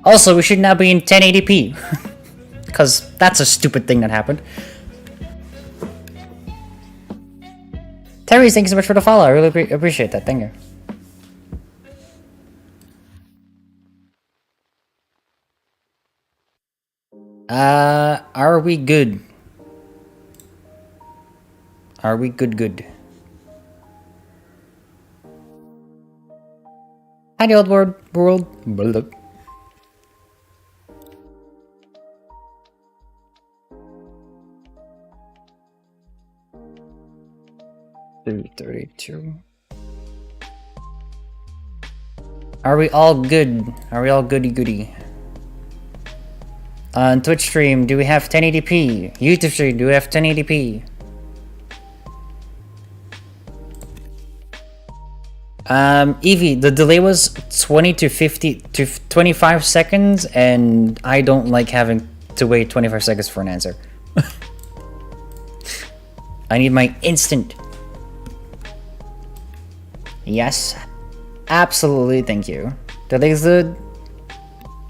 Also, we should now be in 1080p. Because that's a stupid thing that happened. Terry, thank you so much for the follow. I really appreciate that. Thank you. Are we good? Are we good? Hi, the old world. Blah. 332. Are we all good? Are we all goody? On Twitch stream, do we have 1080p? YouTube stream, do we have 1080p? Evie, the delay was 20 to 50 to 25 seconds, and I don't like having to wait 25 seconds for an answer. I need my instant. Yes, absolutely, thank you. Delay's good.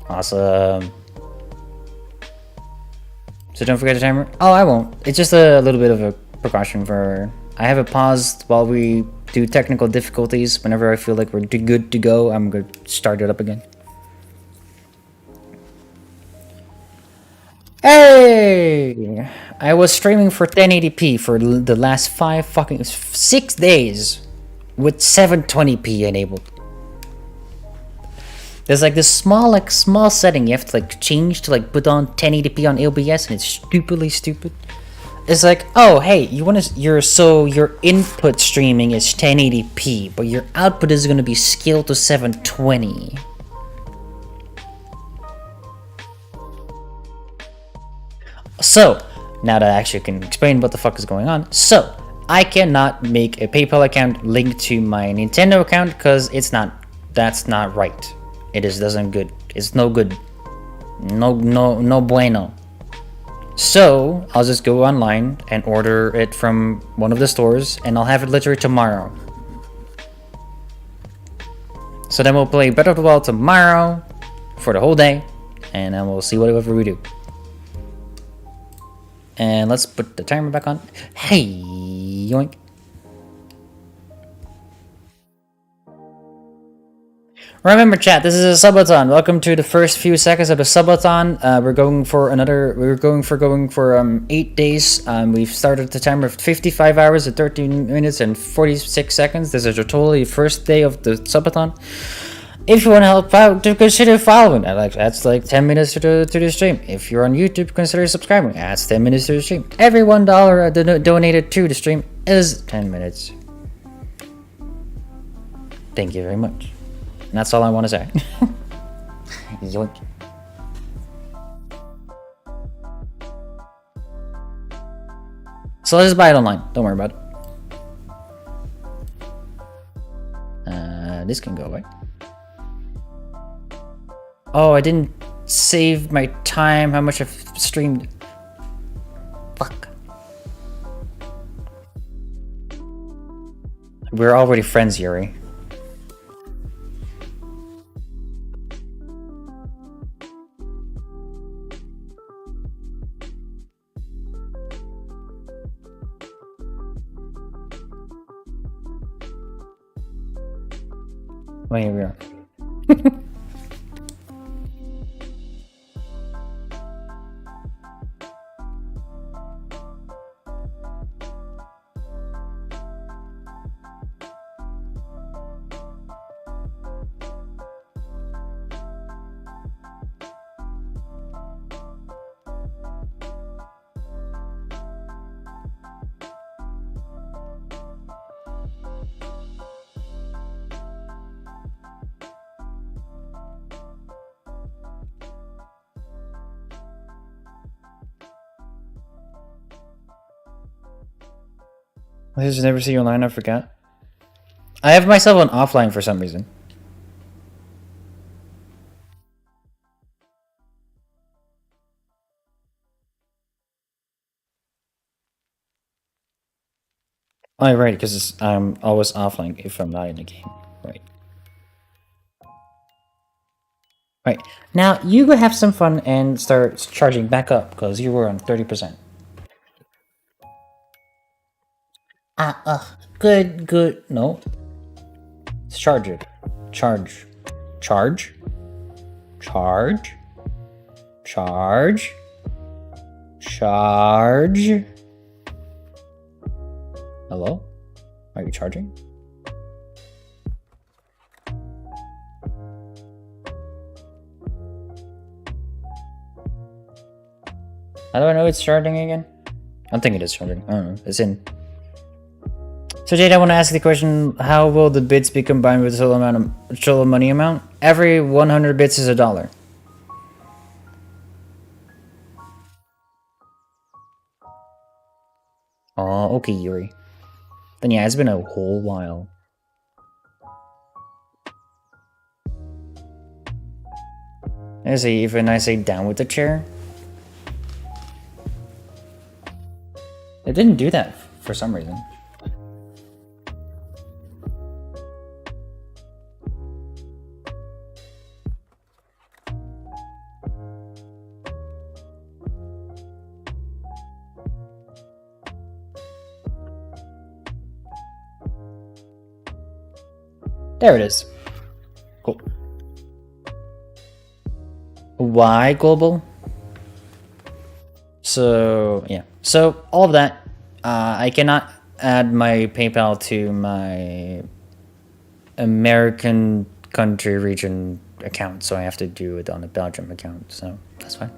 Awesome. So don't forget the timer. Oh, I won't. It's just a little bit of a precaution for... I have it paused while we do technical difficulties. Whenever I feel like we're good to go, I'm going to start it up again. Hey! I was streaming for 1080p for the last 6 days with 720p enabled. There's like this small setting you have to like change to like put on 1080p on OBS, and it's stupidly stupid. It's like, oh hey, your input streaming is 1080p, but your output is gonna be scaled to 720. So now that I actually can explain what the fuck is going on, so I cannot make a PayPal account linked to my Nintendo account because that's not right. It doesn't good. It's no good. No bueno. So I'll just go online and order it from one of the stores, and I'll have it literally tomorrow. So then we'll play Breath of the Wild tomorrow for the whole day, and then we'll see whatever we do. And let's put the timer back on. Hey, yoink. Remember, chat, this is a subathon. Welcome to the first few seconds of the subathon. We're going for 8 days. We've started the timer of 55 hours and 13 minutes and 46 seconds. This is the totally first day of the subathon. If you want to help out, consider following. That's like 10 minutes to the stream. If you're on YouTube, consider subscribing. That's 10 minutes to the stream. Every $1 donated to the stream is 10 minutes. Thank you very much. And that's all I want to say. Yoink. So let's just buy it online. Don't worry about it. This can go away. Oh, I didn't save my time, how much I've streamed. Fuck. We're already friends, Yuri. Well, here we are. I just never see you online, I forgot. I have myself on offline for some reason. Oh, right, because I'm always offline if I'm not in the game. Right. Right. Now you go have some fun and start charging back up because you were on 30%. Good. No. Let's charge it. Charge. Charge. Charge. Charge. Charge. Hello? Are you charging? How do I know it's charging again? I think it is charging. I don't know. It's in. So Jade, I want to ask the question, how will the bits be combined with the total money amount? Every 100 bits is $1. Oh, okay, Yuri. Then yeah, it's been a whole while. Even I say down with the chair. It didn't do that for some reason. There it is. Cool. Why global? So yeah. So all of that, I cannot add my PayPal to my American country region account, so I have to do it on the Belgium account. So that's fine.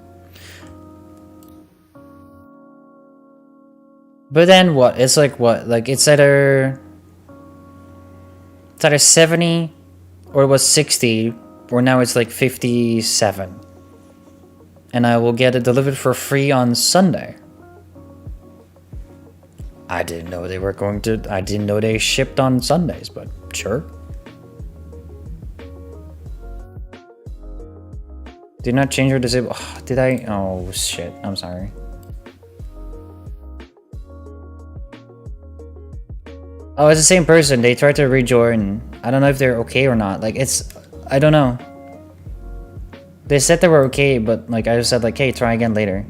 But then what? It's like what? Like it's either 70 or it was 60 or now it's like 57. And I will get it delivered for free on Sunday. I didn't know they were going to, I didn't know they shipped on Sundays, but sure. Did not change or disable, did I? Oh shit, I'm sorry. Oh, it's the same person. They tried to rejoin. I don't know if they're okay or not. Like, I don't know. They said they were okay, but like, I just said like, hey, try again later.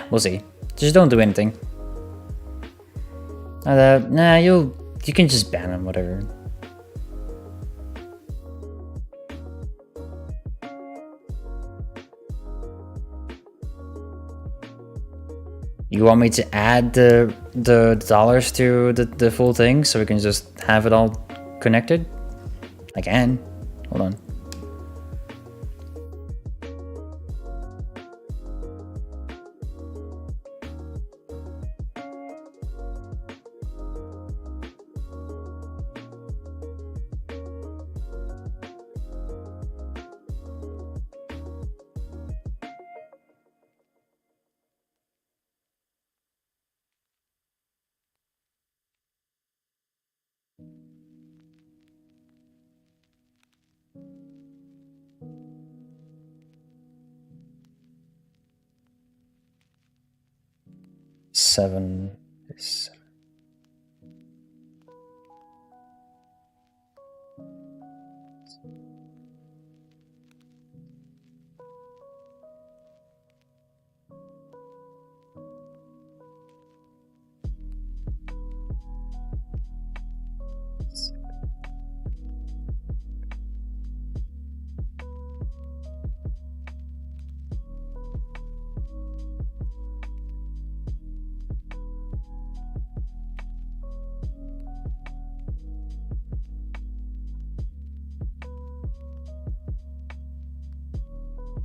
We'll see. Just don't do anything. Nah, you can just ban him, whatever. You want me to add the dollars to the full thing so we can just have it all connected? I can. Hold on. Seven.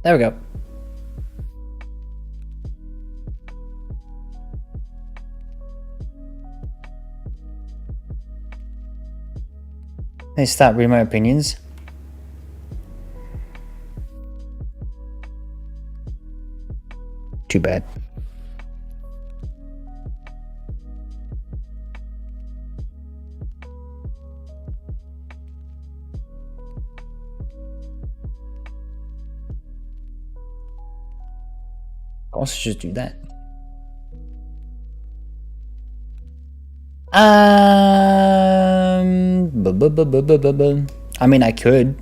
There we go. Hey, stop reading my opinions. Too bad. also just do that. I mean, I could.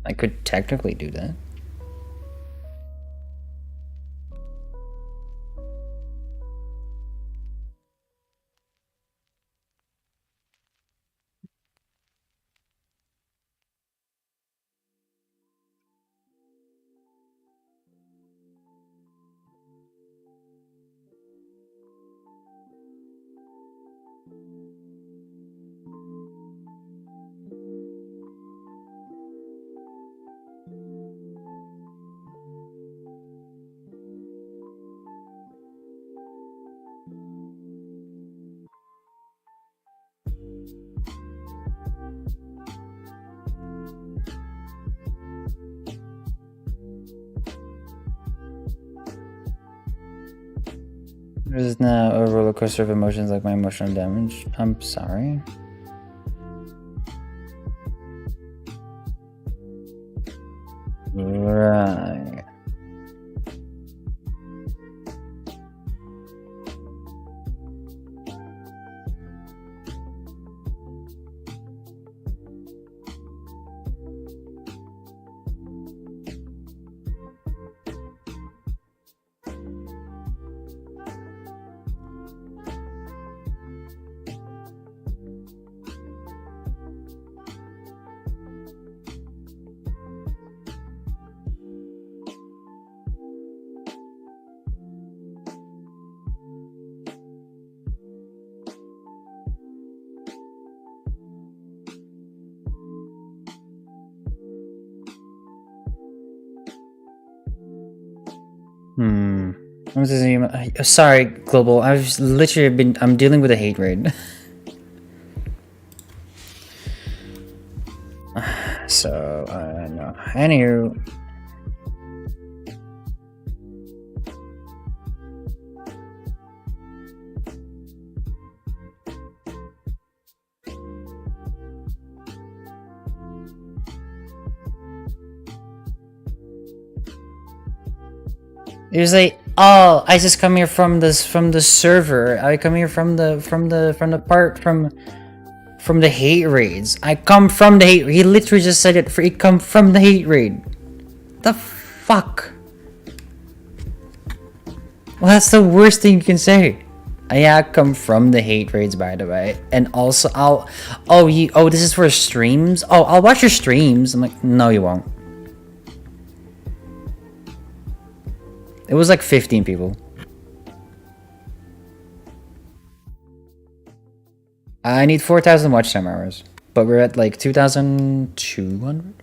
I could technically do that. This is now a roller coaster of emotions like my emotional damage. I'm sorry. Right. What's his name? Sorry, Global. I'm dealing with a hate raid. So, no. Anywho. It was like, oh, I just come here from the server. I come here from the hate raids. I come from the hate. He literally just said it. He come from the hate raid. The fuck? Well, that's the worst thing you can say. I come from the hate raids, by the way, and also this is for streams. Oh, I'll watch your streams. I'm like, no, you won't. It was like 15 people. I need 4,000 watch time hours, but we're at like 2,200.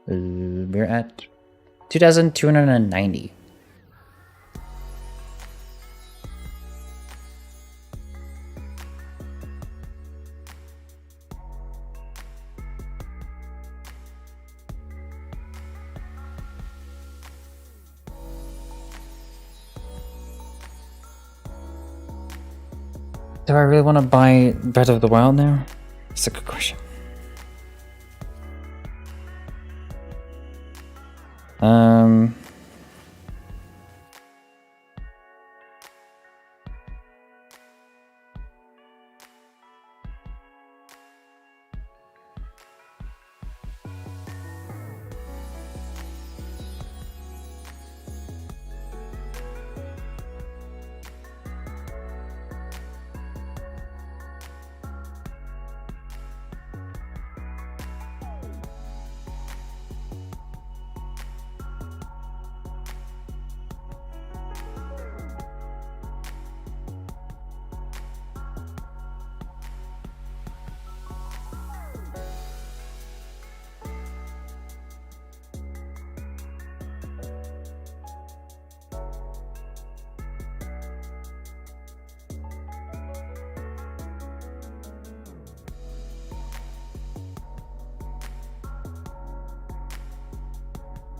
We're at 2,290. Do I really want to buy Breath of the Wild now? That's a good question.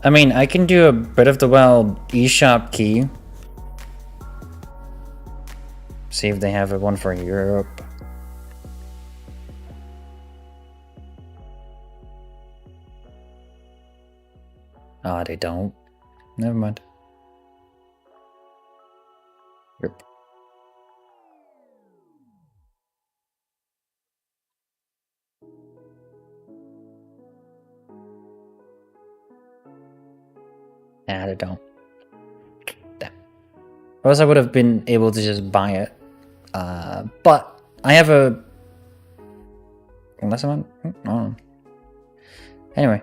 I mean, I can do a Breath of the Wild eShop key. See if they have one for Europe. Ah, they don't. Never mind. Yep. Nah, they don't. Damn. Or else I would have been able to just buy it. But I have a... Unless I'm on... I don't know. Anyway.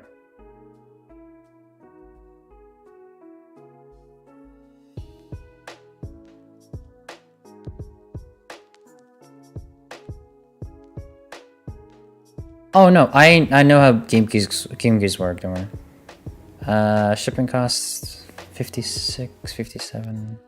Oh no, I know how game keys work, don't worry. Shipping costs 56, 57.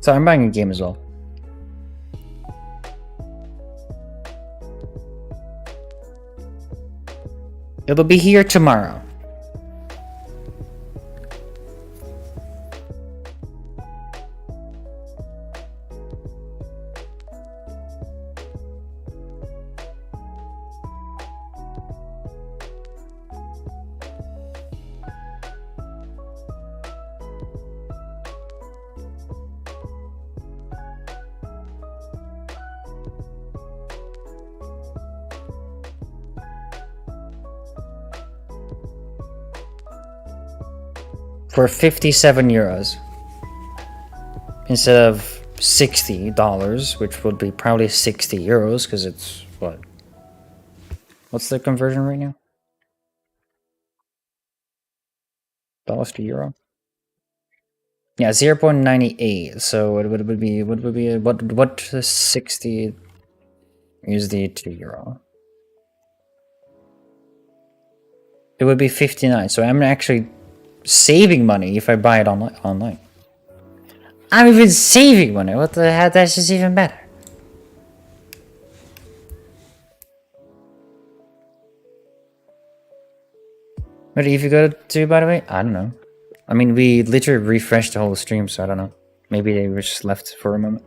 So I'm buying a game as well. It'll be here tomorrow. For 57 euros. Instead of $60, which would be probably 60 euros, because it's what? What's the conversion right now? Dollars to euro? Yeah, 0.98. So it would be what 60 USD to euro? It would be 59. So I'm actually saving money if I buy it online. I'm even saving money. What the hell? That's just even better. What if you go to, by the way? I don't know. I mean, we literally refreshed the whole stream, so I don't know. Maybe they were just left for a moment.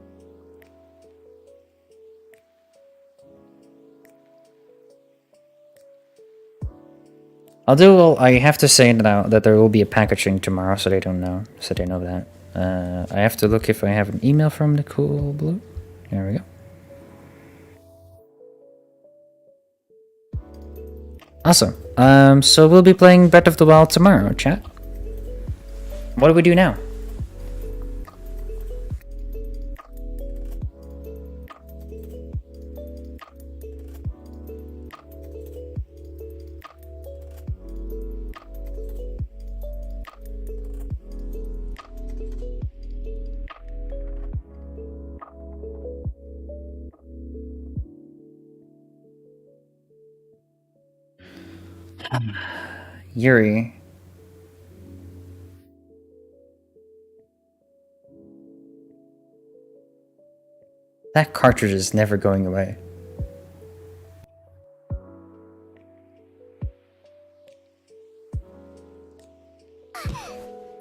Although I have to say now that there will be a packaging tomorrow, so they don't know. So they know that. I have to look if I have an email from the Cool Blue. There we go. Awesome. So we'll be playing Breath of the Wild tomorrow, chat. What do we do now? Yuri. That cartridge is never going away.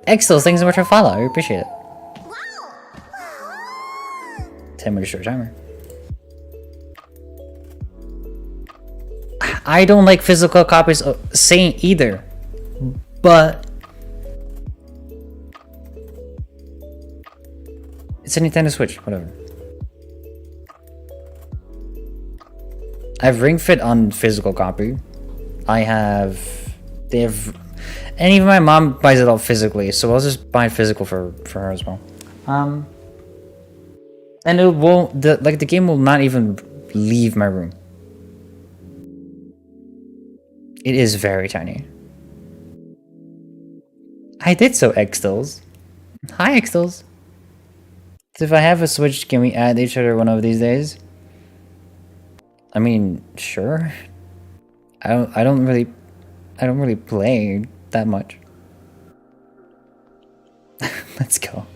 Excellent, thanks so much for follow. I appreciate it. 10-minute short timer. I don't like physical copies of Saint either, but it's a Nintendo Switch, whatever. I have Ring Fit on physical copy. I have... They have... And even my mom buys it all physically, so I'll just buy it physical for her as well. And it won't... the game will not even leave my room. It is very tiny. I did so, Xtils. Hi, Xtils. If I have a Switch, can we add each other one of these days? I mean, sure. I don't really play that much. Let's go.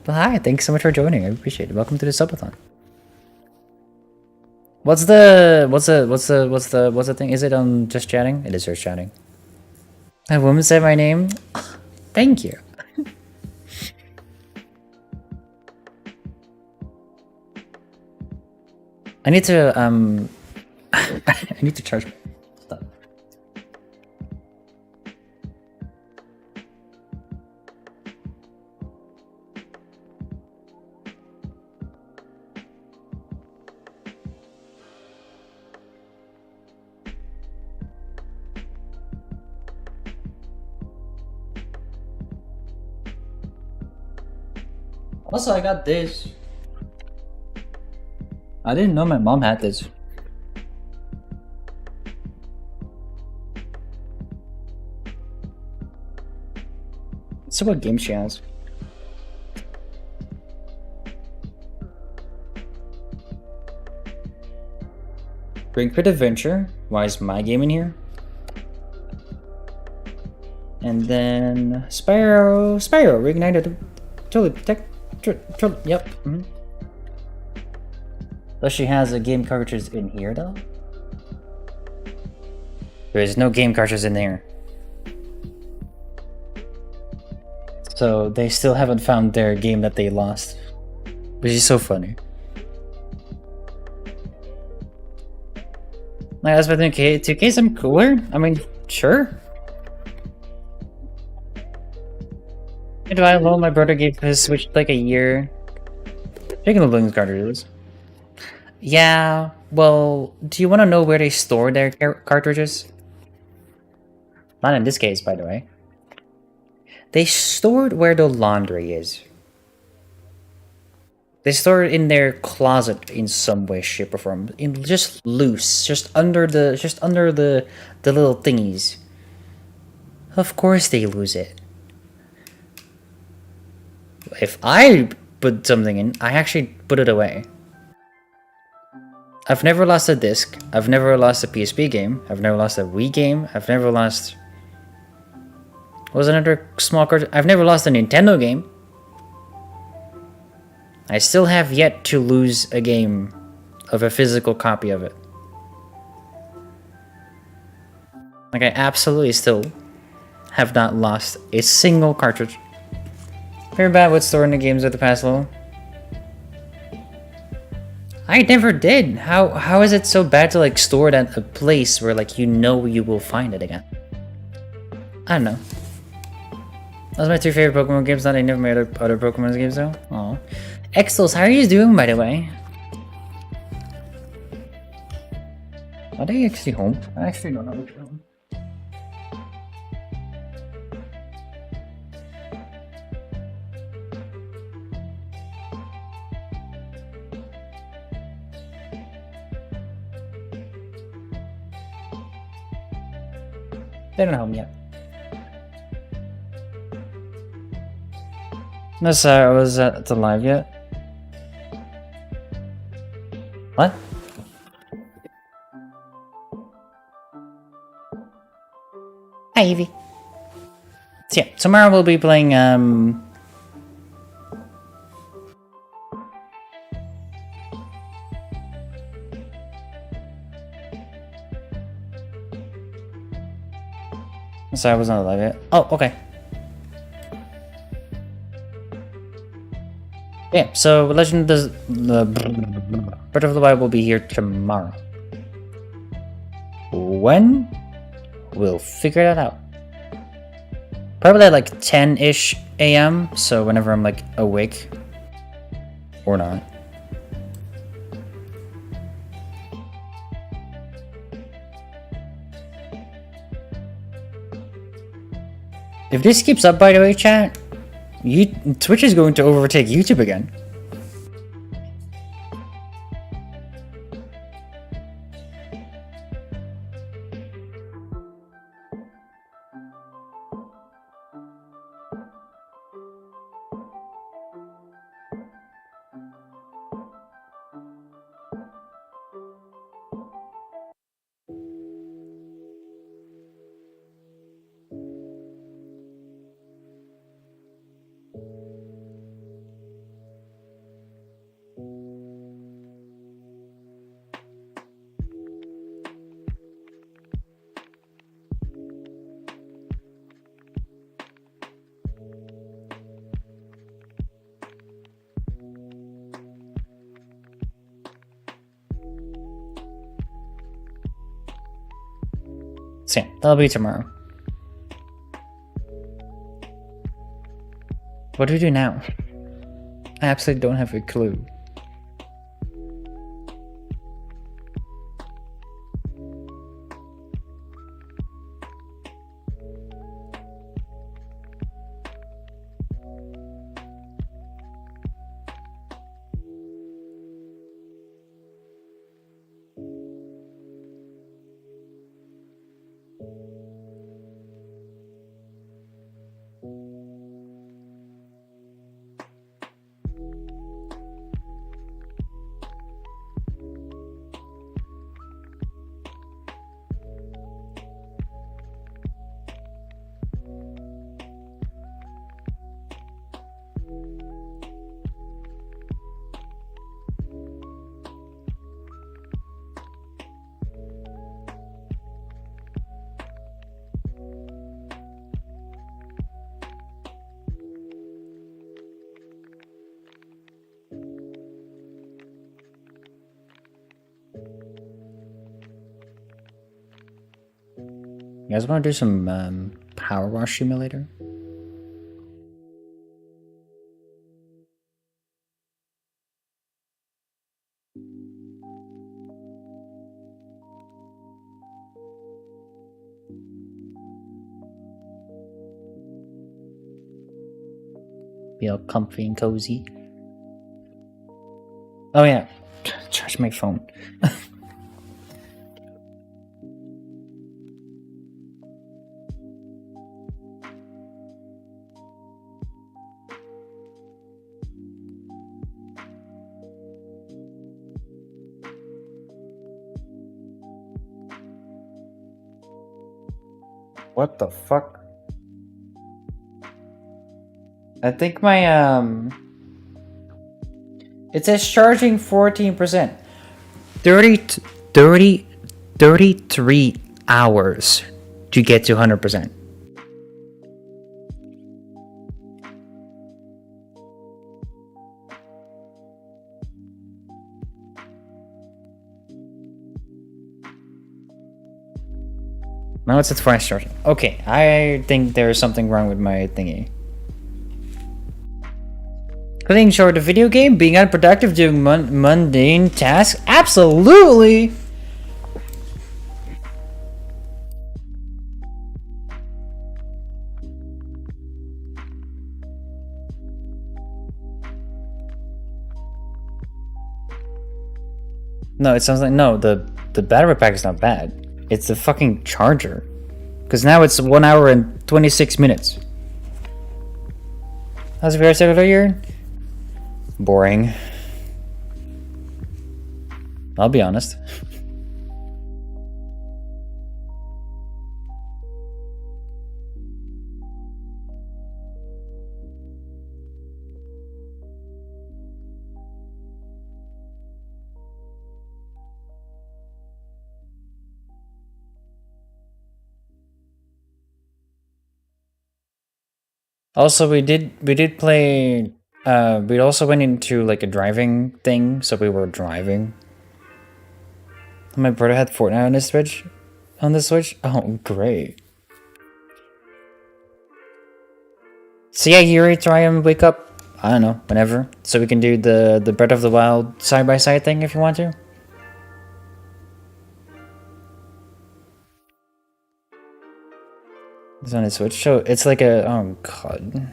But hi, thanks so much for joining. I appreciate it. Welcome to the subathon. What's the thing? Is it just chatting? It is just chatting. A woman said my name. Thank you. I need to I need to charge stuff. Also, I got this. I didn't know my mom had this. So what game she has? Ring Fit Adventure. Why is my game in here? And then Spyro reignited. Totally protect. Yep. But she has a game cartridge in here though. There is no game cartridge in there. So they still haven't found their game that they lost. Which is so funny. Like, I was about to 2K some cooler? I mean, sure. Do I know my brother gave his Switch like a year? Taking the Bloons cartridges. Yeah, well, do you want to know where they store their cartridges? Not in this case, by the way. They stored where the laundry is. They store it in their closet in some way, shape, or form. Just loose, just under the little thingies. Of course they lose it. If I put something in, I actually put it away. I've never lost a disc. I've never lost a PSP game. I've never lost a Wii game. I've never lost... What was another small card? I've never lost a Nintendo game. I still have yet to lose a game of a physical copy of it. Like, I absolutely still have not lost a single cartridge. Very bad with storing the games with the past level. I never did. How is it so bad to like store it at a place where like you know you will find it again? I don't know. Those are my 2 favorite Pokemon games. Not I never made other Pokemon games though. Aw. Extils, how are you doing by the way? Are they actually home? I actually don't know which one. They're not home yet. No, sir, I was at the live yet. What? Hi, Evie. So yeah, tomorrow we'll be playing, Sorry, I was not live yet. Oh, okay. Yeah, so Legend of the Breath of the Wild will be here tomorrow. When? We'll figure that out. Probably at like 10-ish a.m. So whenever I'm like awake. Or not. If this keeps up, by the way, chat, Twitch is going to overtake YouTube again. So yeah, that'll be tomorrow. What do we do now? I absolutely don't have a clue. You guys want to do some Power Wash Simulator? Be all comfy and cozy. Oh yeah, charge my phone. What the fuck? I think my it says charging 14%. 33 hours to get to 100%. Now it's at fast charging. Okay, I think there's something wrong with my thingy. Cutting short a video game, being unproductive, doing mundane tasks? Absolutely! No, it sounds like, no, the battery pack is not bad. It's the fucking charger. Because now it's 1 hour and 26 minutes. How's VR said earlier? Boring. I'll be honest. Also, we did play. We also went into like a driving thing, so we were driving. My brother had Fortnite on his Switch. On the Switch? Oh, great. So yeah, Yuri, try and wake up. I don't know, whenever, so we can do the Breath of the Wild side by side thing if you want to. It's on a Switch, so it's like a oh god.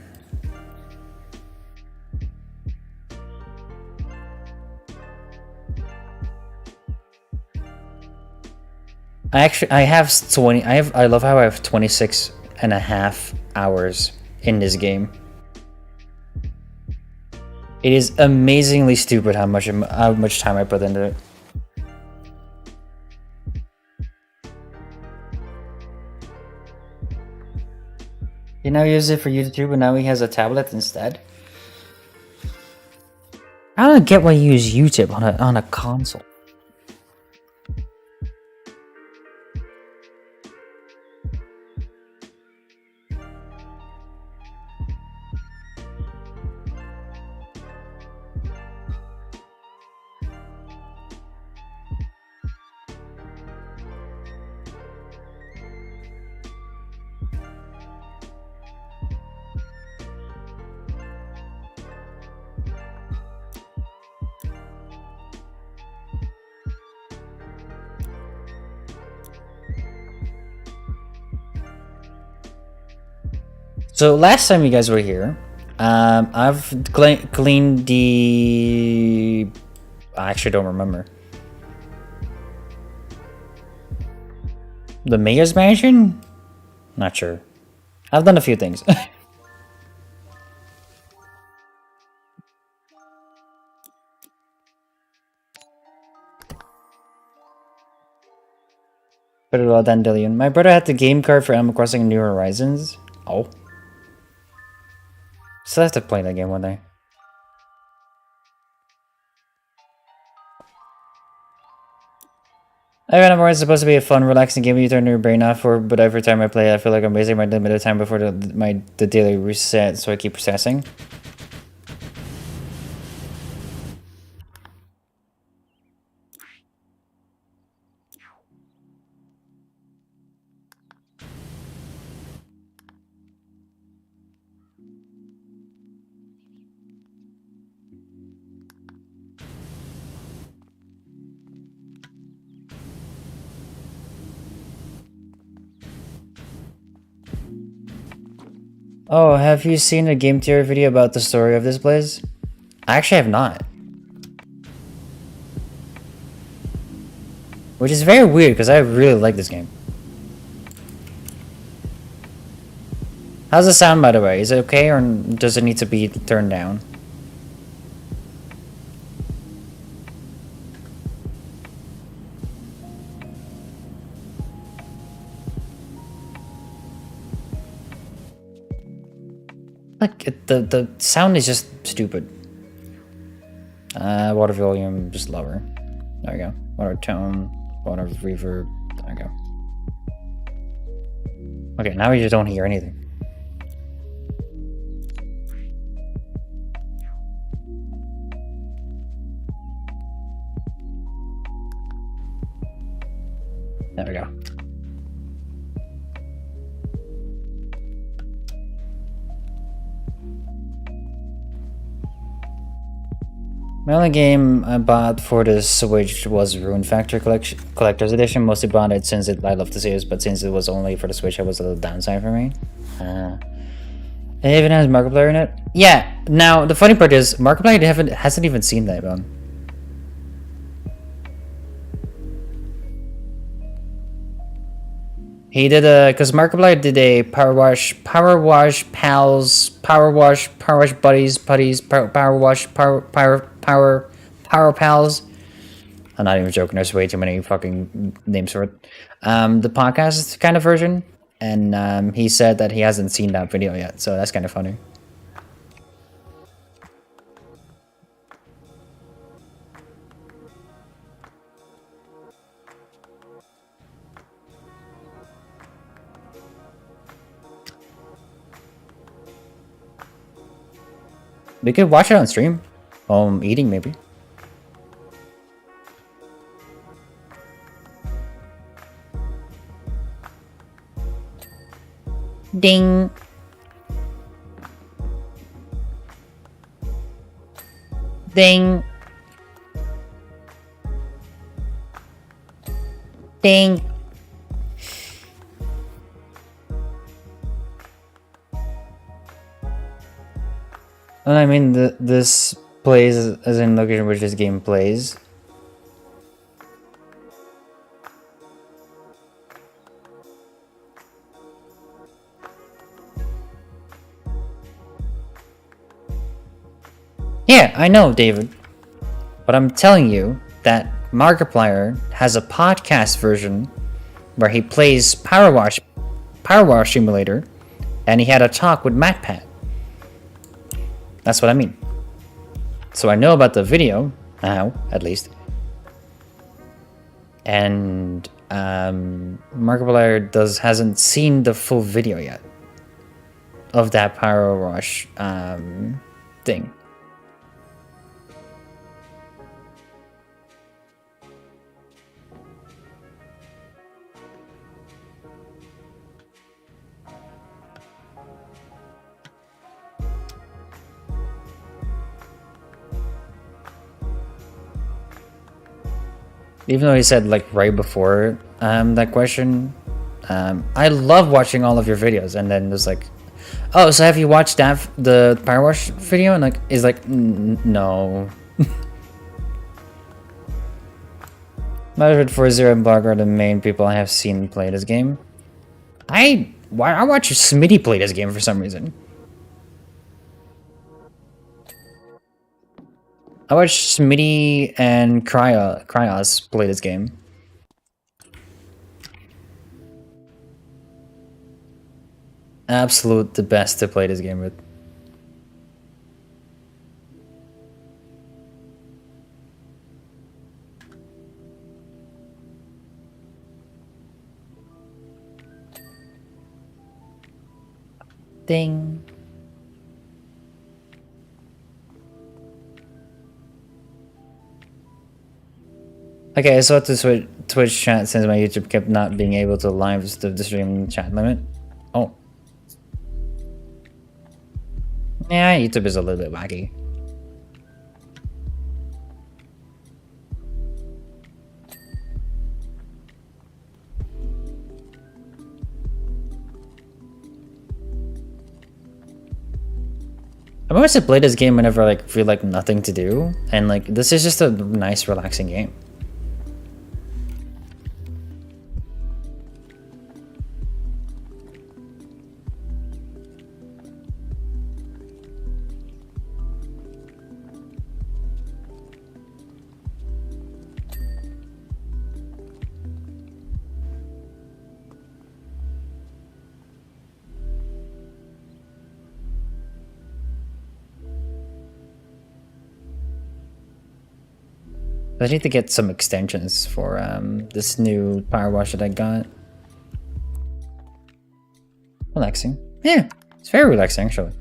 I have 20. I love how I have 26 and a half hours in this game. It is amazingly stupid how much time I put into it. He now uses it for YouTube, and now he has a tablet instead. I don't get why you use YouTube on a console. So last time you guys were here, I've cleaned the... I actually don't remember. The mayor's mansion? Not sure. I've done a few things. Pretty well done, Dillian. My brother had the game card for Animal Crossing New Horizons. Oh. Still have to play that game one day. Animal Crossing is supposed to be a fun, relaxing game you turn your brain off for, but every time I play, I feel like I'm wasting my limited time before the daily reset, so I keep processing. Oh, have you seen a game theory video about the story of this place? I actually have not. Which is very weird, because I really like this game. How's the sound, by the way? Is it okay, or does it need to be turned down? Like, the sound is just stupid. Water volume, just lower. There we go. Water tone, water reverb. There we go. Okay, now you just don't hear anything. There we go. My only game I bought for the Switch was Rune Factor Collector's Edition. Mostly bought it since I love the series, but since it was only for the Switch, it was a little downside for me. It even has Markiplier in it. Yeah. Now the funny part is Markiplier hasn't even seen that one. He did because Markiplier did a Power Wash Pals, Power Wash Buddies, Power Wash Power Pals. I'm not even joking. There's way too many fucking names for it. The podcast kind of version, and he said that he hasn't seen that video yet, so that's kind of funny. We could watch it on stream. Eating maybe. Ding. Ding. Ding. And I mean, this plays as in location which this game plays. Yeah, I know, David. But I'm telling you that Markiplier has a podcast version where he plays Power Wash Simulator, and he had a talk with MatPat. That's what I mean. So I know about the video now, at least. And Markiplier hasn't seen the full video yet of that Power Wash thing. Even though he said like right before that question, I love watching all of your videos, and then there's like, oh, so have you watched the Power Wash video? And like, is like, no. Measured for Zero and Bug are the main people I have seen play this game. I watch Smitty play this game for some reason. I watched Smitty and Cryos play this game. Absolute the best to play this game with. Ding. Okay, I saw the Twitch chat since my YouTube kept not being able to live the stream chat limit. Oh. Yeah, YouTube is a little bit wacky. I always play this game whenever I like feel like nothing to do, and like this is just a nice relaxing game. I need to get some extensions for this new Power Wash that I got. Relaxing. Yeah, it's very relaxing actually.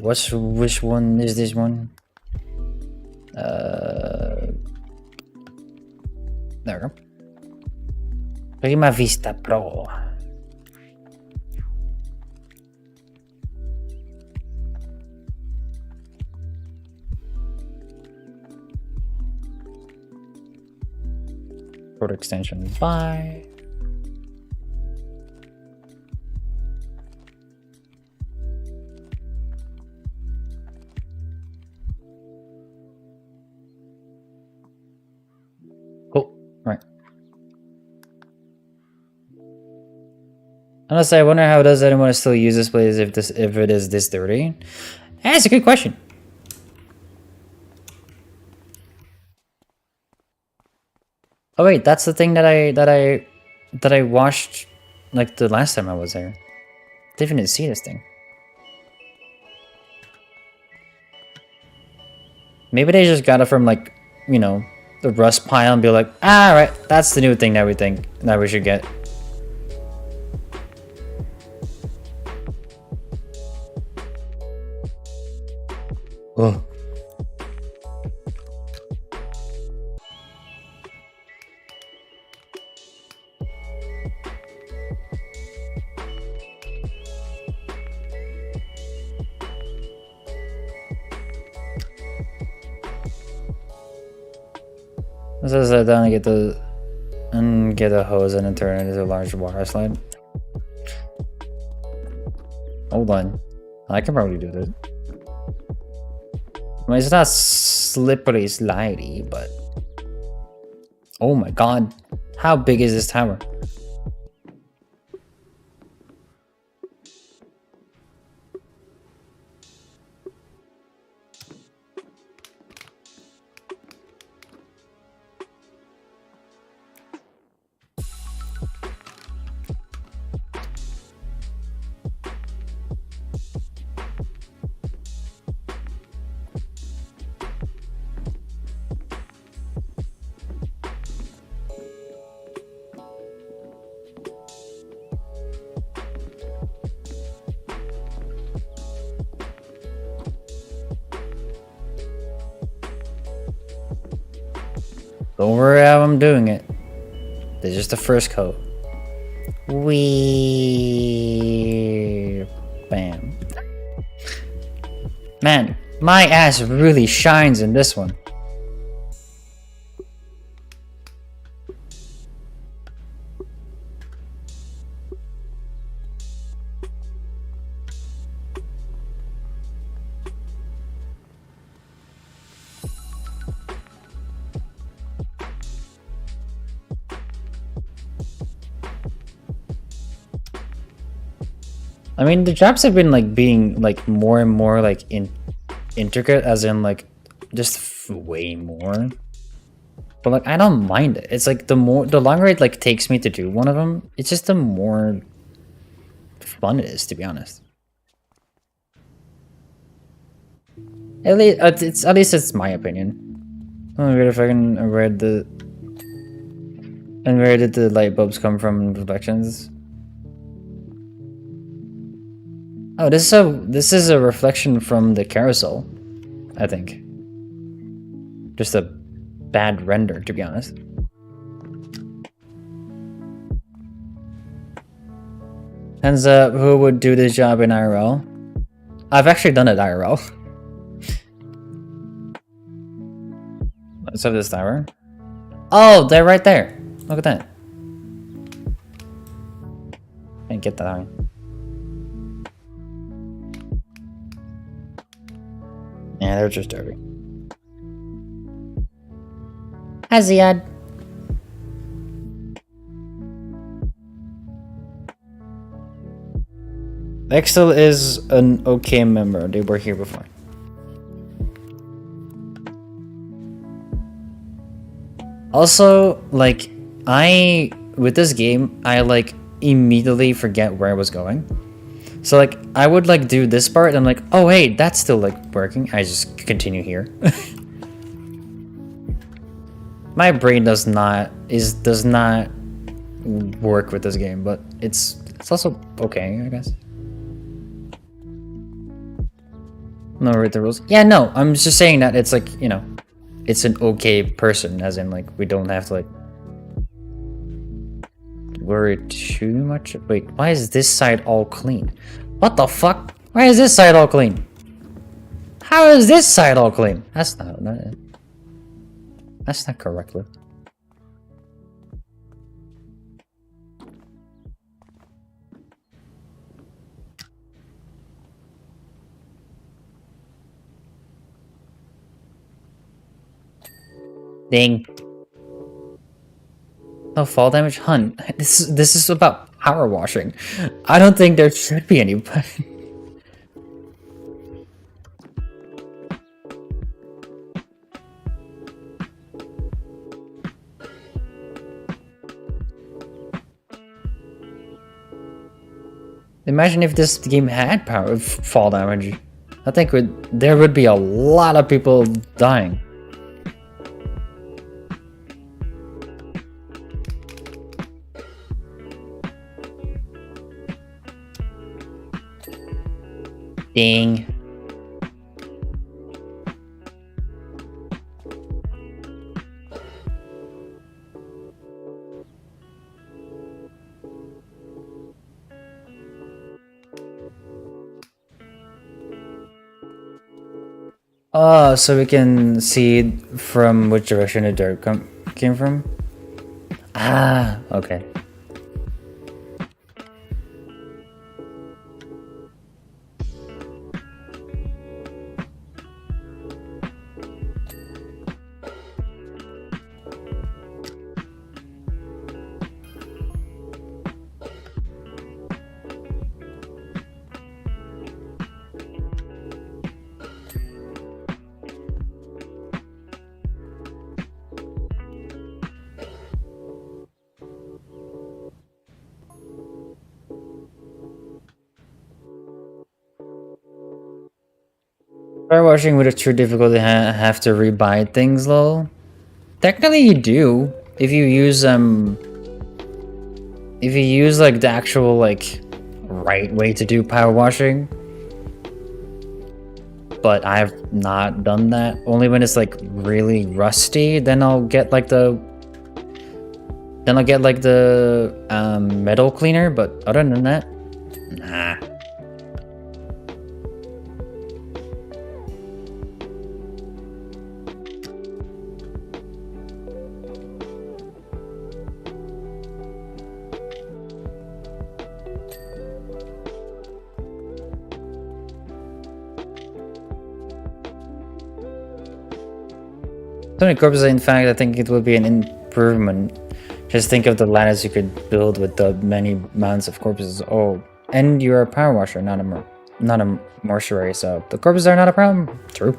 Which one is this one? There we go. Prima Vista Pro. Code extension by. Cool. Right. Honestly, I wonder how does anyone still use this place if it is this dirty? That's a good question. Oh wait, that's the thing that I washed like the last time I was there. Didn't even see this thing. Maybe they just got it from like, you know, the rust pile and be like, ah, right, that's the new thing that we think that we should get. Oh. This is down and get a hose and then turn it into a large water slide. Hold on. I can probably do this. I mean, it's not slippery slidey, but... Oh my god. How big is this tower? Don't worry how I'm doing it. This is the first coat. Wee. Bam. Man, my ass really shines in this one. I mean, the jobs have been like being like more and more like intricate, as in like just way more. But like I don't mind it. It's like the longer it like takes me to do one of them, it's just the more fun it is, to be honest. At least it's my opinion. Oh, weird if I can where did the light bulbs come from? Reflections. Oh, this is a reflection from the carousel, I think. Just a bad render, to be honest. Hands up, who would do this job in IRL? I've actually done it IRL. Let's have this tower. Oh, they're right there. Look at that. Can't get that on. Yeah, they're just dirty. Hi, Ziad. Excel is an okay member. They were here before. Also, like, with this game, I like immediately forget where I was going. So like, I would like do this part and I'm like, oh hey, that's still like working. I just continue here. My brain does not work with this game, but it's also okay, I guess. No, read the rules. Yeah, no, I'm just saying that it's like, you know, it's an okay person, as in like we don't have to like worry too much. Wait, why is this side all clean? What the fuck? Why is this side all clean? How is this side all clean? That's not correct. Ding. No fall damage, hun. This is about power washing. I don't think there should be any. Imagine if this game had fall damage. I think there would be a lot of people dying. Ding. Oh, so we can see from which direction the dirt came from? Ah, okay. Power washing with a true difficulty have to rebuy things, lol. Technically, you do if you use like the actual like right way to do power washing. But I've not done that. Only when it's like really rusty, then I'll get like the metal cleaner. But other than that, nah. So many corpses, in fact, I think it would be an improvement. Just think of the ladders you could build with the many mounds of corpses. Oh, and you're a power washer, not a mortuary, so the corpses are not a problem. True.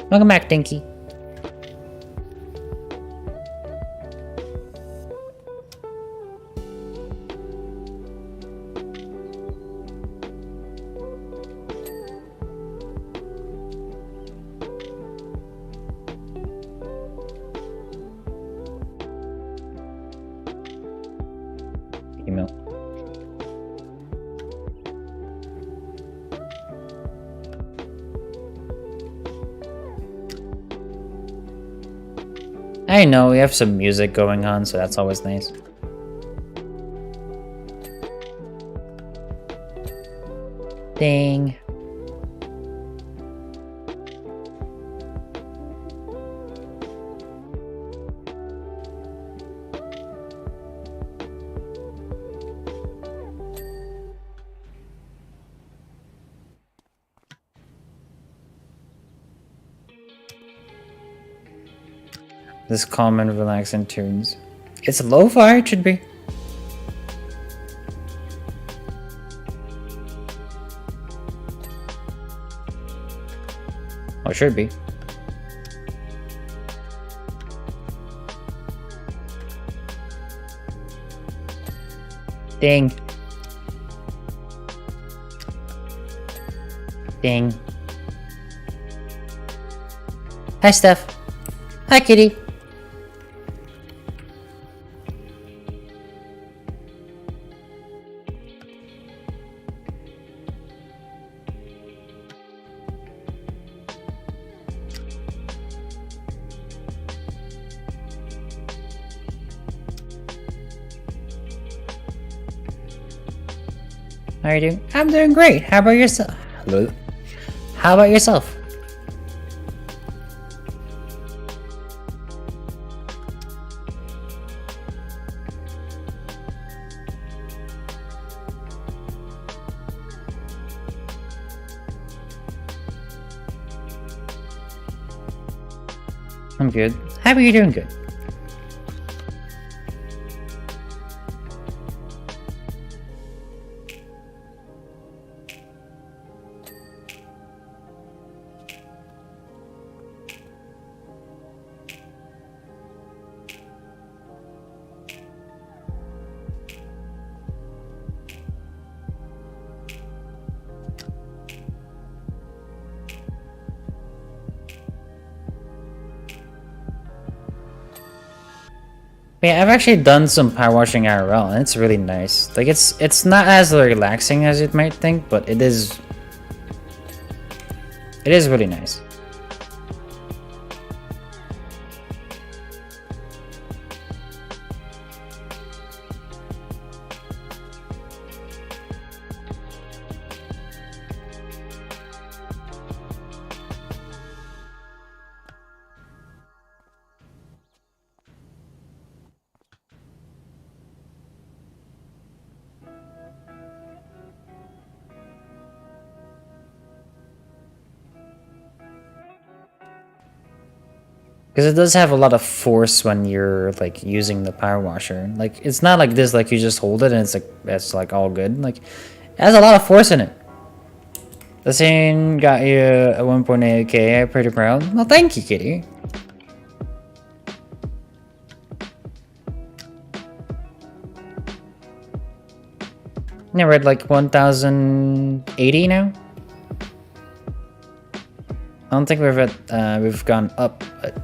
Welcome back, Dinky. Email. I know, we have some music going on, so that's always nice. Ding. This calm and relaxing tunes. It's lo-fi, it should be. Oh, it should be. Ding. Ding. Hi, Steph. Hi, Kitty. How are you doing? I'm doing great. How about yourself? Hello. How about yourself? I'm good. How are you doing? Good. Yeah, I've actually done some power washing IRL, and it's really nice. Like, it's not as relaxing as you might think, but it is really nice. Because it does have a lot of force when you're like using the power washer. Like it's not like this, like you just hold it and it's like all good. Like it has a lot of force in it. The thing got you a 1.8k. I'm pretty proud. Well, thank you, kitty. Yeah, we're at like 1080 now. I don't think we've gone up, but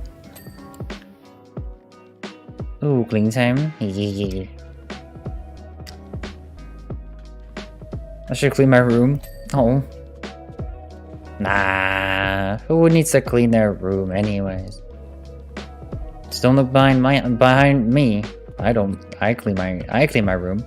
ooh, clean time. I should clean my room. Oh. Nah, who needs to clean their room anyways? Just don't look behind me. I don't. I clean my room.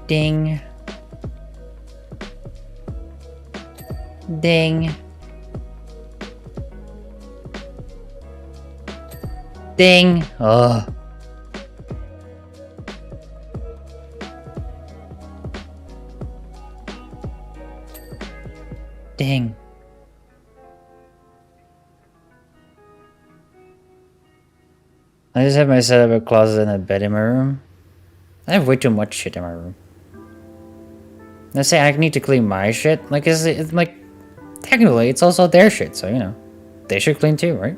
Ding. Ding. Ding. Ugh. Ding. I just have my set up a closet and a bed in my room. I have way too much shit in my room. Let's say I need to clean my shit. Like, it's like, technically, it's also their shit, so you know, they should clean too, right?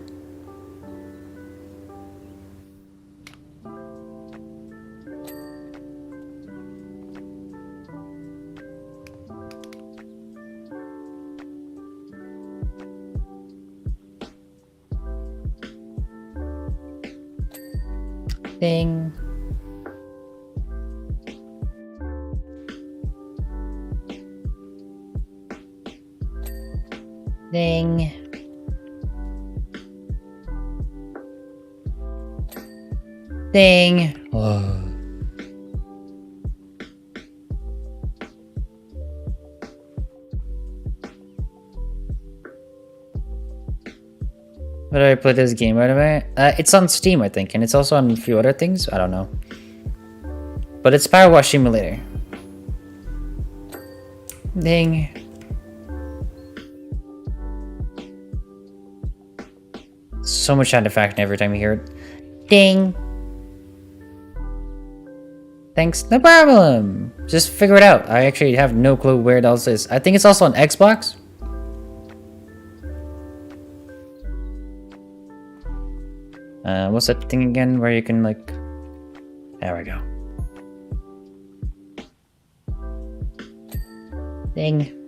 Ding. Ding. Ding. Oh. Where do I play this game, by the way? It's on Steam, I think, and it's also on a few other things. I don't know. But it's Power Wash Simulator. Ding. So much satisfaction every time you hear it. Ding. Thanks. No problem. Just figure it out. I actually have no clue where it else is. I think it's also on Xbox. What's that thing again where you can like... There we go. Ding.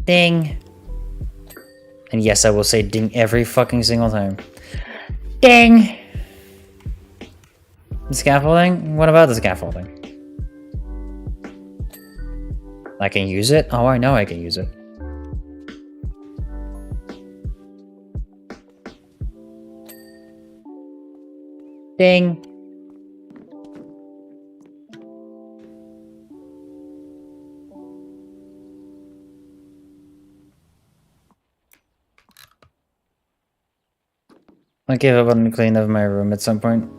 Ding. And yes, I will say ding every fucking single time. Ding! The scaffolding? What about the scaffolding? I can use it? Oh, I know I can use it. Ding. I gave up on cleaning up my room at some point.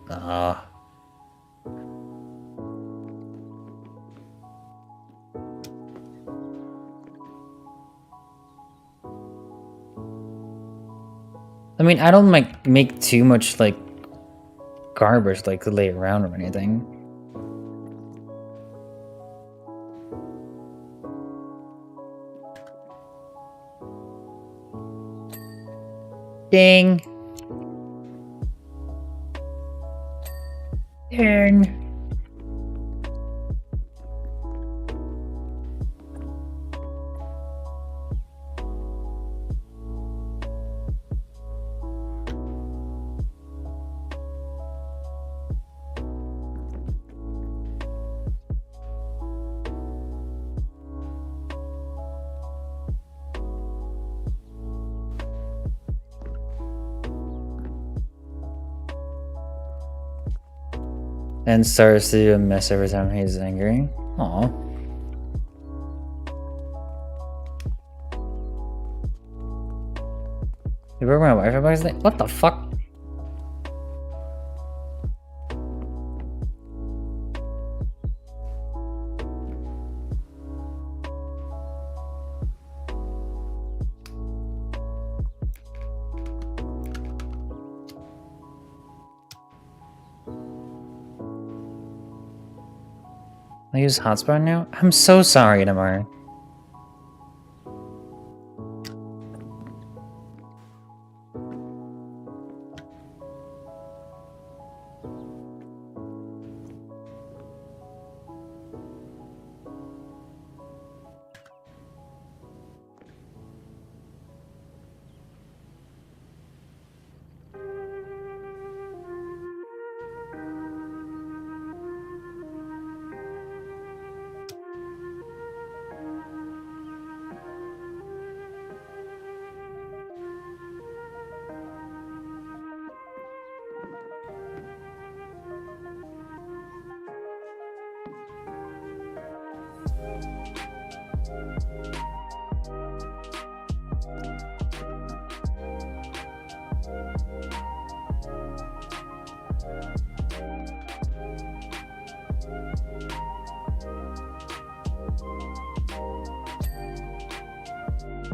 Ah. I mean, I don't like make too much like garbage like to lay around or anything. Ding. Turn. And starts to do a mess every time he's angry. Aw. You broke my Wi-Fi box? What the fuck? I use hotspot now? I'm so sorry, Tamar.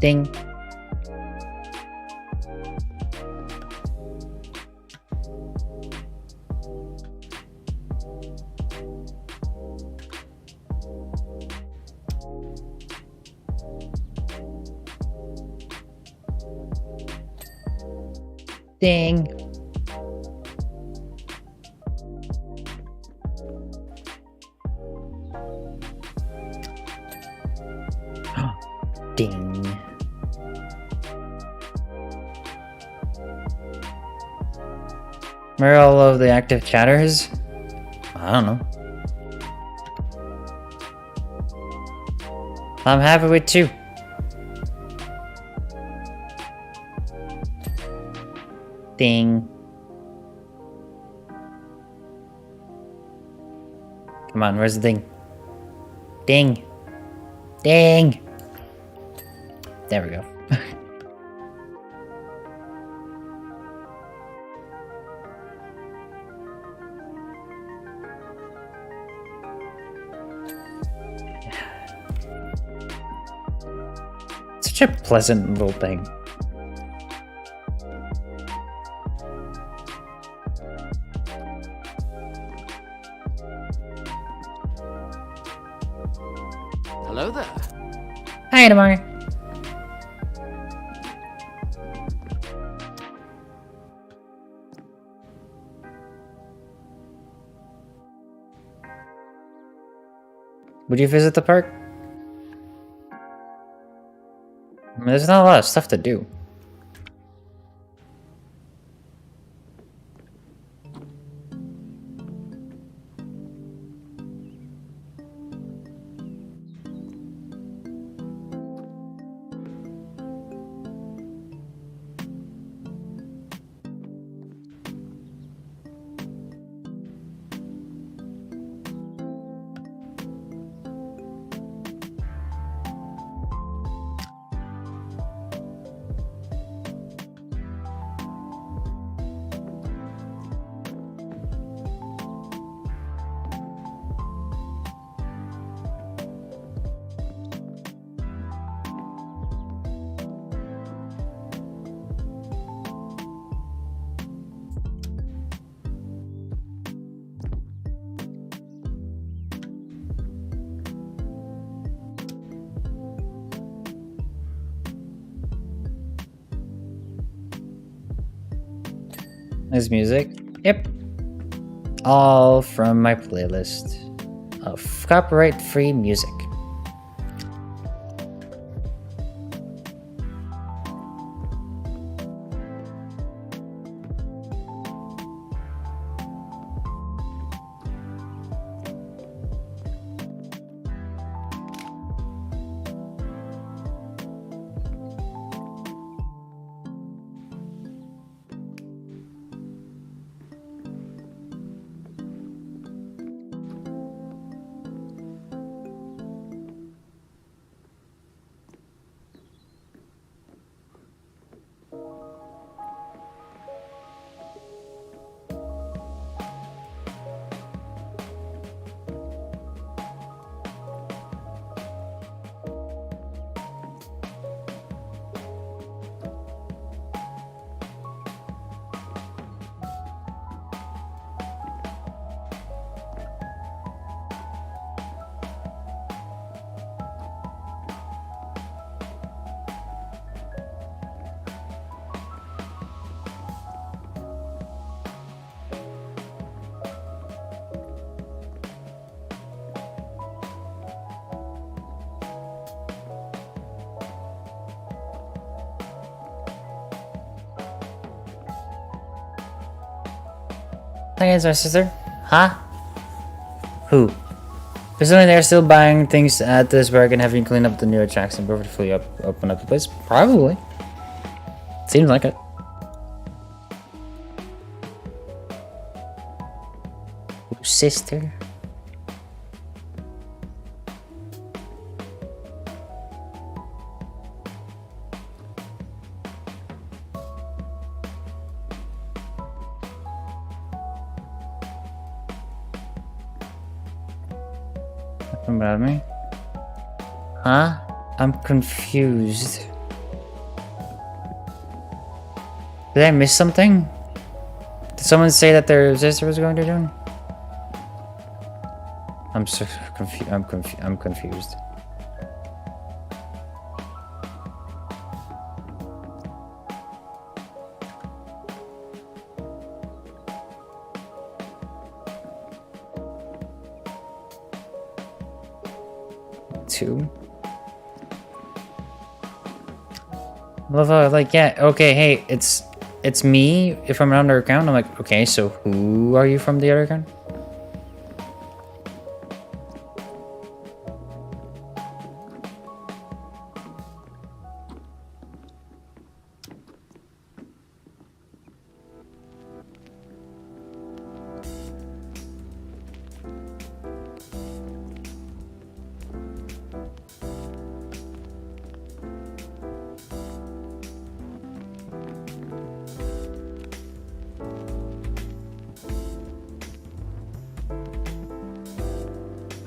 Ding. Ding. Ding. Where are all of the active chatters? I don't know. I'm happy with 2. Ding. Come on, where's the ding? Ding. Ding. There we go. Such a pleasant little thing. Hello there. Hi, Tamar. Would you visit the park? I mean, there's not a lot of stuff to do. This music. Yep. All from my playlist of copyright-free music. Hey, it's my sister. Huh? Who? Presumably they're still buying things at this where I can have you clean up the new tracks and perfectly open up the place? Probably. Seems like it. Ooh, sister. Nothing about me? Huh? I'm confused. Did I miss something? Did someone say that their sister was going to do? I'm so confused. I'm confused. Two. Love how, like, yeah, okay, hey, it's me if I'm on their account. I'm like, okay, so who are you from the other account?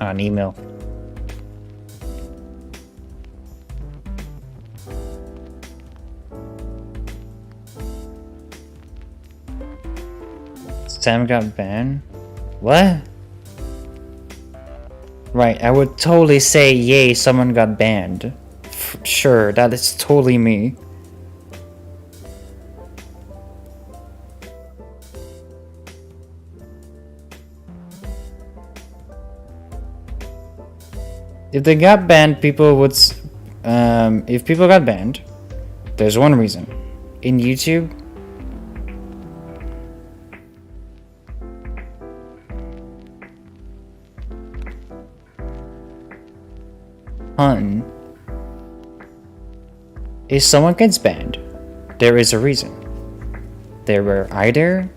An email. Sam got banned? What? Right, I would totally say, yay, someone got banned. Sure, that is totally me. If they got banned, people would... if people got banned, there's one reason. In YouTube... If someone gets banned, there is a reason. They were either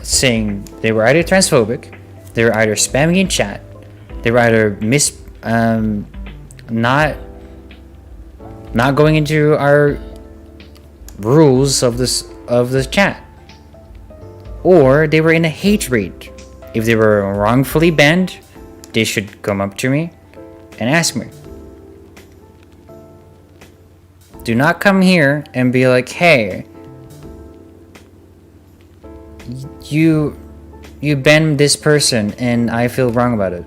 saying... They were either transphobic, they were either spamming in chat, they were either not going into our rules of this chat, or they were in a hate raid. If they were wrongfully banned, they should come up to me and ask me. Do not come here and be like, hey, you banned this person and I feel wrong about it.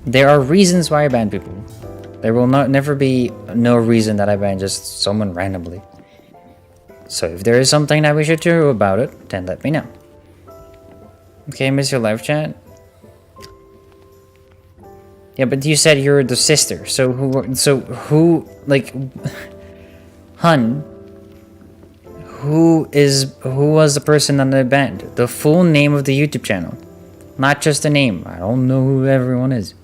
There are reasons why I ban people. There will never be no reason that I ban just someone randomly. So if there is something that we should do about it, then let me know. Okay, miss your live chat. Yeah, but you said you're the sister, so who, like, hun, who was the person on the band? The full name of the YouTube channel, not just the name. I don't know who everyone is.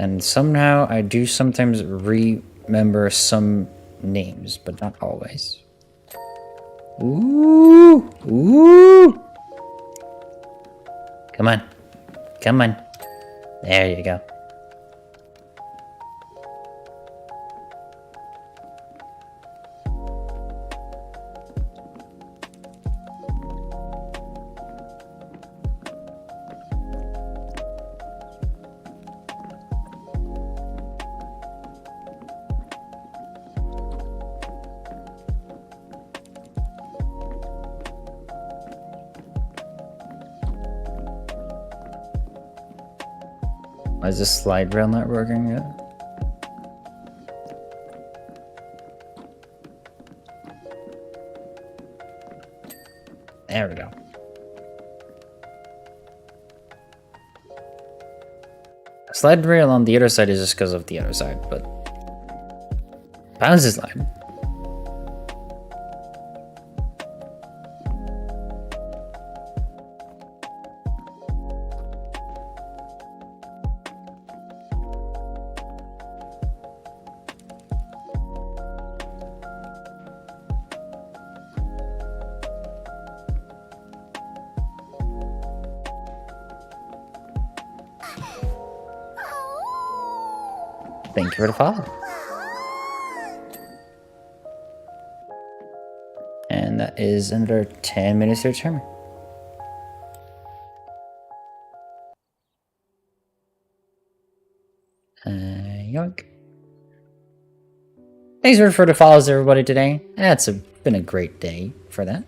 And somehow I do sometimes remember some names, but not always. Ooh, ooh. Come on, come on. There you go. Why is this slide rail not working yet? There we go. Slide rail on the other side is just because of the other side, but bounce this line. Thank you for the follow. And that is another 10 minutes to determine. Yoink. Thanks for the follows, everybody, today. That's been a great day for that.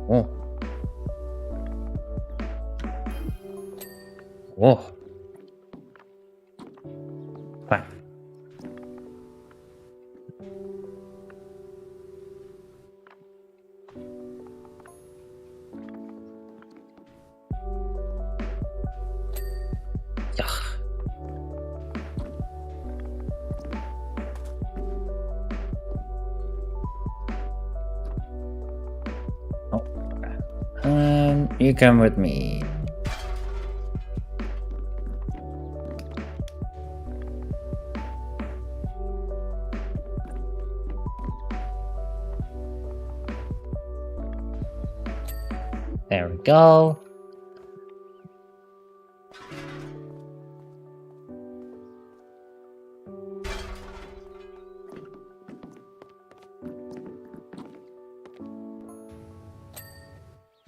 Oh. Whoa. Fine. Yuck. Oh, okay. You come with me. There we go.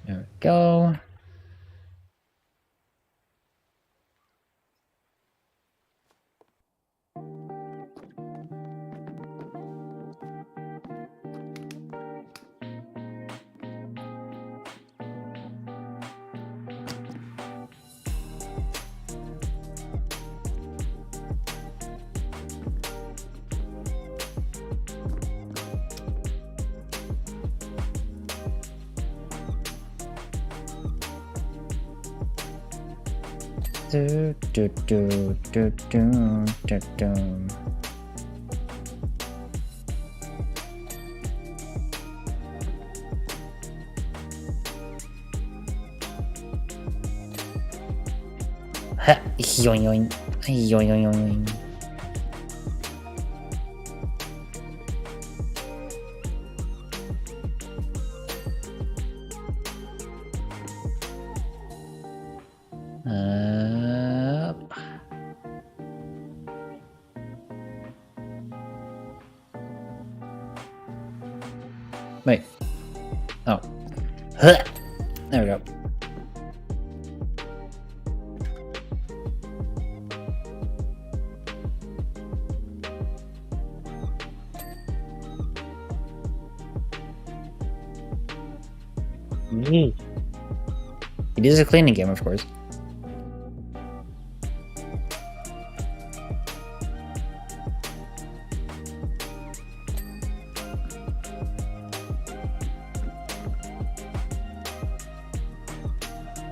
There we go. Do, do, do, do, do, do, do. Yoing yoing. Yoing yoing yoing. Wait. Oh. There we go. It is a cleaning game, of course.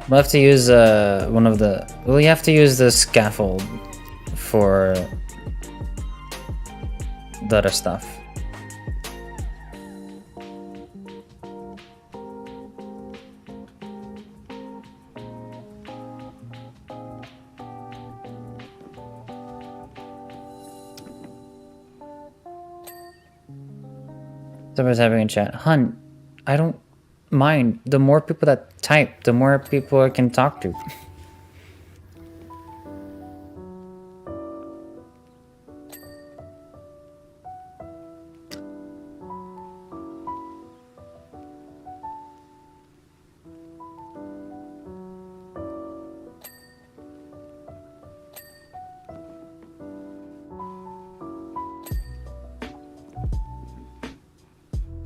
We'll have to use one of the. Well, you have to use the scaffold for the other stuff. Somebody's having a chat. Hun, I don't mind. The more people that type, the more people I can talk to.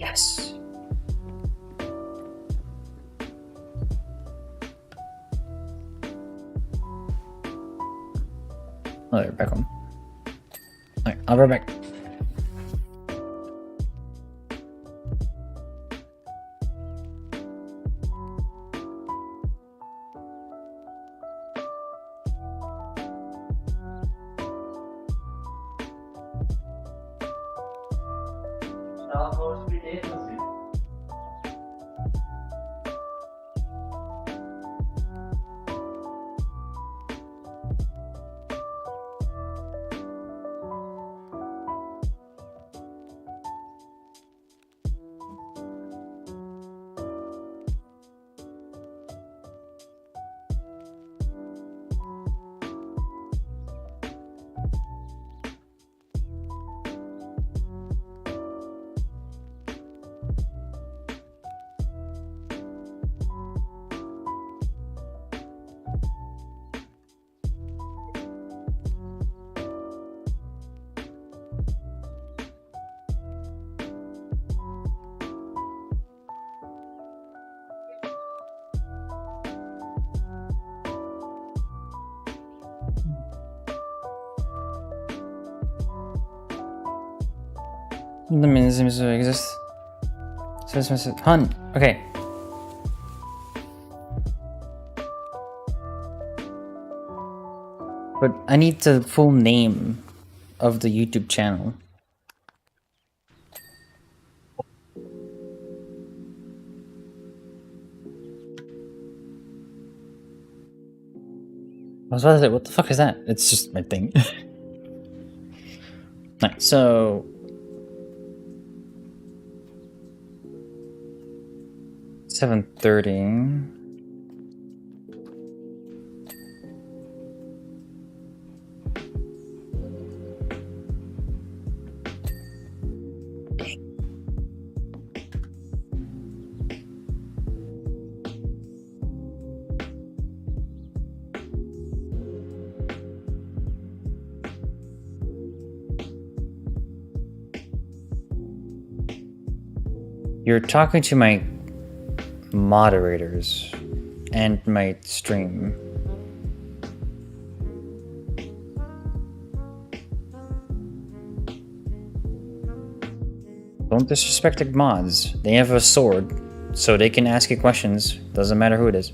Yes. Oh, they're back home. Alright, I'll be right back. The mechanisms exist. Hun, okay. But I need the full name of the YouTube channel. I was about to say, what the fuck is that? It's just my thing. Alright, so... $7:30. You're talking to my moderators and my stream. Don't disrespect the mods. They have a sword, so they can ask you questions. Doesn't matter who it is.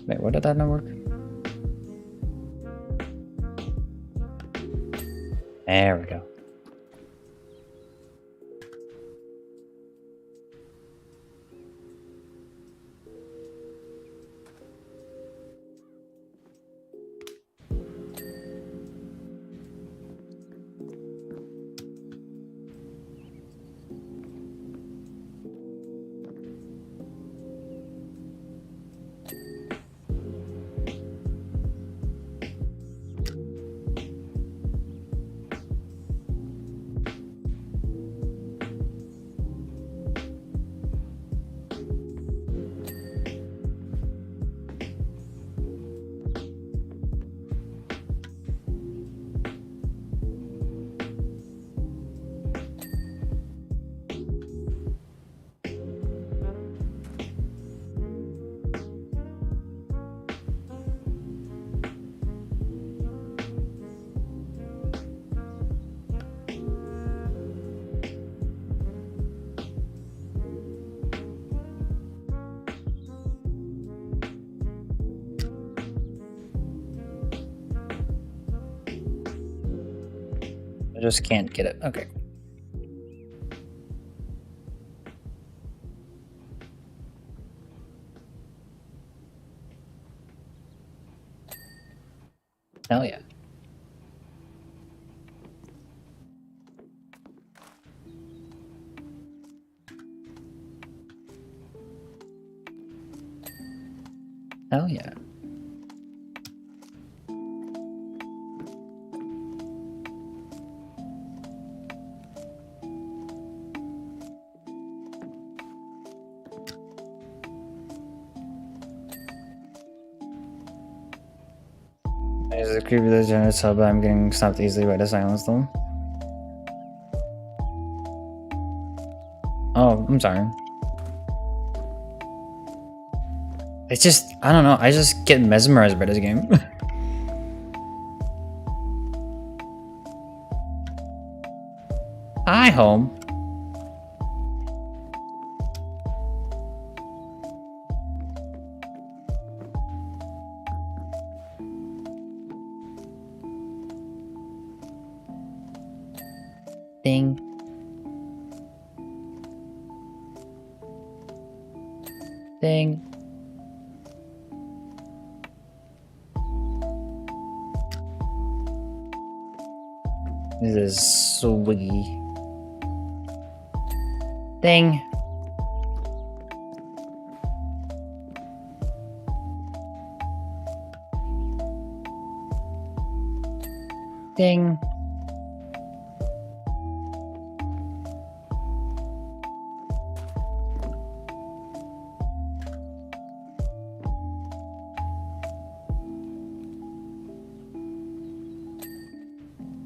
Wait, what did that not work? There we go. just can't get it. Okay. Hell yeah. Hell yeah. There's a creepy degenerate sub, but I'm getting stopped easily by the silence though. Oh, I'm sorry. It's just, I don't know, I just get mesmerized by this game. Hi, home. Ding. Ding. This is sweet. Ding. Ding.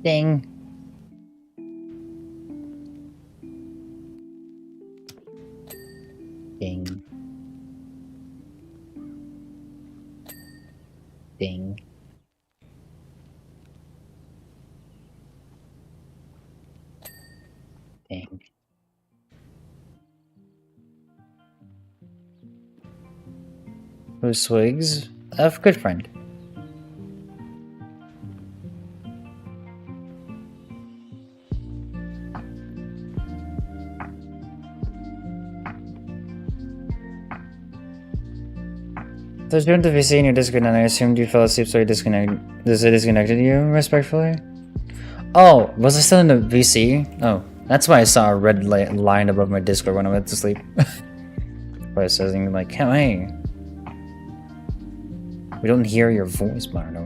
Ding. Ding. Ding. Ding. Who swigs? A good friend. So you're in the VC and you're disconnected, and I assumed you fell asleep, so you disconnected you, respectfully? Oh, was I still in the VC? Oh, that's why I saw a red line above my Discord when I went to sleep. Where it says something like, hey, we don't hear your voice, Marno.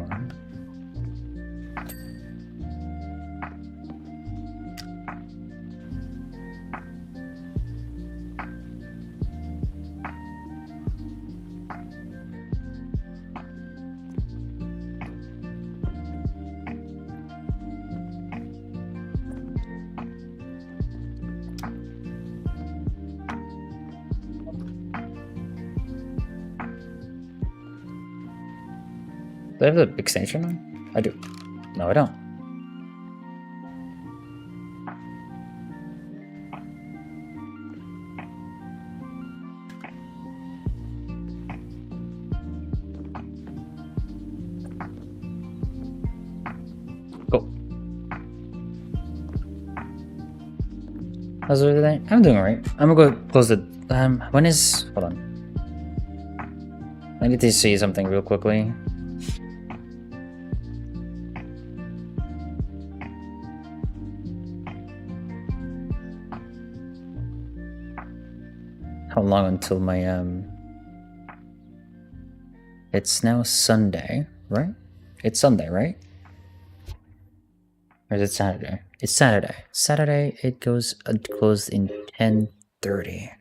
Do I have the extension on? I do. No, I don't. Cool. How's it today? I'm doing alright. I'm gonna go close the. When is. Hold on. I need to see something real quickly. How long until my it's now Sunday, right? It's Sunday, right? Or is it Saturday? It's Saturday. Saturday it goes closed in 10:30.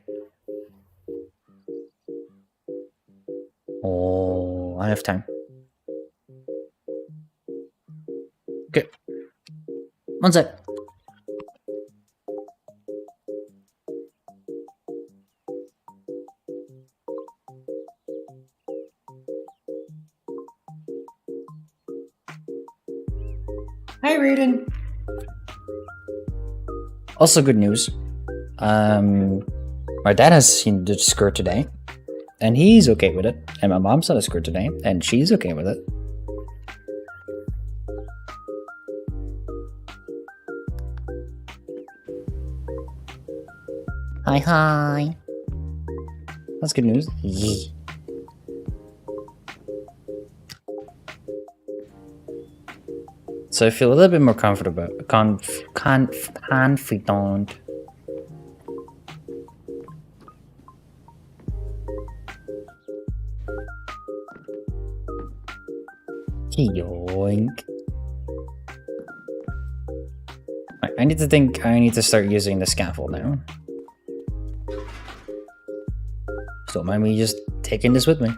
Oh, I have time. Okay. One sec. Hi, Raiden. Also, good news. My dad has seen the skirt today, and he's okay with it. And my mom saw the skirt today, and she's okay with it. Hi. That's good news. Yee. So I feel a little bit more comfortable, confident. Yoink. I need to think. I need to start using the scaffold now. Don't mind me just taking this with me.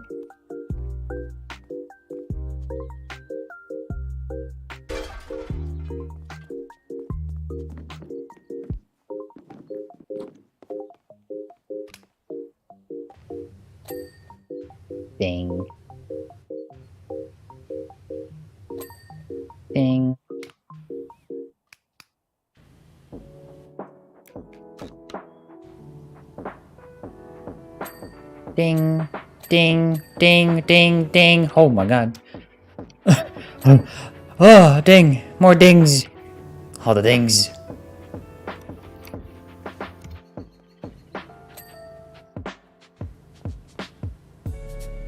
Ding. Ding. Ding. Ding. Ding. Ding. Ding. Oh my god. Oh, ding. More dings. All the dings.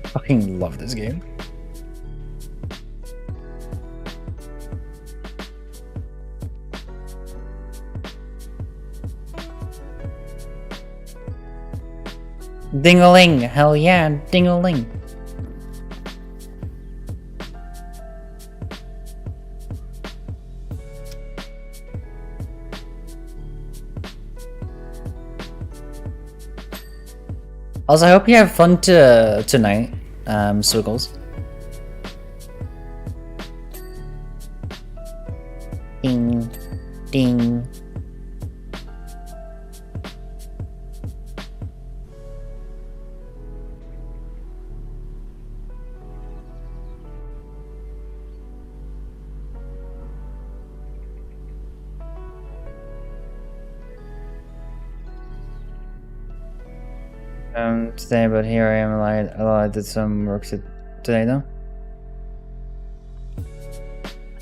Fucking love this game. Ding-a-ling, hell yeah, ding-a-ling. Also, I hope you have fun tonight, Swiggles. Ding, ding. Today, but here I am. I did some work today, though.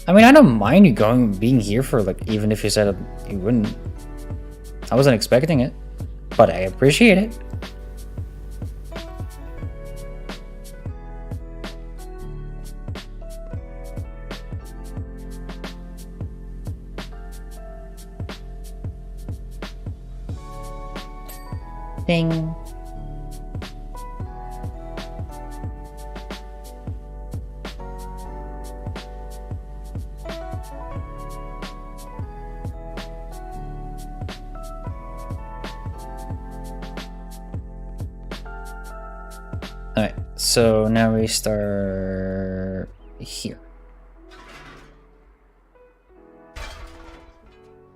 I mean, I don't mind you being here for like, even if you said you wouldn't. I wasn't expecting it, but I appreciate it. Ding. Alright, so now we start here.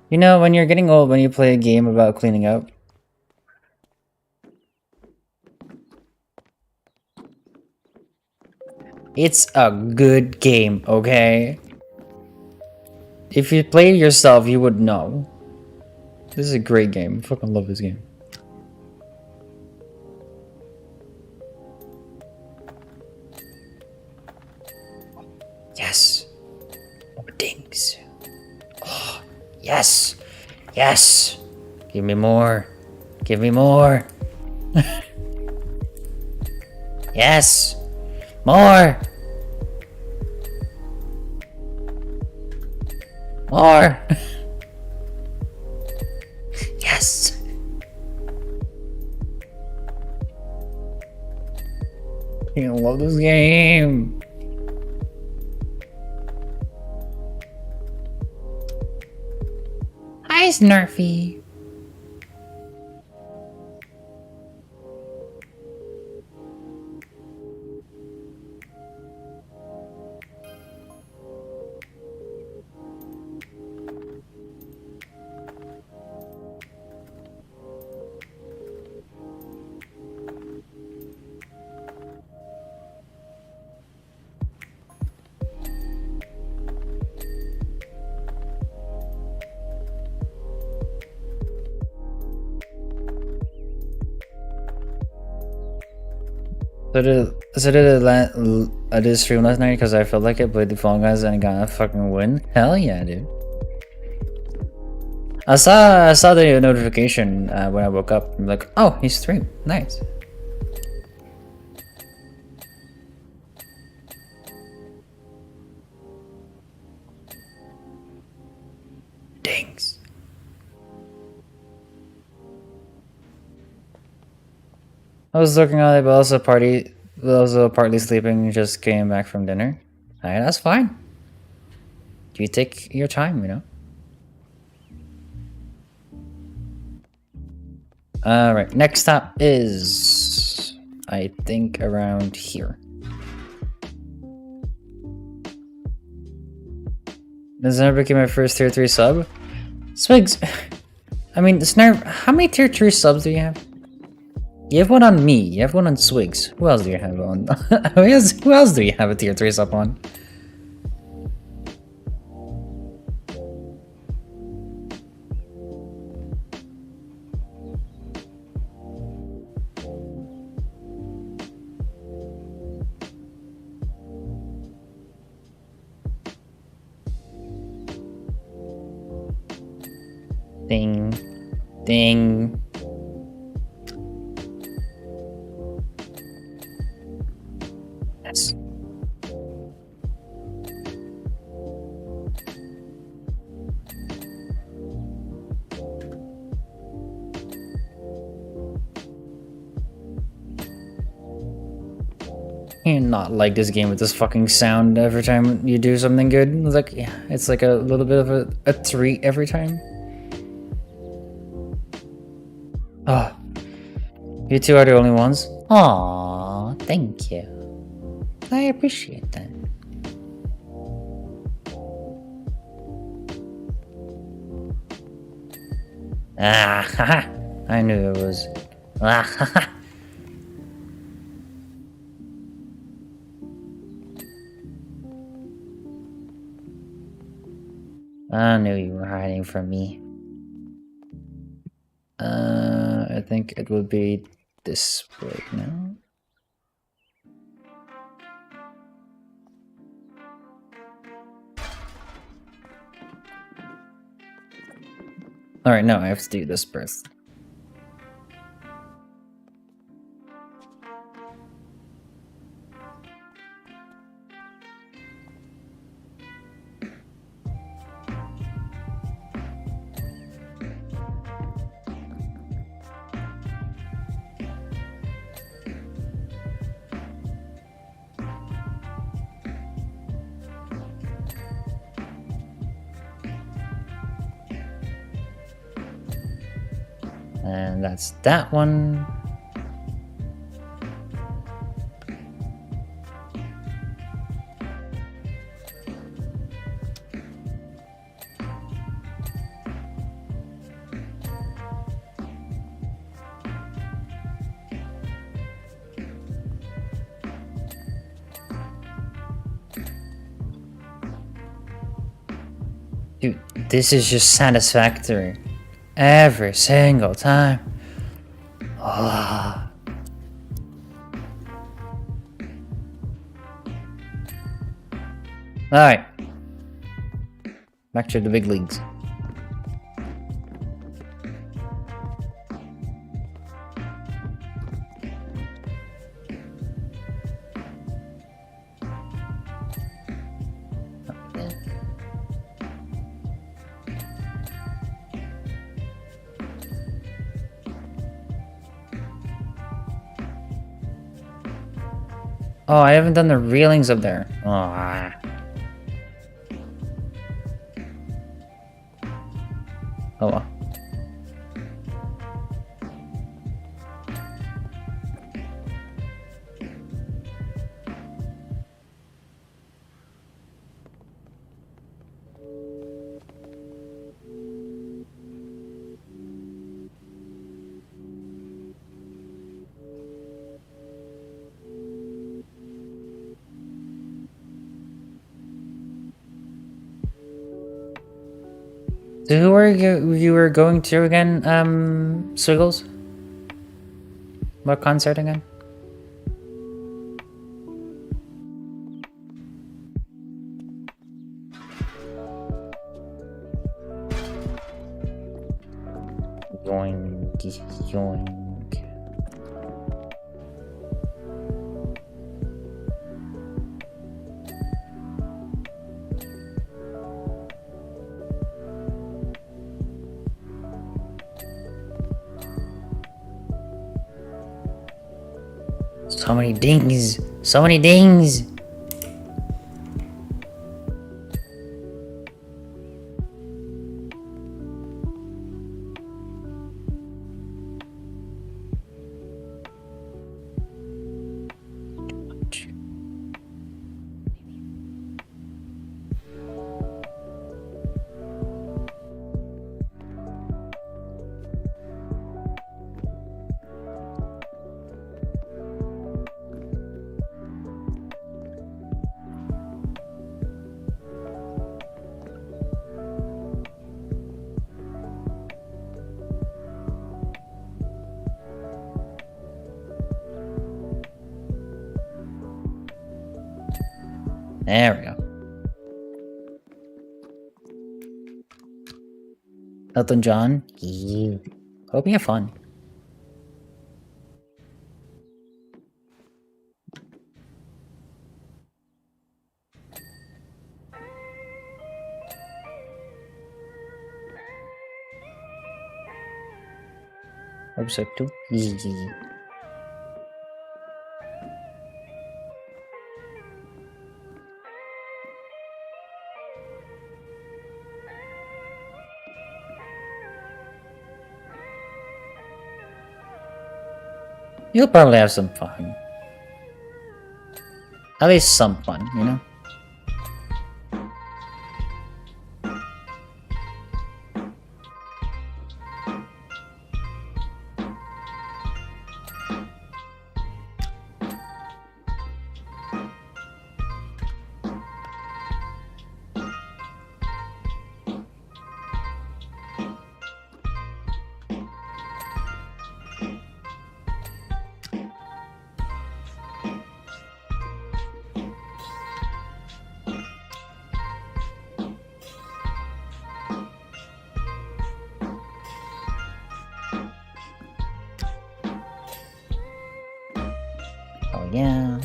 You know, when you're getting old, when you play a game about cleaning up, it's a good game, okay? If you play it yourself, you would know. This is a great game. I fucking love this game. Yes. More dings. Oh, yes. Yes. Give me more. Give me more. Yes. More. More. Yes. I love this game. Hi, Snarfy. So did I did stream last night because I felt like it, played the Fall Guys and got a fucking win. Hell yeah, dude. I saw the notification when I woke up. I'm like, oh, he's 3. Nice. Dings. I was looking at it, but also partly sleeping. Just came back from dinner. Alright, that's fine. You take your time, you know. Alright, next stop is, I think, around here. This never became my first tier 3 sub. Swigs, I mean, Snarf, how many tier 3 subs do you have? You have one on me, you have one on Swigs. Who else do you have on? Who else do you have a tier 3 sub on? Ding. Ding. Yes. You not like this game with this fucking sound every time you do something good. It's like, yeah, it's like a little bit of a treat every time. Oh, you two are the only ones? Aw, thank you. I appreciate that. Ah, haha. I knew it was. Ah, haha. I knew you were hiding from me. I think it would be this way now. Alright, no, I have to do this first. And that's that one. Dude, this is just satisfactory. Every single time. Ah. Alright. Back to the big leagues. Oh, I haven't done the railings up there. Oh. Oh well. So who are you were going to again, Swiggles? What concert again? Yoink, yoink. So many dings! So many dings! There we go. Elton John. Yeah. Hope you have fun. Episode 2. Yeah. You'll probably have some fun. At least some fun, you know? Hell yeah.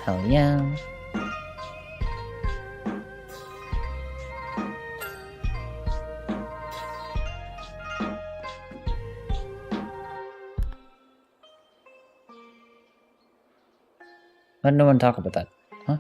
Hell yeah. Why did no one talk about that? Huh?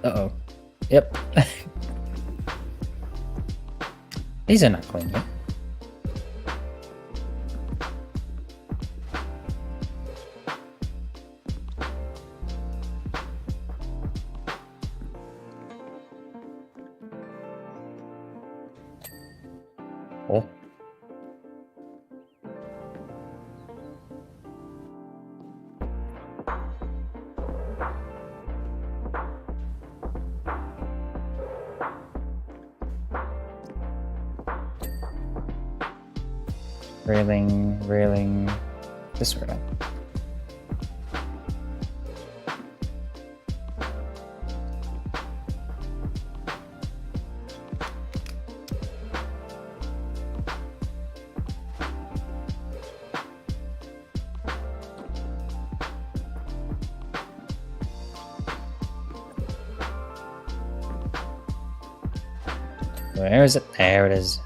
Uh-oh. Yep. These are not clean yet. Oh. Railing this way. Where is it? There it is.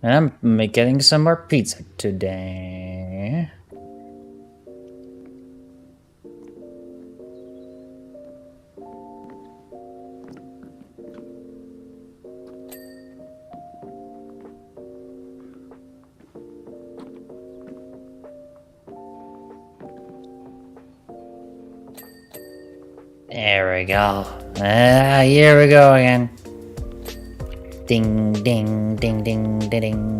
And I'm getting some more pizza today. There we go. Here we go again. Ding, ding, ding, ding, ding, ding.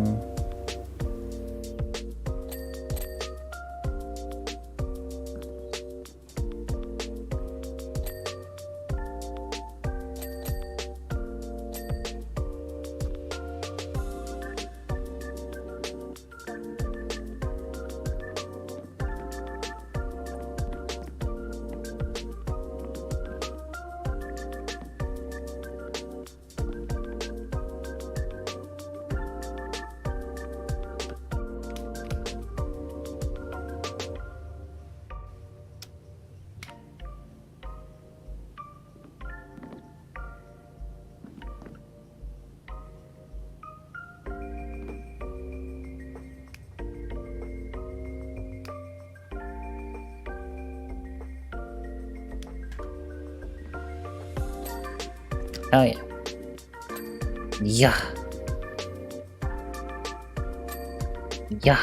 Oh yeah. Yeah. Yeah.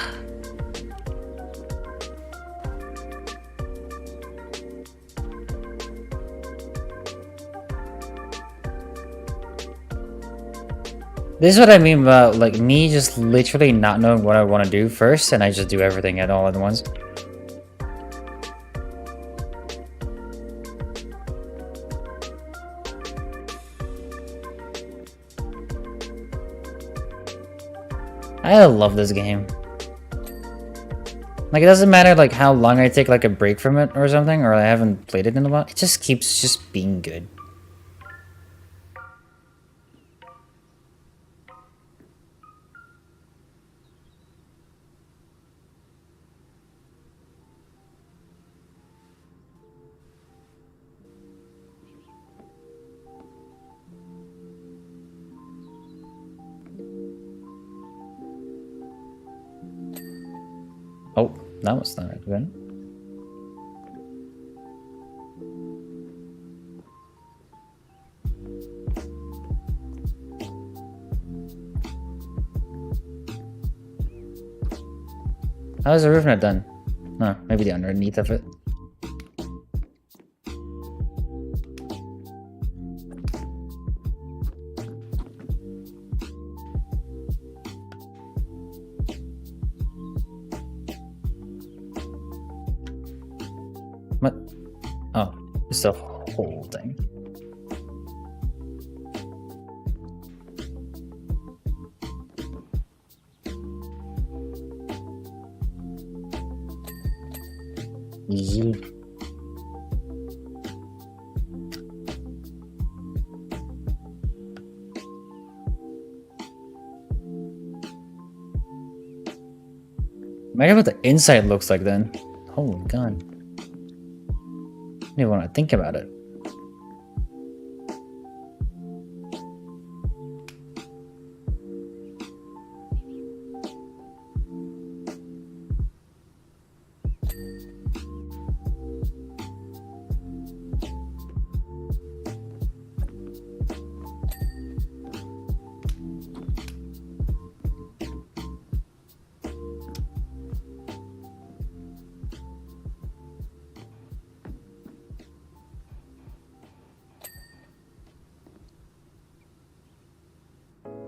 This is what I mean about like me just literally not knowing what I want to do first, and I just do everything at all at once. I love this game. Like, it doesn't matter like how long I take like a break from it or something, or I haven't played it in a while. It just keeps just being good. Oh, that was not good. How is the roof not done? Oh, maybe the underneath of it. What? Oh, it's the whole thing. Yeah. Imagine what the inside looks like then. Holy god. I don't even want to think about it.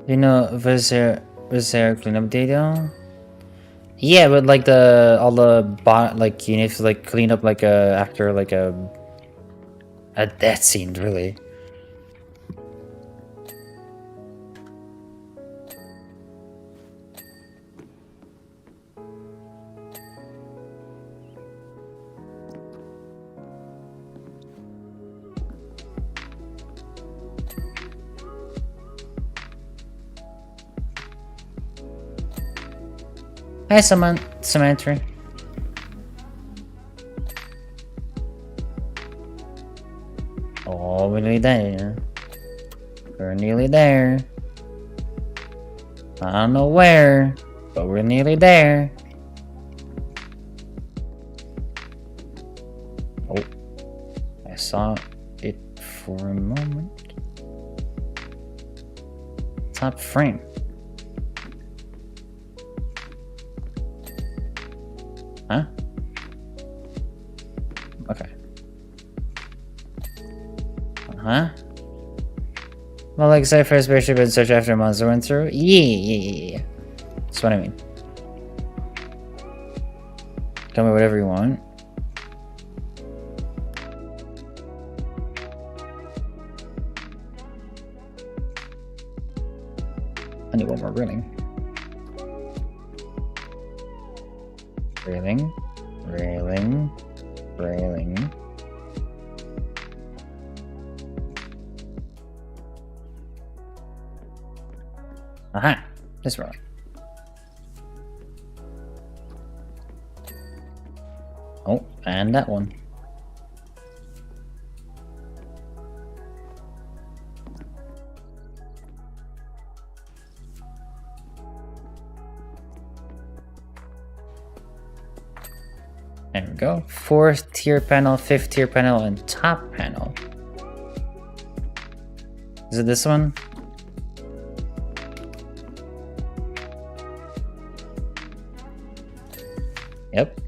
You know, visitor cleanup data? Yeah, but like all the like you need to like clean up like after like a death scene, really. Hi, Samantha. Oh, we're nearly there. We're nearly there. I don't know where, but we're nearly there. Oh, I saw it for a moment. Top frame. Huh? Okay. Huh? Well, like say for a spaceship and search after a monster went through? Yeah. That's what I mean. Tell me whatever you want. I need one more railing. Railing. Railing. Railing. Aha! This railing. Oh, and that one. There we go. 4th tier panel, 5th tier panel, and top panel. Is it this one? Yep.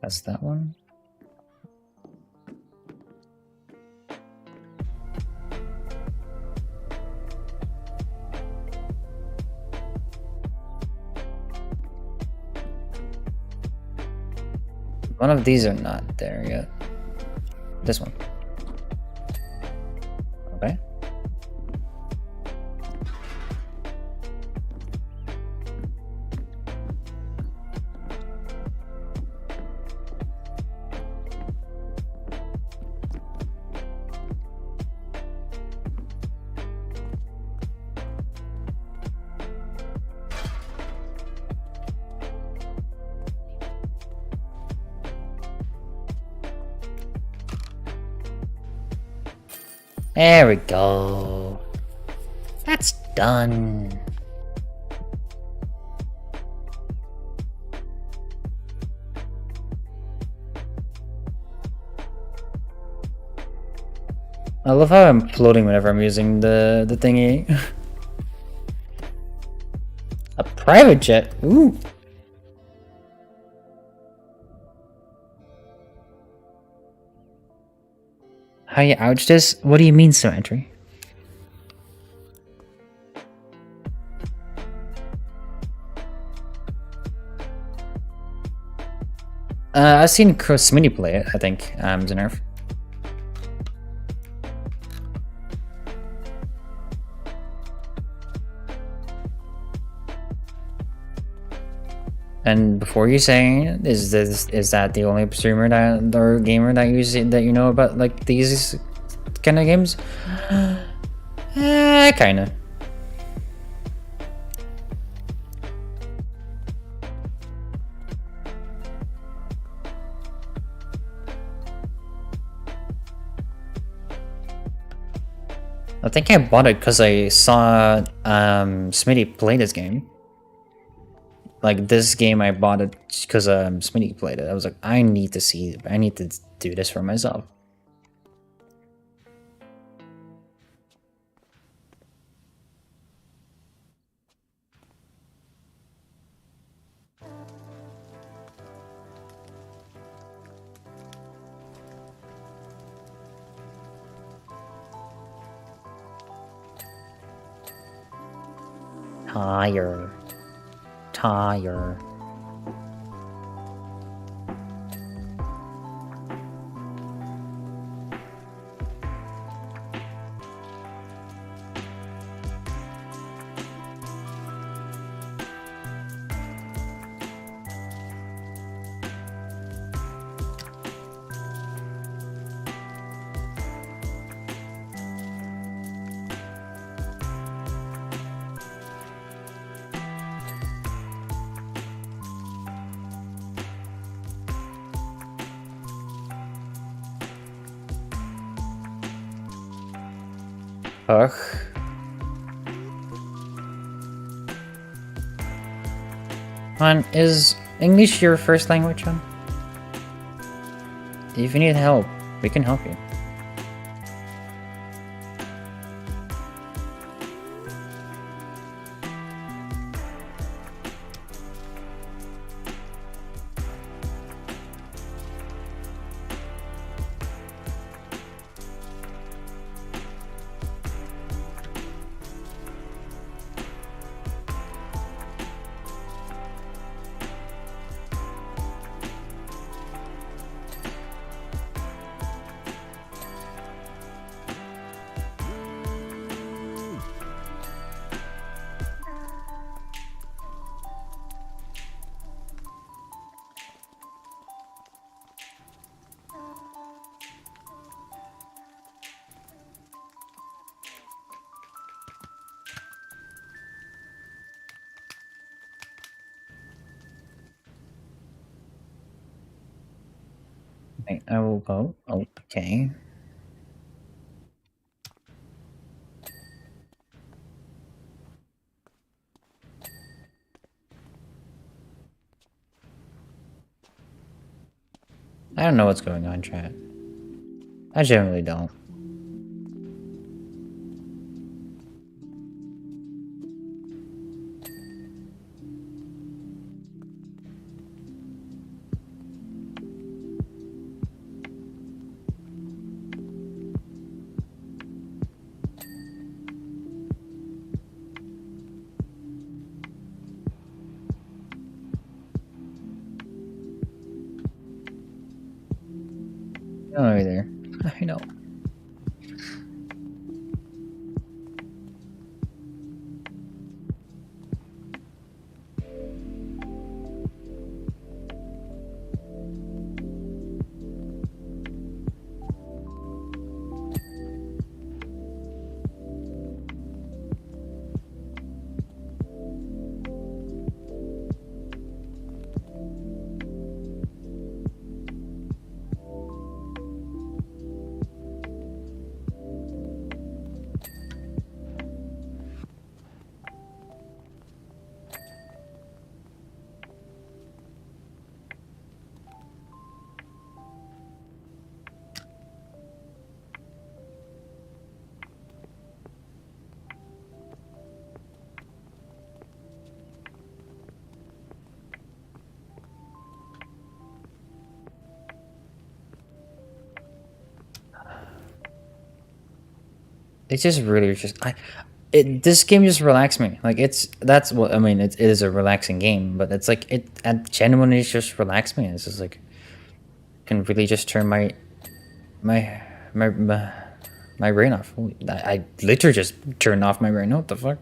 That's that one. One of these are not there yet. This one. Okay. There we go. That's done. I love how I'm floating whenever I'm using the thingy. A private jet? Ooh. How you ouch this? What do you mean, symmetry? I've seen Smitty play it, I think, Zenerf. And before you saying, is that the only streamer that or gamer that you know about like these kind of games? Kinda. I think I bought it because I saw Smitty play this game. Like this game, I bought it because Smitty played it. I was like, I need to do this for myself. Tire. Ugh. Man, is English your first language, man? If you need help, we can help you. I will go. Okay. I don't know what's going on, chat. I generally don't. No, either. I know. It's just really just this game just relaxed me. Like that's what I mean. It is a relaxing game, but it's like it genuinely just relaxed me. It's just like can really just turn my my my brain off. I literally just turned off my brain. What the fuck?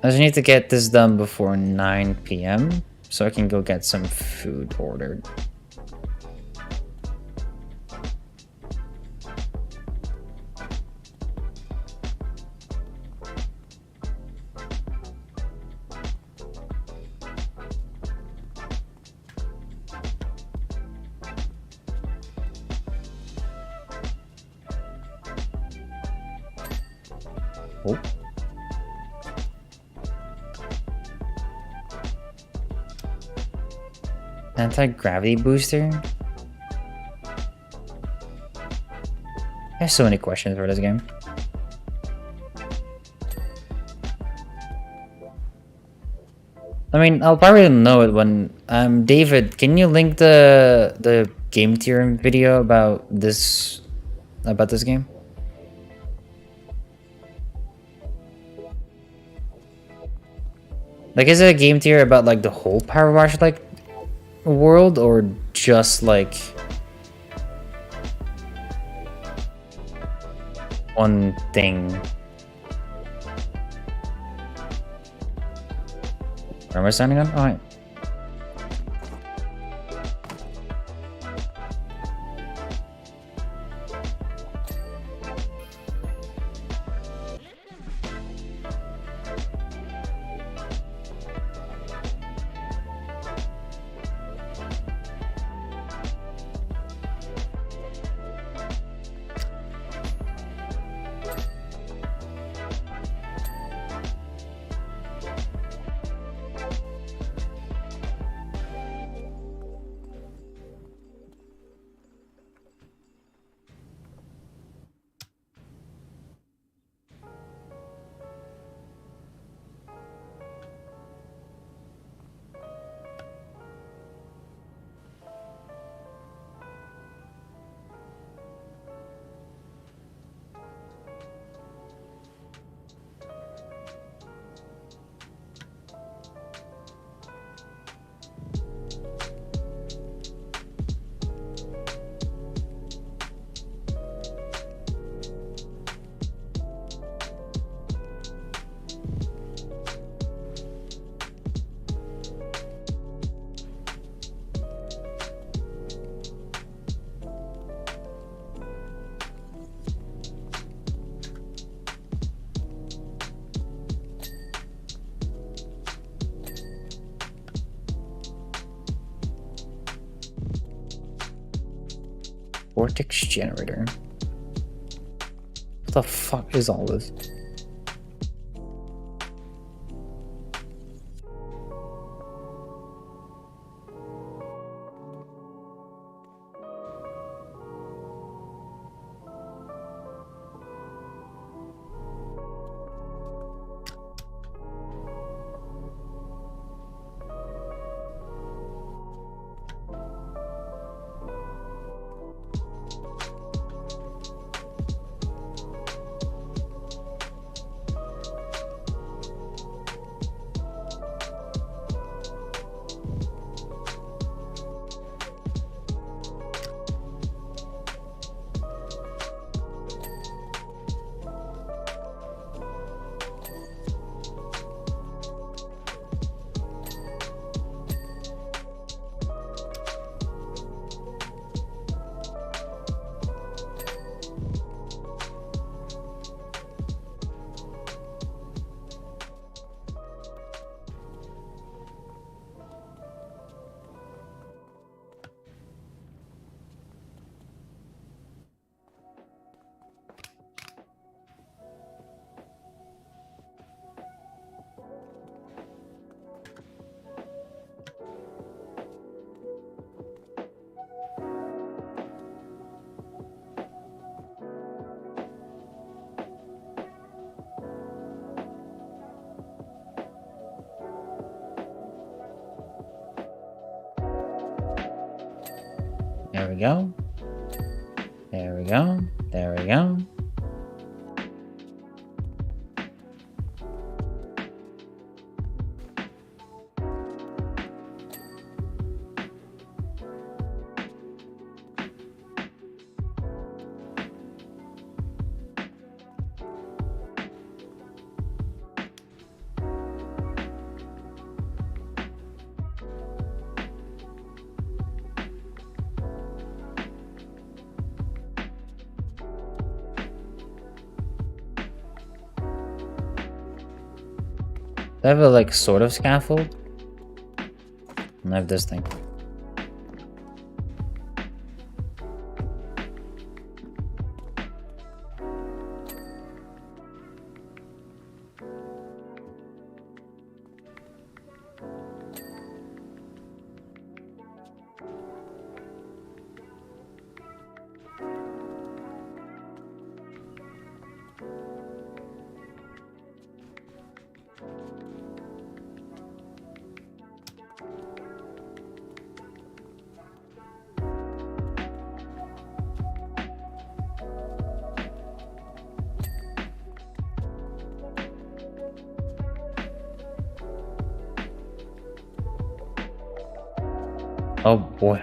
I just need to get this done before 9 p.m. so I can go get some food ordered. Oh. Anti-gravity booster? I have so many questions for this game. I mean, I'll probably know it when David, can you link the game tier video about this game? Like, is it a game tier about like the whole Power Wash like world or just like one thing? Where am I signing on? Alright. vortex generator. What the fuck is all this? There we go. There we go. There we go. I have a like sort of scaffold. And I have this thing. Oh boy.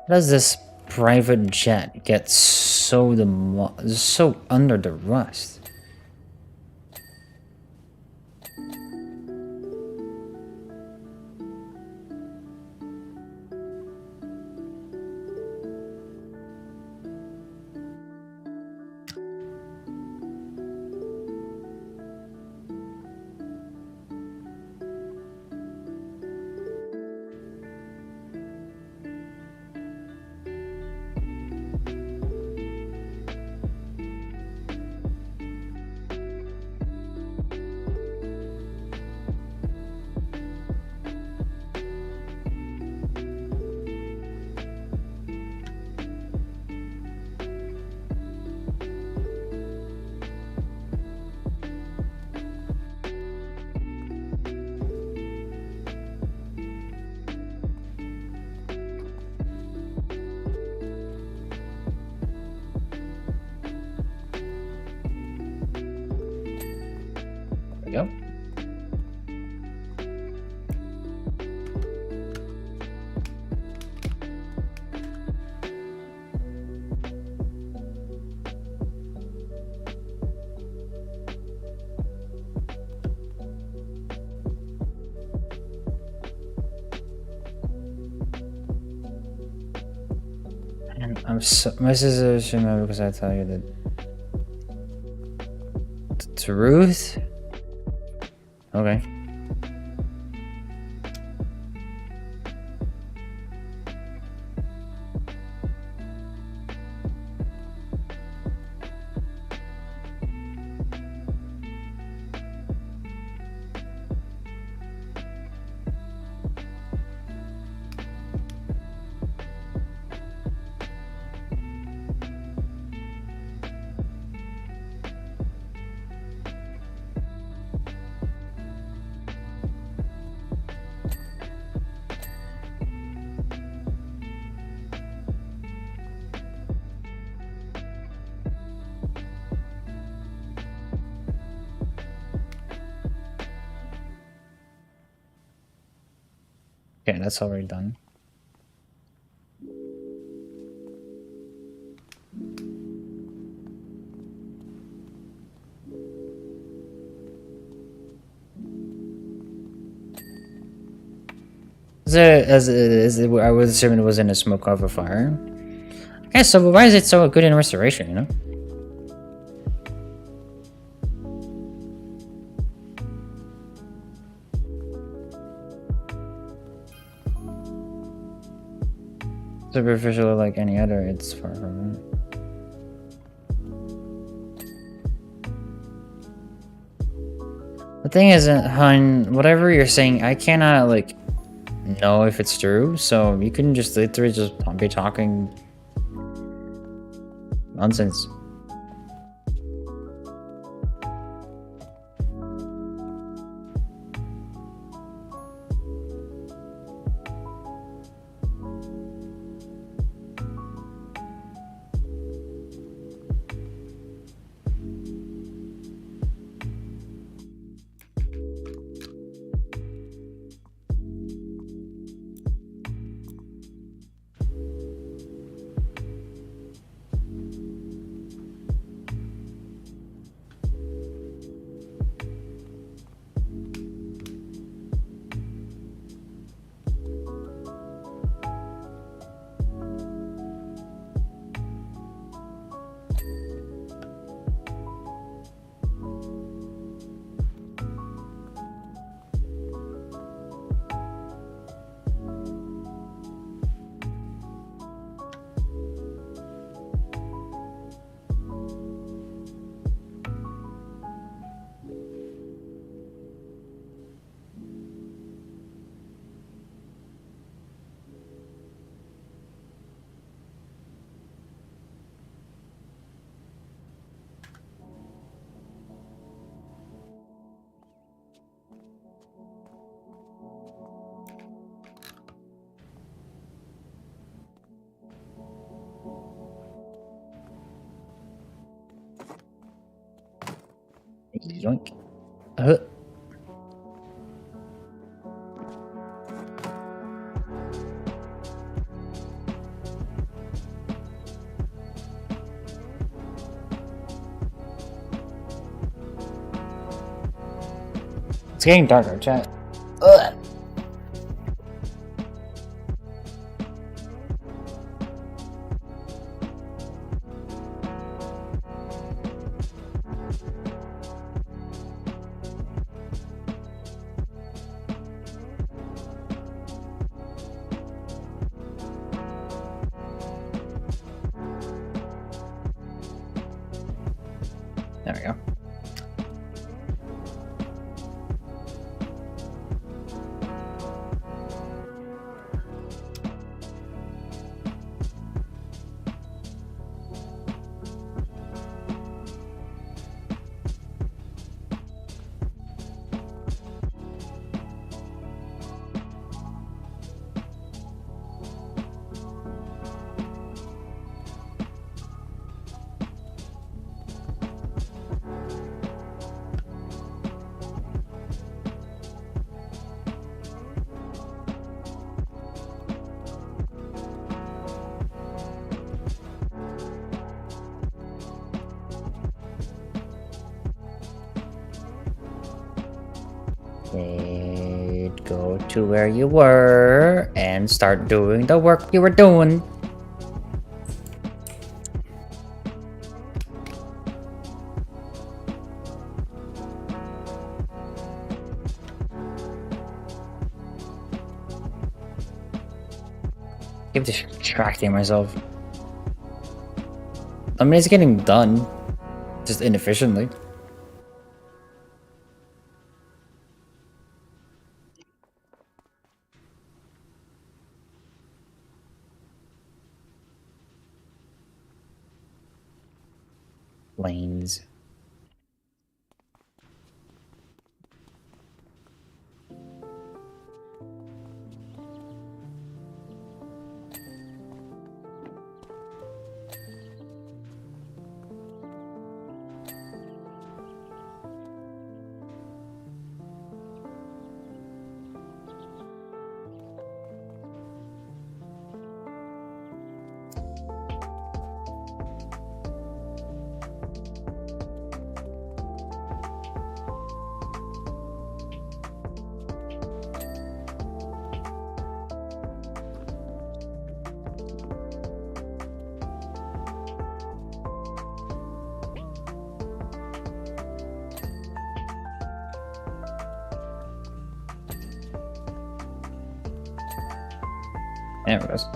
How does this private jet get so so under the rust? And I'm so. My sister should know because I tell you the truth. Okay. Okay, that's already done. I was assuming it was in the smoke of a fire. Okay, so why is it so good in restoration, you know? Superficial like any other, it's far from it. The thing is, hun, whatever you're saying, I cannot, like, know if it's true, so you can just literally just be talking nonsense. Yoink. It's getting darker, chat. Ugh. There we go. Jade, go to where you were and start doing the work you were doing. Keep distracting myself. I mean, it's getting done, just inefficiently. Lanes. There it goes.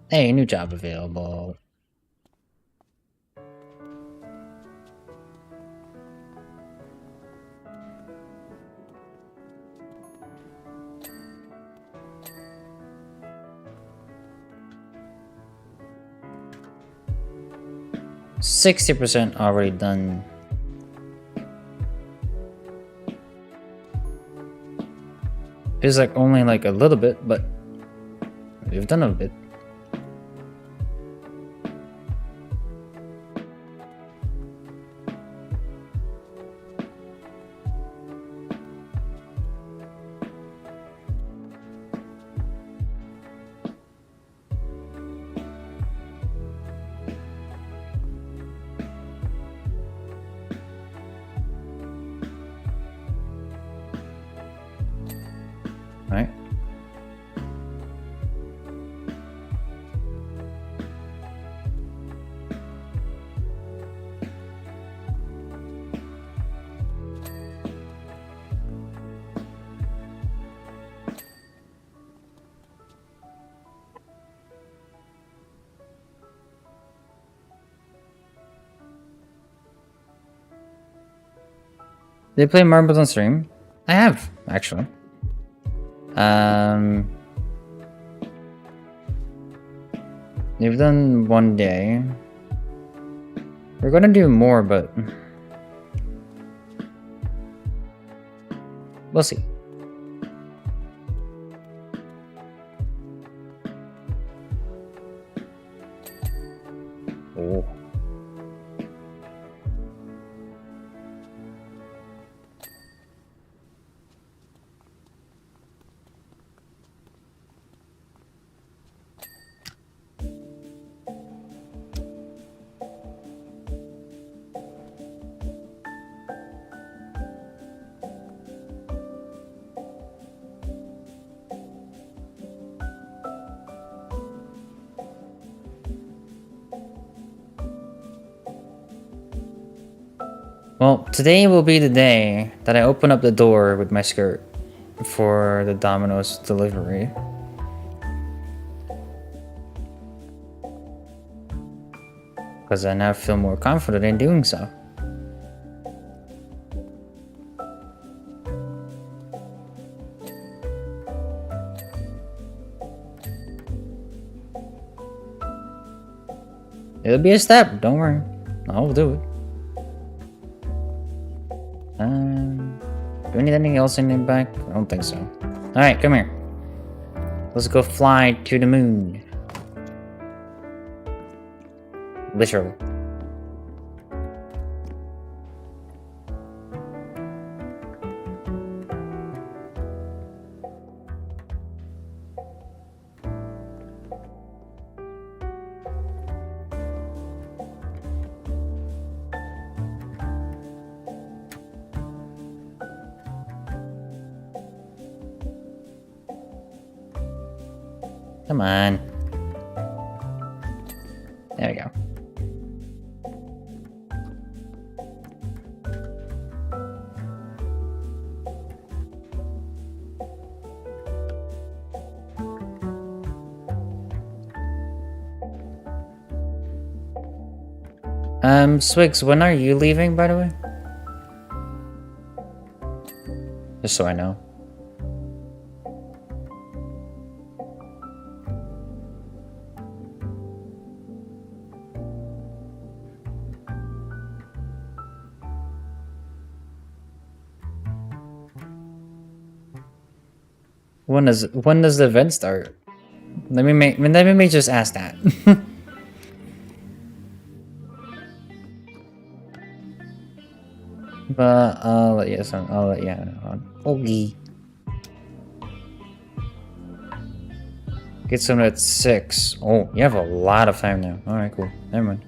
Hey, new job available. %60 already done. Feels like only like a little bit, but we've done a bit. Right? Did you play Marbles on stream? I have, actually. You've done one day. We're gonna do more, but we'll see. Oh. Well, today will be the day that I open up the door with my skirt for the Domino's delivery. Because I now feel more confident in doing so. It'll be a step, don't worry. I'll do it. Do we need anything else in the back? I don't think so. Alright, come here. Let's go fly to the moon. Literally. Come on. There we go. Swigs, when are you leaving, by the way? Just so I know. When does the event start? Let me just ask that. But I'll let you know. Okay. Get some at 6. Oh, you have a lot of time now. Alright, cool. Never mind.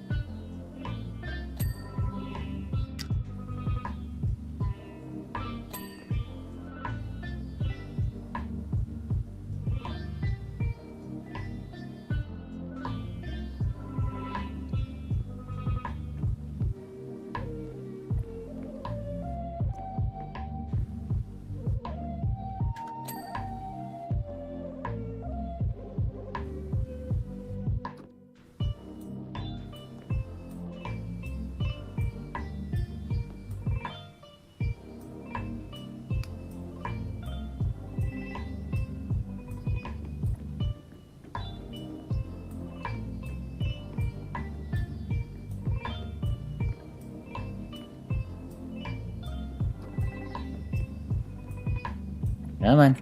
Come on.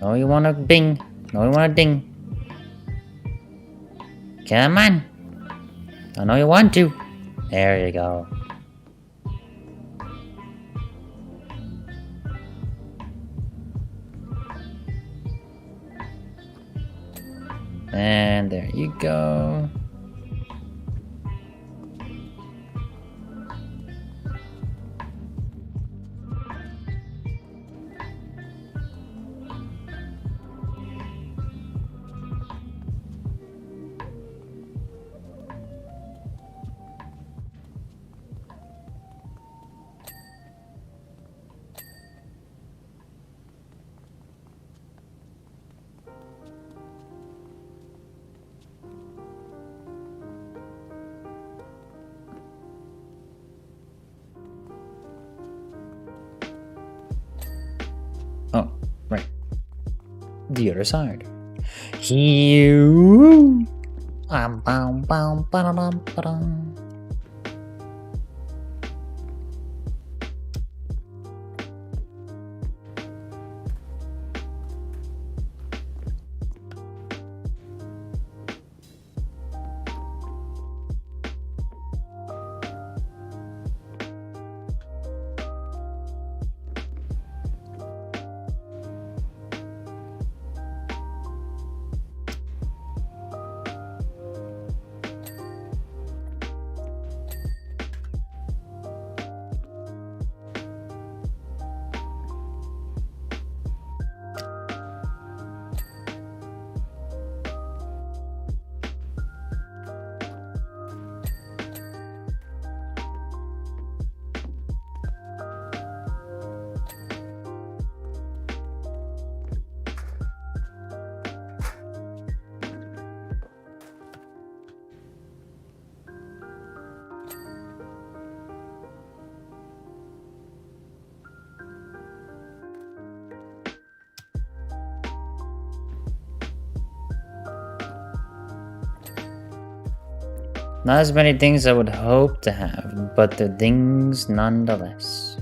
No, you wanna bing. No, you wanna ding. Come on. I know you want to. There you go. And there you go. Oh, right. The other side. Here. Not as many things I would hope to have, but the things nonetheless.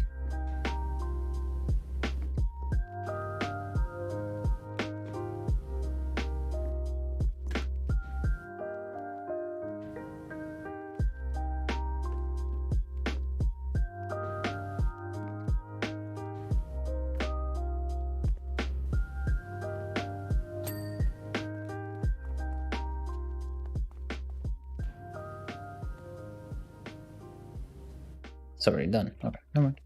It's already done. Okay, never mind.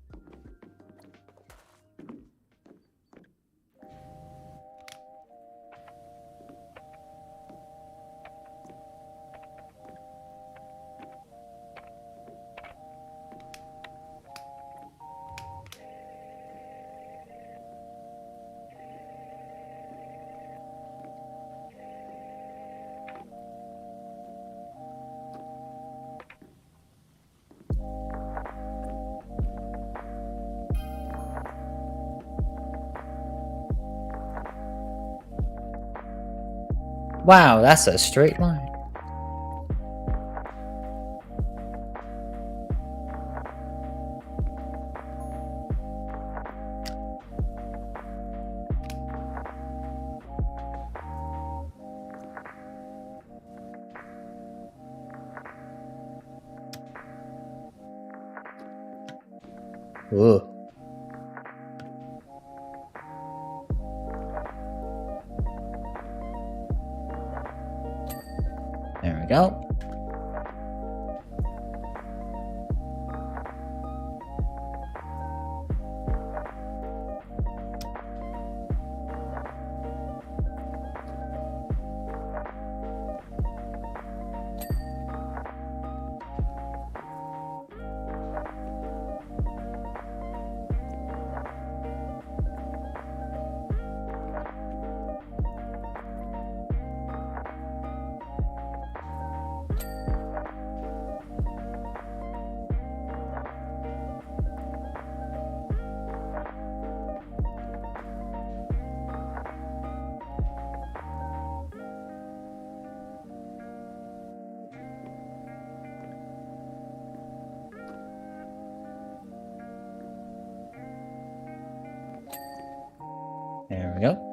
Wow, that's a straight line. Ugh. There we go. There we go.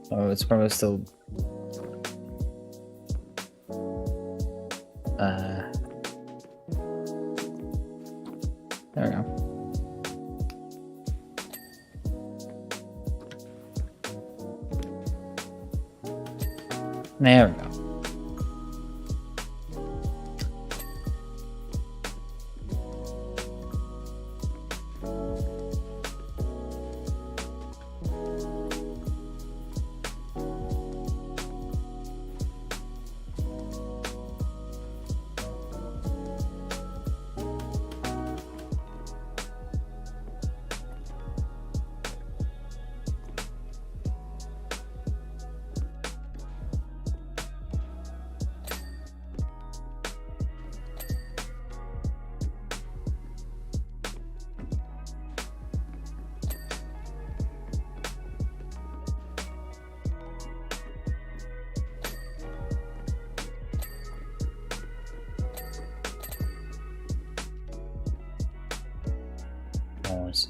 Oh, it's probably still... There we go. There we go. Pause.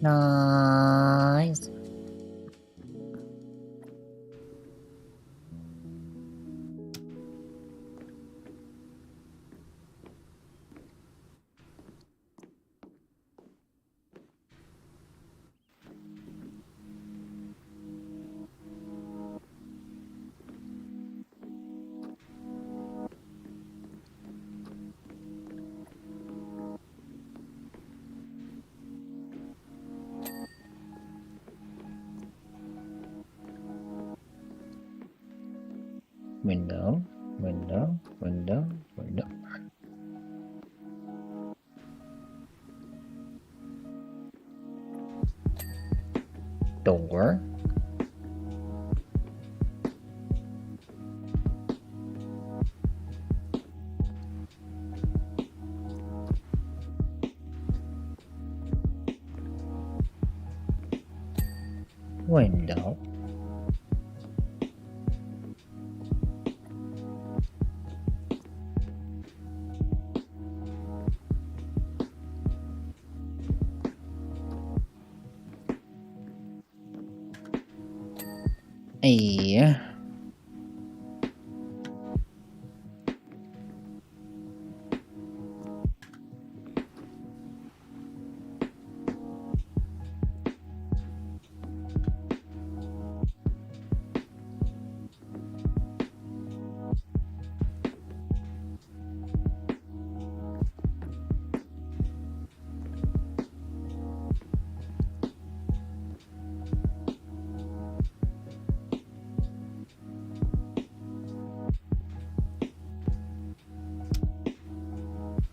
Nice. Window, window, window, window. Door. Window. Yeah.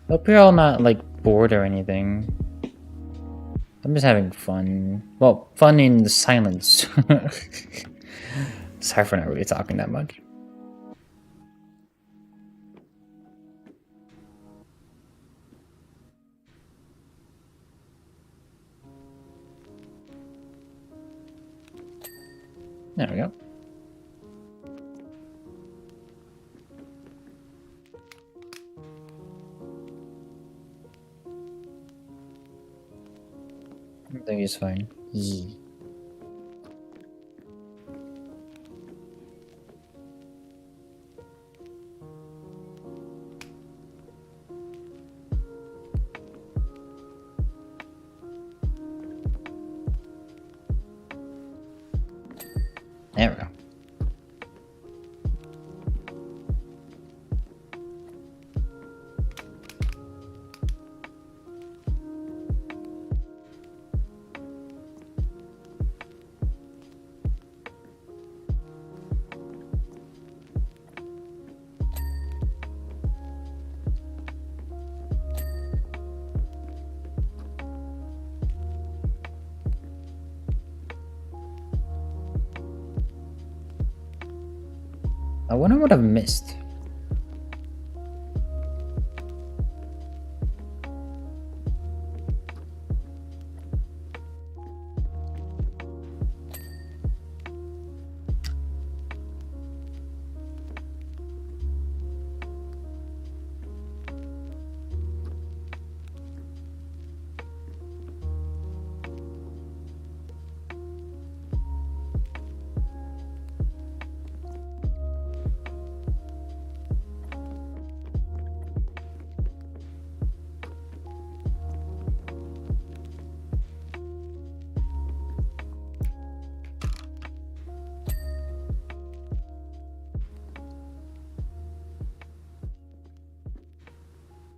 Hope you're all not like bored or anything. I'm just having fun. Well, fun in the silence. Sorry for not really talking that much. There we go. I think it's fine. Yee. There we go. I wonder what I've missed.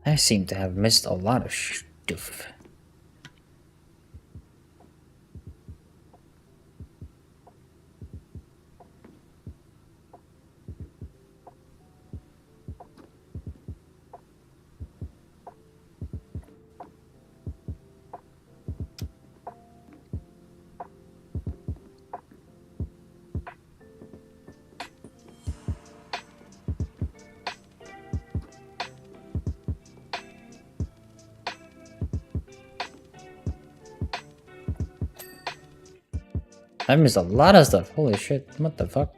I seem to have missed a lot of stuff. I missed a lot of stuff. Holy shit. What the fuck?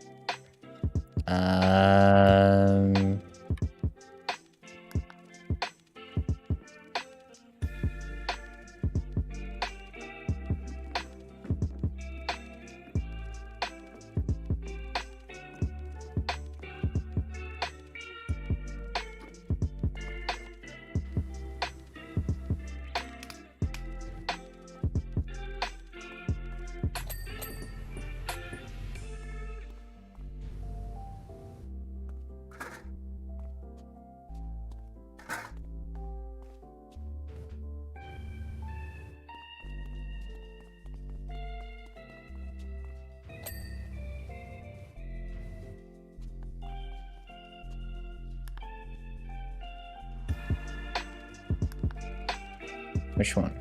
Which one?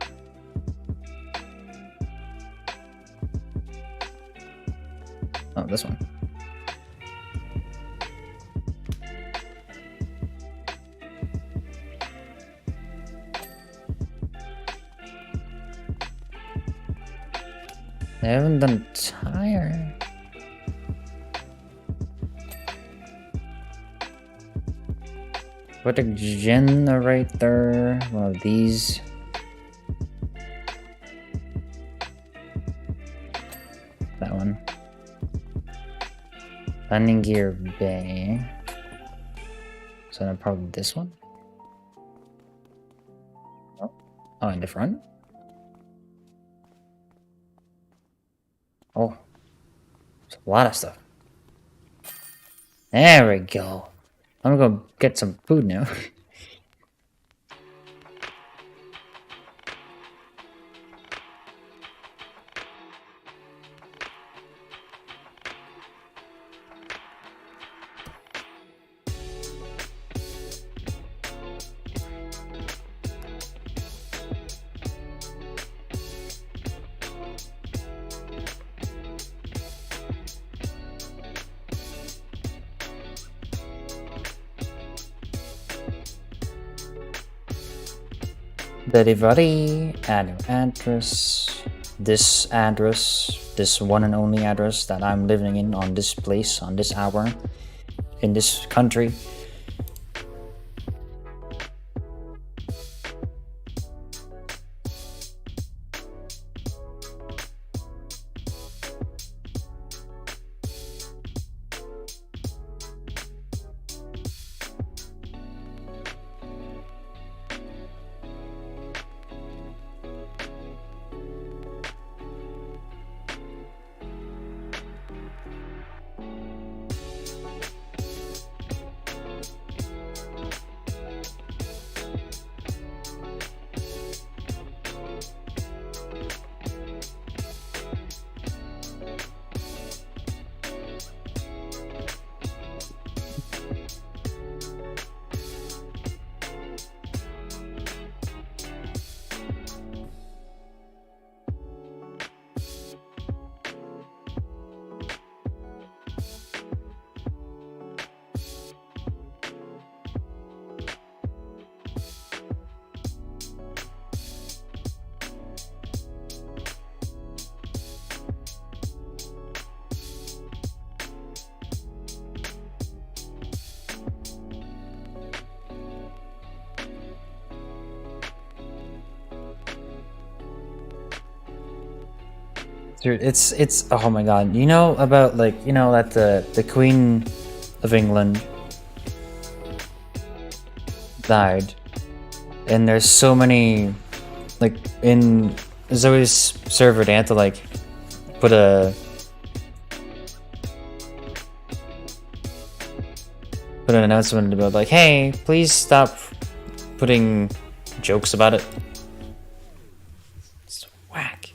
Oh, this one. I haven't done tire. Put a generator, one of these. That one. Landing gear bay. So then probably this one. Oh, in the front? Oh, there's a lot of stuff. There we go. I'm gonna go get some food now. Delivery, add address, this one and only address that I'm living in on this place, on this hour, in this country. Dude, it's oh my god. You know about that the Queen of England died, and there's so many in Zoe's server they had to put an announcement about hey, please stop putting jokes about it. It's whack.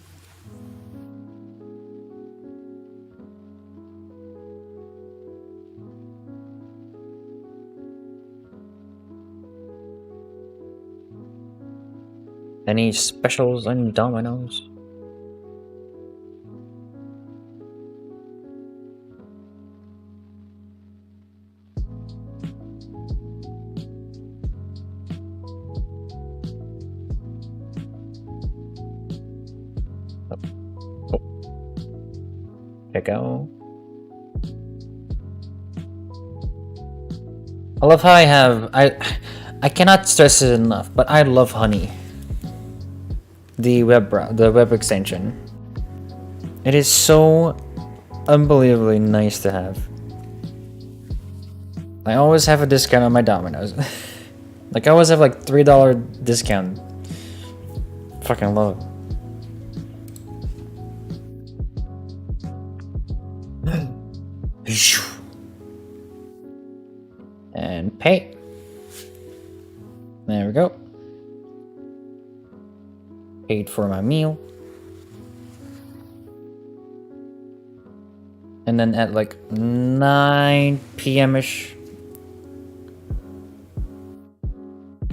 Any specials on Domino's? Check out. I love how I cannot stress it enough, but I love honey. The web extension. It is so unbelievably nice to have. I always have a discount on my Domino's. I always have $3 discount. Fucking love it. And pay. There we go. Paid for my meal. And then at 9 p.m.-ish.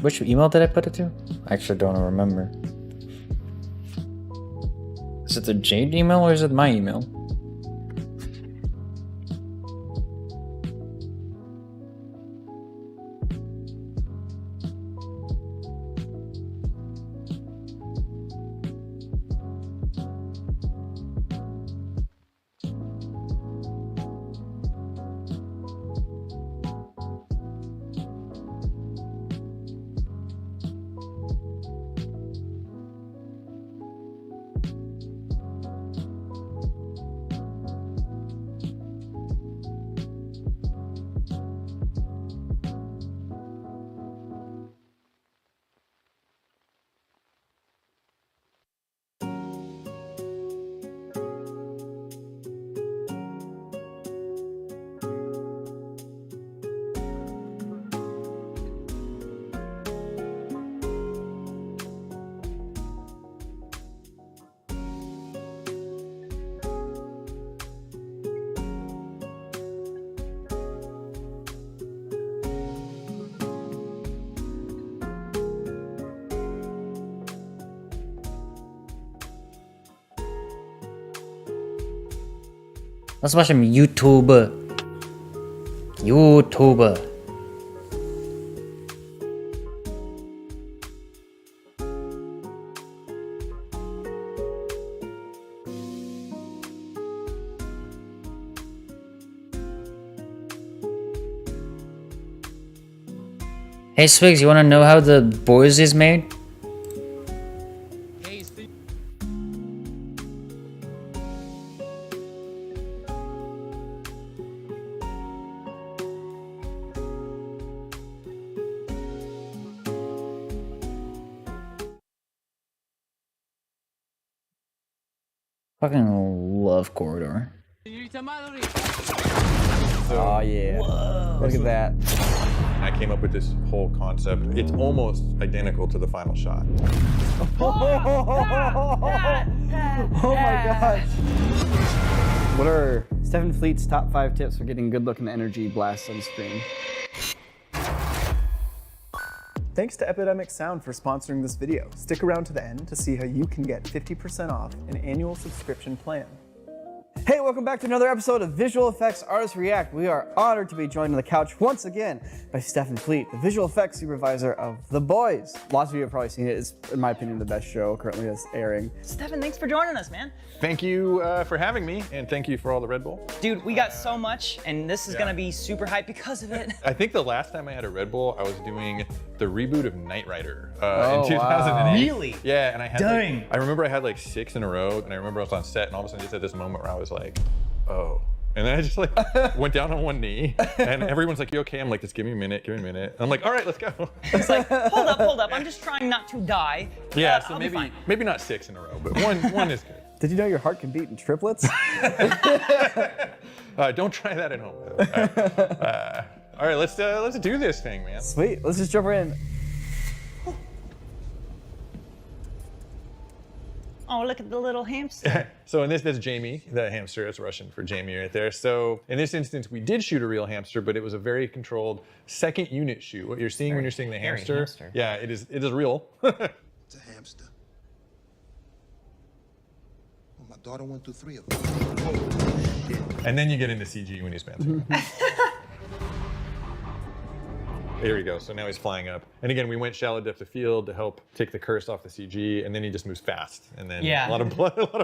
Which email did I put it to? I actually don't remember. Is it the Jade email or is it my email? Let's watch some YouTuber. Hey Swigs, you wanna know how the boys is made? Fucking love Corridor. Oh yeah. Whoa. Look at that. I came up with this whole concept. It's almost identical to the final shot. Oh my gosh. What are Stephen Fleet's top 5 tips for getting good looking energy blasts on screen? Thanks to Epidemic Sound for sponsoring this video. Stick around to the end to see how you can get 50% off an annual subscription plan. Hey, welcome back to another episode of Visual Effects Artists React. We are honored to be joined on the couch once again by Stephen Fleet, the visual effects supervisor of The Boys. Lots of you have probably seen it. It's, in my opinion, the best show currently that's airing. Stephen, thanks for joining us, man. Thank you for having me, and thank you for all the Red Bull. Dude, we got so much, and this is gonna be super hype because of it. I think the last time I had a Red Bull, I was doing the reboot of Knight Rider Oh, in 2008. wow. Really? Yeah, and I had Dang. I remember I had like 6 in a row, and I remember I was on set, and all of a sudden I just had this moment where I was like, oh. And then I just like went down on one knee, and everyone's like, you okay? I'm like, just give me a minute, give me a minute. And I'm like, all right, let's go. It's like, hold up. I'm just trying not to die. Yeah, so I'll be fine. maybe not 6 in a row, but one is good. Did you know your heart can beat in triplets? Don't try that at home. All right, let's do this thing, man. Sweet, let's just jump right in. Oh, look at the little hamster. So in this, that's Jamie, the hamster. It's Russian for Jamie right there. So in this instance, we did shoot a real hamster, but it was a very controlled second unit shoot. What you're seeing when you're seeing the hamster, yeah, it is real. It's a hamster. Well, my daughter went through 3 of them. Oh, shit. And then you get into CG when he's bouncing. Here we go. So now he's flying up. And again, we went shallow depth of field to help take the curse off the CG, and then he just moves fast. And then a lot of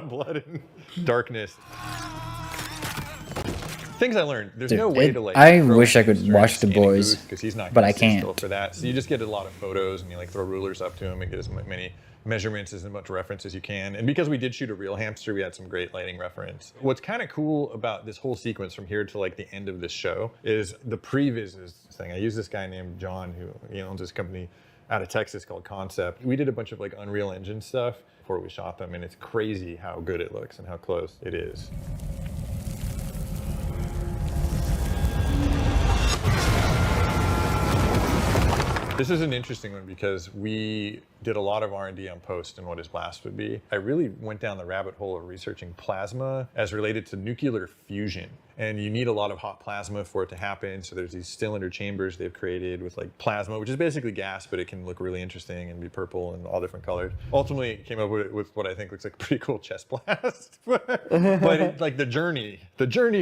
blood and darkness. Things I learned. There's no way to like. I wish I could watch The Boys, because he's not. but I can't. For that, so you just get a lot of photos, and you like throw rulers up to him and get as many measurements as much reference as you can. And because we did shoot a real hamster, we had some great lighting reference. What's kind of cool about this whole sequence from here to like the end of this show is the previs thing. I use this guy named John who owns this company out of Texas called Concept. We did a bunch of like Unreal Engine stuff before we shot them, and it's crazy how good it looks and how close it is. This is an interesting one because we did a lot of R&D on post and what his blast would be, I really went down the rabbit hole of researching plasma as related to nuclear fusion. And you need a lot of hot plasma for it to happen. So there's these cylinder chambers they've created with like plasma, which is basically gas, but it can look really interesting and be purple and all different colors. Ultimately, came up with what I think looks like a pretty cool chest blast. But like the journey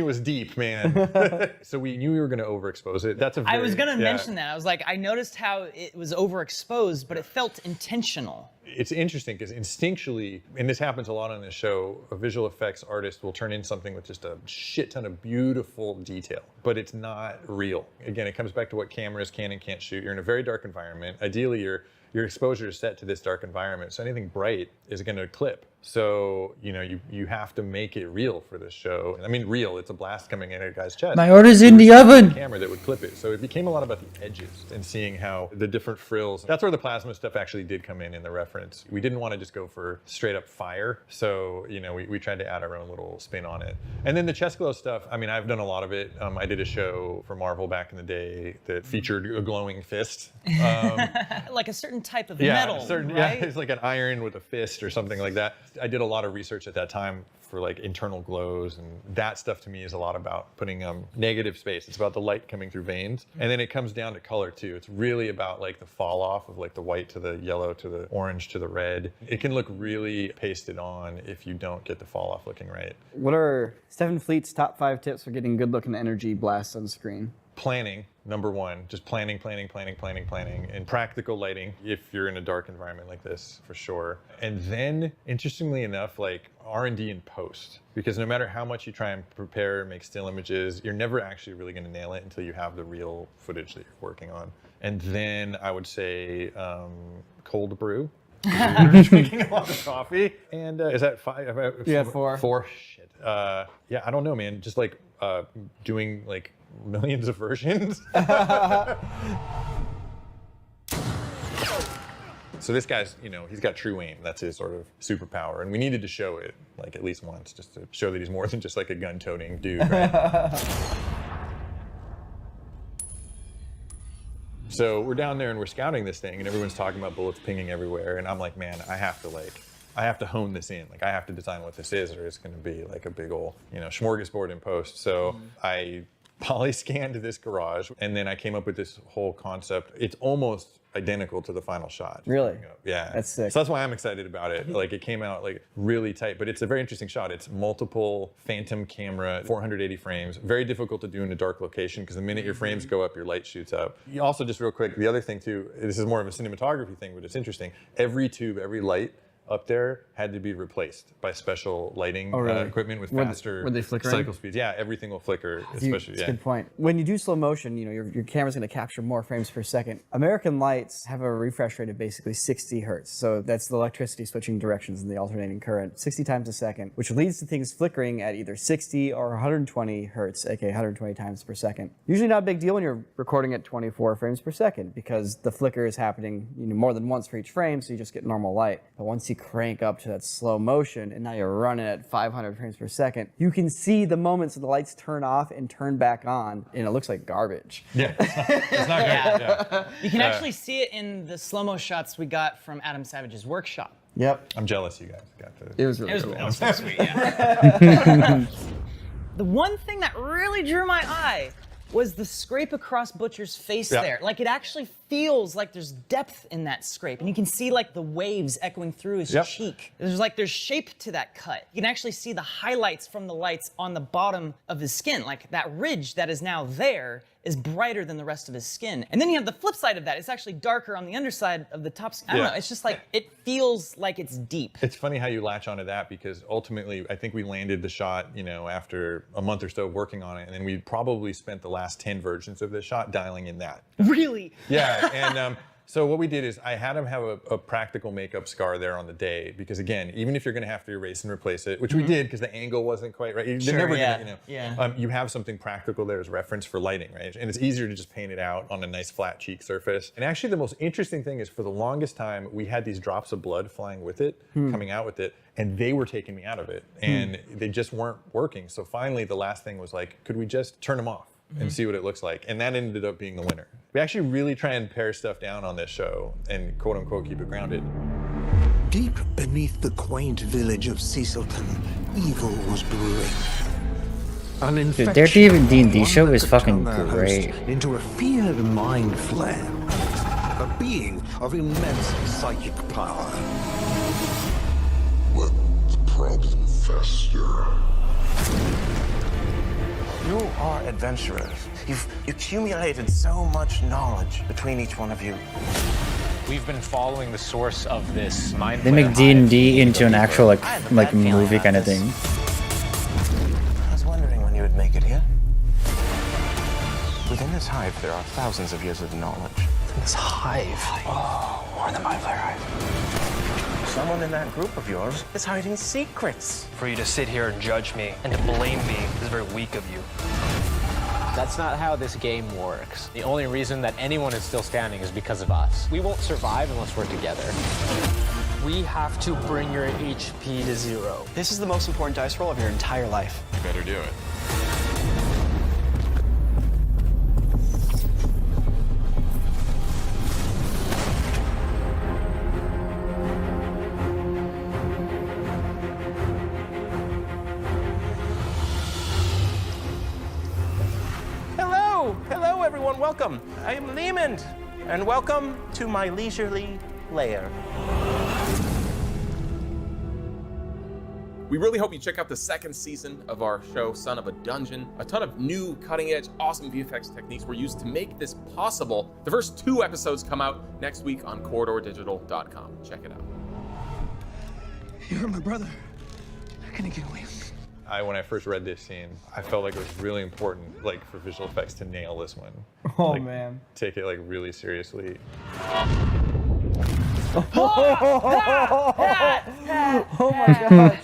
was deep, man. So we knew we were going to overexpose it. That's a very, I was gonna mention that. I was like, I noticed how it was overexposed, but it felt intentional. It's interesting because instinctually, and this happens a lot on this show, a visual effects artist will turn in something with just a shit ton of beautiful detail, but it's not real. Again, it comes back to what cameras can and can't shoot. You're in a very dark environment. Ideally, your exposure is set to this dark environment, so anything bright is going to clip. So, you know, you have to make it real for this show. I mean, real, it's a blast coming in at a guy's chest. My order's in the oven. Camera that would clip it. So it became a lot about the edges and seeing how the different frills. That's where the plasma stuff actually did come in the reference. We didn't want to just go for straight up fire. So, you know, we tried to add our own little spin on it. And then the chest glow stuff, I mean, I've done a lot of it. I did a show for Marvel back in the day that featured a glowing fist. Like a certain type of metal, right? Yeah, it's like an iron with a fist or something like that. I did a lot of research at that time for like internal glows, and that stuff to me is a lot about putting negative space. It's about the light coming through veins, and then it comes down to color too. It's really about like the fall off of like the white to the yellow to the orange to the red. It can look really pasted on if you don't get the fall off looking right. What are Stephen Fleet's top 5 tips for getting good looking energy blasts on screen? Planning, number one, just planning, and practical lighting if you're in a dark environment like this, for sure. And then, interestingly enough, like R&D in post, because no matter how much you try and prepare and make still images, you're never actually really going to nail it until you have the real footage that you're working on. And then I would say cold brew. You're drinking a lot of coffee. And is that 5? Yeah, 4. 4, shit. Yeah, I don't know, man. Just like doing like millions of versions. So this guy's, you know, he's got true aim. That's his sort of superpower. And we needed to show it like at least once, just to show that he's more than just like a gun-toting dude, right? So we're down there and we're scouting this thing and everyone's talking about bullets pinging everywhere. And I'm like, man, I have to hone this in. Like I have to design what this is or it's going to be like a big old, you know, smorgasbord in post. So I poly-scanned this garage, and then I came up with this whole concept. It's almost identical to the final shot. Really? Yeah. That's sick. So that's why I'm excited about it. Like it came out like really tight, but it's a very interesting shot. It's multiple phantom camera, 480 frames. Very difficult to do in a dark location because the minute your frames go up, your light shoots up. You also, just real quick, the other thing too, this is more of a cinematography thing, but it's interesting. Every tube, every light up there had to be replaced by special lighting equipment with faster were they flickering? cycle speeds. Yeah, everything will flicker, especially. That's a good point. When you do slow motion, you know, your camera's going to capture more frames per second. American lights have a refresh rate of basically 60 hertz. So that's the electricity switching directions in the alternating current 60 times a second, which leads to things flickering at either 60 or 120 hertz, aka 120 times per second. Usually not a big deal when you're recording at 24 frames per second because the flicker is happening, you know, more than once for each frame, so you just get normal light. But once you crank up to that slow motion and now you're running at 500 frames per second, you can see the moments when the lights turn off and turn back on, and it looks like garbage. Yeah, it's not great. Yeah. You can actually see it in the slow-mo shots we got from Adam Savage's workshop. Yep. I'm jealous you guys got to. It was really cool. It was so sweet, yeah. The one thing that really drew my eye was the scrape across Butcher's face there. Like, it actually feels like there's depth in that scrape. And you can see, like, the waves echoing through his cheek. There's shape to that cut. You can actually see the highlights from the lights on the bottom of his skin. Like, that ridge that is now there is brighter than the rest of his skin. And then you have the flip side of that. It's actually darker on the underside of the top skin. I don't know, it's just like, it feels like it's deep. It's funny how you latch onto that because ultimately, I think we landed the shot, you know, after a month or so working on it, and then we probably spent the last 10 versions of this shot dialing in that. Really? Yeah, and so what we did is I had him have a practical makeup scar there on the day because again, even if you're going to have to erase and replace it, which we did because the angle wasn't quite right. They're never gonna, you know, you have something practical there as reference for lighting, right? And it's easier to just paint it out on a nice flat cheek surface. And actually the most interesting thing is for the longest time, we had these drops of blood flying with it, coming out with it, and they were taking me out of it and they just weren't working. So finally the last thing was like, could we just turn them off? and see what it looks like. And that ended up being the winner. We actually really try and pare stuff down on this show and quote unquote keep it grounded. Deep beneath the quaint village of Cecilton, evil was brewing. An Dude, their D&D show is fucking great. Into a feared mind flare. A being of immense psychic power. Let the problem fester. You are adventurers. You've accumulated so much knowledge between each one of you. We've been following the source of this mind. They make D&D into an actual like movie kind of thing. I was wondering when you would make it here. Within this hive, there are thousands of years of knowledge. In this hive? Oh, we're in the mind flare hive. Someone in that group of yours is hiding secrets. For you to sit here and judge me and to blame me is very weak of you. That's not how this game works. The only reason that anyone is still standing is because of us. We won't survive unless we're together. We have to bring your HP to 0. This is the most important dice roll of your entire life. You better do it. Hello everyone, welcome. I am Lehman, and welcome to my leisurely lair. We really hope you check out the second season of our show, Son of a Dungeon. A ton of new, cutting-edge, awesome VFX techniques were used to make this possible. The first 2 episodes come out next week on corridordigital.com. Check it out. You're my brother. How can I get away? When I first read this scene, I felt like it was really important, like for visual effects, to nail this one. Oh like, man. Take it like really seriously. Oh my god.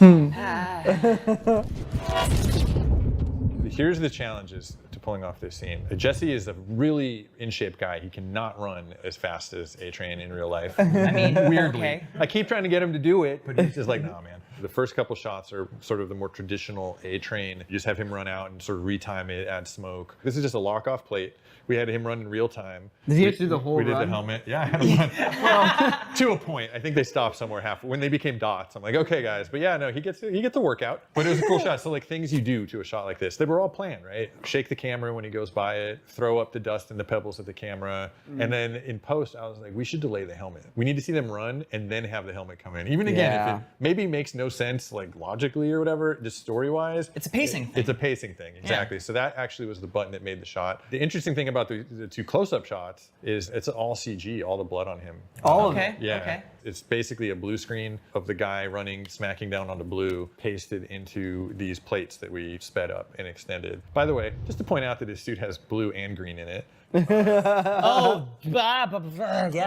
Here's the challenges to pulling off this scene. Jesse is a really in shape guy. He cannot run as fast as A-Train in real life. I mean, Weirdly. okay. I keep trying to get him to do it, but he's just like, nah, man. The first couple shots are sort of the more traditional A-Train. You just have him run out and sort of retime it, add smoke. This is just a lock-off plate. We had him run in real time. Did he have to do the whole We did run? the helmet. Yeah, I had him run. Well, to a point. I think they stopped somewhere half. When they became dots, I'm like, okay, guys. But yeah, no, he gets the workout. But it was a cool shot. So like things you do to a shot like this, they were all planned, right? Shake the camera when he goes by it, throw up the dust and the pebbles at the camera. And then in post, I was like, we should delay the helmet. We need to see them run and then have the helmet come in. Even again, if it maybe makes no sense like logically or whatever, just story-wise. It's a pacing thing. It's a pacing thing, exactly. Yeah. So that actually was the button that made the shot. The interesting thing about the 2 close-up shots is it's all CG, all the blood on him. All of it? Yeah. Okay. It's basically a blue screen of the guy running, smacking down onto blue, pasted into these plates that we sped up and extended. By the way, just to point out that his suit has blue and green in it. Yeah.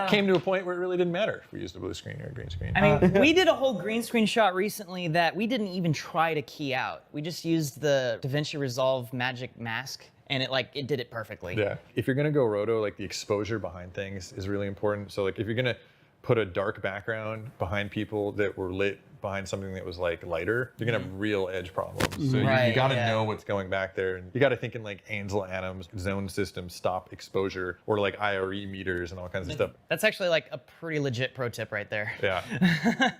Came to a point where it really didn't matter if we used a blue screen or a green screen. I mean, we did a whole green screen shot recently that we didn't even try to key out. We just used the DaVinci Resolve magic mask, and it did it perfectly. Yeah. If you're gonna go roto, like the exposure behind things is really important. So like if you're gonna put a dark background behind people that were lit behind something that was like lighter, you're gonna have real edge problems. So you gotta know what's going back there. And you gotta think in like Ansel Adams zone system stop exposure or like IRE meters and all kinds of stuff. That's actually like a pretty legit pro tip right there. Yeah.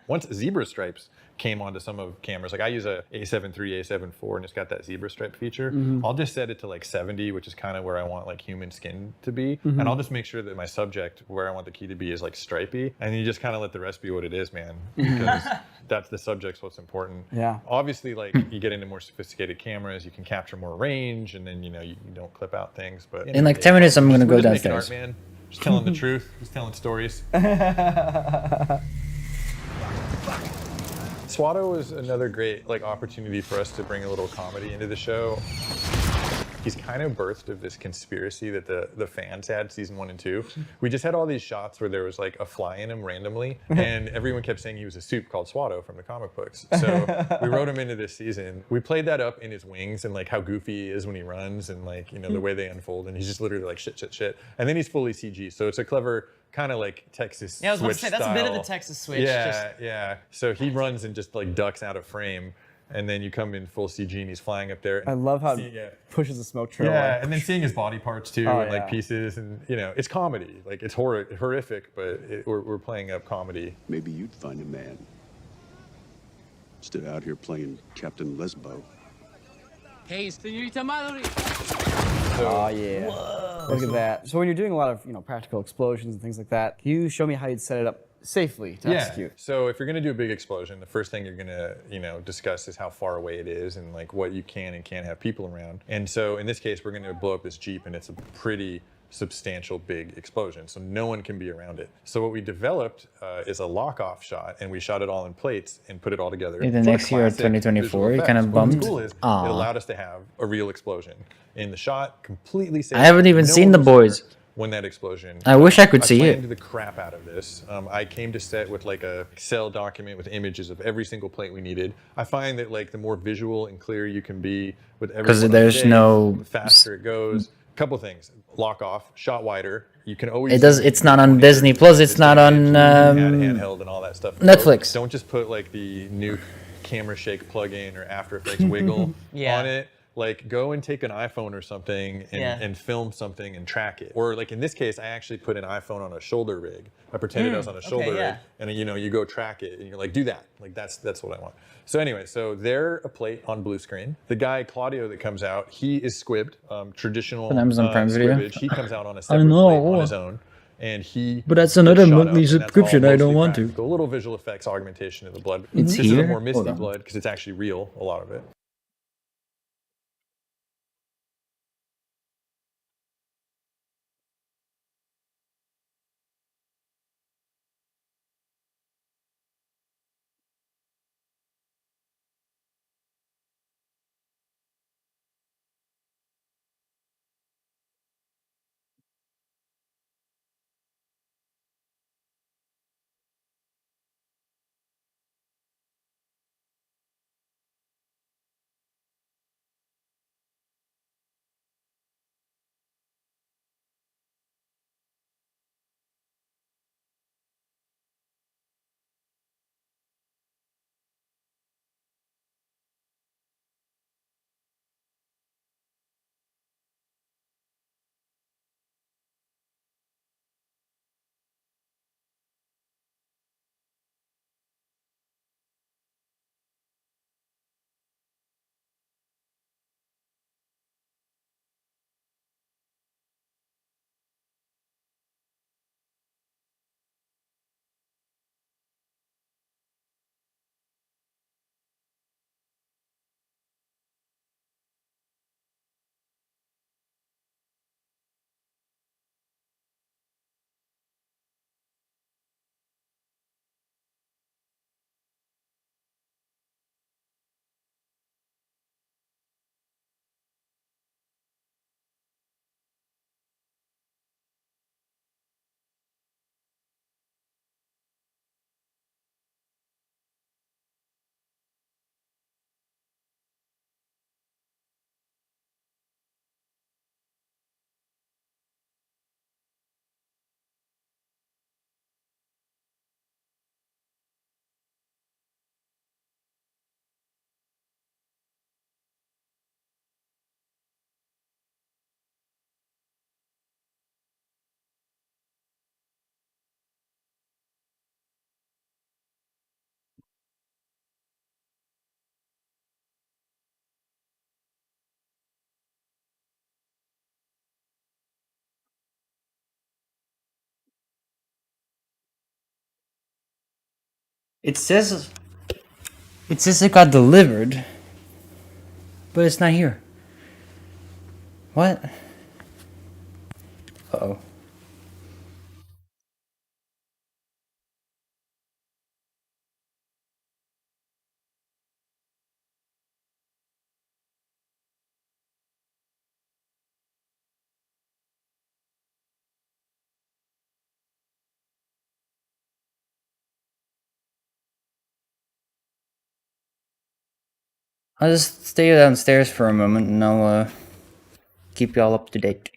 Once zebra stripes came onto some of cameras, like I use a A7 III, A7 IV, and it's got that zebra stripe feature. I'll just set it to like 70, which is kind of where I want like human skin to be. And I'll just make sure that my subject, where I want the key to be, is like stripey. And you just kind of let the rest be what it is, man. Because that's the subject's what's important. Yeah. Obviously, like you get into more sophisticated cameras, you can capture more range, and then you don't clip out things. But In like 10 minutes, I'm gonna go we're just making downstairs. art, man. Just telling the truth. Just telling stories. Swatto was another great like opportunity for us to bring a little comedy into the show. He's kind of birthed of this conspiracy that the fans had season 1 and 2. We just had all these shots where there was like a fly in him randomly, and everyone kept saying he was a soup called Swatto from the comic books. So we wrote him into this season. We played that up in his wings and like how goofy he is when he runs and like, the way they unfold, and he's just literally like shit. And then he's fully CG. So it's a clever kind of like Texas Yeah, I was about to switch say, that's a bit of style. the Texas switch. Yeah. So he runs and just like ducks out of frame. and then you come in full CG and he's flying up there. I love how seeing, it pushes the smoke trail. Yeah, away. and then seeing his body parts too, Oh, and like yeah. pieces, and you know, it's comedy. Like it's horrific, but we're playing up comedy. Maybe you'd find a man instead of out here playing Captain Lesbo. Hey, señorita Mallory. Oh yeah. Whoa. Look at that. So when you're doing a lot of practical explosions and things like that, can you show me how you'd set it up safely to execute? So if you're gonna do a big explosion, the first thing you're gonna discuss is how far away it is and like what you can and can't have people around. And so in this case, we're gonna blow up this Jeep, and it's a pretty substantial big explosion, so no one can be around it. So what we developed is a lock-off shot, and we shot it all in plates and put it all together. In the next year, 2024, you kind of bummed. What's cool is it allowed us to have a real explosion in the shot, completely safe. I haven't even seen The Boys. When that explosion, I wish I could see it. I planned the crap out of this. I came to set with like a Excel document with images of every single plate we needed. I find that like the more visual and clear you can be with every, because there's no, the faster it goes. Couple things: lock off, shot wider. You can always. It does. It's not on Disney Plus. It's not on handheld and all that stuff. Netflix. Don't just put like the new camera shake plugin or After Effects wiggle on it. Like go and take an iPhone or something and film something and track it. Or like in this case, I actually put an iPhone on a shoulder rig. I pretended I was on a shoulder rig, and you go track it, and you're like, do that. Like that's what I want. So anyway, so they're a plate on blue screen. The guy Claudio that comes out, he is squibbed, traditional Amazon Prime Video. squibbage. He comes out on a separate plate on his own. And he but that's another shot monthly up, and that's subscription. all I don't mostly want to. practical. A little visual effects augmentation of the blood. It's This is a here? more misty Hold on. blood because it's actually real, a lot of it. It says it got delivered, but it's not here. What? Uh-oh. I'll just stay downstairs for a moment and I'll keep y'all up to date.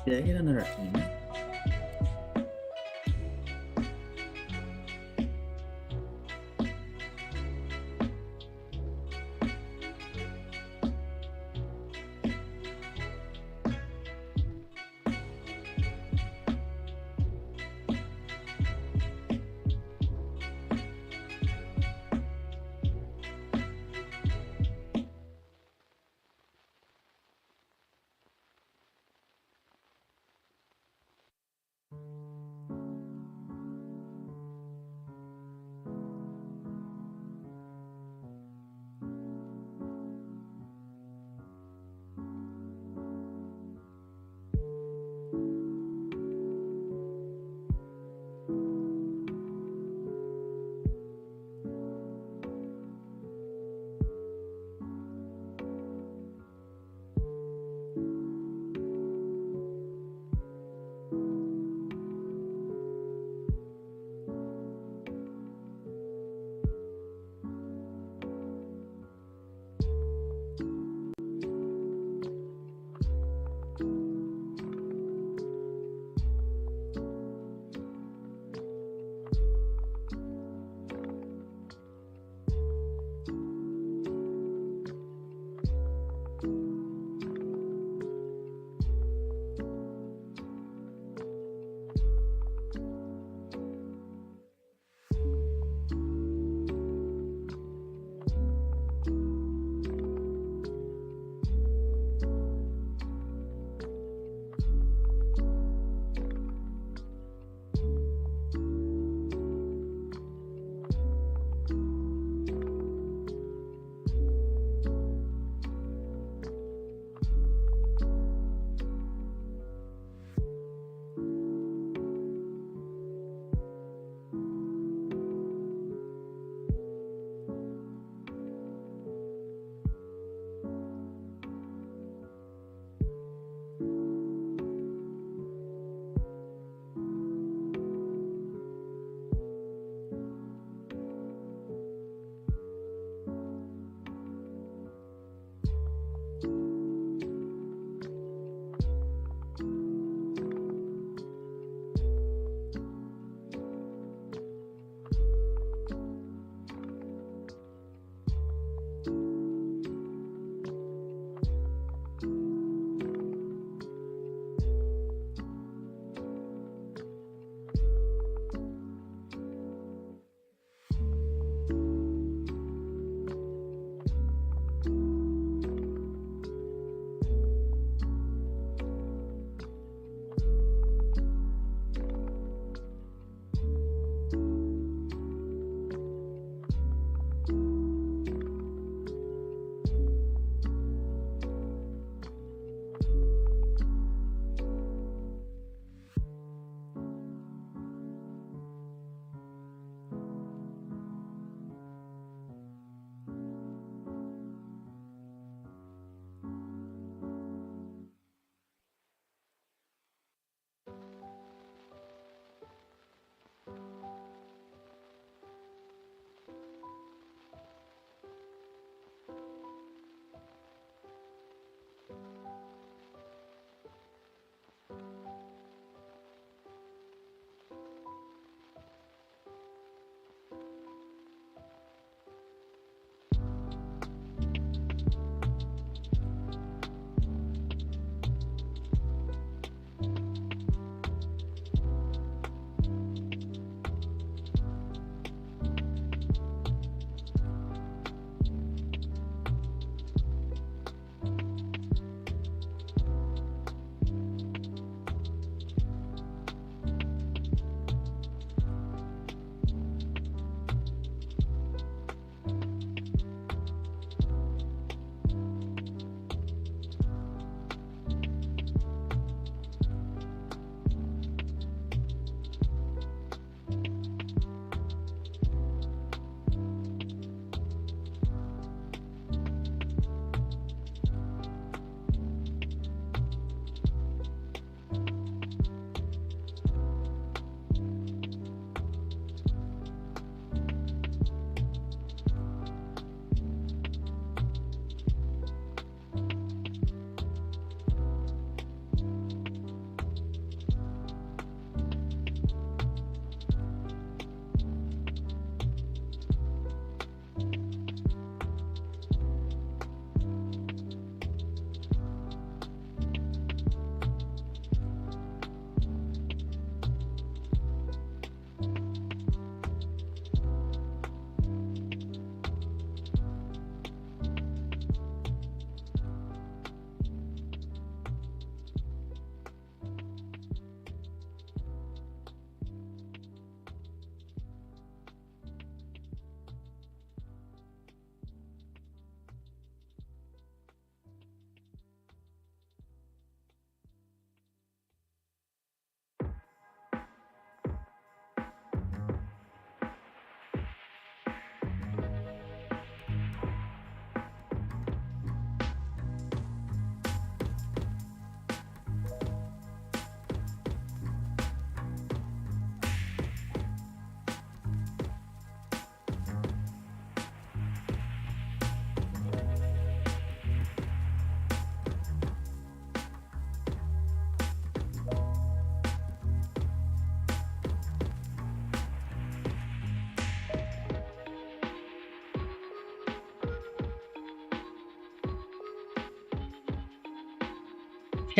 Did I get another email?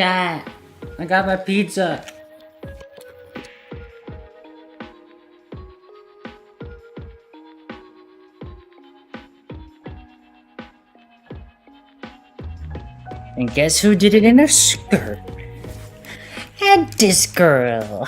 Chat, I got my pizza. And guess who did it in a skirt? And this girl.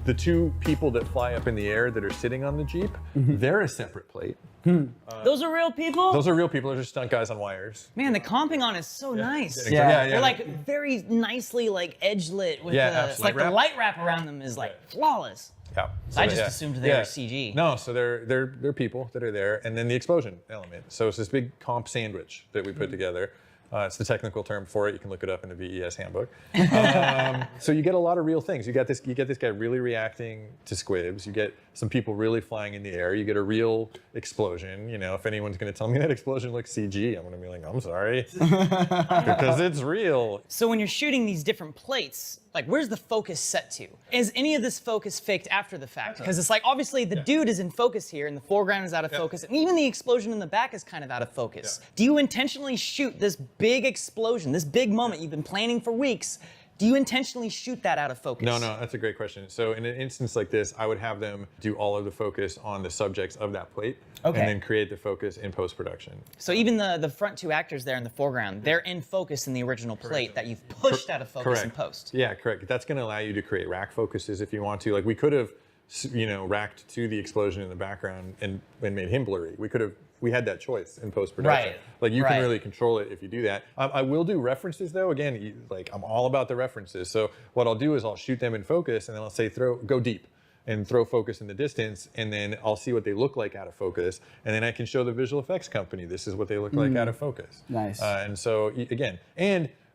The two people that fly up in the air that are sitting on the Jeep, they're a separate plate. Those are real people? Those are real people. They're just stunt guys on wires. Man, the comping on is so nice. Yeah. They're like very nicely like edge lit with it's like the light wrap around them is like flawless. Yeah. So I just assumed they were CG. No, so they're people that are there, and then the explosion element. So it's this big comp sandwich that we put together. It's the technical term for it. You can look it up in the VES handbook. So you get a lot of real things. You get this guy really reacting to squibs. You get some people really flying in the air. You get a real explosion. You know, if anyone's going to tell me that explosion looks CG, I'm going to be like, I'm sorry, because it's real. So when you're shooting these different plates, like where's the focus set to? Is any of this focus faked after the fact? Because it's like obviously the dude is in focus here and the foreground is out of focus, and even the explosion in the back is kind of out of focus. Do you intentionally shoot this big explosion, this big moment you've been planning for weeks? Do you intentionally shoot that out of focus? No, that's a great question. So in an instance like this, I would have them do all of the focus on the subjects of that plate, and then create the focus in post-production. So even the front two actors there in the foreground, they're in focus in the original plate that you've pushed out of focus in post. Yeah, correct. That's going to allow you to create rack focuses if you want to. Like we could have, racked to the explosion in the background and made him blurry. We had that choice in post-production. Like you can really control it if you do that. I will do references though. Again, I'm all about the references. So what I'll do is I'll shoot them in focus, and then I'll say go deep and throw focus in the distance, and then I'll see what they look like out of focus, and then I can show the visual effects company this is what they look like out of focus. Nice. And so again,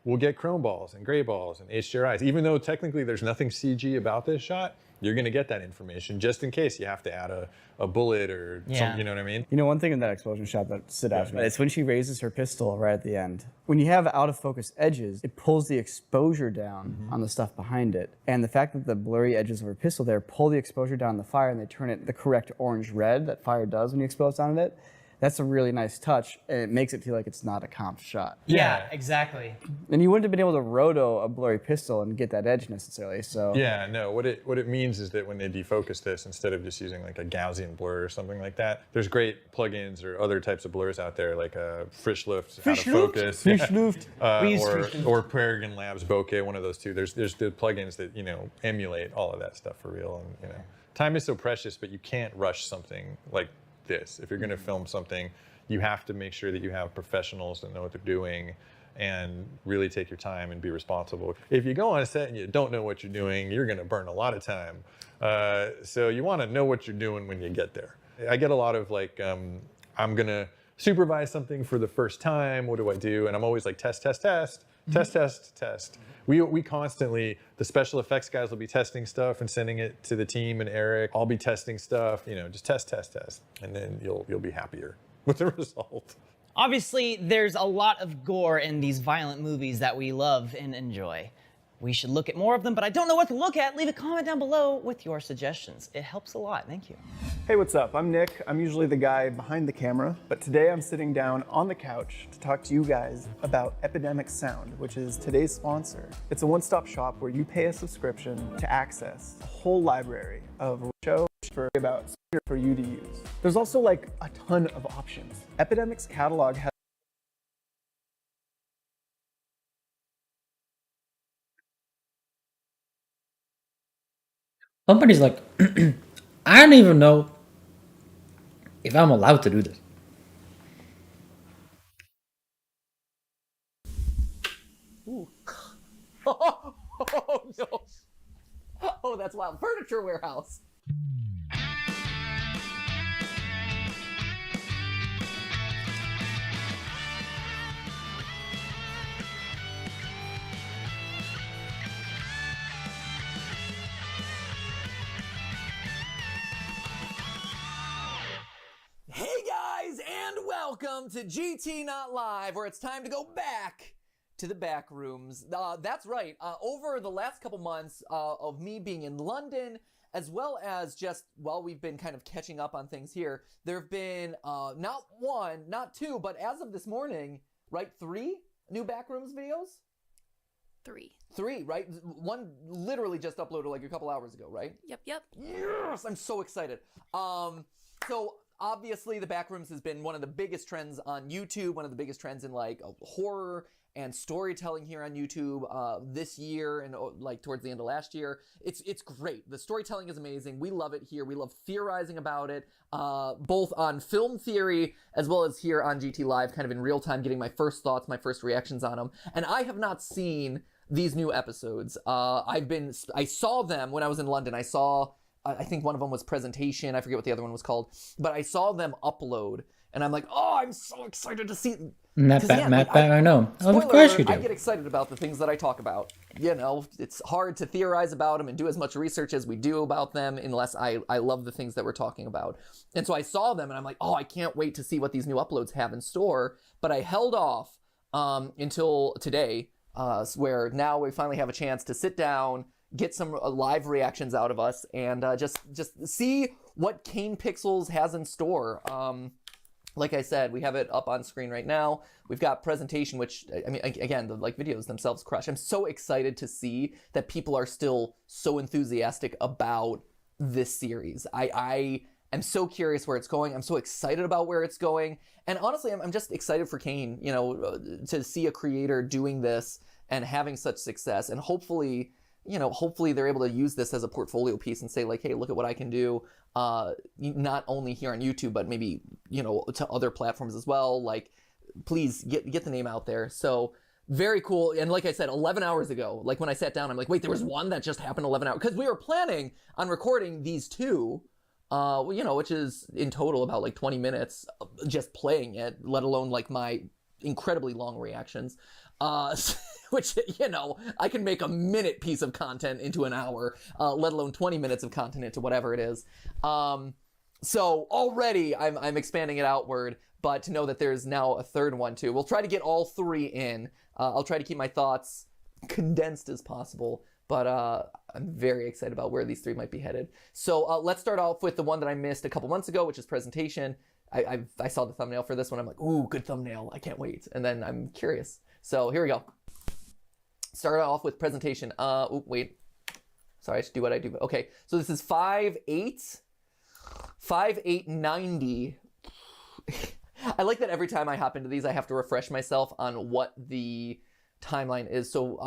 we'll get chrome balls and gray balls and HDRIs. Even though technically there's nothing CG about this shot, you're going to get that information just in case you have to add a bullet or something, you know what I mean? You know, one thing in that explosion shot that stood out to me, it's when she raises her pistol right at the end. When you have out of focus edges, it pulls the exposure down on the stuff behind it. And the fact that the blurry edges of her pistol there pull the exposure down the fire, and they turn it the correct orange-red that fire does when you expose onto it, that's a really nice touch, and it makes it feel like it's not a comp shot. Yeah, exactly. And you wouldn't have been able to roto a blurry pistol and get that edge necessarily, so. Yeah, no, what it means is that when they defocus this, instead of just using like a Gaussian blur or something like that, there's great plugins or other types of blurs out there, like Frischluft out of focus. Frischluft. Or Peregrine Labs bokeh, one of those two. There's the plugins that, emulate all of that stuff for real. And, time is so precious, but you can't rush something like this. If you're going to film something, you have to make sure that you have professionals that know what they're doing and really take your time and be responsible. If you go on a set and you don't know what you're doing, you're going to burn a lot of time. So you want to know what you're doing when you get there. I get a lot of I'm going to supervise something for the first time. What do I do? And I'm always like, test. Test. We constantly, the special effects guys will be testing stuff and sending it to the team and Eric. I'll be testing stuff, just test. And then you'll be happier with the result. Obviously, there's a lot of gore in these violent movies that we love and enjoy. We should look at more of them, but I don't know what to look at. Leave a comment down below with your suggestions. It helps a lot. Thank you. Hey, what's up? I'm Nick. I'm usually the guy behind the camera, but today I'm sitting down on the couch to talk to you guys about Epidemic Sound, which is today's sponsor. It's a one-stop shop where you pay a subscription to access a whole library of shows for you to use. There's also like a ton of options. Epidemic's catalog has Somebody's like, I don't even know if I'm allowed to do this. Ooh. Oh no. Oh, that's wild. Furniture warehouse. Hey guys, and welcome to GT Not Live, where it's time to go back to the back rooms. That's right. Over the last couple months of me being in London, as well as just while we've been kind of catching up on things here, there have been not one, not two, but as of this morning, right, 3 new Backrooms videos? 3, right? One literally just uploaded like a couple hours ago, right? Yep. Yes, I'm so excited. So obviously the Backrooms has been one of the biggest trends on YouTube, one of the biggest trends in like horror and storytelling here on YouTube this year and like towards the end of last year. It's great. The storytelling is amazing. We love it here. We love theorizing about it, both on Film Theory as well as here on GT Live, kind of in real time, getting my first thoughts, my first reactions on them. And I have not seen these new episodes. I saw them when I was in London. I think one of them was Presentation. I forget what the other one was called, but I saw them upload, and I'm like, oh, I'm so excited to see. I know. Oh, of course you do. I get excited about the things that I talk about. You know, it's hard to theorize about them and do as much research as we do about them unless I love the things that we're talking about. And so I saw them, and I'm like, oh, I can't wait to see what these new uploads have in store. But I held off until today, where now we finally have a chance to sit down, get some live reactions out of us, and just see what Kane Pixels has in store. Like I said, we have it up on screen right now. We've got Presentation, which, I mean, again, the like videos themselves crush. I'm so excited to see that people are still so enthusiastic about this series. I am so curious where it's going. I'm so excited about where it's going. And honestly, I'm just excited for Kane, you know, to see a creator doing this and having such success. And hopefully they're able to use this as a portfolio piece and say like, hey, look at what I can do, not only here on YouTube, but maybe, you know, to other platforms as well. Like, please get the name out there. So very cool. And like I said, 11 hours ago, like when I sat down, I'm like, wait, there was one that just happened 11 hours. Because we were planning on recording these 2, you know, which is in total about like 20 minutes just playing it, let alone like my incredibly long reactions. Which, you know, I can make a minute piece of content into an hour, let alone 20 minutes of content into whatever it is. So already I'm expanding it outward, but to know that there's now a third one too. We'll try to get all 3 in. I'll try to keep my thoughts condensed as possible, but I'm very excited about where these 3 might be headed. So let's start off with the one that I missed a couple months ago, which is Presentation. I saw the thumbnail for this one. I'm like, ooh, good thumbnail. I can't wait. And then I'm curious. So here we go. Start off with Presentation. Oh, wait. Sorry, I should do what I do. Okay, so this is 5/8/90. I like that every time I hop into these, I have to refresh myself on what the timeline is. So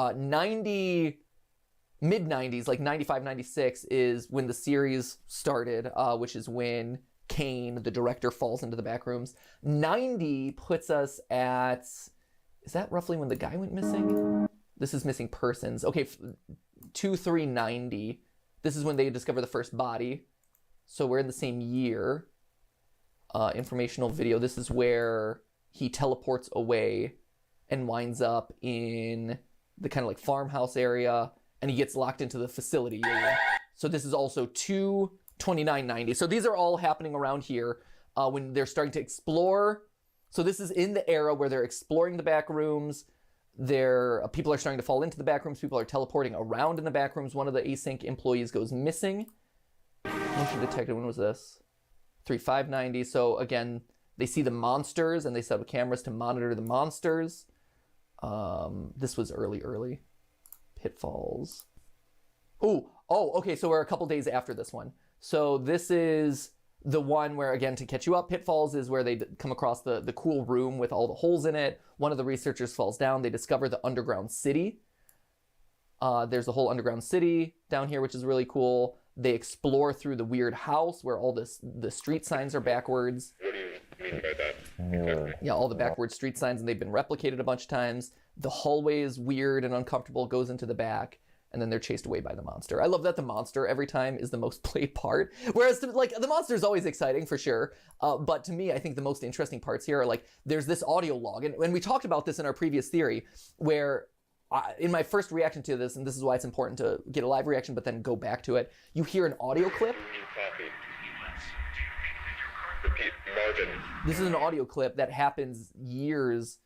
mid-90s, like 95, 96 is when the series started, which is when Kane, the director, falls into the Backrooms. 90 puts us at, is that roughly when the guy went missing? This is Missing Persons. Okay, 2/3/90. This is when they discover the first body. So we're in the same year. Informational video. This is where he teleports away and winds up in the kind of like farmhouse area, and he gets locked into the facility area. So this is also 2/29/90. So these are all happening around here when they're starting to explore. So this is in the era where they're exploring the back rooms. People are starting to fall into the back rooms. People are teleporting around in the back rooms. One of the async employees goes missing. Motion detected. When was this? 3/5/90. So again, they see the monsters and they set up cameras to monitor the monsters. This was early. Pitfalls. Oh, okay. So we're a couple days after this one. So this is the one where, again, to catch you up, Pitfalls is where they come across the cool room with all the holes in it. One of the researchers falls down. They discover the underground city. There's a whole underground city down here, which is really cool. They explore through the weird house where all the street signs are backwards. What do you mean by that? Yeah, all the backwards street signs, and they've been replicated a bunch of times. The hallway is weird and uncomfortable, goes into the back. And then they're chased away by the monster. I love that the monster every time is the most played part. Whereas, like, the monster is always exciting for sure. But to me, I think the most interesting parts here are like, there's this audio log. And we talked about this in our previous theory, where in my first reaction to this, and this is why it's important to get a live reaction, but then go back to it, you hear an audio clip. Repeat, Marvin. This is an audio clip that happens years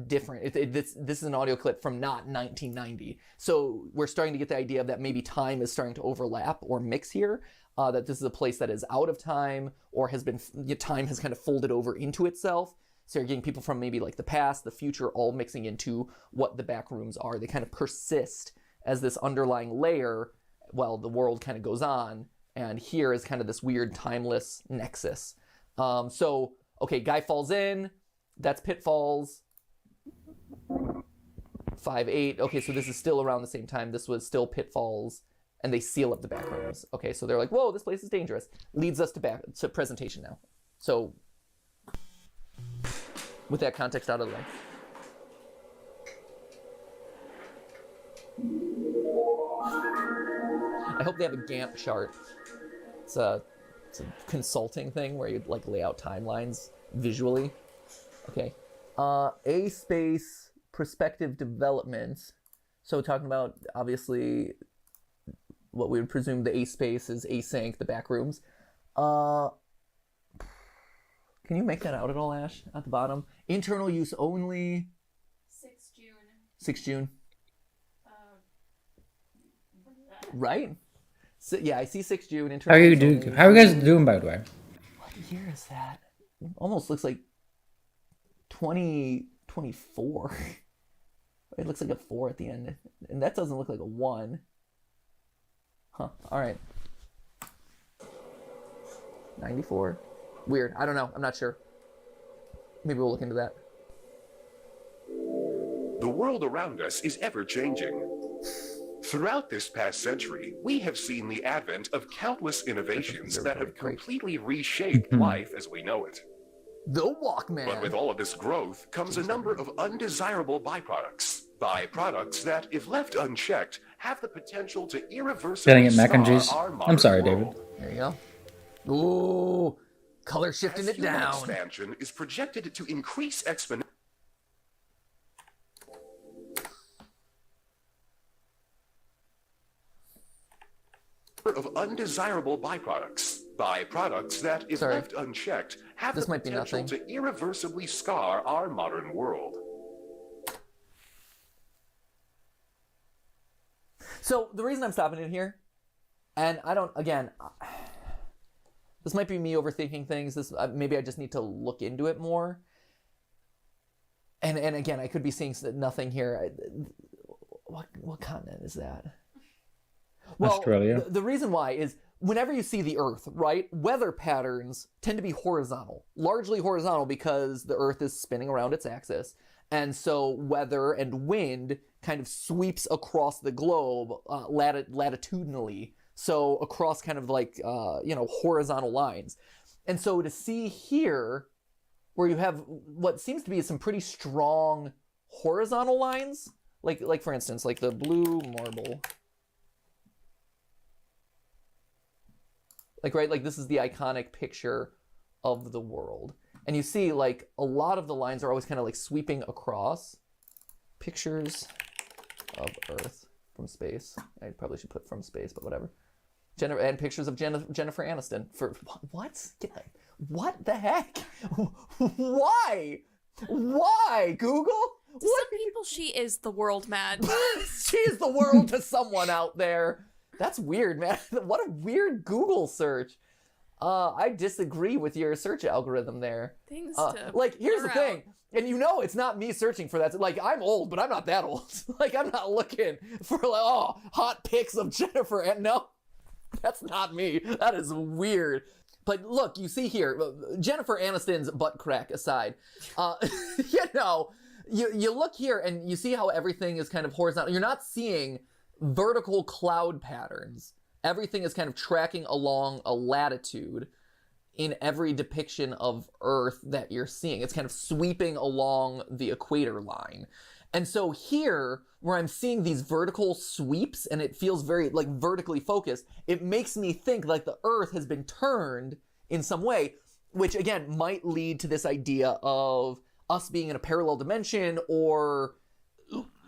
different. This is an audio clip from not 1990. So we're starting to get the idea that maybe time is starting to overlap or mix here. That this is a place that is out of time or time has kind of folded over into itself. So you're getting people from maybe like the past, the future, all mixing into what the back rooms are. They kind of persist as this underlying layer while the world kind of goes on. And here is kind of this weird timeless nexus. So, okay, guy falls in. That's Pitfalls. 5-8. Okay, so this is still around the same time. This was still Pitfalls. And they seal up the back rooms. Okay, so they're like, whoa, this place is dangerous. Leads us to presentation now. So, with that context out of the way. I hope they have a Gantt chart. It's a consulting thing where you'd like lay out timelines visually. Okay. A space perspective development. So talking about obviously what we would presume the A space is async, the back rooms. Can you make that out at all, Ash? At the bottom? Internal use only. 6 June. 6 June. Right? So, yeah, I see 6 June. How are you doing? How are you guys doing, by the way? What year is that? It almost looks like 2024. It looks like a 4 at the end. And that doesn't look like a 1. Huh. All right. 94. Weird. I don't know. I'm not sure. Maybe we'll look into that. The world around us is ever changing. Throughout this past century, we have seen the advent of countless innovations that have completely reshaped life as we know it. The Walkman. But with all of this growth comes a number of undesirable byproducts. Byproducts that, if left unchecked, have the potential to irreversibly Getting it mac and cheese. scar our I'm sorry, modern David. world. There you go. Ooh, color shifting As it human down. expansion is projected to increase exponentially. Of undesirable byproducts. Byproducts that, if left unchecked, have This the might be potential nothing. to irreversibly scar our modern world. So the reason I'm stopping it here, and I don't, again, this might be me overthinking things. This maybe I just need to look into it more. And again, I could be seeing nothing here. What continent is that? Well, Australia. The reason why is whenever you see the Earth, right, weather patterns tend to be horizontal, largely horizontal because the Earth is spinning around its axis. And so weather and wind kind of sweeps across the globe latitudinally. So across kind of like, horizontal lines. And so to see here where you have what seems to be some pretty strong horizontal lines, like for instance, like the blue marble. Like this is the iconic picture of the world. And you see like a lot of the lines are always kind of like sweeping across. Pictures of Earth from space. I probably should put from space, but whatever. And pictures of Jennifer Aniston. For what? What the heck? Why? Why, Google? To some people, she is the world, man. She is the world to someone out there. That's weird, man. What a weird Google search. I disagree with your search algorithm there. Things to here's the blur thing. And you know it's not me searching for that. Like, I'm old, but I'm not that old. Like, I'm not looking for, hot pics of Jennifer. And no, that's not me. That is weird. But look, you see here, Jennifer Aniston's butt crack aside, you look here and you see how everything is kind of horizontal. You're not seeing vertical cloud patterns. Everything is kind of tracking along a latitude in every depiction of Earth that you're seeing. It's kind of sweeping along the equator line. And so here, where I'm seeing these vertical sweeps and it feels very like vertically focused, it makes me think like the Earth has been turned in some way, which again might lead to this idea of us being in a parallel dimension, or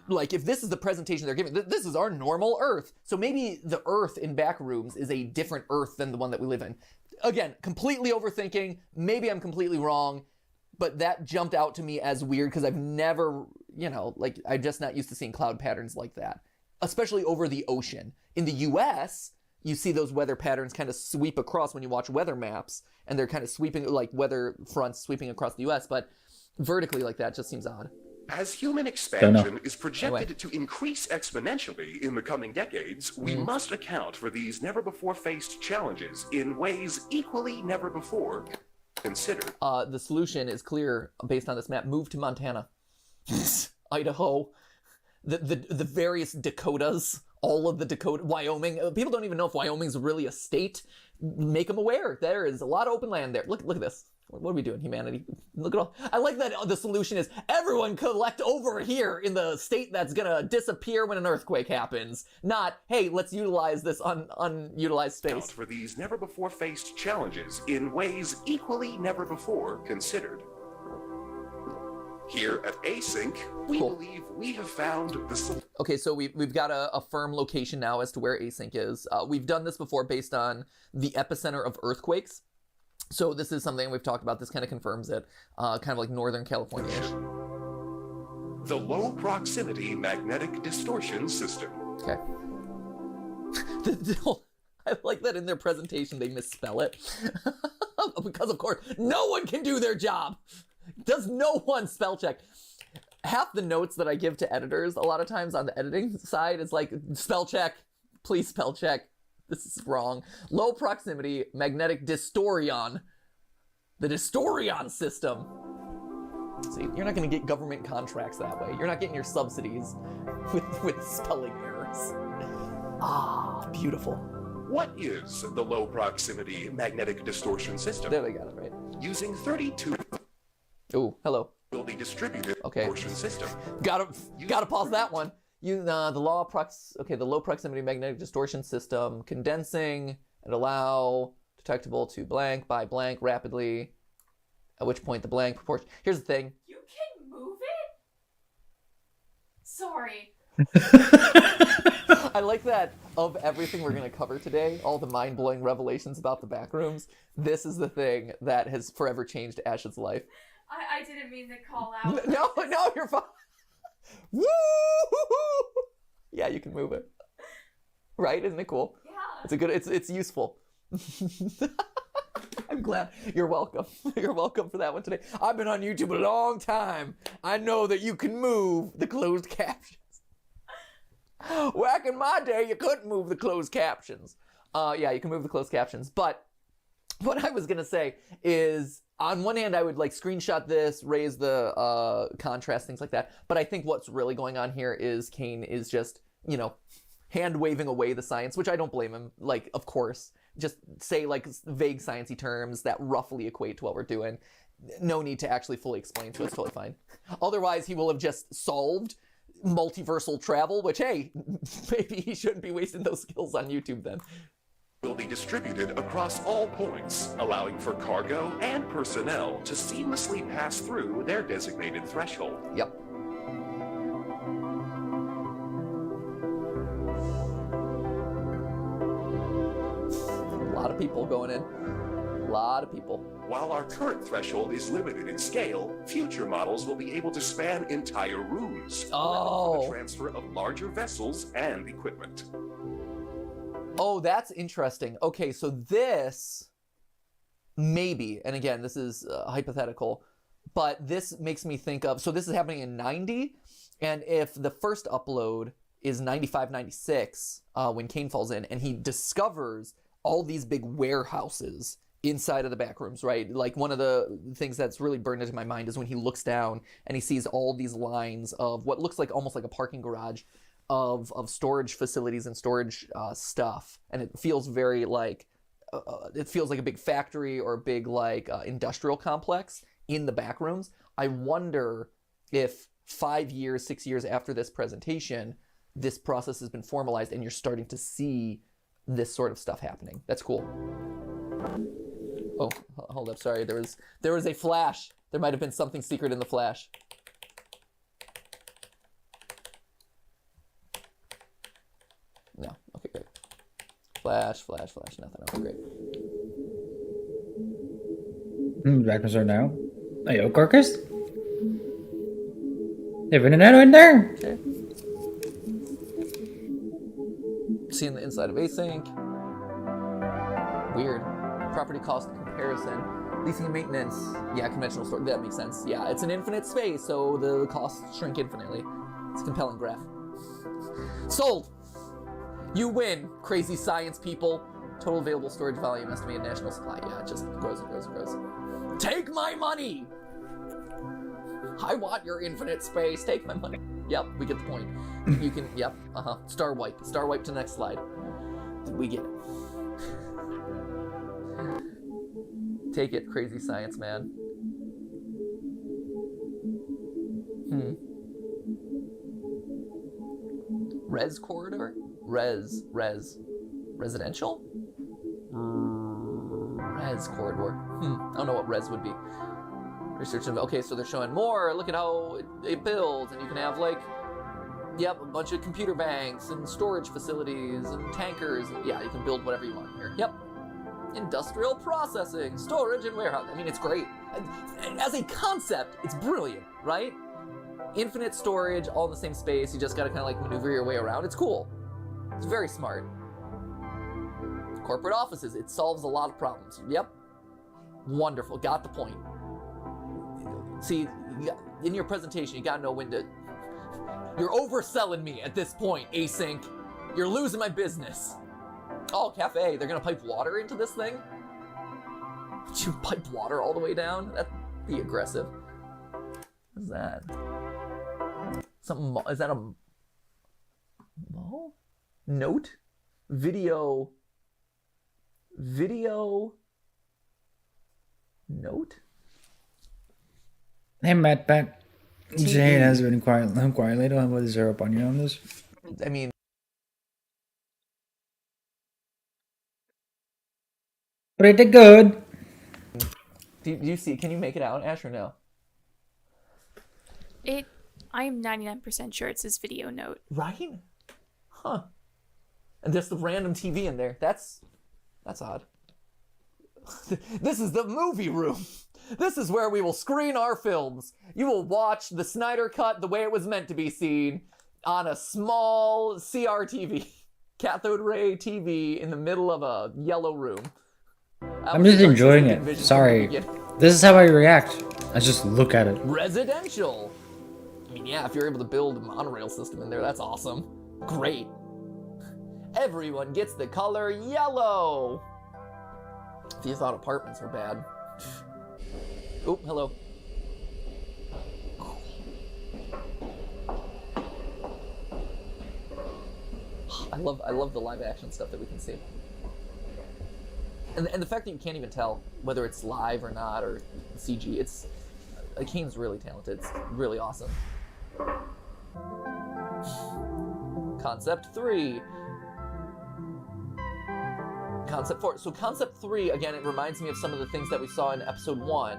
like if this is the presentation they're giving, this is our normal Earth. So maybe the Earth in back rooms is a different Earth than the one that we live in. Again, completely overthinking. Maybe I'm completely wrong. but that jumped out to me as weird because I've never, you know, like I'm just not used to seeing cloud patterns like that, especially over the ocean. In the US, you see those weather patterns kind of sweep across when you watch weather maps, and they're kind of sweeping, like weather fronts sweeping across the US, but vertically like that just seems odd. As human expansion is projected to increase exponentially in the coming decades, we must account for these never-before-faced challenges in ways equally never before considered. The solution is clear based on this map. Move to Montana, Idaho, the various Dakotas, all of the Dakota, Wyoming. People don't even know if Wyoming's really a state. Make them aware. There is a lot of open land there. Look at this. What are we doing, humanity? Look at all. I like that the solution is everyone collect over here in the state that's gonna disappear when an earthquake happens. Not, hey, let's utilize this unutilized space. Account for these never-before-faced challenges in ways equally never before considered. Here at Async, we believe we have found the solution. Okay, so we've got a firm location now as to where Async is. We've done this before based on the epicenter of earthquakes. So this is something we've talked about. This kind of confirms it. Kind of like Northern California-ish. The low proximity magnetic distortion system. Okay. I like that in their presentation they misspell it. Because of course, no one can do their job. Does no one spell check? Half the notes that I give to editors a lot of times on the editing side is like, spell check, please spell check. This is wrong. Low proximity magnetic distortion. The distortion system. See, you're not going to get government contracts that way. You're not getting your subsidies with spelling errors. Ah, beautiful. What is the low proximity magnetic distortion system? There they got it right. Using 32. Ooh, hello. Will be distributed okay. distortion system. Gotta pause that one. The low proximity magnetic distortion system, condensing and allow detectable to blank by blank rapidly, at which point the blank proportion. Here's the thing. You can move it? Sorry. I like that of everything we're going to cover today, all the mind-blowing revelations about the backrooms, this is the thing that has forever changed Ash's life. I didn't mean to call out. No, you're fine. Woo! Yeah, you can move it. Right? Isn't it cool? Yeah. It's useful. I'm glad. You're welcome. You're welcome for that one today. I've been on YouTube a long time. I know that you can move the closed captions. Back in my day, you couldn't move the closed captions. Yeah, you can move the closed captions. But what I was going to say is, on one hand, I would like screenshot this, raise the contrast, things like that. But I think what's really going on here is Kane is just, hand waving away the science, which I don't blame him. Like, of course, just say like vague sciencey terms that roughly equate to what we're doing. No need to actually fully explain to us. Totally fine. Otherwise, he will have just solved multiversal travel, which, hey, maybe he shouldn't be wasting those skills on YouTube then. Will be distributed across all points, allowing for cargo and personnel to seamlessly pass through their designated threshold. Yep. A lot of people going in. A lot of people. While our current threshold is limited in scale, future models will be able to span entire rooms, allowing for the transfer of larger vessels and equipment. Oh, that's interesting. Okay, so this maybe, and again, this is hypothetical, but this makes me think of, so this is happening in 90, and if the first upload is 95, 96, when Kane falls in, and he discovers all these big warehouses inside of the back rooms, right? Like one of the things that's really burned into my mind is when he looks down and he sees all these lines of what looks like almost like a parking garage of storage facilities and storage stuff, and it feels very like it feels like a big factory or a big like industrial complex in the back rooms. I wonder if 5 years, 6 years after this presentation, this process has been formalized and you're starting to see this sort of stuff happening. That's cool. Oh, hold up, sorry. There was a flash. There might have been something secret in the flash. No. Okay, great. Flash, nothing. Okay, great. Backrooms are now. Hey, yo, Carcass. Even an arrow in there. Okay. Seeing the inside of async. Weird. Property cost comparison. Leasing and maintenance. Yeah, conventional storage. That makes sense. Yeah, it's an infinite space, so the costs shrink infinitely. It's a compelling graph. Sold! You win, crazy science people. Total available storage volume, estimated national supply. Yeah, it just grows and grows and grows. Take my money! I want your infinite space. Take my money. Yep, we get the point. You can, yep, Star wipe. Star wipe to the next slide. We get it. Take it, crazy science man. Res corridor? Residential? Res corridor. I don't know what res would be. Research and okay, so they're showing more. Look at how it builds, and you can have like, yep, a bunch of computer banks and storage facilities and tankers. Yeah, you can build whatever you want here. Yep. Industrial processing, storage and warehouse. I mean, it's great. As a concept, it's brilliant, right? Infinite storage, all in the same space. You just gotta kind of like maneuver your way around. It's cool. It's very smart. Corporate offices, it solves a lot of problems. Yep. Wonderful, got the point. See, in your presentation, you gotta know when to... You're overselling me at this point, async. You're losing my business. Oh, cafe, they're gonna pipe water into this thing? Would you pipe water all the way down? That'd be aggressive. What is that? Something, is that a... Mall? Note? Video... Note? Hey, Matt, Jade has been quietly. What is your opinion on this? I mean, pretty good. Do you see? Can you make it out, Ash, or no? I'm 99% sure it's his video note. Right? Huh. And there's the random TV in there. That's odd. This is the movie room. This is where we will screen our films. You will watch the Snyder Cut the way it was meant to be seen on a small CRTV, cathode ray TV in the middle of a yellow room. I'm just enjoying it. Sorry. This is how I react. I just look at it. Residential. I mean, yeah, if you're able to build a monorail system in there, that's awesome. Great. Everyone gets the color yellow. If you thought apartments were bad. Oh, hello. I love the live action stuff that we can see. And the fact that you can't even tell whether it's live or not or CG, it's Kane's really talented. It's really awesome. Concept 3. Concept 4. So Concept 3, again, it reminds me of some of the things that we saw in episode 1,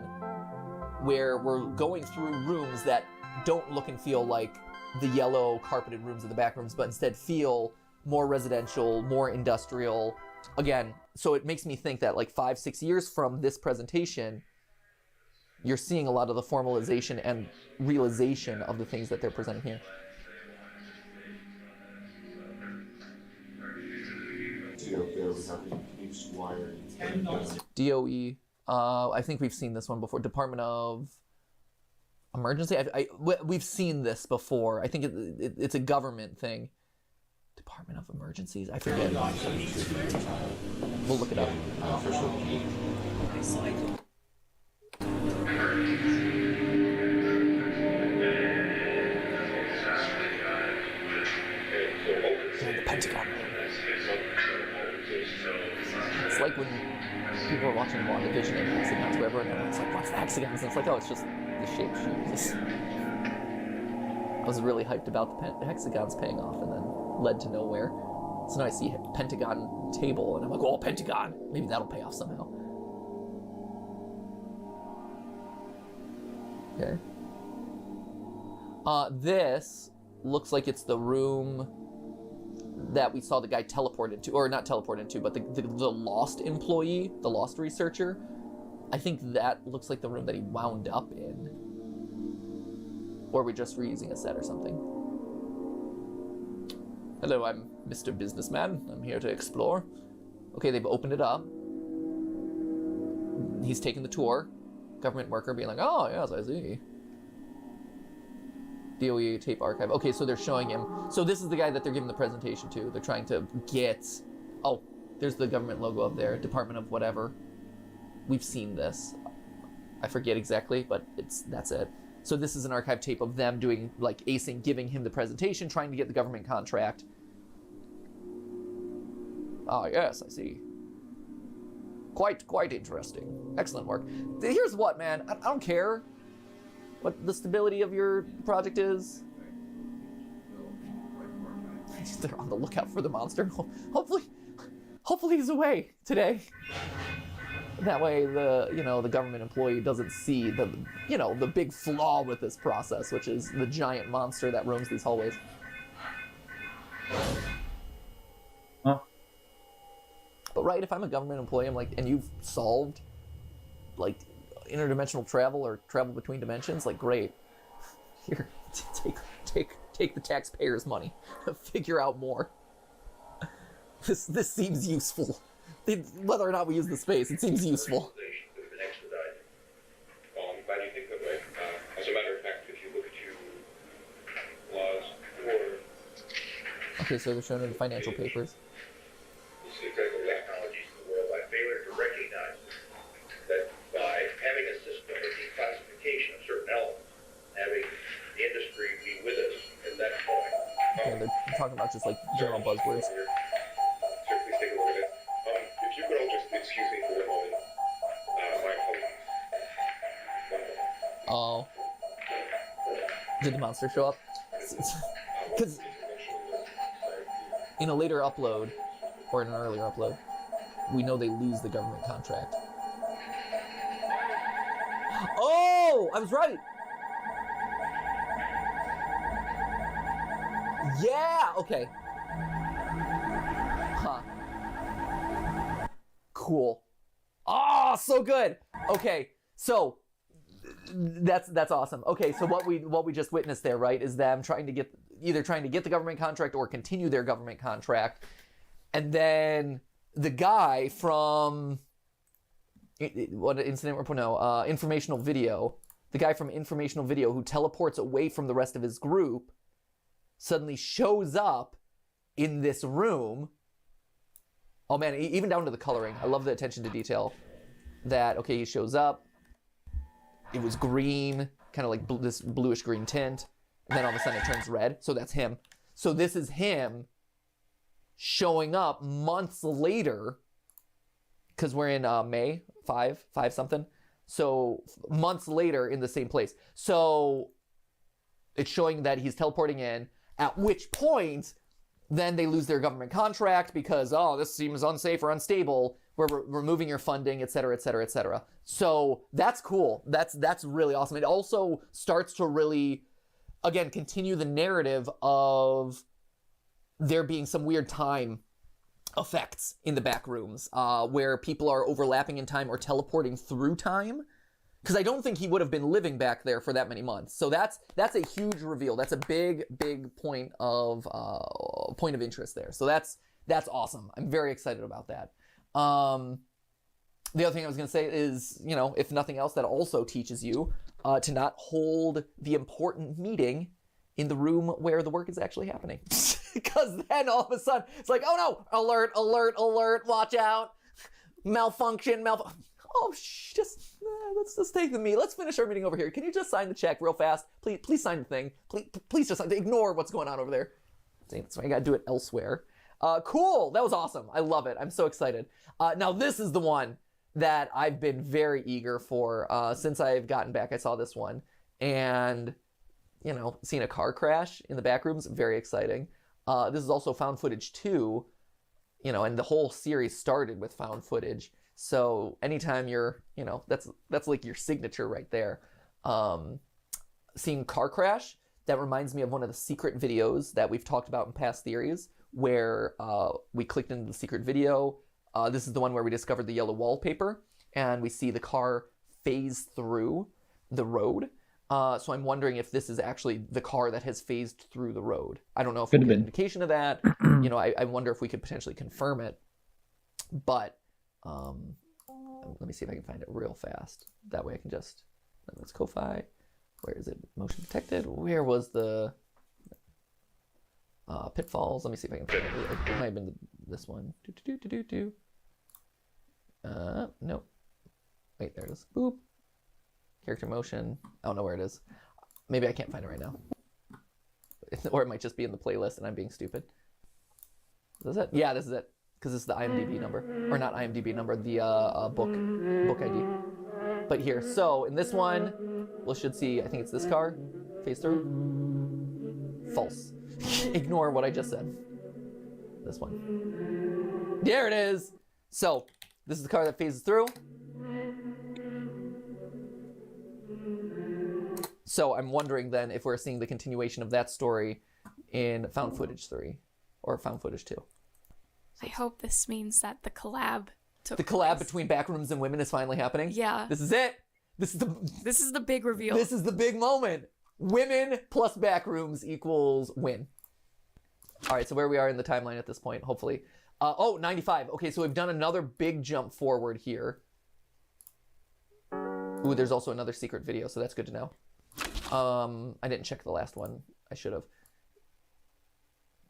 where we're going through rooms that don't look and feel like the yellow carpeted rooms in the back rooms, but instead feel more residential, more industrial. Again, so it makes me think that like 5-6 years from this presentation, you're seeing a lot of the formalization and realization of the things that they're presenting here. DOE, I think we've seen this one before. Department of Emergency. We've seen this before. I think it's a government thing. Department of Emergencies. I forget. We'll look it up. The Pentagon. It's like when people are watching WandaVision and hexagons, wherever, and it's like, what's the hexagons? And it's like, oh, it's just the shape she uses. I was really hyped about the hexagons paying off, and then led to nowhere. So now I see Pentagon table, and I'm like, oh, Pentagon! Maybe that'll pay off somehow. Okay. This looks like it's the room that we saw the guy teleport into, or not teleport into, but the lost employee, the lost researcher. I think that looks like the room that he wound up in. Or are we just reusing a set or something? Hello, I'm Mr. Businessman. I'm here to explore. Okay, they've opened it up. He's taking the tour. Government worker being like, oh, yes, I see. DOE tape archive. Okay, so they're showing him. So this is the guy that they're giving the presentation to. They're trying to get... Oh, there's the government logo up there. Department of whatever. We've seen this. I forget exactly, but that's it. So this is an archive tape of them doing, like, acing, giving him the presentation, trying to get the government contract. Ah, yes, I see. Quite interesting. Excellent work. Here's what, man. I don't care what the stability of your project is. They're on the lookout for the monster. Hopefully he's away today. That way the government employee doesn't see the big flaw with this process, which is the giant monster that roams these hallways. Huh? But right, if I'm a government employee, I'm like, and you've solved like interdimensional travel or travel between dimensions, like great. Here, take the taxpayers' money. Figure out more. This seems useful. Whether or not we use the space, it seems useful. As a matter of fact, if you look at your laws for... Okay, so they're showing the financial papers. Critical technologies in the world, I failure to recognize that by having a system of declassification of certain elements, having the industry be with us at that point. Yeah, they're talking about just like general buzzwords. Sir, please take a look at it. If you could all just excuse me for a moment. My apologies. Oh. Did the monster show up? Because in a later upload, or in an earlier upload, we know they lose the government contract. Oh! I was right! Yeah! Okay. Huh. Cool. Ah, so good! Okay, so that's awesome. Okay, so what we just witnessed there, right, is them trying to get the government contract or continue their government contract. And then the guy from informational video, the guy from informational video who teleports away from the rest of his group suddenly shows up in this room. Oh man, even down to the coloring. I love the attention to detail. That, okay, he shows up. It was green, kind of like this bluish green tint. And then all of a sudden it turns red. So that's him. So this is him showing up months later, because we're in May 5 something. So months later in the same place. So it's showing that he's teleporting in, at which point then they lose their government contract because, oh, this seems unsafe or unstable. We're removing your funding, et cetera, et cetera, et cetera. So that's cool. That's really awesome. It also starts to really, again, continue the narrative of there being some weird time effects in the back rooms where people are overlapping in time or teleporting through time. Because I don't think he would have been living back there for that many months. So that's a huge reveal. That's a big point of interest there. So that's awesome. I'm very excited about that. The other thing I was going to say is, if nothing else, that also teaches you to not hold the important meeting in the room where the work is actually happening. Because then all of a sudden, it's like, oh no, alert, alert, alert, watch out, malfunction. Oh, let's just take the meeting. Let's finish our meeting over here. Can you just sign the check real fast? Please sign the thing. Please just ignore what's going on over there. So I gotta do it elsewhere. Cool, that was awesome. I love it. I'm so excited. Now this is the one that I've been very eager for since I've gotten back. I saw this one, and seeing a car crash in the back rooms, very exciting. This is also found footage too, and the whole series started with found footage. So anytime you're, that's like your signature right there. Seeing car crash, that reminds me of one of the secret videos that we've talked about in past theories, where we clicked into the secret video. This is the one where we discovered the yellow wallpaper. and we see the car phase through the road. So I'm wondering if this is actually the car that has phased through the road. I don't know if we get an indication of that. You know, I wonder if we could potentially confirm it. But let me see if I can find it real fast. That way I can just, let's Ko-Fi. Where is it? Motion detected. Where was the pitfalls? Let me see if I can find it. It might have been this one. Nope. Wait, there it is. Boop. Character motion. I don't know where it is. Maybe I can't find it right now. Or it might just be in the playlist and I'm being stupid. Is this it? Yeah, this is it. Because this is the IMDb number. Or not IMDb number, the book ID. But here, so in this one, we should see, I think it's this car. Phase through. False. Ignore what I just said. This one. There it is! So, this is the car that phases through. So I'm wondering then if we're seeing the continuation of that story in Found Footage 3 or Found Footage 2. I hope this means that the collab took The collab between Backrooms and Women is finally happening? Yeah. This is it! This is the big reveal. This is the big moment! Women plus Backrooms equals win. Alright, so where we are in the timeline at this point, hopefully. 95. Okay, so we've done another big jump forward here. Ooh, there's also another secret video, so that's good to know. I didn't check the last one. I should have.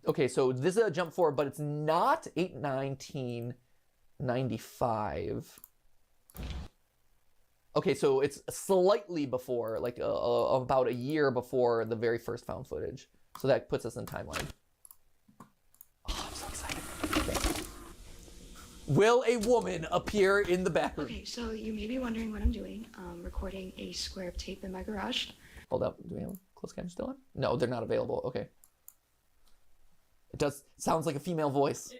Okay, so this is a jump forward, but it's not 8/19/95. Okay, so it's slightly before, like about a year before the very first found footage. So that puts us in timeline. Oh, I'm so excited. Okay. Will a woman appear in the background? Okay, so you may be wondering what I'm doing. Recording a square of tape in my garage. Hold up. Do we have closed caption still on? No, they're not available. Okay. It does sounds like a female voice.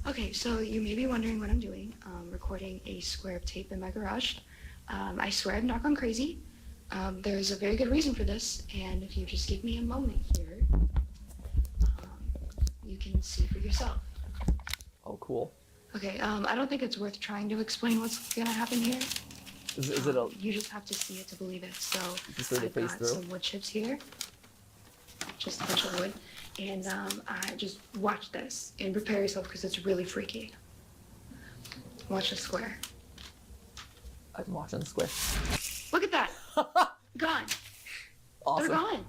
Okay, so you may be wondering what I'm doing. Recording a square of tape in my garage. I swear I've not gone crazy. There's a very good reason for this, and if you just give me a moment here, you can see for yourself. Oh, cool. Okay, I don't think it's worth trying to explain what's gonna happen here. Is it a... You just have to see it to believe it. So I've got some wood chips here, just a bunch of wood, and I just watch this and prepare yourself because it's really freaky. Watch the square. I'm watching the square. Look at that. Gone. Awesome. They're gone.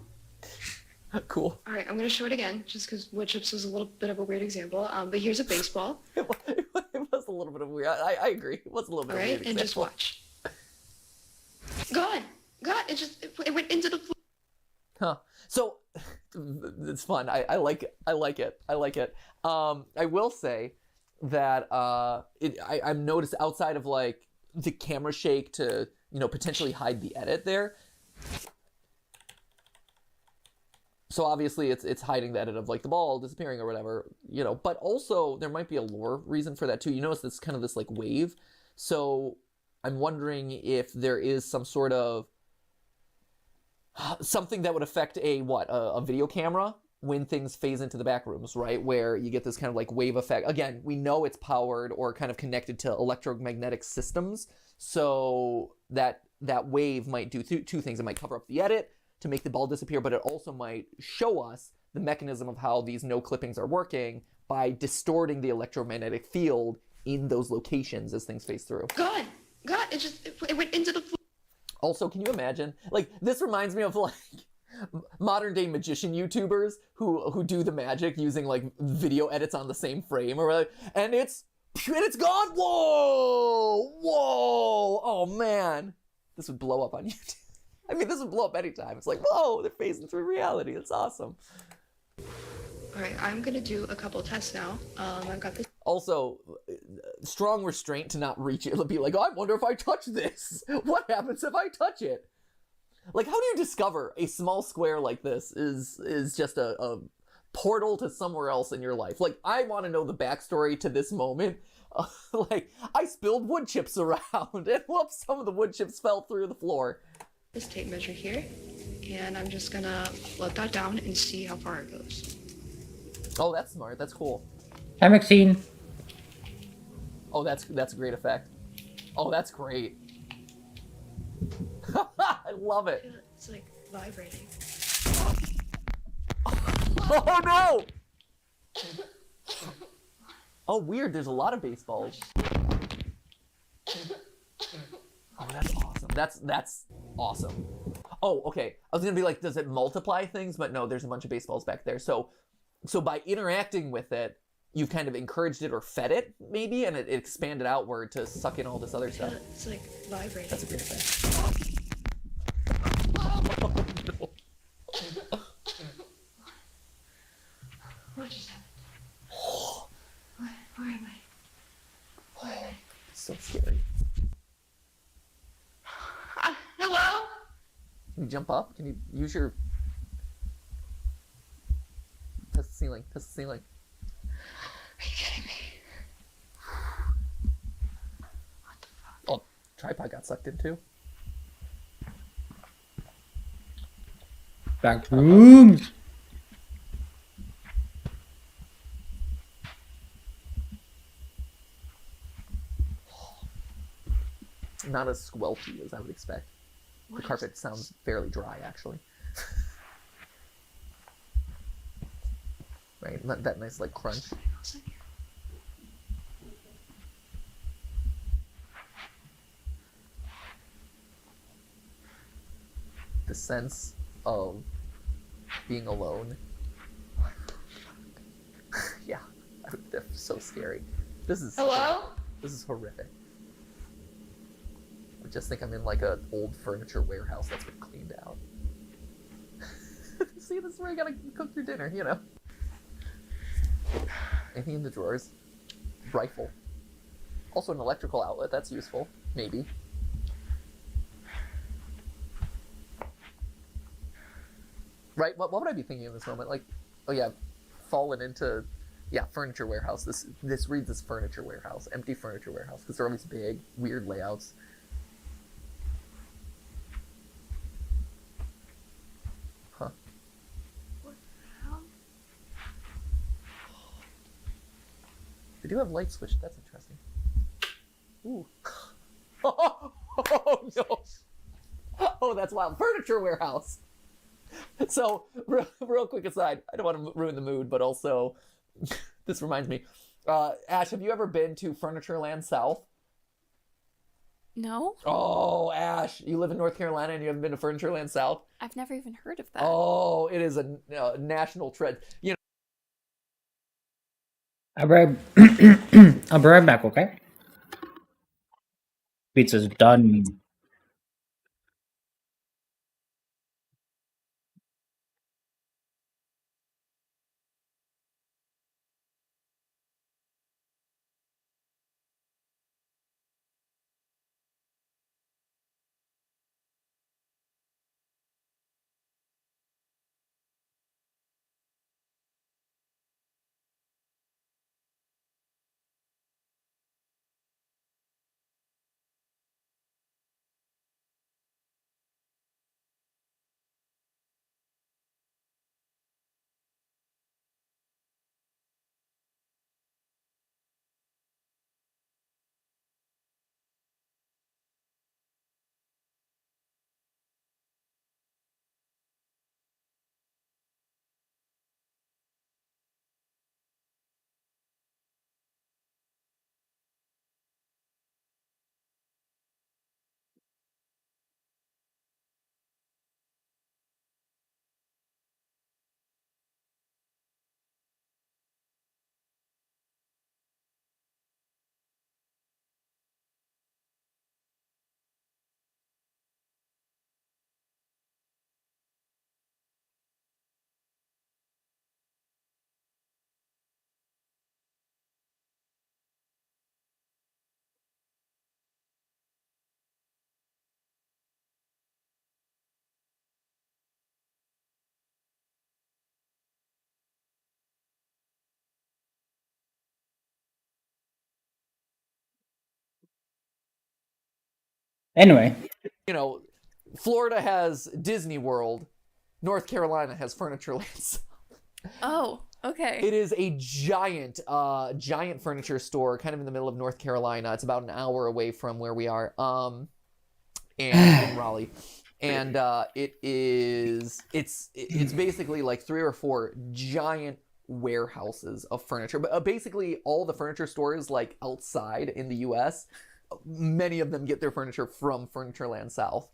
Cool. All right, I'm gonna show it again, just because wood chips was a little bit of a weird example. But here's a baseball. It was a little bit of weird. I agree. It was a little bit of a weird example. And just watch. Gone. It went into the floor. Huh. So it's fun. I like it. I like it. I will say that I've noticed outside of like the camera shake to, you know, potentially hide the edit there. So obviously it's hiding the edit of like the ball disappearing or whatever, you know, but also there might be a lore reason for that too. You notice this kind of this like wave. So I'm wondering if there is some sort of something that would affect a video camera when things phase into the back rooms, right? Where you get this kind of like wave effect. Again, we know it's powered or kind of connected to electromagnetic systems. So that wave might do two things. It might cover up the edit to make the ball disappear, but it also might show us the mechanism of how these no clippings are working by distorting the electromagnetic field in those locations as things phase through. God, it went into the floor. Also, can you imagine? Like, this reminds me of like modern day magician YouTubers who do the magic using like video edits on the same frame or whatever, and it's gone. Whoa! Oh man, this would blow up on YouTube. I mean, this would blow up anytime. It's like, whoa, they're phasing through reality. It's awesome. All right, I'm gonna do a couple tests now. I've got this. Also, strong restraint to not reach it. It'll be like, oh, I wonder if I touch this. What happens if I touch it? Like, how do you discover a small square like this is just a portal to somewhere else in your life? Like, I want to know the backstory to this moment. Like, I spilled wood chips around, and whoops, some of the wood chips fell through the floor. This tape measure here, and I'm just gonna let that down and see how far it goes. Oh, that's smart. That's cool. Hi, Maxine. Oh, that's a great effect. Oh, that's great. I love it. It's like vibrating. Oh no! Oh, weird. There's a lot of baseballs. Oh, that's awesome. That's awesome. Oh, okay. I was gonna be like, does it multiply things? But no, there's a bunch of baseballs back there. So by interacting with it, you've kind of encouraged it or fed it, maybe, and it expanded outward to suck in all this other stuff. It's like vibrating. That's a great effect. Oh, no. What just happened? Where am I? Where am I? It's so scary. Hello? Can you jump up? Can you use your... Test the ceiling. Test the ceiling. Are you kidding me? What the fuck? Oh, tripod got sucked in too. Back rooms. Not as squelchy as I would expect. The carpet sounds fairly dry, actually. Right, that nice like crunch. The sense of being alone. Yeah, that's so scary. This is Hello? This is horrific. I just think I'm in like an old furniture warehouse that's been cleaned out. See, this is where you gotta cook your dinner, you know. Anything in the drawers? Rifle. Also an electrical outlet, that's useful. Maybe. Right? What would I be thinking in this moment? Like, oh yeah, fallen into, yeah, furniture warehouse. This reads as furniture warehouse, empty furniture warehouse, because they're always big, weird layouts. Huh. What the hell? They do have light switch. That's interesting. Ooh. Oh no. Oh, that's wild. Furniture warehouse. So, real quick aside, I don't want to ruin the mood, but also, this reminds me. Ash, have you ever been to Furnitureland South? No? Oh, Ash, you live in North Carolina and you haven't been to Furnitureland South? I've never even heard of that. Oh, it is a national trend. You know. I'll be right back, okay? Pizza's done. Anyway. You know, Florida has Disney World. North Carolina has Furnitureland. Oh. Okay. It is a giant furniture store, kind of in the middle of North Carolina. It's about an hour away from where we are, and in Raleigh. And it's basically like 3 or 4 giant warehouses of furniture. But basically all the furniture stores like outside in the U.S., many of them get their furniture from Furnitureland South.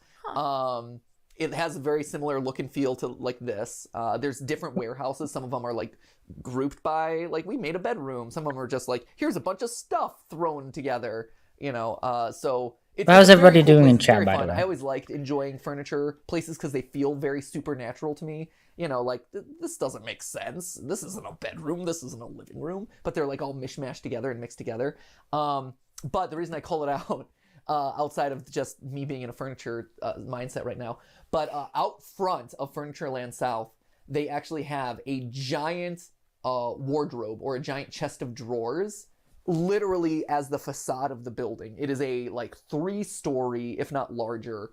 It has a very similar look and feel to like this. There's different warehouses. Some of them are like grouped by like we made a bedroom. Some of them are just like here's a bunch of stuff thrown together. You know, so it's How's a very everybody cool doing place. in It's chat, very by the fun. way? I always liked enjoying furniture places because they feel very supernatural to me. You know, like this doesn't make sense. This isn't a bedroom. This isn't a living room. But they're like all mishmashed together and mixed together. But the reason I call it out, outside of just me being in a furniture mindset right now, but out front of Furnitureland South, they actually have a giant wardrobe or a giant chest of drawers, literally as the facade of the building. It is a like 3-story, if not larger,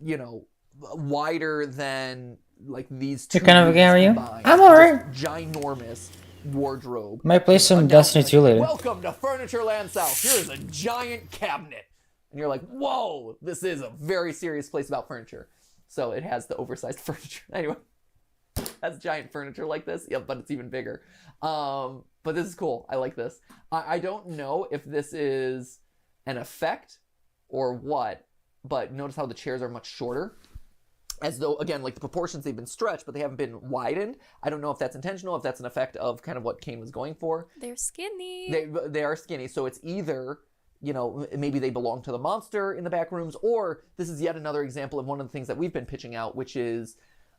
you know, wider than like these 2 What kind of a game are you? combined. I'm alright. Just ginormous wardrobe. Might play some Destiny 2 later. Welcome to Furnitureland South. Here's a giant cabinet. And you're like, whoa, this is a very serious place about furniture. So it has the oversized furniture. Anyway, has giant furniture like this. Yep, but it's even bigger. But this is cool. I like this. I don't know if this is an effect or what, but notice how the chairs are much shorter. As though, again, like the proportions, they've been stretched, but they haven't been widened. I don't know if that's intentional, if that's an effect of kind of what Kane was going for. They're skinny. They are skinny, so it's either, you know, maybe they belong to the monster in the back rooms, or this is yet another example of one of the things that we've been pitching out, which is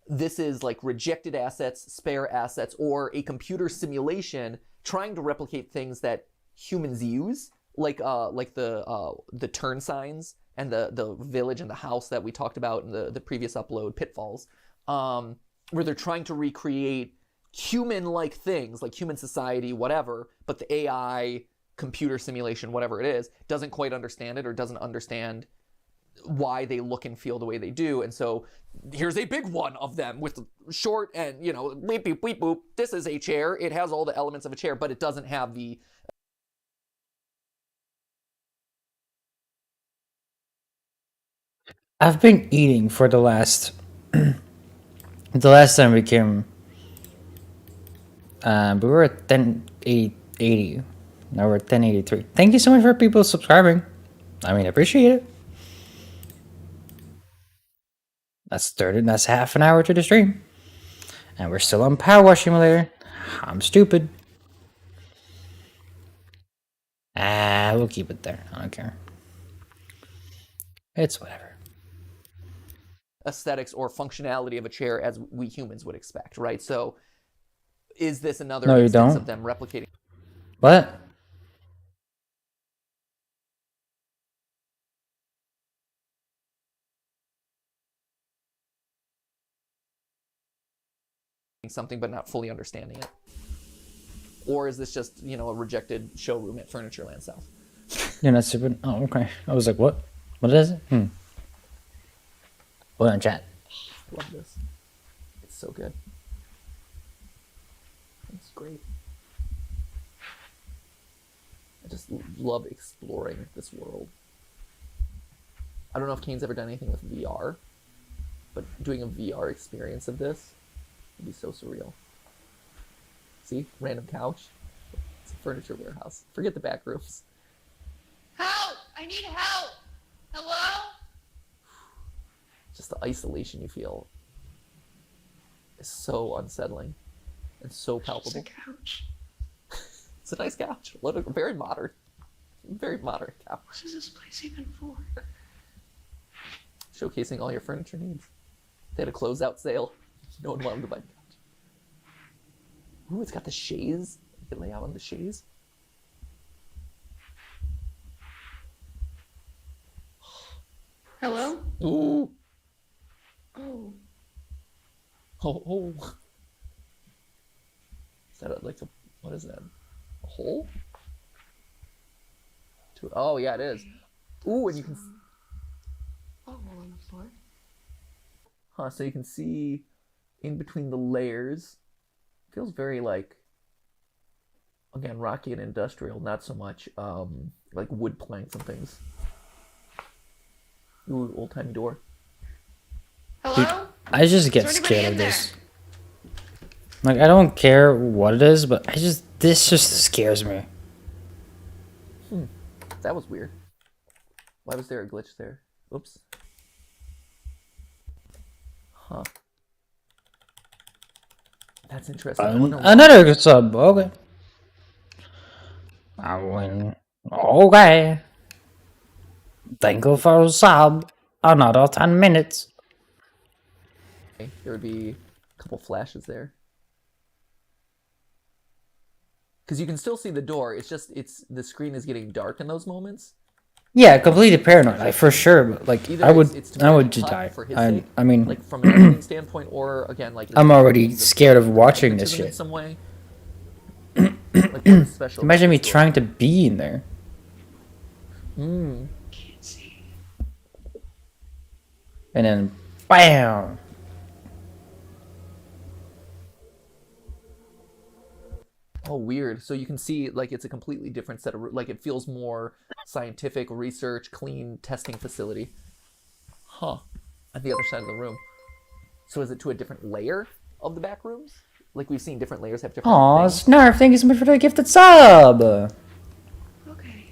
this is like rejected assets, spare assets, or a computer simulation trying to replicate things that humans use, like the turn signs and the village and the house that we talked about in the previous upload, Pitfalls, where they're trying to recreate human-like things, like human society, whatever, but the AI computer simulation, whatever it is, doesn't quite understand it or doesn't understand why they look and feel the way they do. And so here's a big one of them with short and, you know, bleep, beep, beep, boop. This is a chair. It has all the elements of a chair, but it doesn't have the... I've been eating for the last the last time we came. We were at 1080. Now we're at 1083. Thank you so much for people subscribing. I mean, I appreciate it. That's half an hour to the stream. And we're still on Power Wash Simulator. I'm stupid. We'll keep it there. I don't care. It's whatever. Aesthetics or functionality of a chair as we humans would expect, right? So is this another No, you instance don't. of them replicating? What? Something but not fully understanding it? Or is this just, you know, a rejected showroom at Furnitureland South? You're not stupid? Oh, okay. I was like, what? What is it? What on chat? Love this. It's so good. It's great. I just love exploring this world. I don't know if Kane's ever done anything with VR, but doing a VR experience of this would be so surreal. See? Random couch. It's a furniture warehouse. Forget the back rooms. Help! I need help! Hello? Just the isolation you feel is so unsettling and so palpable. It's a couch. It's a nice couch. Very modern. Very modern couch. What is this place even for? Showcasing all your furniture needs. They had a closeout sale. No one wanted to buy the couch. Ooh, it's got the chaise. You can lay out on the chaise. Hello? Ooh. Oh. Oh. Is that what is that? A hole? Oh, yeah, it is. Ooh, and you can... A hole on the floor. So you can see in between the layers. Feels very, like, Again, rocky and industrial, not so much like wood planks and things. Ooh, old-timey door. Dude, I just get scared of this. Like, I don't care what it is, but this just scares me. That was weird. Why was there a glitch there? Oops. Huh. That's interesting. Another sub, okay. I win. Okay. Thank you for a sub. Another 10 minutes. There would be a couple flashes there. Because you can still see the door. It's just the screen is getting dark in those moments. Yeah, completely paranoid, like, for sure. But like, I would just die. I mean, like from an editing standpoint, or again, like I'm already scared of watching this shit. In some way. Like, special imagine me trying to be in there. Can't see. And then, bam. Oh, weird. So you can see, like, it's a completely different set of, like, it feels more scientific, research, clean testing facility. Huh. At the other side of the room. So is it to a different layer of the back rooms? Like, we've seen different layers have different Aw, things. Snarf, thank you so much for the gifted sub. Okay,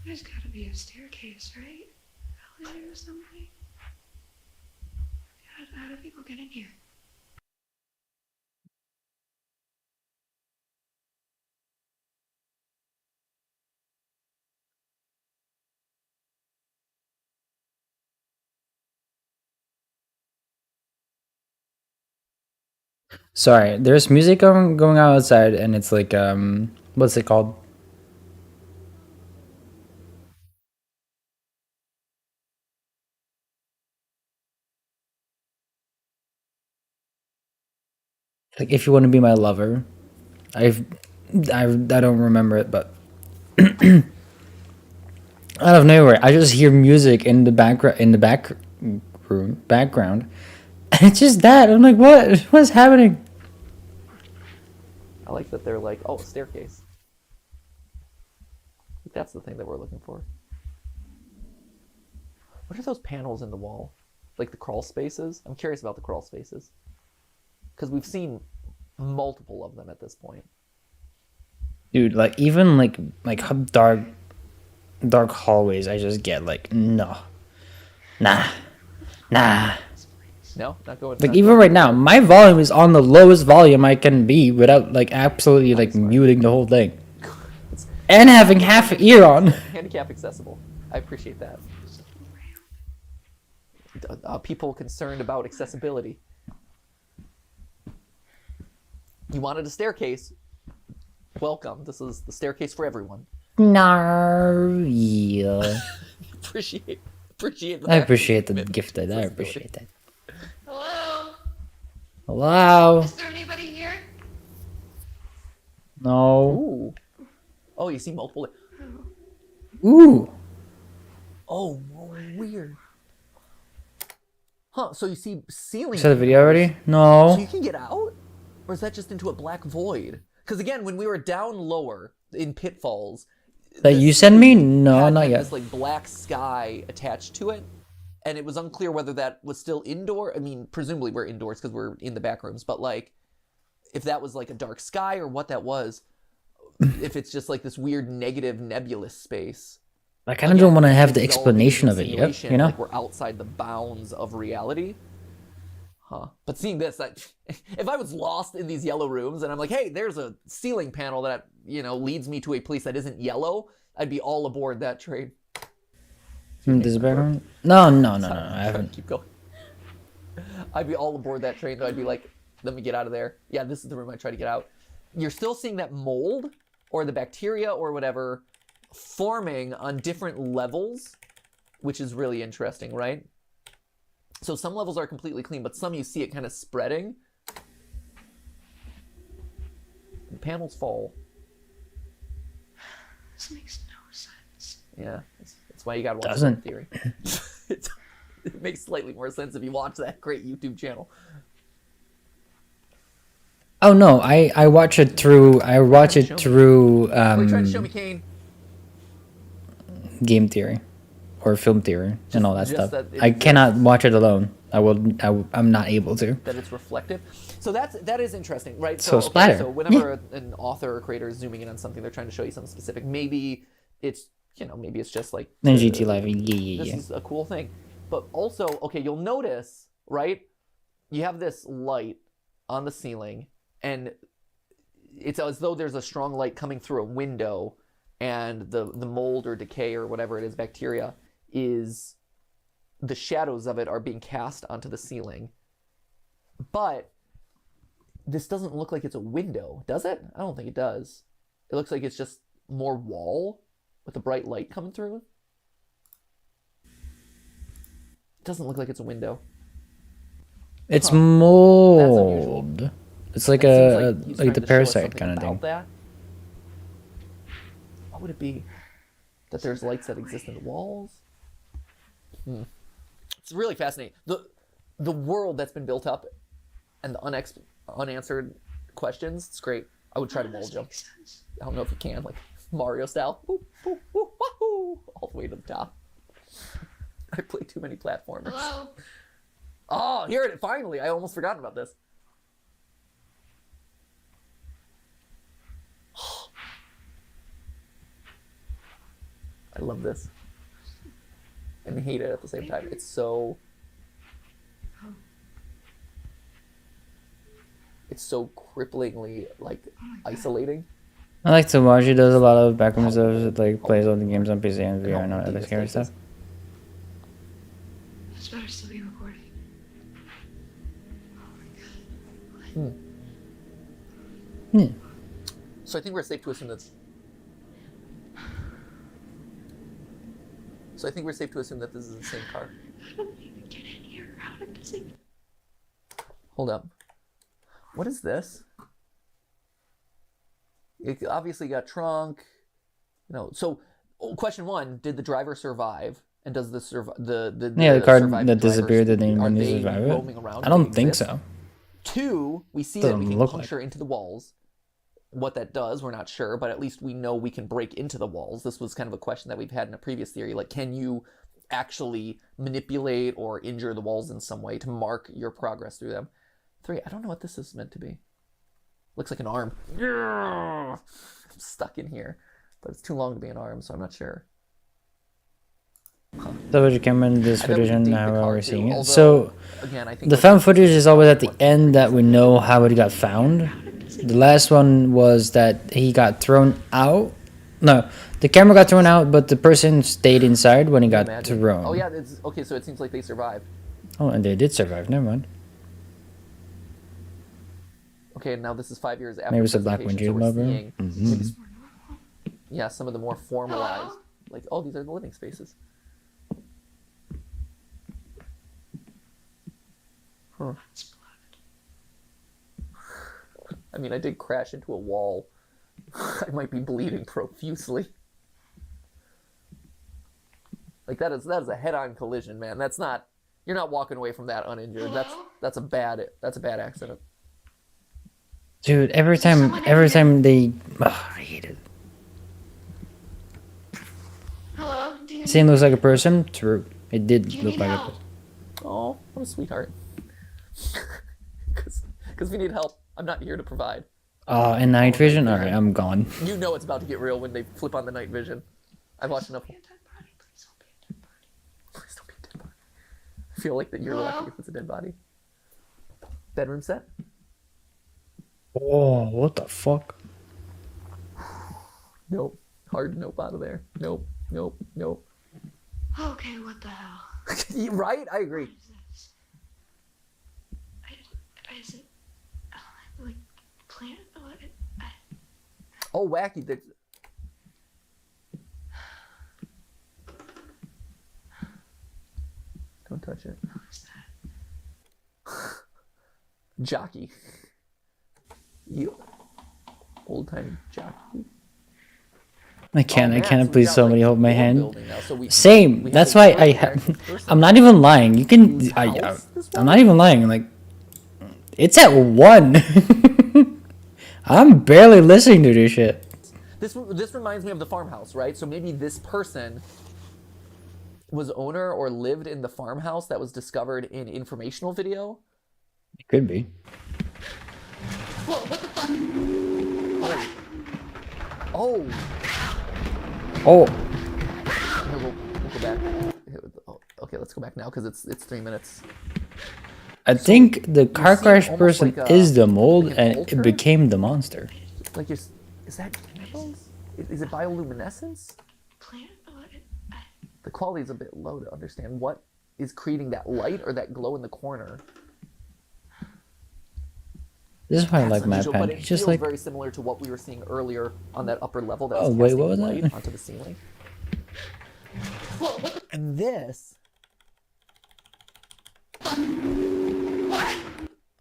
there's gotta be a staircase, right? Elevator or something? How do people get in here? Sorry, there's music going on outside, and it's like, what's it called? Like, if you want to be my lover. I don't remember it, but out of nowhere, I just hear music in the background, background, and it's just that. I'm like, what is happening? I like that they're like, oh, staircase. That's the thing that we're looking for. What are those panels in the wall? Like the crawl spaces? I'm curious about the crawl spaces. Because we've seen multiple of them at this point. Dude, like, even like dark hallways, I just get like, no. Nah. No, not going. Like, even right now, my volume is on the lowest volume I can be without like absolutely like muting the whole thing. And having half an ear on. Handicap accessible. I appreciate that. People concerned about accessibility. You wanted a staircase? Welcome. This is the staircase for everyone. No, yeah. appreciate. I appreciate the gifted. I appreciate that. Hello? Hello? Is there anybody here? No. Ooh. Oh, you see multiple. Ooh. Oh, weird. Huh, so you see ceiling. You saw the video already? No. So you can get out? Or is that just into a black void? Because again, when we were down lower in pitfalls. That you sent me? No, not yet. This like black sky attached to it. And it was unclear whether that was still indoor. I mean, presumably we're indoors because we're in the back rooms. But like, if that was like a dark sky or what that was. If it's just like this weird negative nebulous space. I kind of don't want to have the explanation of it yet, you know? Like we're outside the bounds of reality. Huh. But seeing this, if I was lost in these yellow rooms and I'm like, hey, there's a ceiling panel that, leads me to a place that isn't yellow, I'd be all aboard that train. This background? No, I haven't. Keep going. I'd be all aboard that train, though. I'd be like, let me get out of there. Yeah, this is the room I try to get out. You're still seeing that mold or the bacteria or whatever forming on different levels, which is really interesting, right? So some levels are completely clean, but some you see it kind of spreading. The panels fall. This makes no sense. Yeah, that's why you gotta watch Doesn't. that theory. It makes slightly more sense if you watch that great YouTube channel. Oh no, I watch it through. I watch it through. What are you trying to show me, Kane? Game theory, or film theory, and all that just stuff. that it I cannot exists. watch it alone. I'm not able to. That it's reflective. So that is interesting, right? So splatter. So whenever an author or creator is zooming in on something, they're trying to show you something specific. Maybe it's maybe it's just like Then GT Live, yeah. This is a cool thing, but also you'll notice, right? You have this light on the ceiling, and it's as though there's a strong light coming through a window, and the mold or decay or whatever it is, bacteria, is the shadows of it are being cast onto the ceiling. But this doesn't look like it's a window, does it? I don't think it does. It looks like it's just more wall with a bright light coming through. It doesn't look like it's a window. It's mold. It's like like the parasite kind of thing. That. What would it be? That there's lights that exist in the walls? It's really fascinating. The world that's been built up and the unanswered questions, it's great. I would try to wall jump. I don't know if you can, like Mario style. Woo, woo, woo, wahoo, all the way to the top. I play too many platformers. Hello? Oh, here it is. Finally. I almost forgot about this. I love this. And hate it at the same time. It's so cripplingly isolating. I like to watch. He does a lot of backroom stuff, like plays all the games on PC and VR and all other scary stuff. This better still be recording. So I think we're safe to assume that. So I think we're safe to assume that this is the same car. I don't even get in here. How did this thing... Hold up. What is this? It obviously got trunk. So question one: did the driver survive? And does the the card that disappeared that didn't survive it? I don't think so. Two, we see that we can puncture into the walls. What that does, we're not sure, but at least we know we can break into the walls. This was kind of a question that we've had in a previous theory. Like, can you actually manipulate or injure the walls in some way to mark your progress through them? Three, I don't know what this is meant to be. Looks like an arm. I'm stuck in here, but it's too long to be an arm, so I'm not sure. So what you can in this footage and how we're seeing it. Although, So again, I think the found footage is always at the end that we know how it got found. The last one was that he got thrown out. No, the camera got thrown out, but the person stayed inside when he got thrown. Oh yeah, it's okay. So it seems like they survived. Oh, and they did survive. Never mind. Okay, now this is 5 years after. Maybe it's a black presentation, windshield so we're lover. seeing yeah, some of the more formalized, like, oh, these are the living spaces. Huh. I mean, I did crash into a wall. I might be bleeding profusely. Like that is a head-on collision, man. That's not. You're not walking away from that uninjured. That's a bad accident. Dude, every time they, I hate it. Hello? Same looks like a person. True, it did look like a person. Oh, what a sweetheart. Because we need help. I'm not here to provide. And night vision? Alright, I'm gone. You know it's about to get real when they flip on the night vision. I've watched enough. Please don't be a dead body. I feel like that you're lucky if it's a dead body. Bedroom set? Oh, what the fuck? Nope. Hard nope out of there. Nope. Okay, what the hell? Right? I agree. Is it like plant? Oh, wacky. Don't touch it. What is that? Jockey. You old time jockey. I can't please got, somebody like, hold my world hand. building now, so Same. we That's have why I'm not even lying. You can. I'm not even lying. Like, it's at 1. I'm barely listening to this shit. This reminds me of the farmhouse, right? So maybe this person was owner or lived in the farmhouse that was discovered in informational video. It could be. Whoa, what the fuck? Oh. Oh. No, we'll go back. Okay, let's go back now because it's 3 minutes. I think the car crash person like is the mold like and altar? it became the monster. Like is that candles? Is it bioluminescence? The quality is a bit low to understand what is creating that light or that glow in the corner. This is why I That's like Mad unusual, Pan. but it He's just feels like, very similar to what we were seeing earlier on that upper level that oh, was wait, casting what was light that? onto the ceiling. And this.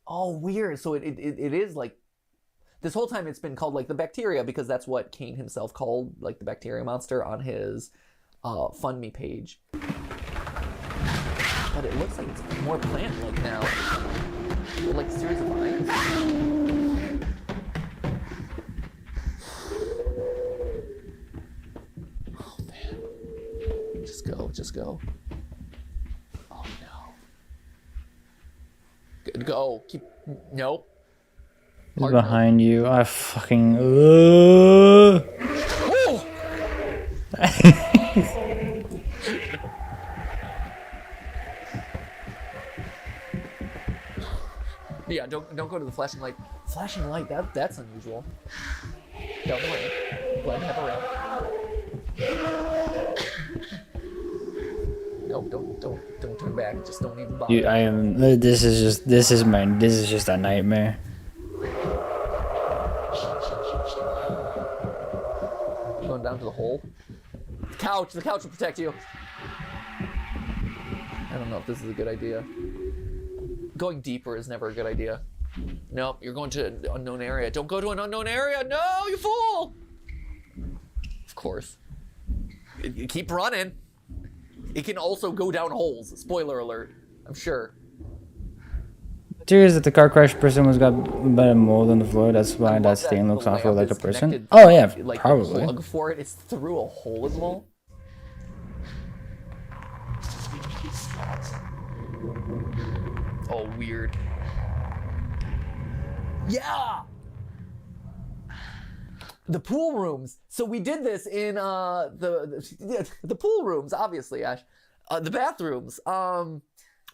Oh, weird. So it is like this whole time it's been called like the bacteria because that's what Kane himself called like the bacteria monster on his Fund Me page. But it looks like it's more plant-like now. Like a series of vines. Oh man. Just go. Oh no. Good, go. Keep, nope. he's behind you. I fucking. Yeah, don't go to the flashing light. Flashing light, that's unusual. Down the ramp. Glad to have a ramp. No, don't turn back. Just don't even bother. I am. This is just a nightmare. Going down to the hole. The couch will protect you. I don't know if this is a good idea. Going deeper is never a good idea. Nope, you're going to an unknown area. Don't go to an unknown area. No, you fool! Of course. You keep running. It can also go down holes. Spoiler alert. I'm sure. The theory is that the car crash person was got by a mold on the floor. That's why that stain looks awful like a person. Oh yeah, like probably. The plug for it is through a hole in the wall. Oh, weird. Yeah! The pool rooms. So we did this in the pool rooms, obviously, Ash. The bathrooms.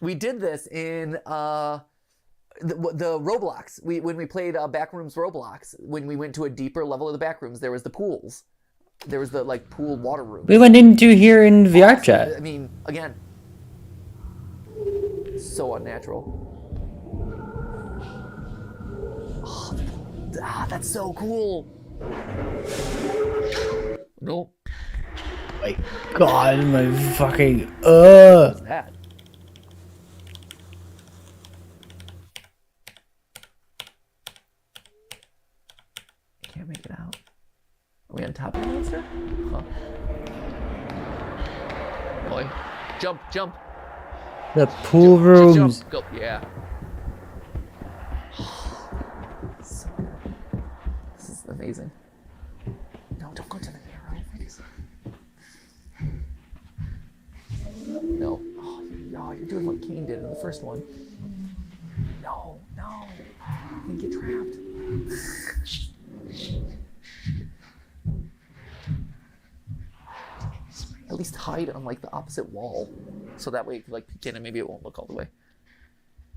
We did this in the Roblox. When we played Backrooms Roblox, when we went to a deeper level of the backrooms, there was the pools. There was the like pool water room. We went into here in VR chat. I mean, again, so unnatural. Oh, that's so cool. Nope. My God, my fucking What was that? I can't make it out. Are we on top of the monster? Huh. Boy, jump. The pool rooms. Jump. Go. Yeah. This is amazing. No, don't go to the narrow. No. Oh, you're doing what Kane did in the first one. No. You can get trapped. At least hide on like the opposite wall, so that way if you like peek in and maybe it won't look all the way.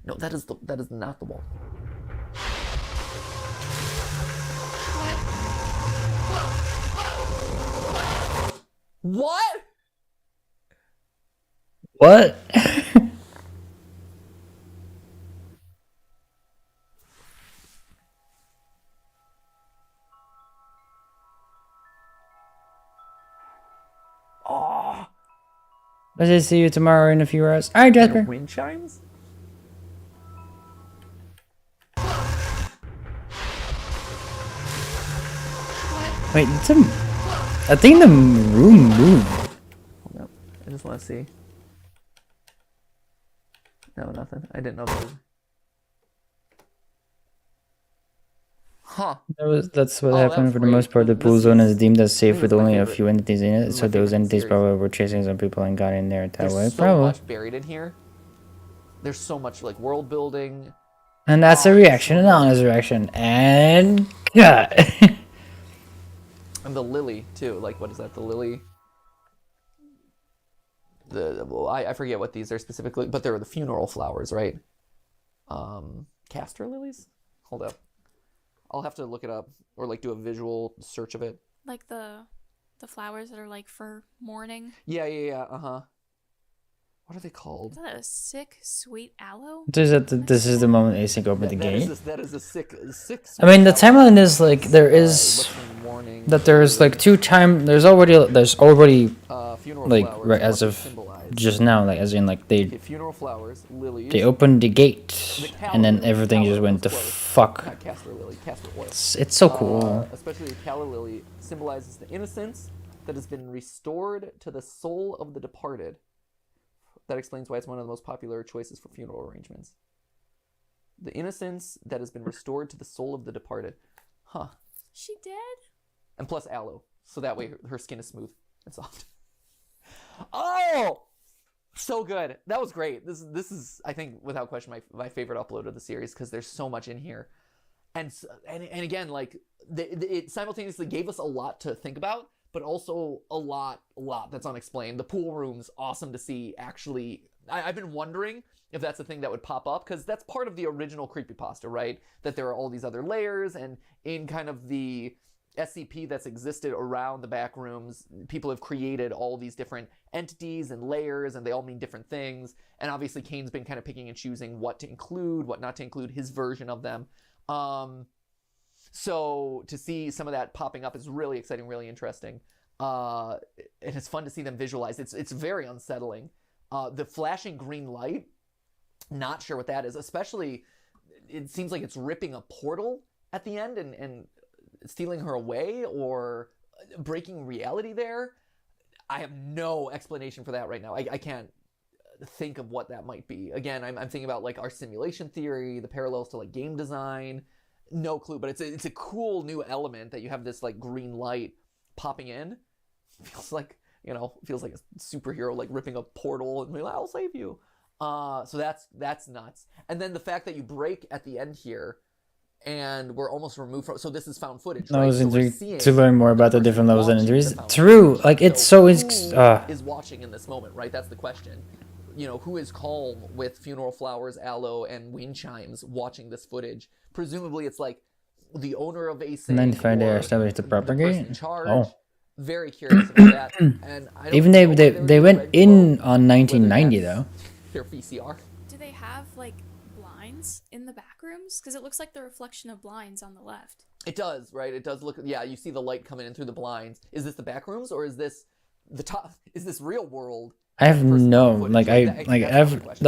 No, that is not the wall. What? What? Oh. Let's just see you tomorrow in a few hours. All right, Jasper. Wind chimes? Wait, I think the room moved. Hold up. I just want to see. No, nothing. I didn't know there was... That's what happened for the most part. The pool zone is deemed as safe with only a few entities in it, so those entities probably were chasing some people and got in there that way. There's so much buried in here. There's so much like world building. And that's a reaction, an honest reaction, and cut. And the lily too. Like, what is that? The lily. Well, I forget what these are specifically, but they're the funeral flowers, right? Castor lilies. Hold up. I'll have to look it up or like do a visual search of it. Like the flowers that are like for mourning. Yeah. What are they called? Is that a sick, sweet aloe? This is the moment Async opened the gate. That is a sick. I mean, the timeline is like there's like there's already like right as of just now, like as in like funeral flowers, lilies. They opened the gate and then everything just went to fuck. Not castor lily, castor oil. It's so cool. Especially the calla lily symbolizes the innocence that has been restored to the soul of the departed. That explains why it's one of the most popular choices for funeral arrangements. The innocence that has been restored to the soul of the departed. Huh. She dead? And plus aloe, so that way her skin is smooth and soft. Oh! So good. That was great. This is, I think, without question, my favorite upload of the series because there's so much in here. And again, like, it simultaneously gave us a lot to think about, but also a lot that's unexplained. The pool room's awesome to see, actually. I've been wondering if that's a thing that would pop up, because that's part of the original creepypasta, right? That there are all these other layers, and in kind of the SCP that's existed around the back rooms, people have created all these different entities and layers, and they all mean different things. And obviously Kane's been kind of picking and choosing what to include, what not to include, his version of them. So to see some of that popping up is really exciting, really interesting. And it's fun to see them visualize. It's very unsettling. The flashing green light, not sure what that is, especially it seems like it's ripping a portal at the end and stealing her away or breaking reality there. I have no explanation for that right now. I can't think of what that might be. Again, I'm thinking about like our simulation theory, the parallels to like game design. No clue, but it's a cool new element that you have this like green light popping in. Feels like a superhero like ripping a portal and being like, I'll save you. So that's nuts. And then the fact that you break at the end here and we're almost removed from, so this is found footage, right? I was so intrigued to learn more about the different levels and injuries. True, like it's so is watching in this moment, right? That's the question. You know, who is calm with funeral flowers, aloe, and wind chimes watching this footage? Presumably it's like the owner of Async. 95 they established the propagate. Oh. Very curious about that. And I don't even they went in on 1990 though. Their VCR. Do they have like blinds in the back rooms? Because it looks like the reflection of blinds on the left. It does, right? It does look. Yeah, you see the light coming in through the blinds. Is this the back rooms or is this the top? Is this real world? I have the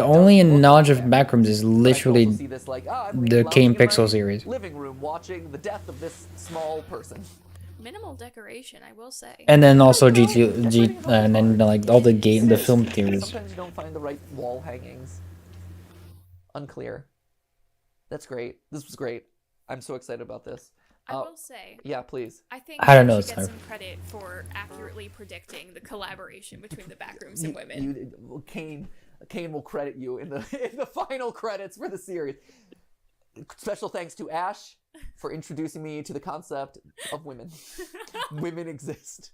only knowledge of backrooms is literally the Kane Pixel series. Living room watching the death of this small person. Minimal decoration, I will say. And then also and then like all the film theories. Sometimes you don't find the right wall hangings. Unclear. That's great. This was great. I'm so excited about this. I will say. Yeah, please. I think I don't know. should get some credit for accurately predicting the collaboration between the backrooms and women. Kane will credit you in the final credits for the series. Special thanks to Ash for introducing me to the concept of women. Women exist.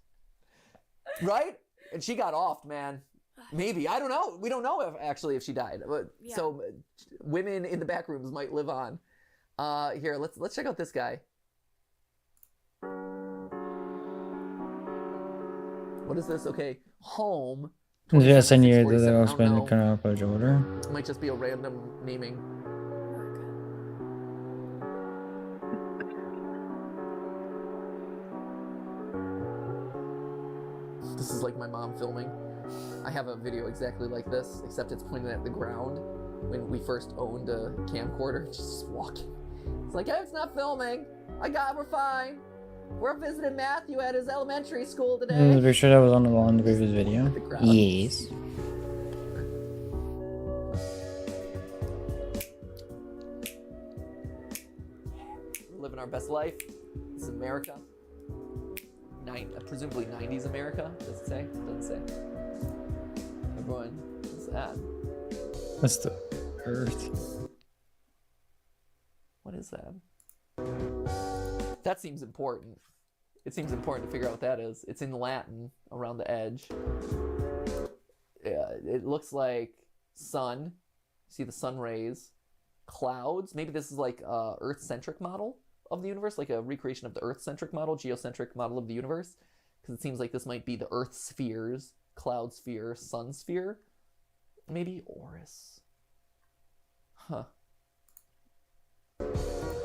Right? And she got off, man. Maybe. I don't know. We don't know if she died. But, yeah. So women in the back rooms might live on. Here, let's check out this guy. What is this? Okay. Home. Yes, and you did that also been kind of page order. It might just be a random naming. This is like my mom filming. I have a video exactly like this, except it's pointed at the ground when we first owned a camcorder. Just walking. It's like, hey, it's not filming. We're fine. We're visiting Matthew at his elementary school today. I'm pretty sure that was on the previous video. Yes. We're living our best life. This is America. Presumably 90s America. Does it say? Doesn't say. Everyone, what's that? That's the Earth. What is that? That seems important. It seems important to figure out what that is. It's in Latin around the edge. It looks like sun. See the sun rays. Clouds. Maybe this is like a Earth-centric model of the universe, like a recreation of the Earth-centric model, geocentric model of the universe. Because it seems like this might be the Earth spheres, cloud sphere, sun sphere. Maybe Oris. Huh.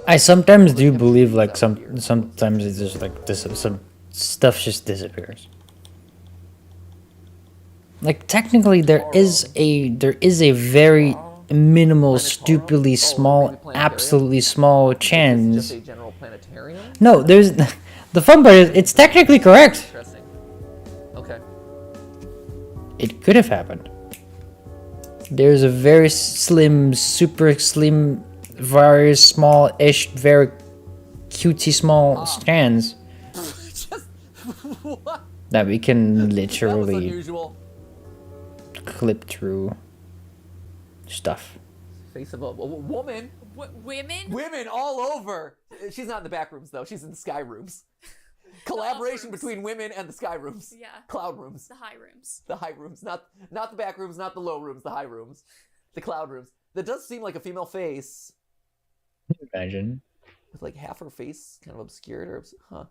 I sometimes do believe like sometimes it's just like this, some stuff just disappears. Like technically there is a very minimal, stupidly small, absolutely small chance. Just a general planetarium? No, there's the fun part is it's technically correct. Interesting. Okay. It could have happened. There's a very slim, super slim, very small-ish, very cutesy small strands What? that we can That was literally unusual. clip through stuff. Face of a woman. Women? Women all over. She's not in the back rooms though. She's in the sky rooms. Collaboration between women and the sky rooms. Yeah. Cloud rooms. The high rooms. The high rooms, not the back rooms, not the low rooms, the high rooms. The cloud rooms. That does seem like a female face. Imagine. With like half her face kind of obscured or huh.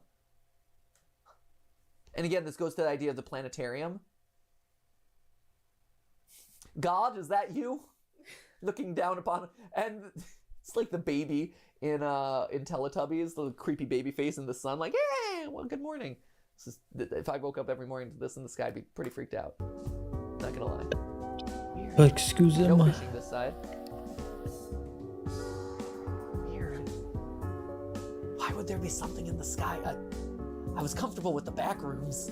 And again, this goes to the idea of the planetarium. God, is that you? Looking down upon, and it's like the baby in Teletubbies, the creepy baby face in the sun, like, hey, well, good morning. This is, if I woke up every morning to this in the sky, I'd be pretty freaked out. Not gonna lie. Weird. Excuse me. No fishing this side. Weird. Why would there be something in the sky? I was comfortable with the back rooms.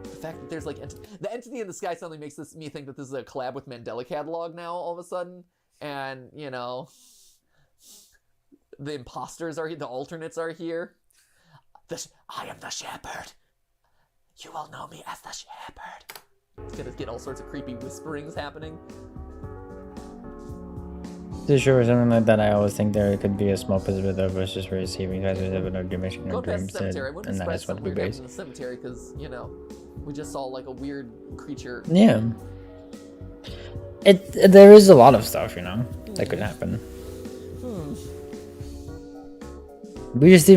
The fact that there's like the entity in the sky suddenly makes me think that this is a collab with Mandela Catalog now all of a sudden, and you know, the imposters are here, the alternates are here. I am the shepherd. You will know me as the shepherd. It's gonna get all sorts of creepy whisperings happening. To sure something like that, I always think there could be a small possibility of us just receiving guys with a dimension Go or past dreams, the cemetery. I wouldn't and be that is surprised what something we weird happens base. in the cemetery because, you know, we just saw like a weird creature. Yeah. There is a lot of stuff, you know, that could happen. We just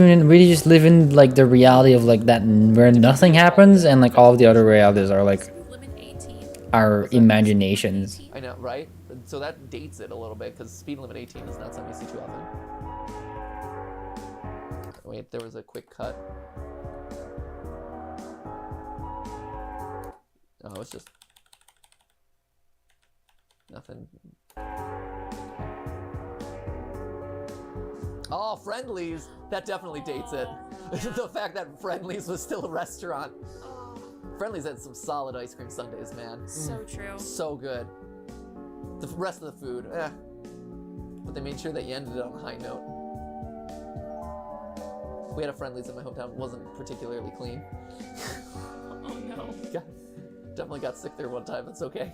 live in like the reality of like that where nothing happens, and like all of the other realities are like our imaginations. I know, right? So that dates it a little bit because speed limit 18 is not something you see too often. Wait, there was a quick cut. Oh, it's just nothing. Oh, Friendlies! That definitely dates it. The fact that Friendlies was still a restaurant. Friendlies had some solid ice cream sundaes, man. So true. So good. The rest of the food, but they made sure that you ended it on a high note. We had a Friendlies in my hometown. It wasn't particularly clean. Oh no. Definitely got sick there one time. That's okay.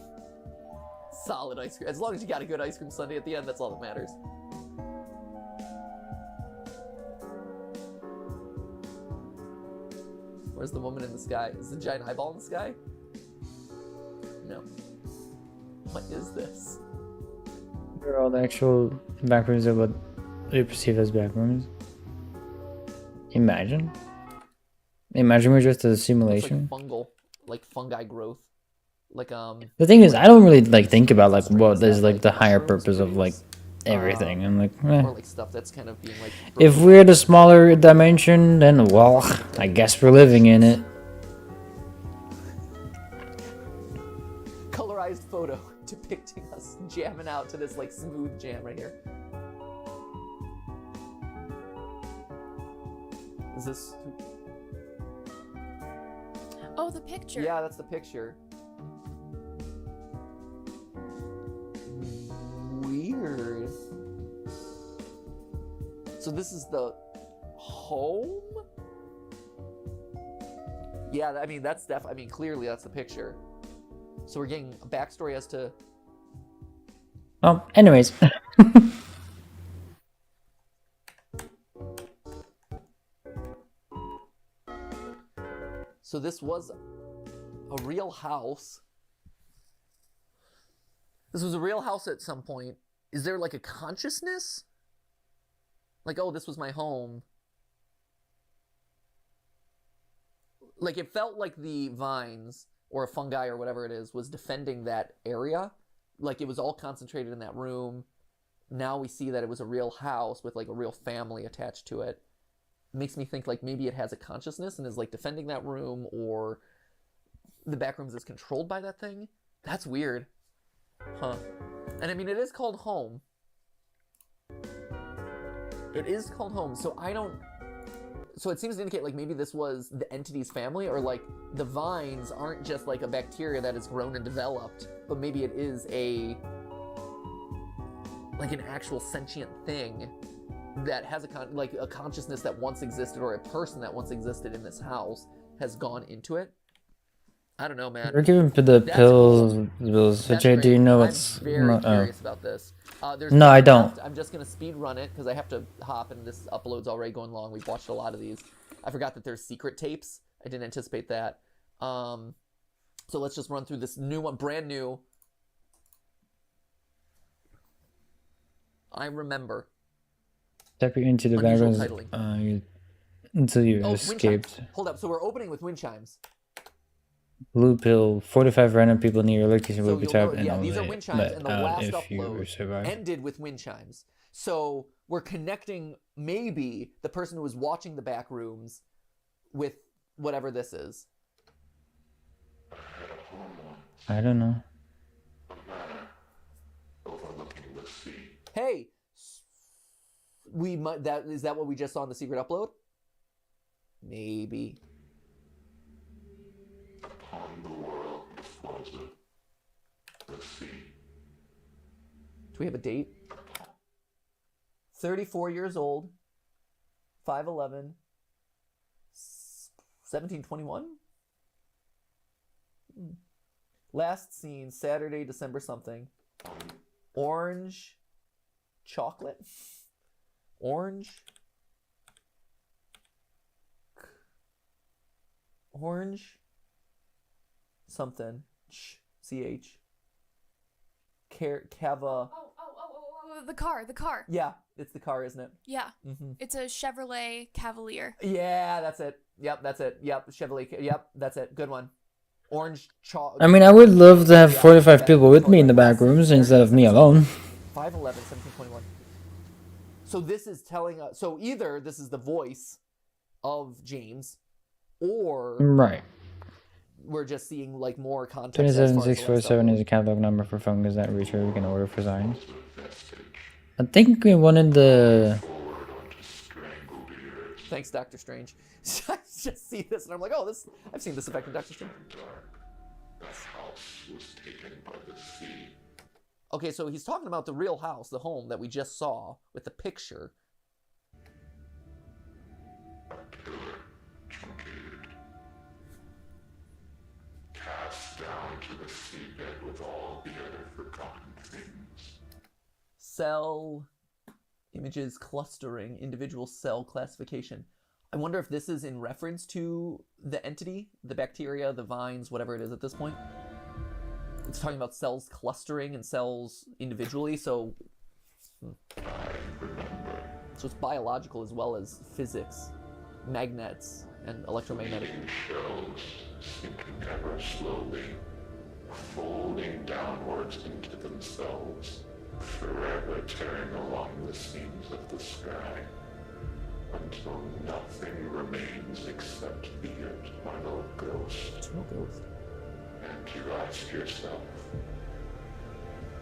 Solid ice cream. As long as you got a good ice cream sundae at the end, that's all that matters. Where's the woman in the sky? Is the giant eyeball in the sky? No. What is this? They're all the actual backrooms of what we perceive as backrooms. Imagine we're just a simulation. It's like fungal, like fungi growth. Like The thing is, I don't really like think about like what is like the higher purpose of like everything. I'm like, or like stuff that's kind of being like. If we're the smaller dimension, then well, I guess we're living in it. Colorized photo depicting us jamming out to this like smooth jam right here. Is this? Oh, the picture. Yeah, that's the picture. Weird. So this is the home? Yeah, I mean, that's I mean, clearly that's the picture. So we're getting a backstory as to... Well, anyways. So this was a real house. This was a real house at some point. Is there like a consciousness? Like, oh, this was my home. Like, it felt like the vines or a fungi or whatever it is was defending that area. Like, it was all concentrated in that room. Now we see that it was a real house with like a real family attached to it. It makes me think like maybe it has a consciousness and is like defending that room, or the back rooms is controlled by that thing. That's weird. Huh. And I mean, it is called home. It is called home, so I don't... So it seems to indicate like maybe this was the entity's family, or like the vines aren't just like a bacteria that has grown and developed, but maybe it is like an actual sentient thing that has a consciousness that once existed, or a person that once existed in this house has gone into it. I don't know, man. We're giving the pills. So Jade, do you know what's... I'm very curious about this. No, I don't. I'm just going to speed run it because I have to hop, and this upload's already going long. We've watched a lot of these. I forgot that there's secret tapes. I didn't anticipate that. So let's just run through this new one, brand new. I remember. Step you into the background until you escaped. Hold up. So we're opening with wind chimes. Blue pill, 45 random people near your location will be tapped. Yeah, these are wind chimes, and the last upload ended with wind chimes. So we're connecting maybe the person who was watching the back rooms with whatever this is. I don't know. Hey, is that what we just saw in the secret upload? Maybe. The world was the sea. Do we have a date? 34 years old, 5'11", 1721? Last seen Saturday, December something. Orange chocolate? Orange something. CH. Cava. Oh, the car. Yeah, it's the car, isn't it? Yeah. Mm-hmm. It's a Chevrolet Cavalier. Yeah, that's it. Yep, that's it. Yep, Chevrolet. Yep, that's it. Good one. Orange chocolate. I mean, I would love to have 45 people with me in the back rooms instead of me alone. 5'11", 1721. So this is telling us... So either this is the voice of James, or... Right. We're just seeing like more context. 27647 is a catalog number for fungus that reacher we can order for signs. I think we wanted the... Thanks, Dr. Strange. I just see this and I'm like, oh, I've seen this effect in Dr. Strange. Okay, so he's talking about the real house, the home that we just saw with the picture. Cast down to the seabed with all the other forgotten things. Cell images clustering, individual cell classification. I wonder if this is in reference to the entity, the bacteria, the vines, whatever it is at this point. It's talking about cells clustering and cells individually, so... So it's biological as well as physics, magnets, and electromagnetic. Shells sinking ever slowly, folding downwards into themselves, forever tearing along the seams of the sky, until nothing remains except the eternal ghost. Eternal ghost. And you ask yourself,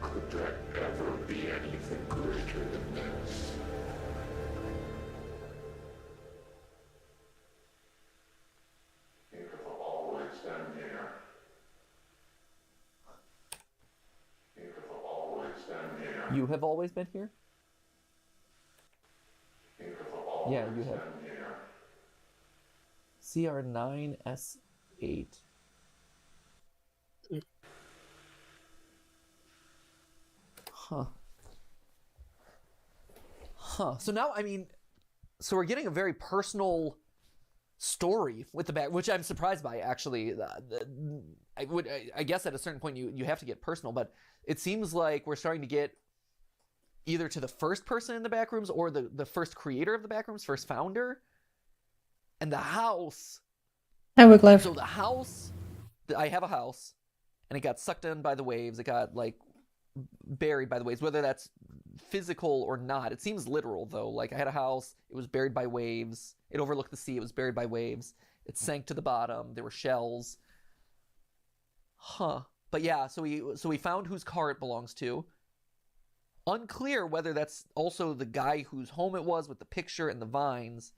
could there ever be anything greater than this? You have always been here. You have always been here. You have always been here? You Yeah, you have CR9S8. Huh. Huh. So now, I mean, so we're getting a very personal story with the back, which I'm surprised by, actually. I guess at a certain point you have to get personal, but it seems like we're starting to get either to the first person in the backrooms or the first creator of the backrooms, first founder. And the house. Hi, Wycliffe. So the house, I have a house, and it got sucked in by the waves. It got, like, buried by the waves, whether that's physical or not. It seems literal, though. Like, I had a house, it was buried by waves. It overlooked the sea, it was buried by waves. It sank to the bottom, there were shells. Huh. But yeah, so we found whose car it belongs to. Unclear whether that's also the guy whose home it was with the picture and the vines.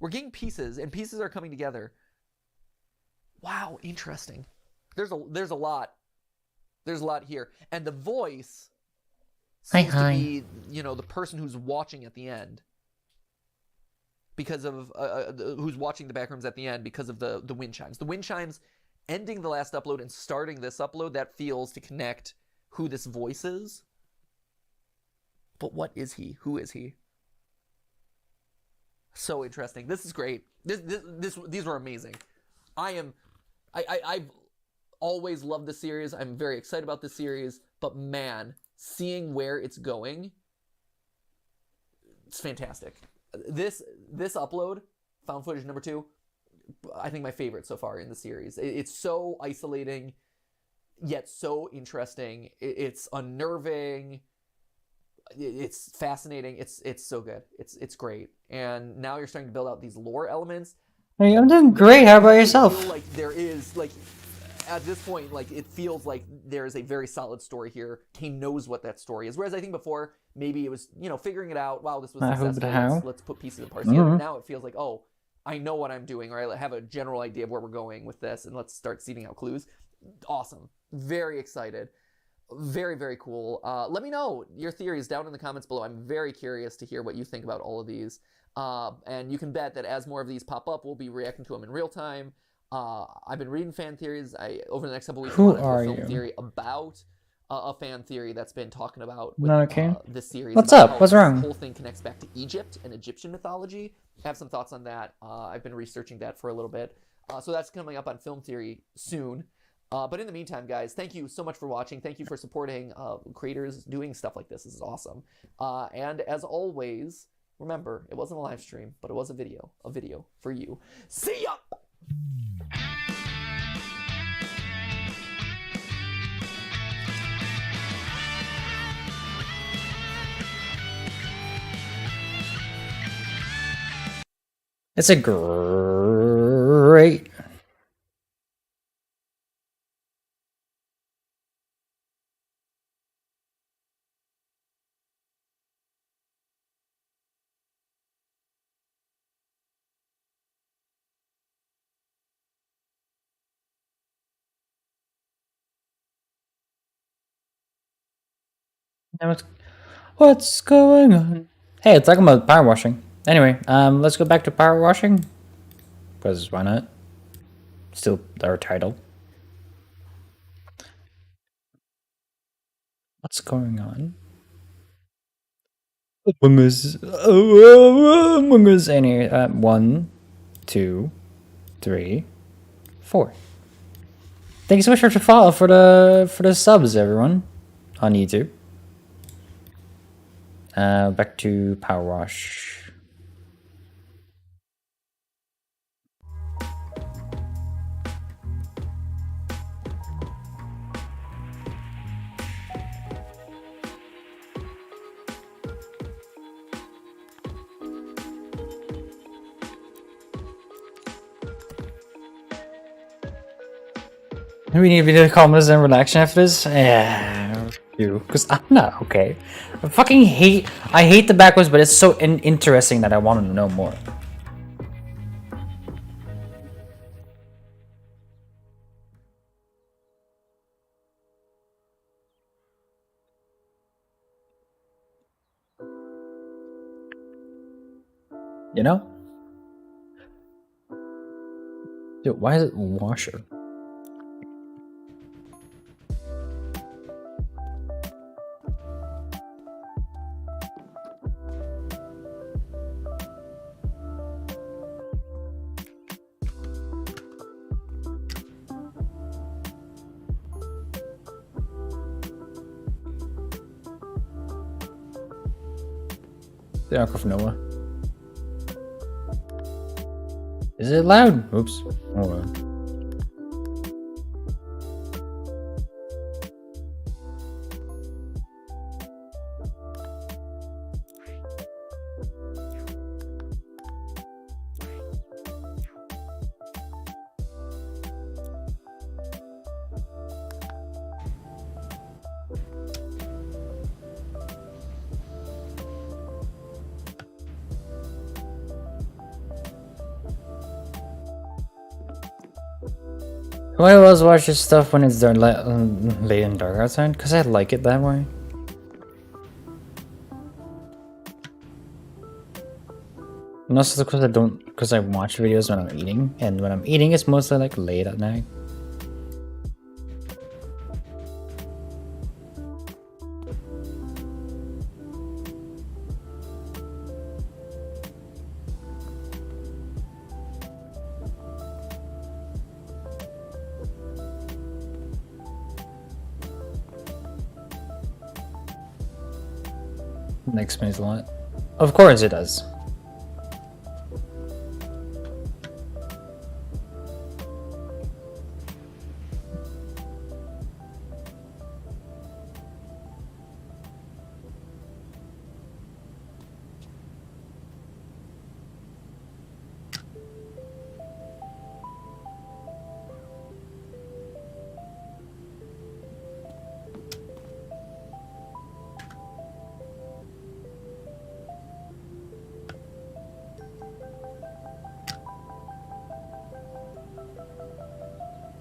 We're getting pieces, and pieces are coming together. Wow, interesting. There's a lot. There's a lot here. And the voice seems to be, you know, the person who's watching at the end. Because of, who's watching the backrooms at the end because of the wind chimes. The wind chimes ending the last upload and starting this upload, that feels to connect who this voice is. But what is he? Who is he? So interesting. This is great. These were amazing. I've always loved this series. I'm very excited about this series. But man, seeing where it's going, it's fantastic. This upload, found footage number 2, I think my favorite so far in the series. It's so isolating, yet so interesting. It's unnerving. It's fascinating. It's so good. It's great. And now you're starting to build out these lore elements. Hey, I'm doing great. How about yourself? I feel like there is, like, at this point, like, it feels like there is a very solid story here. Kane knows what that story is. Whereas I think before, maybe it was, you know, figuring it out. Wow, this was successful. Let's put pieces and parts together. Now it feels like, oh, I know what I'm doing, or I have a general idea of where we're going with this, and let's start seeding out clues. Awesome. Very excited. Very, very cool. Let me know your theories down in the comments below. I'm very curious to hear what you think about all of these. And you can bet that as more of these pop up, we'll be reacting to them in real time. I've been reading fan theories. Over the next couple weeks, I want to do a film theory about a fan theory that's been talking about with, this series. What's up? What's wrong? This whole thing connects back to Egypt and Egyptian mythology. I have some thoughts on that. I've been researching that for a little bit. So that's coming up on Film Theory soon. But in the meantime, guys, thank you so much for watching. Thank you for supporting creators doing stuff like this. This is awesome. And as always, remember, it wasn't a live stream, but it was a video for you. See ya! It's a great... What's going on? Hey, it's talking about power washing. Anyway, let's go back to power washing. Because why not? Still our title. What's going on? Among Us. Among Us. Anyway, 1, 2, 3, 4. Thank you so much for the follow for the subs, everyone, on YouTube. Back to power wash. We need video comments and reaction after this? Yeah, you, because I'm not okay. I hate the backwards, but it's so interesting that I want to know more. You know? Dude, why is it washer? The Ark of Noah. Is it loud? Oops. Oh well. Why I always watch this stuff when it's dark, late and dark outside? Because I like it that way. And also because because I watch videos when I'm eating, and when I'm eating it's mostly like late at night. That explains a lot. Of course it does.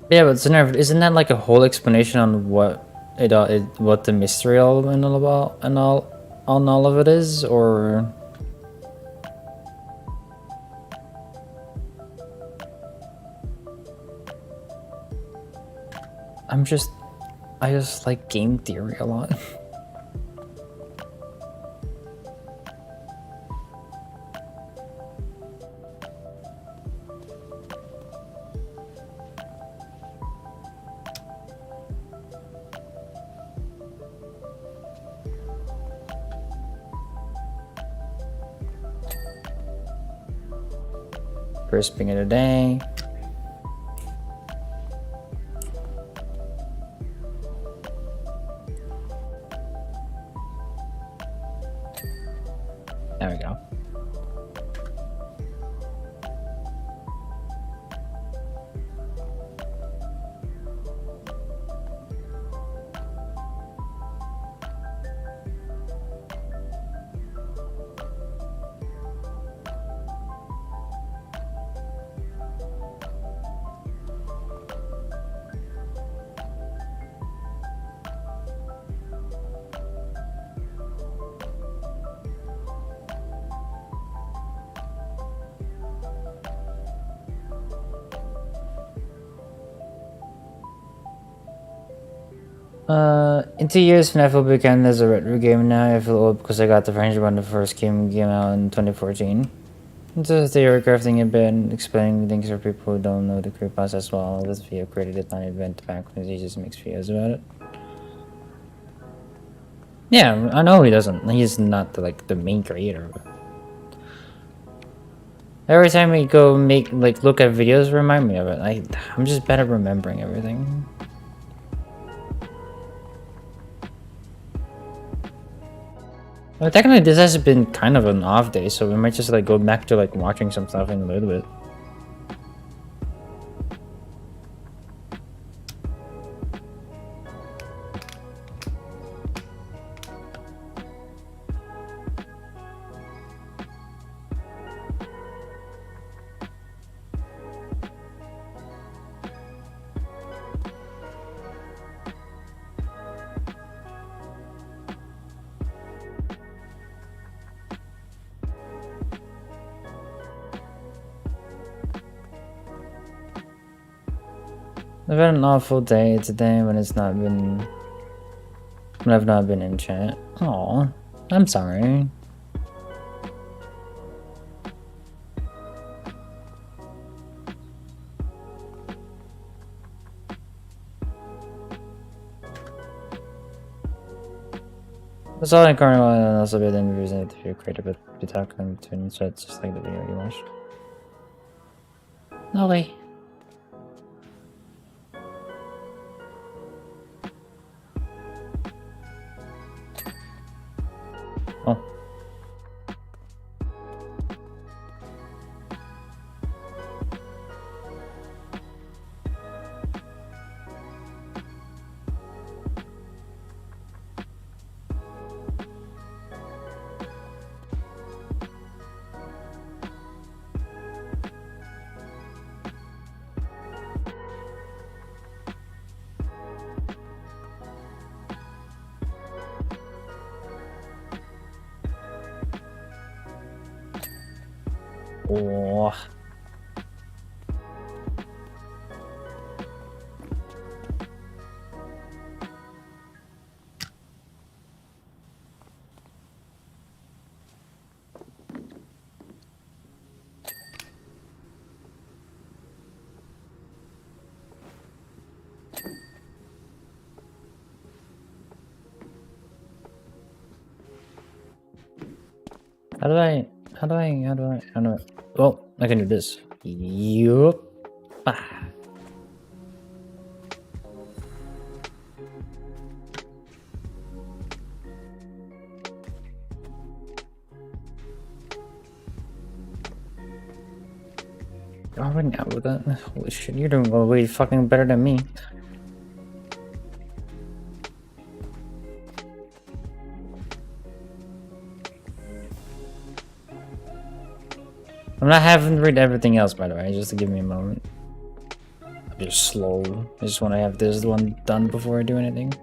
Yeah, but isn't that like a whole explanation on what what the mystery all and all about and all of it is, or? I just like game theory a lot. First ping of the day. There we go. In 2 years, FNAF will begin as a retro game now. I feel old because I got the friendship when the first game came out in 2014. Just they are crafting a bit and explaining things for people who don't know the crew process well. This video created a tiny event back when he just makes videos about it. Yeah, I know he doesn't. He's not the main creator. But every time we go look at videos, remind me of it. I'm just bad at remembering everything. Well, technically this has been kind of an off day, so we might just go back to watching some stuff in a little bit. I've had an awful day today when it's not been... when I've not been in chat. Aw, I'm sorry. That's all I currently want, and also be the interviews and if you're creative to talk and tune, so it's just like the video you watched. No way. Oh. Oh. How do I, well, I can do this. Yup. Ah. Already out with that. Holy shit, you're doing way fucking better than me. I'm not having to read everything else, by the way, just to give me a moment. I'm just slow. I just want to have this one done before I do anything.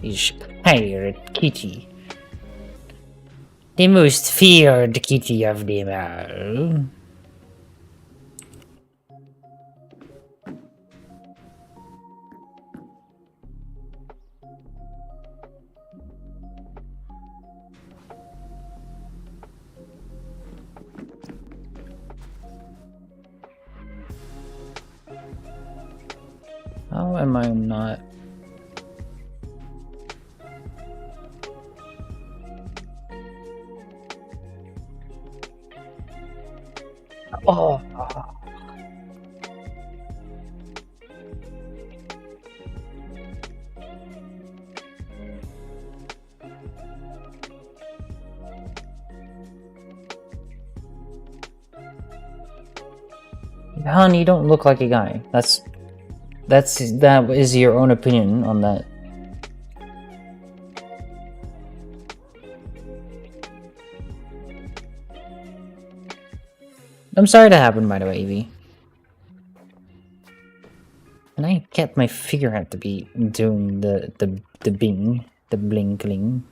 Is Pirate Kitty. The most feared kitty of them all. How am I not? Oh. Hon, you don't look like a guy. That is your own opinion on that. I'm sorry that happened, by the way, Evie. And I get my figure had to be doing the bing, the blinkling.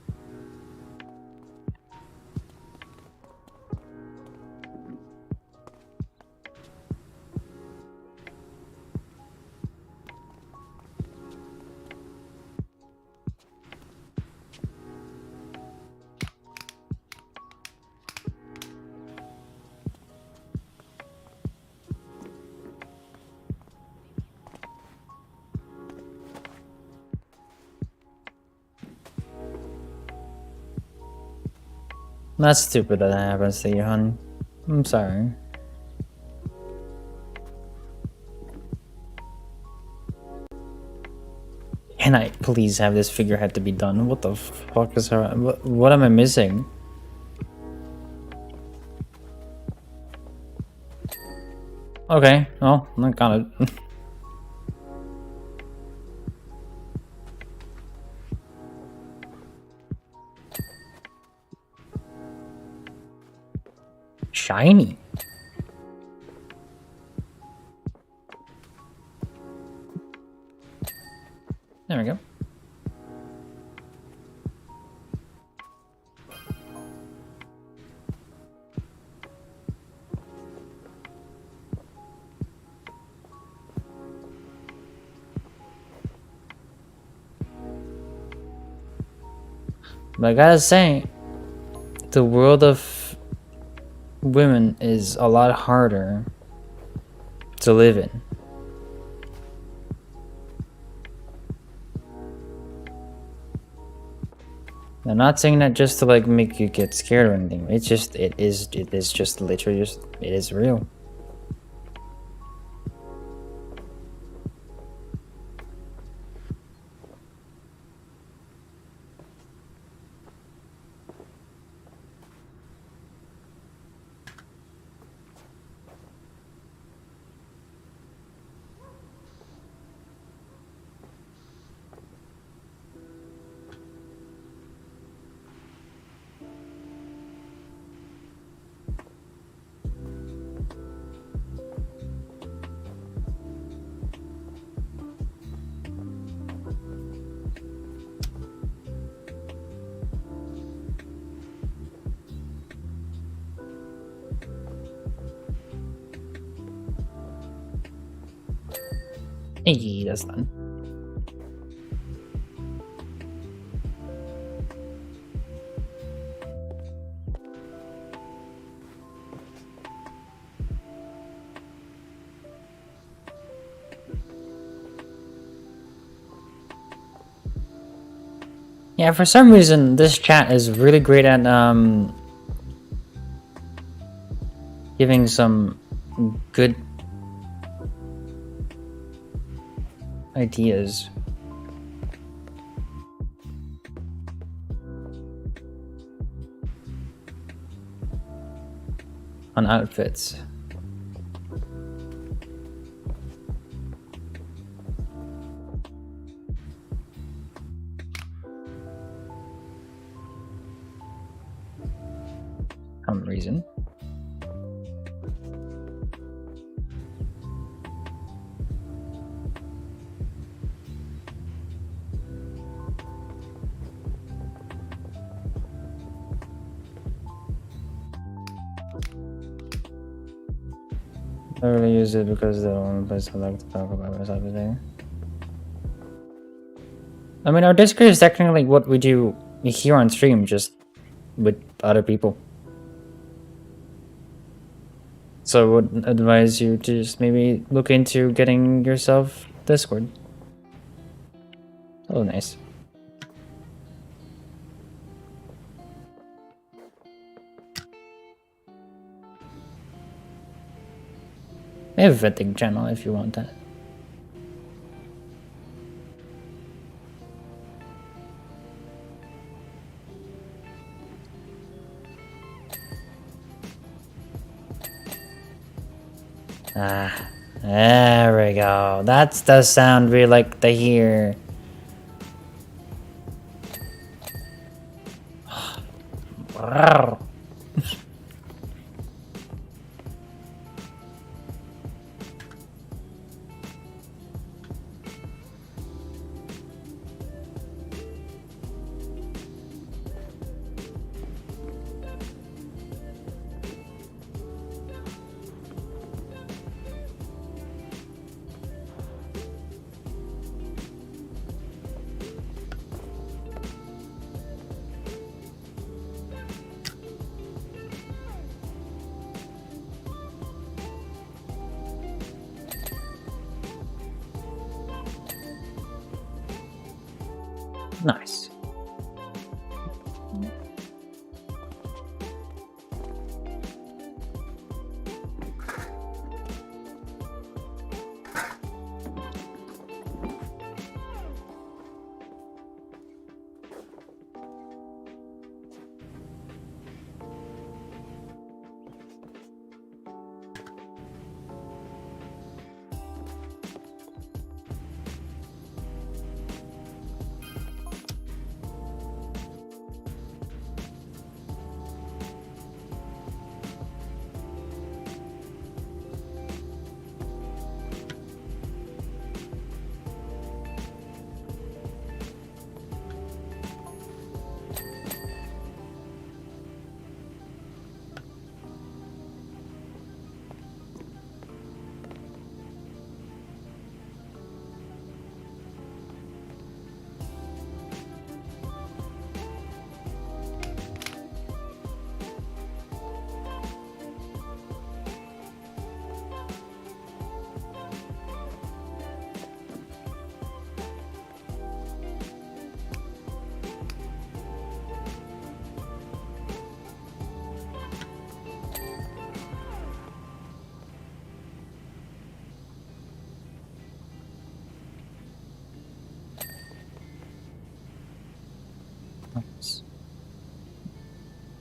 That's stupid that happens to you, hon. I'm sorry. Can I please have this figurehead to be done? What the fuck is her? What am I missing? Okay, well, I got it. Shiny. There we go. But I gotta say, the world of women is a lot harder to live in. I'm not saying that just to like make you get scared or anything. It's just it is just literally just it is real. Hey, that's done. Yeah, for some reason, this chat is really great at giving some good ideas. On outfits. Some reason. I really use it because the only place I like to talk about is everything. I mean, our Discord is technically what we do here on stream, just with other people. So I would advise you to just maybe look into getting yourself Discord. Oh, nice. I have a vetting channel if you want that. Ah, there we go. That's the sound we like to hear. Nice.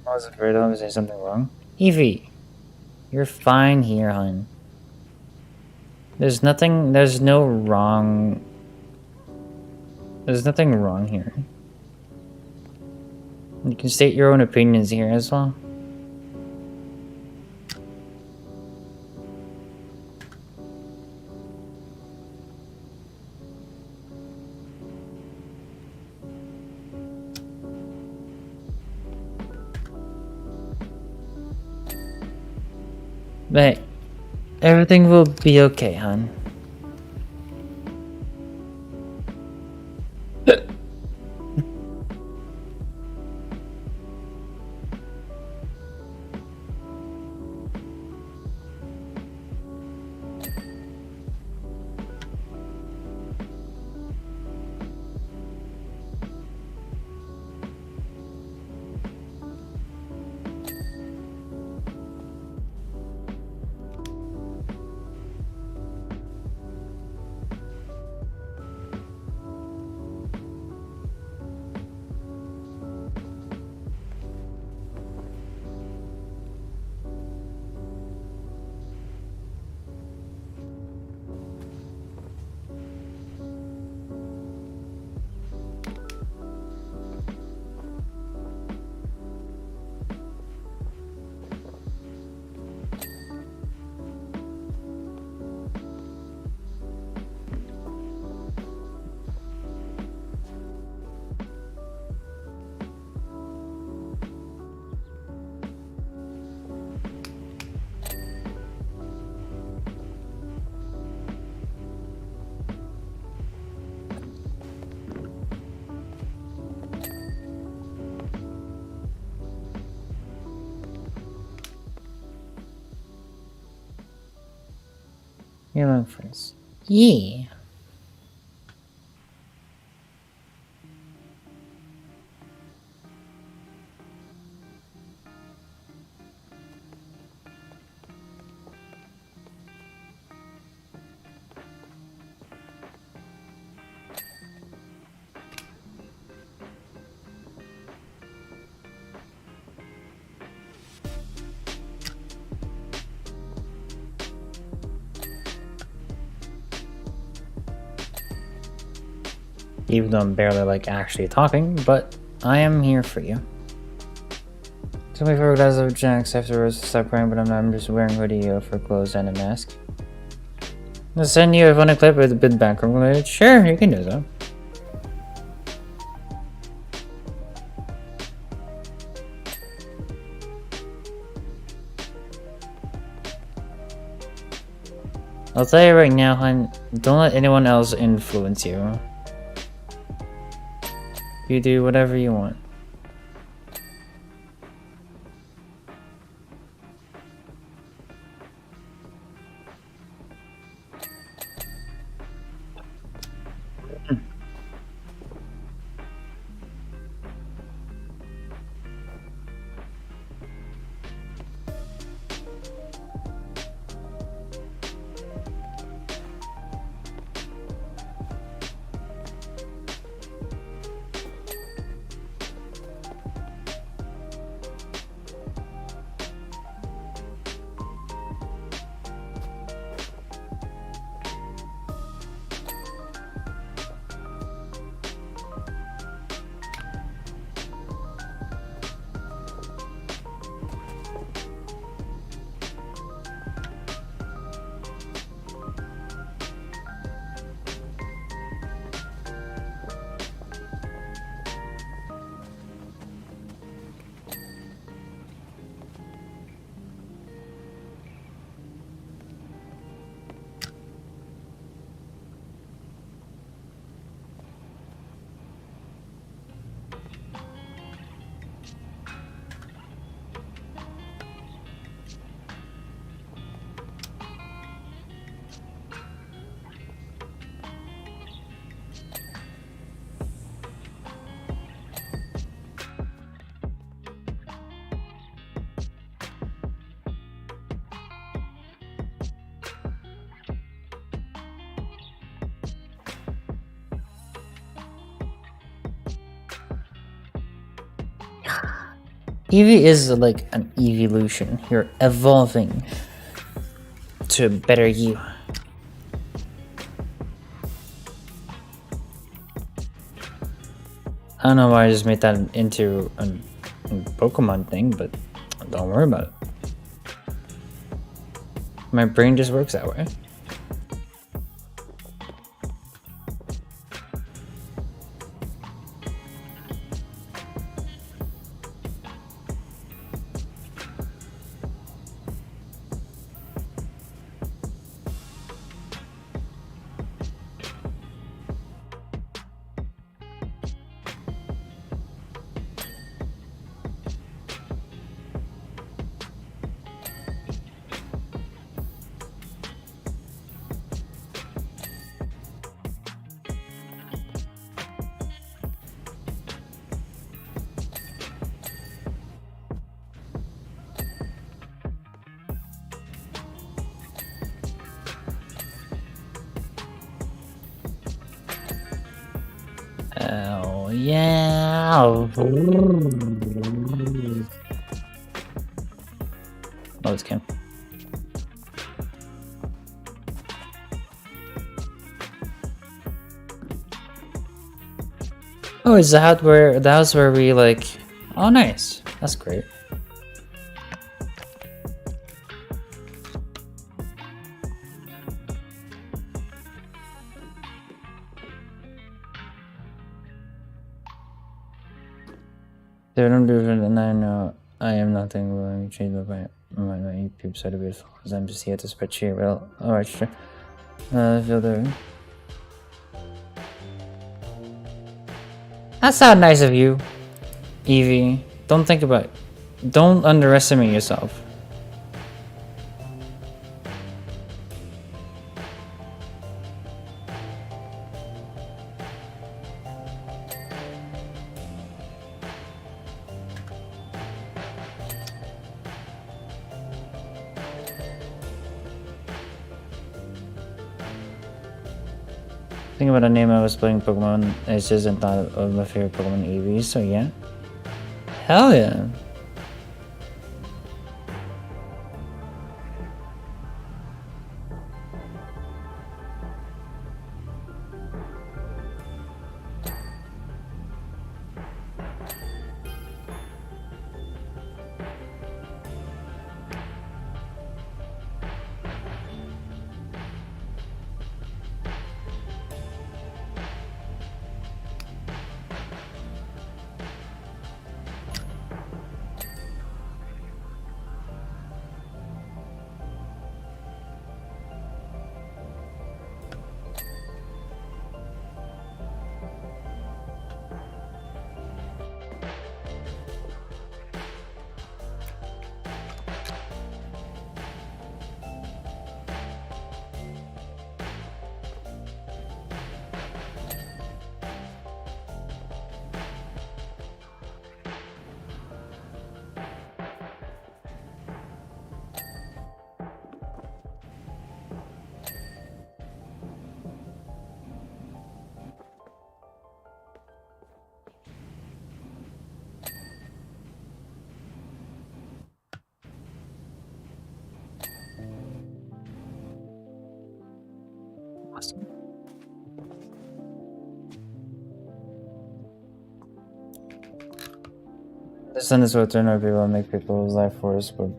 I was afraid I was saying something wrong. Evie, you're fine here, hon. There's nothing wrong here. You can state your own opinions here as well. But everything will be okay, hon. You're long friends. Yeah. Even though I'm barely like actually talking, but I am here for you. Tell me for a glass of Jack's afterwards. Stop crying, but I'm just wearing hoodie for clothes and a mask. I'll send you a funny clip with a bit background related. Sure, you can do that. I'll tell you right now, hon, don't let anyone else influence you. You do whatever you want. Eevee is like an evolution. You're evolving to a better you. I don't know why I just made that into a Pokemon thing, but don't worry about it. My brain just works that way. Oh, yeah. Oh, it's Kim. Oh, is that where, that was where we like, oh nice, that's great. They don't do it, and I know I am nothing willing to change my YouTube side of it because I'm just here to spread cheer. Well, alright, sure. I feel there. That's not nice of you, Eevee. Don't think about it. Don't underestimate yourself. Think about a name I was playing Pokemon. It's just thought of my favorite Pokemon, Eevee. So yeah, hell yeah. The sun is what turn our people and make people's life worse, but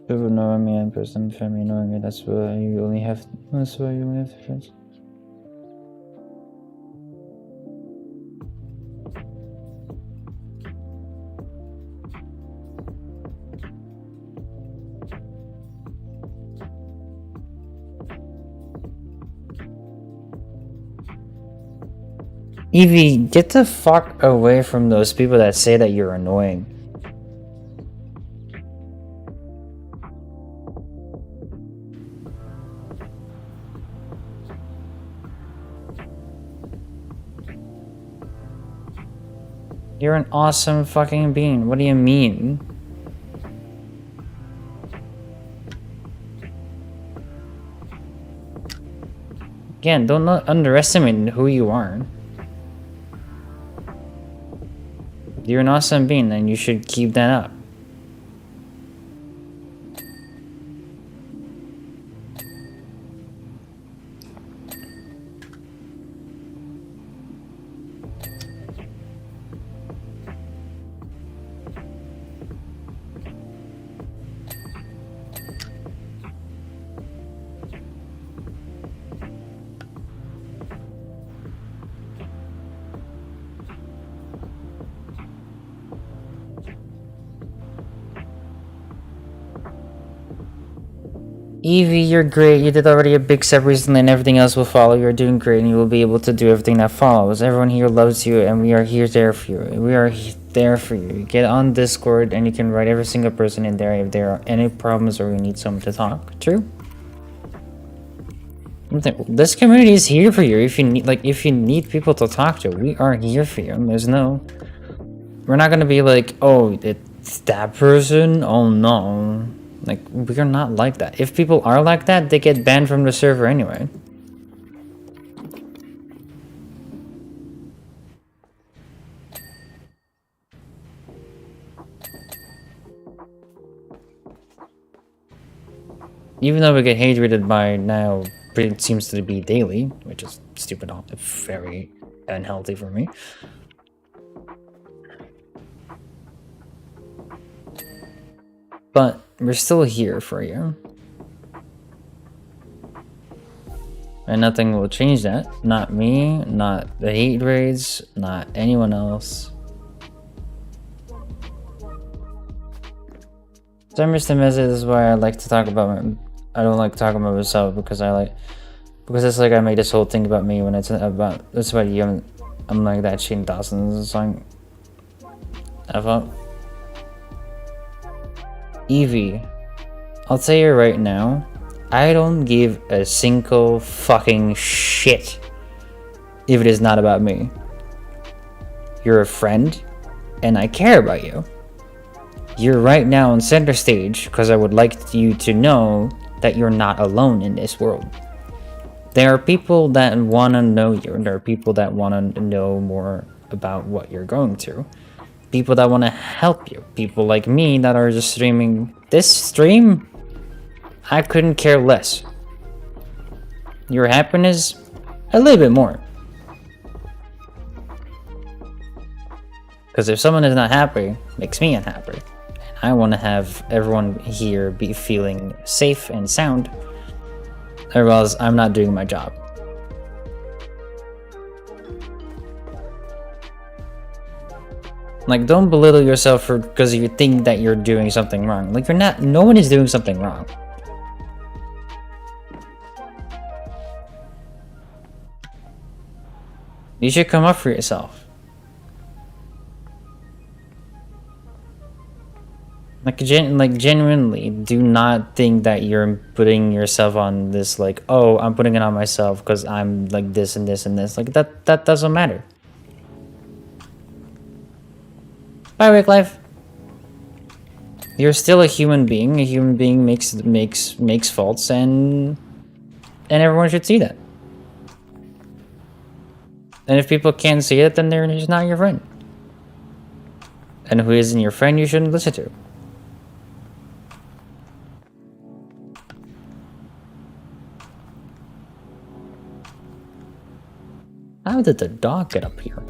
people know me in person, family knowing it. That's why you only have friends. Eevee, get the fuck away from those people that say that you're annoying. You're an awesome fucking being. What do you mean? Again, don't underestimate who you are. You're an awesome being, and you should keep that up. Evie, you're great. You did already a big step recently, and everything else will follow. You're doing great, and you will be able to do everything that follows. Everyone here loves you, and we are here there for you. We are there for you. Get on Discord, and you can write every single person in there if there are any problems or you need someone to talk to. This community is here for you. If you need people to talk to, we are here for you. We're not gonna be like, oh, it's that person. Oh no. Like, we're not like that. If people are like that, they get banned from the server anyway. Even though we get hate rated by now, it seems to be daily, which is stupid, very unhealthy for me. But we're still here for you. And nothing will change that. Not me, not the hate raids, not anyone else. So I missed the message. This is why I like to talk about I don't like talking about myself because it's like I made this whole thing about me when it's about you. I'm like that Shane Dawson's song. I thought. Evie, I'll tell you right now, I don't give a single fucking shit if it is not about me. You're a friend, and I care about you. You're right now on center stage because I would like you to know that you're not alone in this world. There are people that want to know you, and there are people that want to know more about what you're going through. People that want to help you. People like me that are just streaming. This stream, I couldn't care less. Your happiness, a little bit more. Because if someone is not happy, it makes me unhappy. And I want to have everyone here be feeling safe and sound. Or else I'm not doing my job. Like, don't belittle yourself because you think that you're doing something wrong. Like, you're not. No one is doing something wrong. You should come up for yourself. Like, genuinely, do not think that you're putting yourself on this, like, oh, I'm putting it on myself because I'm like this and this and this. Like, that doesn't matter. Bye, Rick Life. You're still a human being. A human being makes faults, and everyone should see that. And if people can't see it, then they're just not your friend. And who isn't your friend, you shouldn't listen to. How did the dog get up here?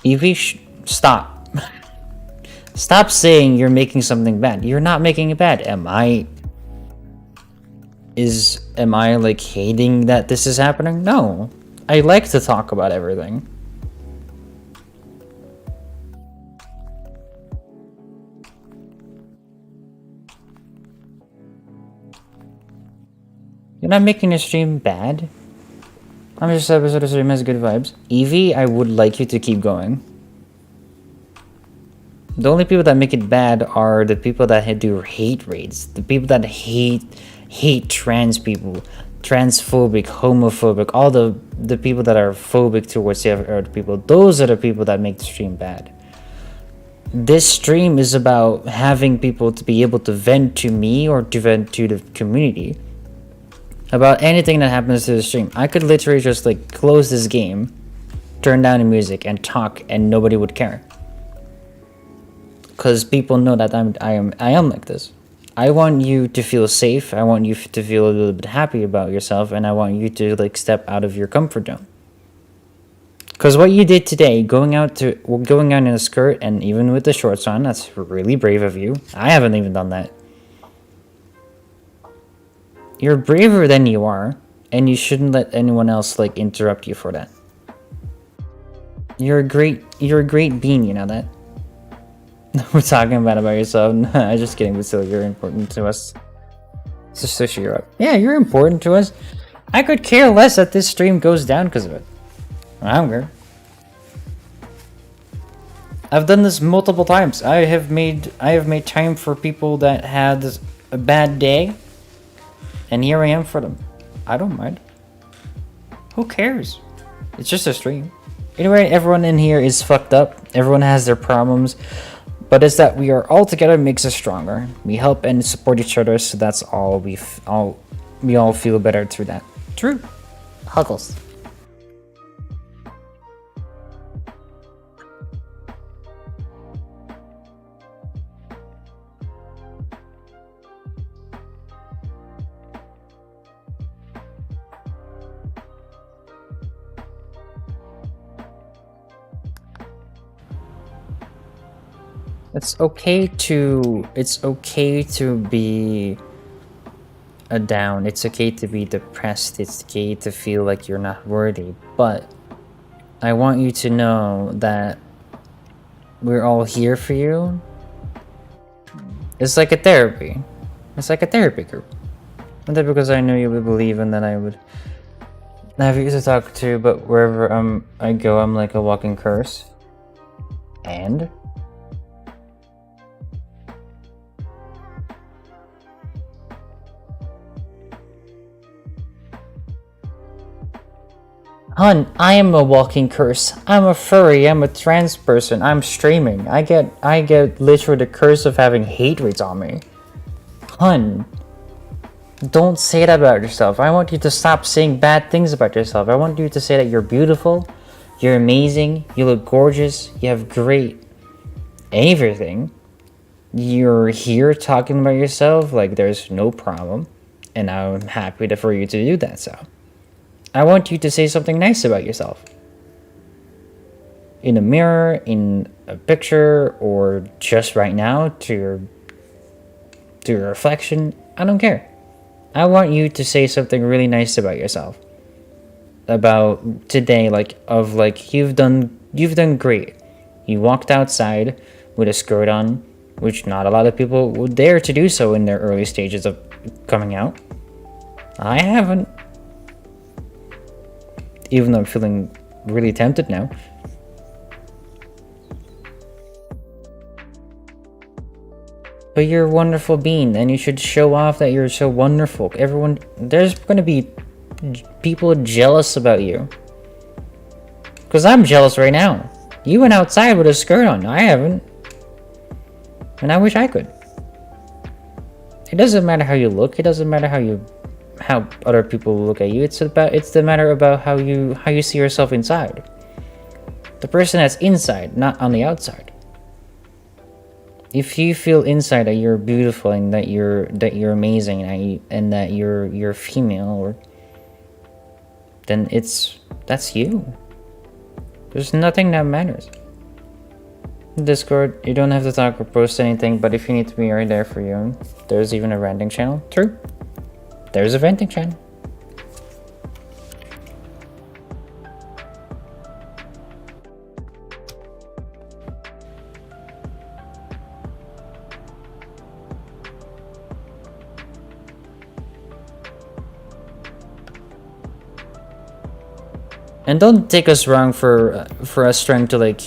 Evie, stop. Stop saying you're making something bad. You're not making it bad. Am I like hating that this is happening? No. I like to talk about everything. You're not making the stream bad. I'm just episode of stream has good vibes. Evie, I would like you to keep going. The only people that make it bad are the people that do hate raids. The people that hate trans people, transphobic, homophobic, all the people that are phobic towards the other people. Those are the people that make the stream bad. This stream is about having people to be able to vent to me or to vent to the community about anything that happens to the stream. I could literally just like close this game, turn down the music, and talk, and nobody would care. Because people know that I am like this. I want you to feel safe. I want you to feel a little bit happy about yourself, and I want you to like step out of your comfort zone. Because what you did today, going out in a skirt and even with the shorts on, that's really brave of you. I haven't even done that. You're braver than you are, and you shouldn't let anyone else like interrupt you for that. You're a great being, you know that? We're talking about yourself. I'm just kidding, but still, you're important to us. Just to cheer up. Yeah, you're important to us. I could care less that this stream goes down because of it. I don't care. I've done this multiple times. I have made time for people that had a bad day, and here I am for them. I don't mind. Who cares? It's just a stream. Anyway, everyone in here is fucked up. Everyone has their problems, but it's that we are all together makes us stronger. We help and support each other, so that's all we all feel better through that. True. Huggles. It's okay to be down. It's okay to be depressed. It's okay to feel like you're not worthy. But I want you to know that we're all here for you. It's like a therapy. It's like a therapy group. Not that because I know you would believe and that I would have you to talk to, but wherever I go, I'm like a walking curse. And hun, I am a walking curse. I'm a furry. I'm a trans person. I'm streaming. I get literally the curse of having hate rates on me. Hun, don't say that about yourself. I want you to stop saying bad things about yourself. I want you to say that you're beautiful, you're amazing, you look gorgeous, you have great everything. You're here talking about yourself like there's no problem, and I'm happy for you to do that. So I want you to say something nice about yourself. In a mirror, in a picture, or just right now to your reflection. I don't care. I want you to say something really nice about yourself. About today, you've done great. You walked outside with a skirt on, which not a lot of people would dare to do so in their early stages of coming out. I haven't. Even though I'm feeling really tempted now. But you're a wonderful being, and you should show off that you're so wonderful. There's gonna be people jealous about you. Because I'm jealous right now. You went outside with a skirt on. I haven't. And I wish I could. It doesn't matter how you look. It doesn't matter how other people look at you. It's the matter about how you see yourself inside. The person that's inside, not on the outside. If you feel inside that you're beautiful and that you're amazing and that you're female, then that's you. There's nothing that matters. Discord, you don't have to talk or post anything, but if you need to be right there for you. There's even a ranting channel. True. There's a venting channel. And don't take us wrong for us trying to like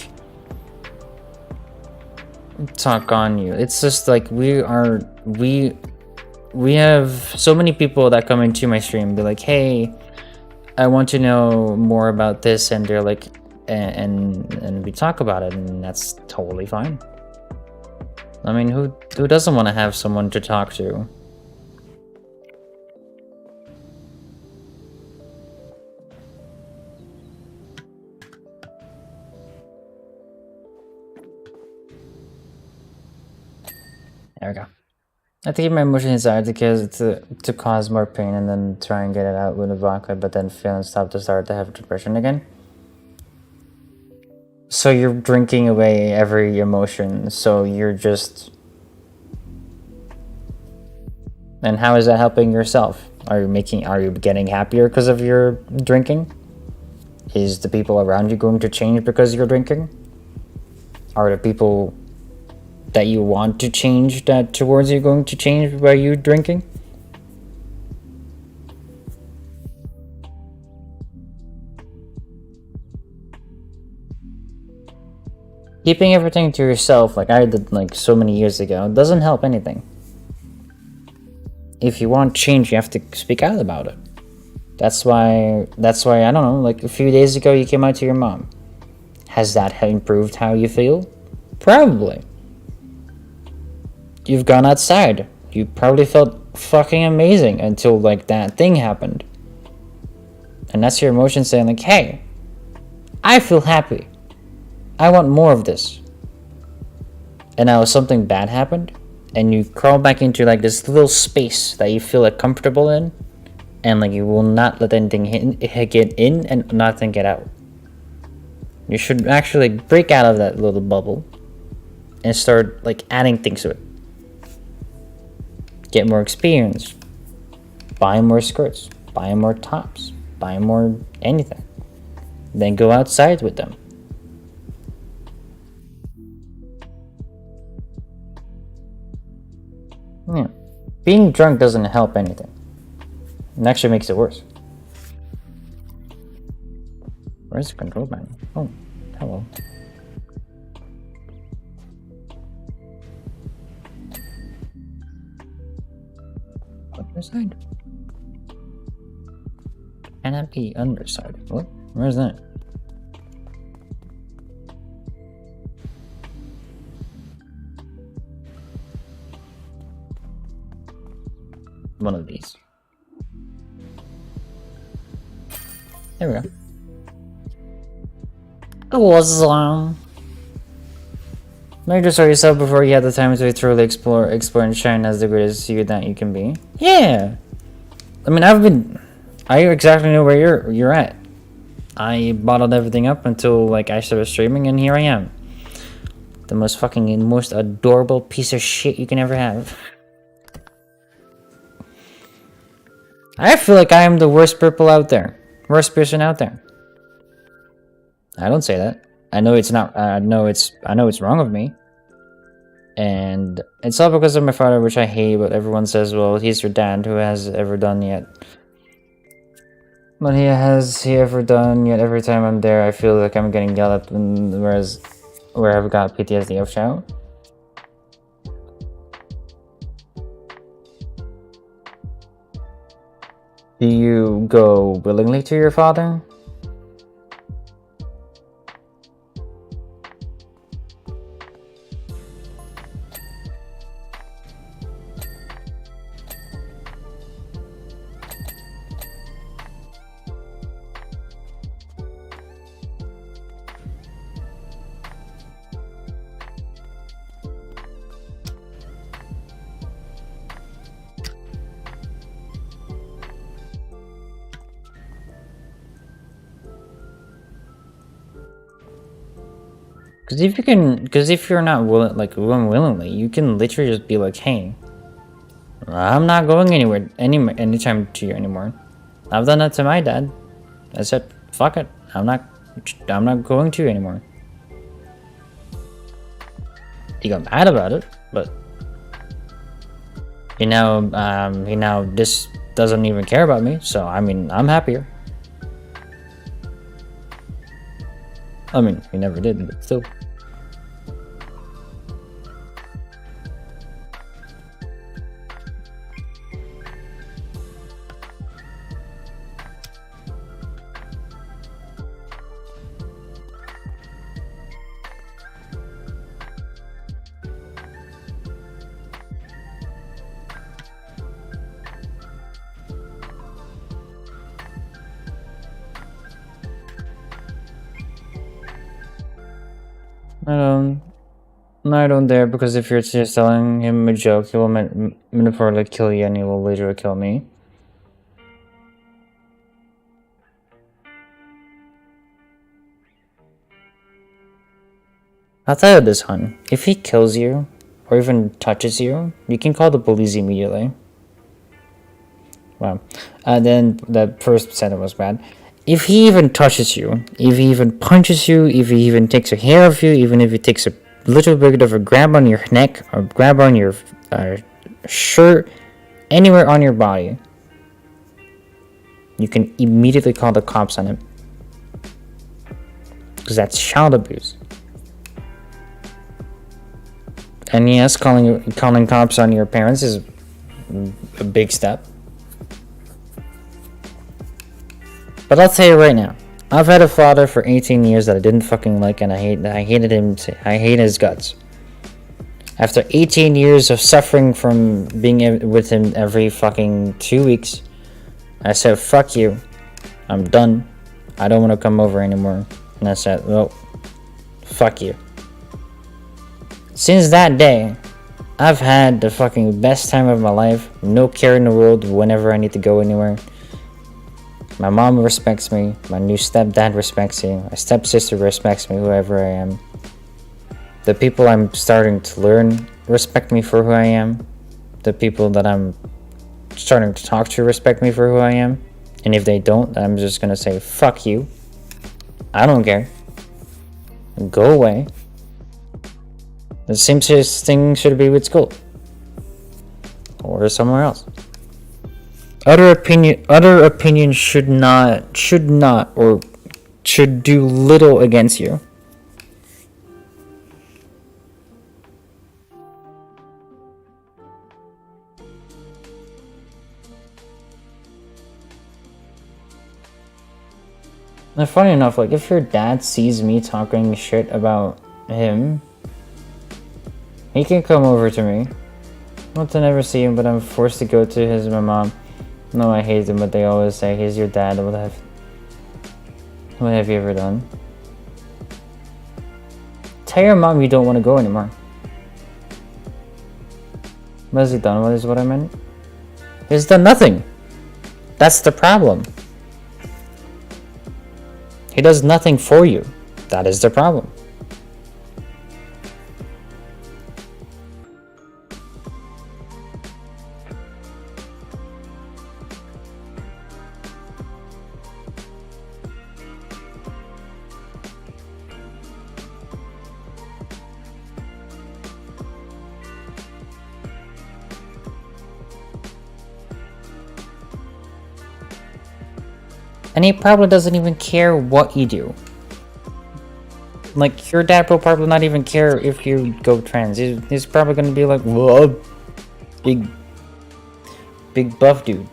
talk on you. It's just like we have so many people that come into my stream and be like, hey, I want to know more about this, and they're like, and we talk about it, and that's totally fine. I mean, who doesn't want to have someone to talk to? There we go. I think my emotion inside because to cause more pain and then try and get it out with a vodka, but then feel and stop to start to have depression again. So you're drinking away every emotion, so you're just... And how is that helping yourself? Are you getting happier because of your drinking? Is the people around you going to change because you're drinking? Are the people that you want to change that towards you going to change by you drinking? Keeping everything to yourself like I did like so many years ago doesn't help anything. If you want change, you have to speak out about it. That's why I don't know, like a few days ago you came out to your mom. Has that improved how you feel? Probably. You've gone outside. You probably felt fucking amazing until like that thing happened. And that's your emotion saying like, hey, I feel happy. I want more of this. And now something bad happened, and you crawl back into like this little space that you feel like comfortable in, and like you will not let anything get in and nothing get out. You should actually break out of that little bubble and start like adding things to it. Get more experience. Buy more skirts. Buy more tops. Buy more anything. Then go outside with them. Yeah. Being drunk doesn't help anything. It actually makes it worse. Where's the control panel? Oh, hello. Underside? Can that be underside? What? Where's that? One of these. There we go. Awesome. Make just start yourself before you have the time to truly explore and shine as the greatest you that you can be. Yeah. I mean, I exactly know where you're at. I bottled everything up until like I started streaming, and here I am. The most adorable piece of shit you can ever have. I feel like I am the worst purple out there. Worst person out there. I don't say that. I know it's not. I know it's wrong of me. And it's all because of my father, which I hate. But everyone says, "Well, he's your dad. Who has ever done yet?" But has he ever done yet? Every time I'm there, I feel like I'm getting yelled at. Whereas, where I've got PTSD of shout. Do you go willingly to your father? Because if you're not willing, like willingly, you can literally just be like, "Hey, I'm not going anywhere anytime to you anymore." I've done that to my dad. I said, "Fuck it, I'm not going to you anymore." He got mad about it, but he now just doesn't even care about me. So I mean, I'm happier. I mean, he never did, but still. I don't dare, because if you're just telling him a joke, he will metaphorically kill you and he will literally kill me. I'll tell you this, hon. If he kills you, or even touches you, you can call the police immediately. Wow. Then the first sentence was bad. If he even touches you, if he even punches you, if he even takes a hair of you, even if he takes a little bit of a grab on your neck or grab on your shirt, anywhere on your body, you can immediately call the cops on him. Because that's child abuse. And yes, calling cops on your parents is a big step. But I'll tell you right now, I've had a father for 18 years that I didn't fucking like, and I hated him. I hate his guts. After 18 years of suffering from being with him every fucking 2 weeks, I said, fuck you. I'm done. I don't want to come over anymore. And I said, well, fuck you. Since that day, I've had the fucking best time of my life. No care in the world whenever I need to go anywhere. My mom respects me. My new stepdad respects me. My stepsister respects me, whoever I am. The people I'm starting to learn respect me for who I am. The people that I'm starting to talk to respect me for who I am. And if they don't, I'm just gonna say, fuck you. I don't care. Go away. The same thing should be with school. Or somewhere else. Other opinion should not, or should do little against you. Now, funny enough, like, if your dad sees me talking shit about him, he can come over to me. I want to never see him, but I'm forced to go to my mom. No, I hate him, but they always say, he's your dad. What have you ever done? Tell your mom you don't want to go anymore. What has he done? What is what I meant? He's done nothing. That's the problem. He does nothing for you. That is the problem. And he probably doesn't even care what you do. Like, your dad will probably not even care if you go trans. He's probably gonna be like, whoa, big buff dude.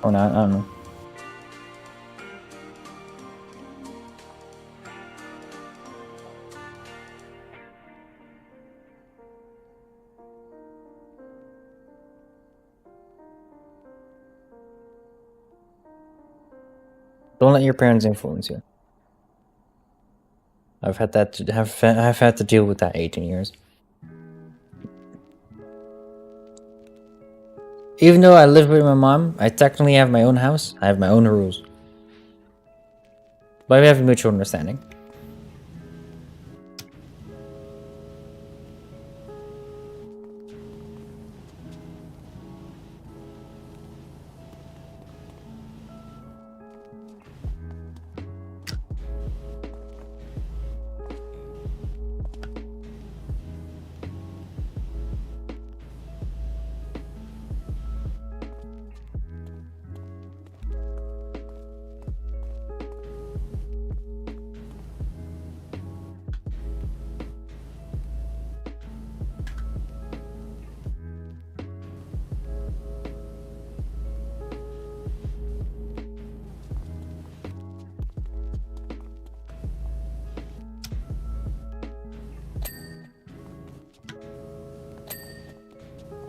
Or not, I don't know. Don't let your parents influence you. I've had to deal with that 18 years. Even though I live with my mom, I technically have my own house. I have my own rules. But we have a mutual understanding.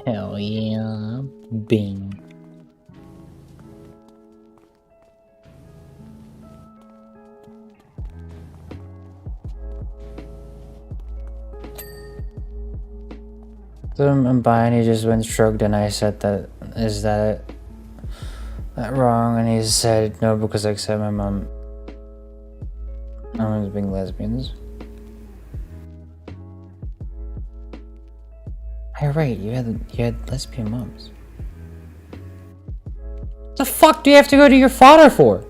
Hell yeah, Bing. I'm bi, and he just went shrugged, and I said that, is that wrong? And he said no, because I accept my mom as being lesbians. You're right, you had lesbian moms. What the fuck do you have to go to your father for?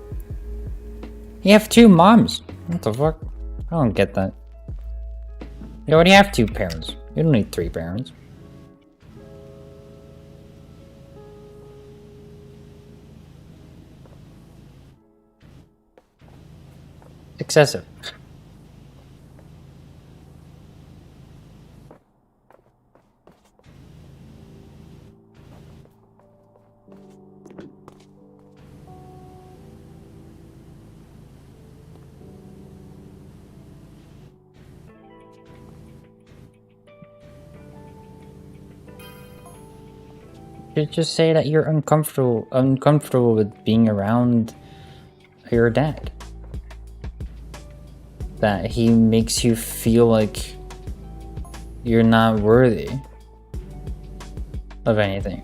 You have 2 moms. What the fuck? I don't get that. You already have 2 parents. You don't need 3 parents. Excessive. You just say that you're uncomfortable with being around your dad. That he makes you feel like you're not worthy of anything.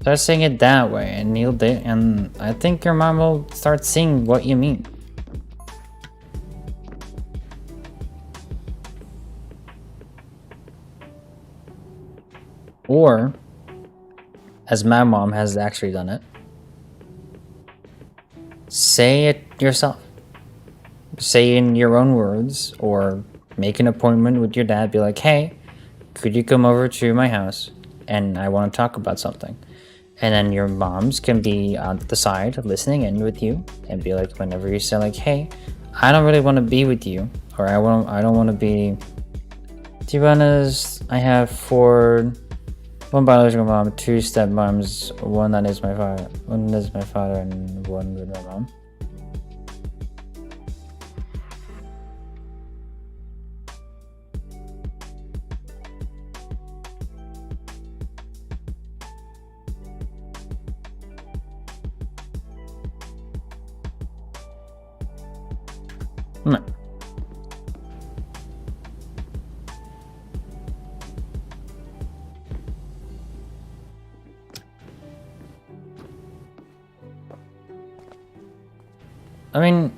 Start saying it that way, and and I think your mom will start seeing what you mean. Or, as my mom has actually done it, say it yourself. Say in your own words, or make an appointment with your dad. Be like, hey, could you come over to my house and I want to talk about something. And then your moms can be on the side listening in with you and be like, whenever you say like, hey, I don't really want to be with you, or I don't want to be, to be honest, I have 1 biological mom, 2 stepmoms, 1 that is my father, 1 is my father, and 1 with my mom. No. I mean,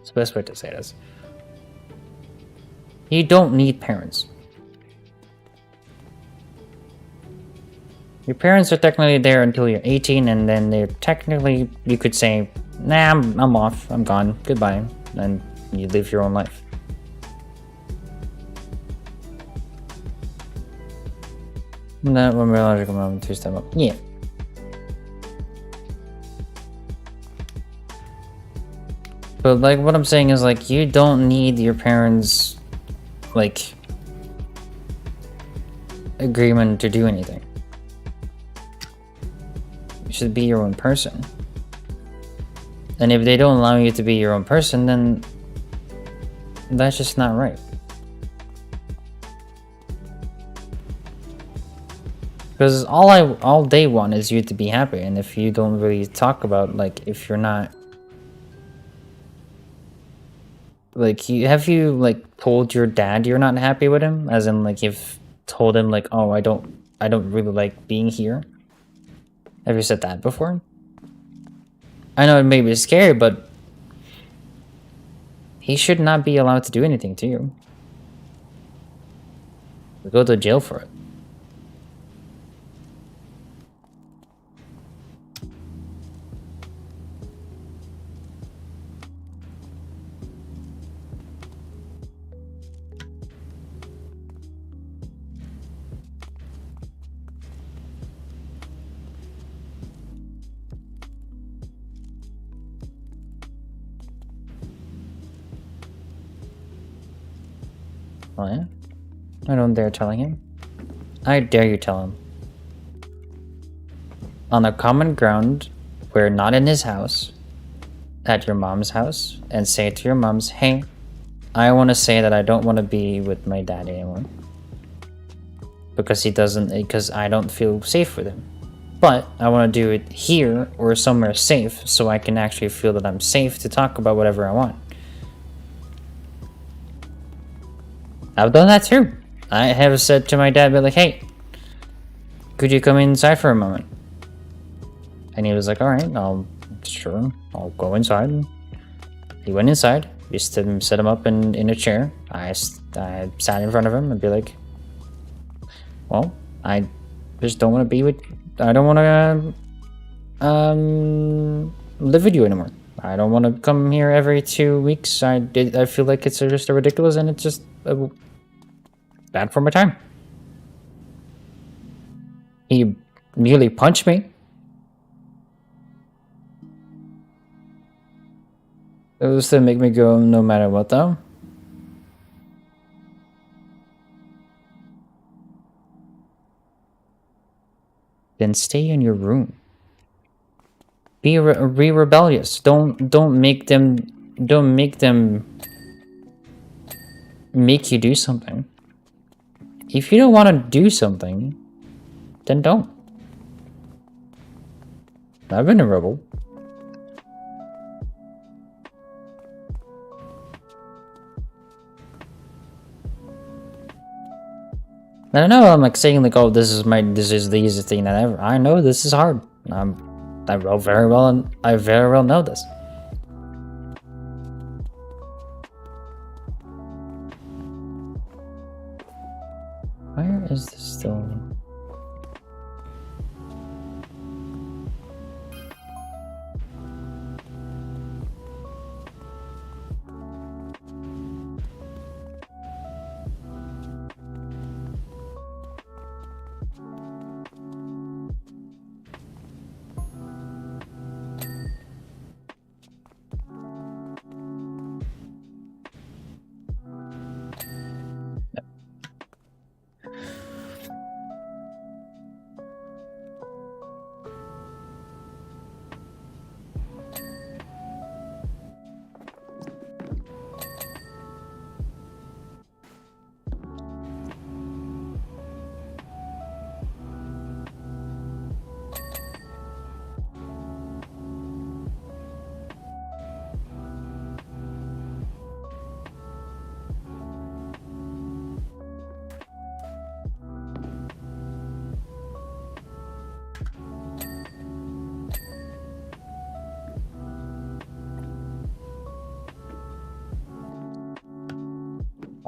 it's the best way to say this. You don't need parents. Your parents are technically there until you're 18, and then they're technically, you could say, nah, I'm off, I'm gone, goodbye, and you live your own life. That 1 biological mom, 2 stepmom. Yeah. But like what I'm saying is like you don't need your parents' like agreement to do anything. You should be your own person. And if they don't allow you to be your own person, then that's just not right. Because all they want is you to be happy, and if you don't really talk about, like, if you're not, like, have you like told your dad you're not happy with him, as in like you've told him like, oh, I don't really like being here? Have you said that before? I know it may be scary, but he should not be allowed to do anything to you. Go to jail for it. Oh yeah? I don't dare telling him. I dare you tell him. On a common ground, where not in his house, at your mom's house, and say to your moms, hey, I want to say that I don't want to be with my dad anymore. Because I don't feel safe with him. But I want to do it here or somewhere safe so I can actually feel that I'm safe to talk about whatever I want. I've done that too. I have said to my dad, be like, hey, could you come inside for a moment? And he was like, all right, sure, I'll go inside. He went inside. We set him up in a chair. I sat in front of him and be like, well, I just don't want to be with, I don't want to live with you anymore. I don't want to come here every 2 weeks. I feel like it's just ridiculous, and it's just bad for my time. He nearly punched me. It was to make me go no matter what, though. Then stay in your room. Be rebellious. Don't make them make you do something. If you don't want to do something, then don't. I've been a rebel. I don't know, I'm like saying like, oh, this is the easiest thing that ever. I know this is hard. I very well know this. Where is this still?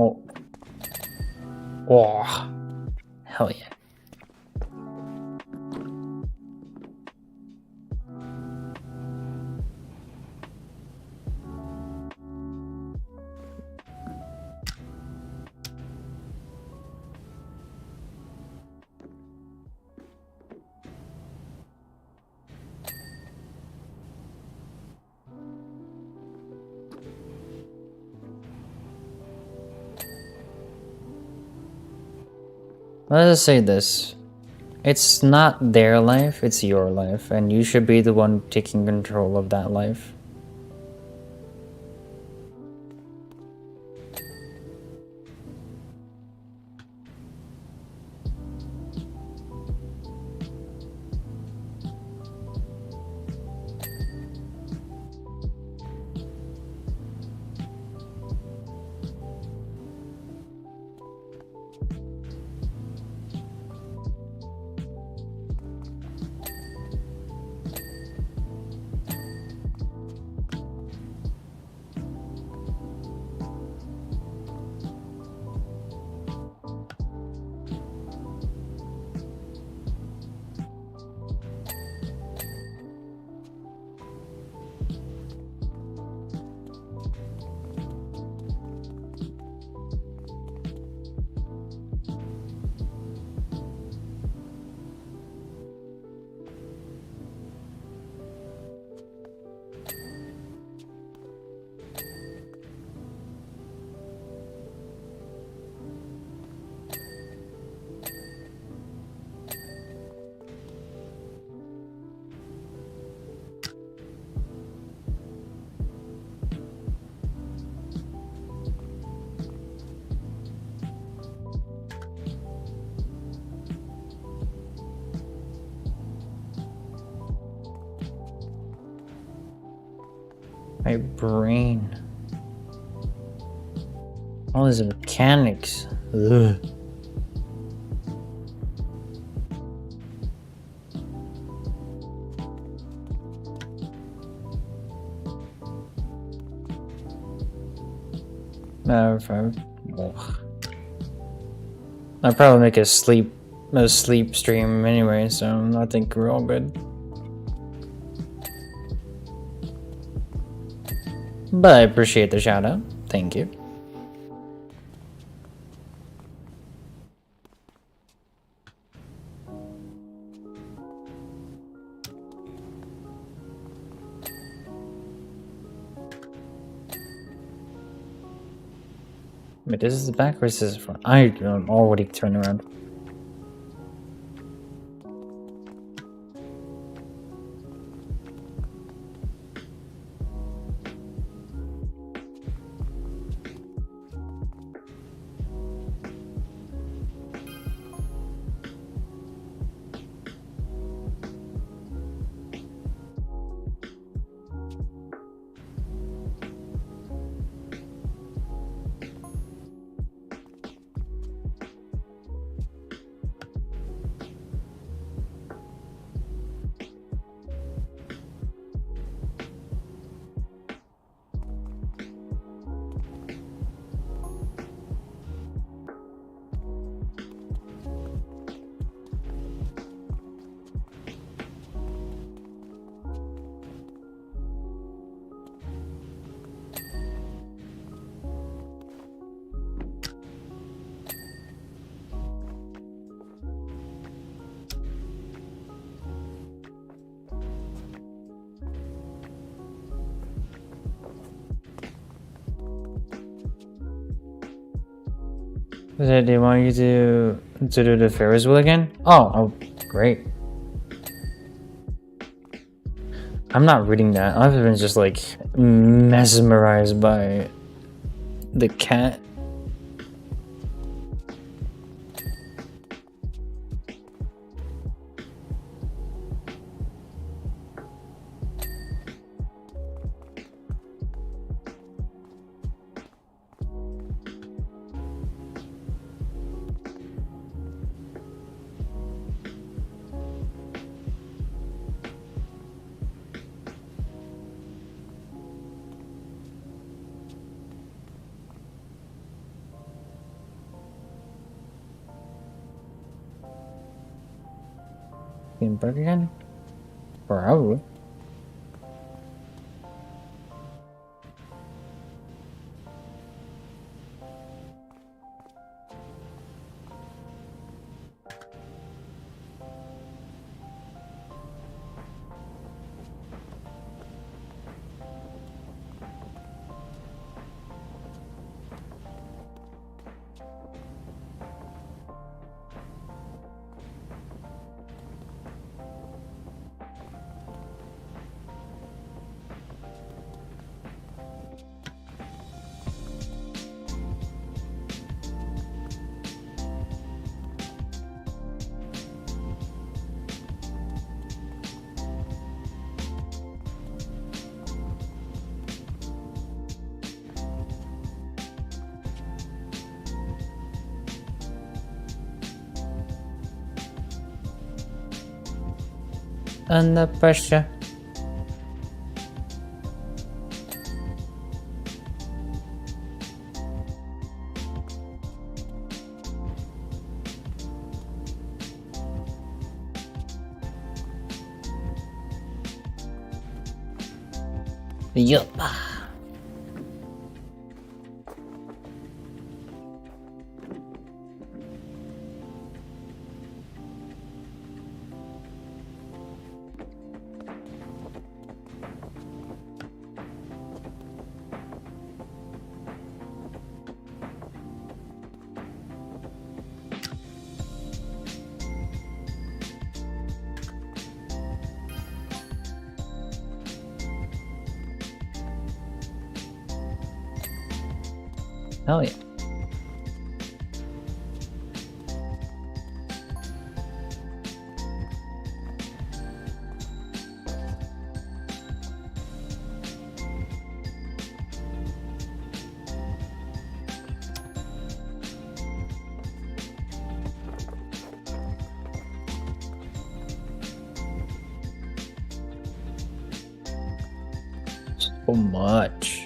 Oh. Oh. Hell yeah. Let's say this. It's not their life, it's your life, and you should be the one taking control of that life. My brain. All these mechanics. Ugh. I'll probably make a sleep stream anyway, so I think we're all good. But I appreciate the shout out. Thank you. Wait, this is the back or is this the front? I'm already turned around. Do they want you to do the Ferris wheel again? Oh, great. I'm not reading that. I've been just like mesmerized by the cat. Getting back again? Probably. Under pressure. Yup. Hell yeah. so much.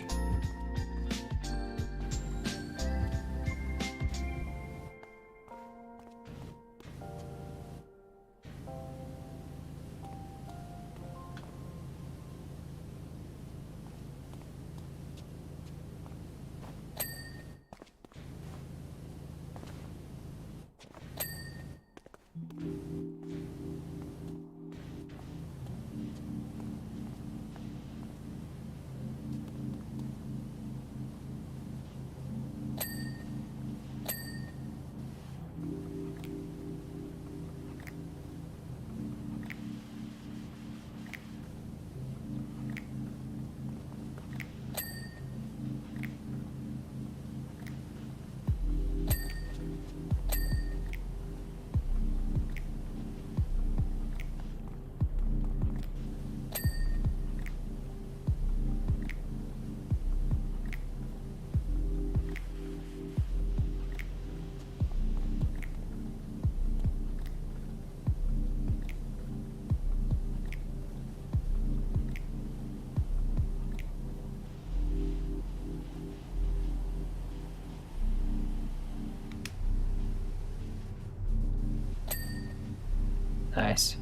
Nice.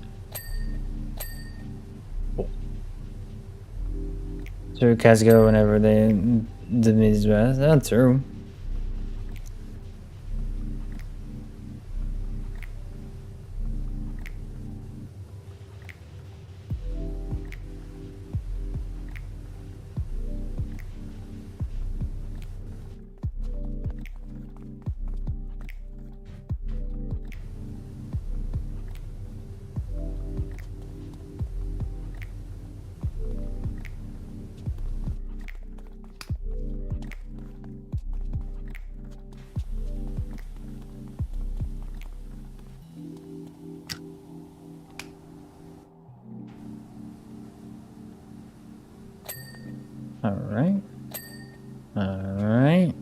Cool. So cats go whenever the mids rest. That's true. All right. All right.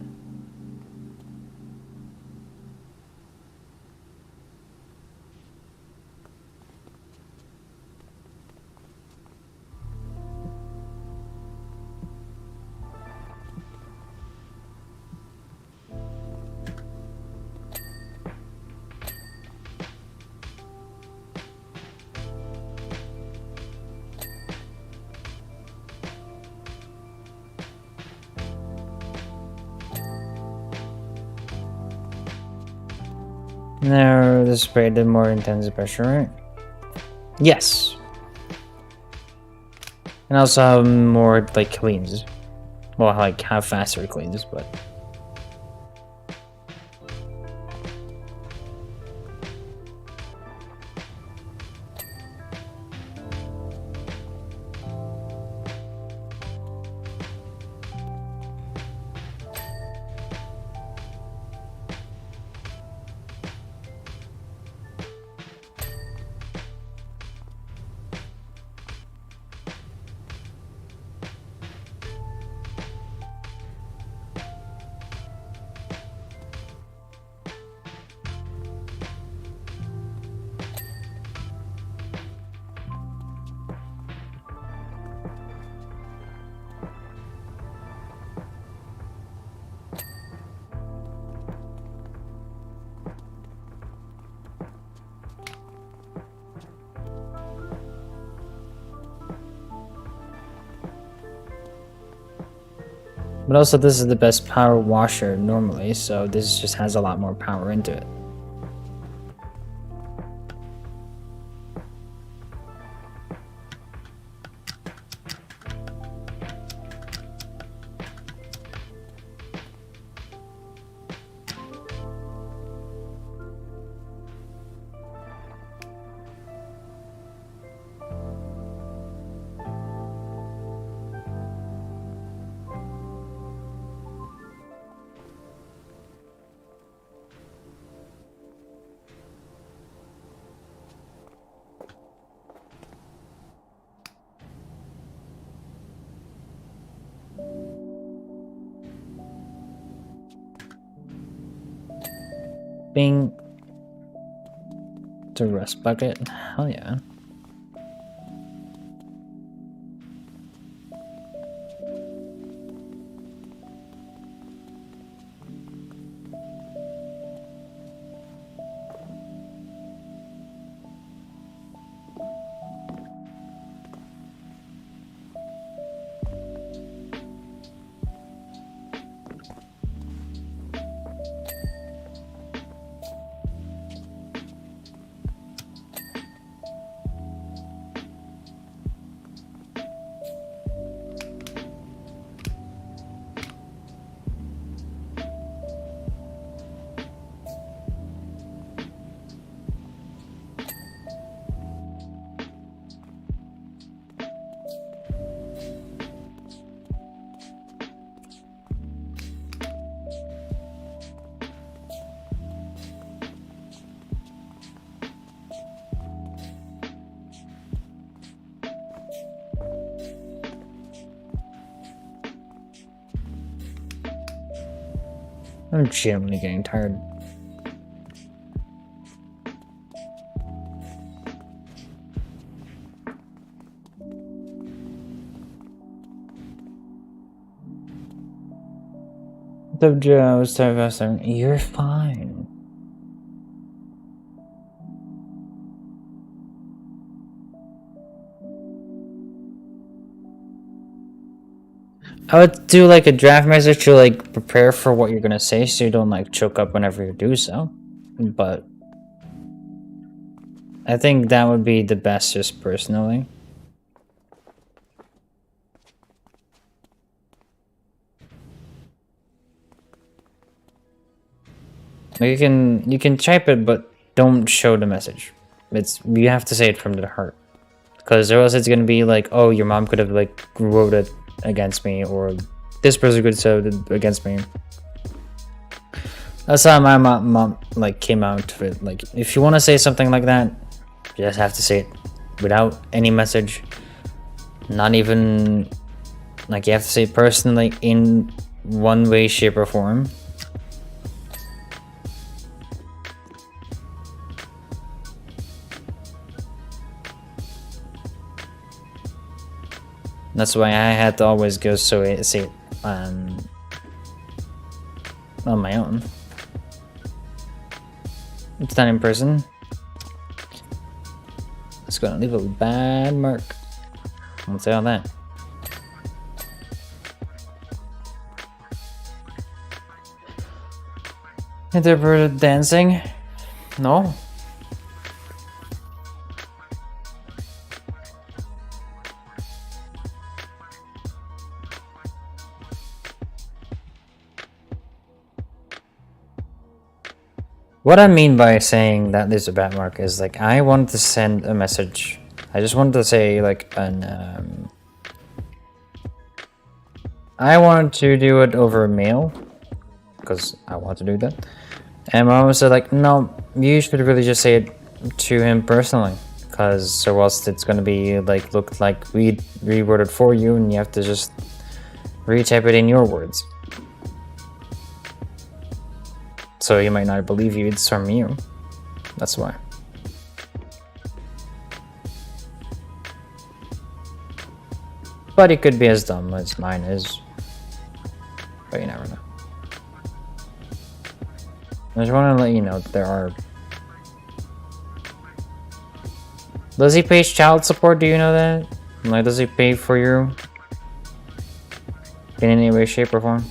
Now the spray did more intense pressure, right? Yes. And also have more like cleans. Well, like have faster cleans, but also this is the best power washer normally, so this just has a lot more power into it. Bing. The rust bucket. Hell yeah. I'm genuinely getting tired. The Joe Sylvester, you're fine. I would do like a draft message to like prepare for what you're gonna say so you don't like choke up whenever you do so. But I think that would be the best just personally. Like you can type it, but don't show the message. You have to say it from the heart, because or else it's gonna be like, oh, your mom could have like wrote it against me, or this person could have said it against me. That's how my mom like came out of it. Like, if you want to say something like that, you just have to say it without any message. Not even like you have to say it personally in one way, shape, or form. That's why I had to always go say it on my own. It's not in person. It's gonna leave a bad mark. I'll say all that. Interpreted dancing? No. What I mean by saying that there's a bad mark is like I wanted to send a message. I just wanted to say like I wanted to do it over mail because I want to do that. And my mom said like, no, you should really just say it to him personally, because so else it's gonna be like look like we reworded for you, and you have to just retype it in your words. So he might not believe you, it's from you. That's why. But it could be as dumb as mine is. But you never know. I just want to let you know that there are... Does he pay child support? Do you know that? Like, does he pay for you? In any way, shape, or form?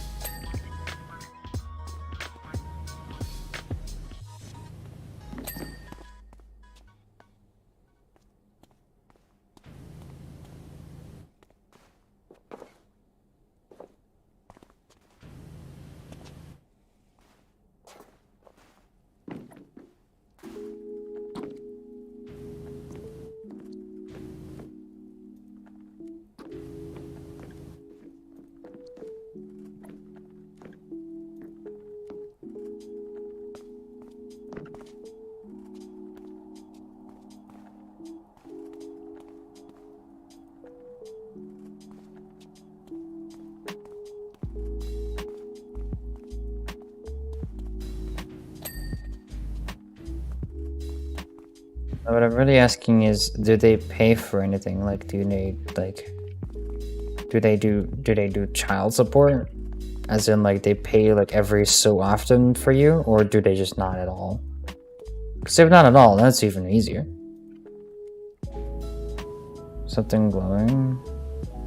What I'm really asking is, do they pay for anything? Like, do they do child support? As in, like, they pay like every so often for you, or do they just not at all? Because if not at all, that's even easier. Something glowing.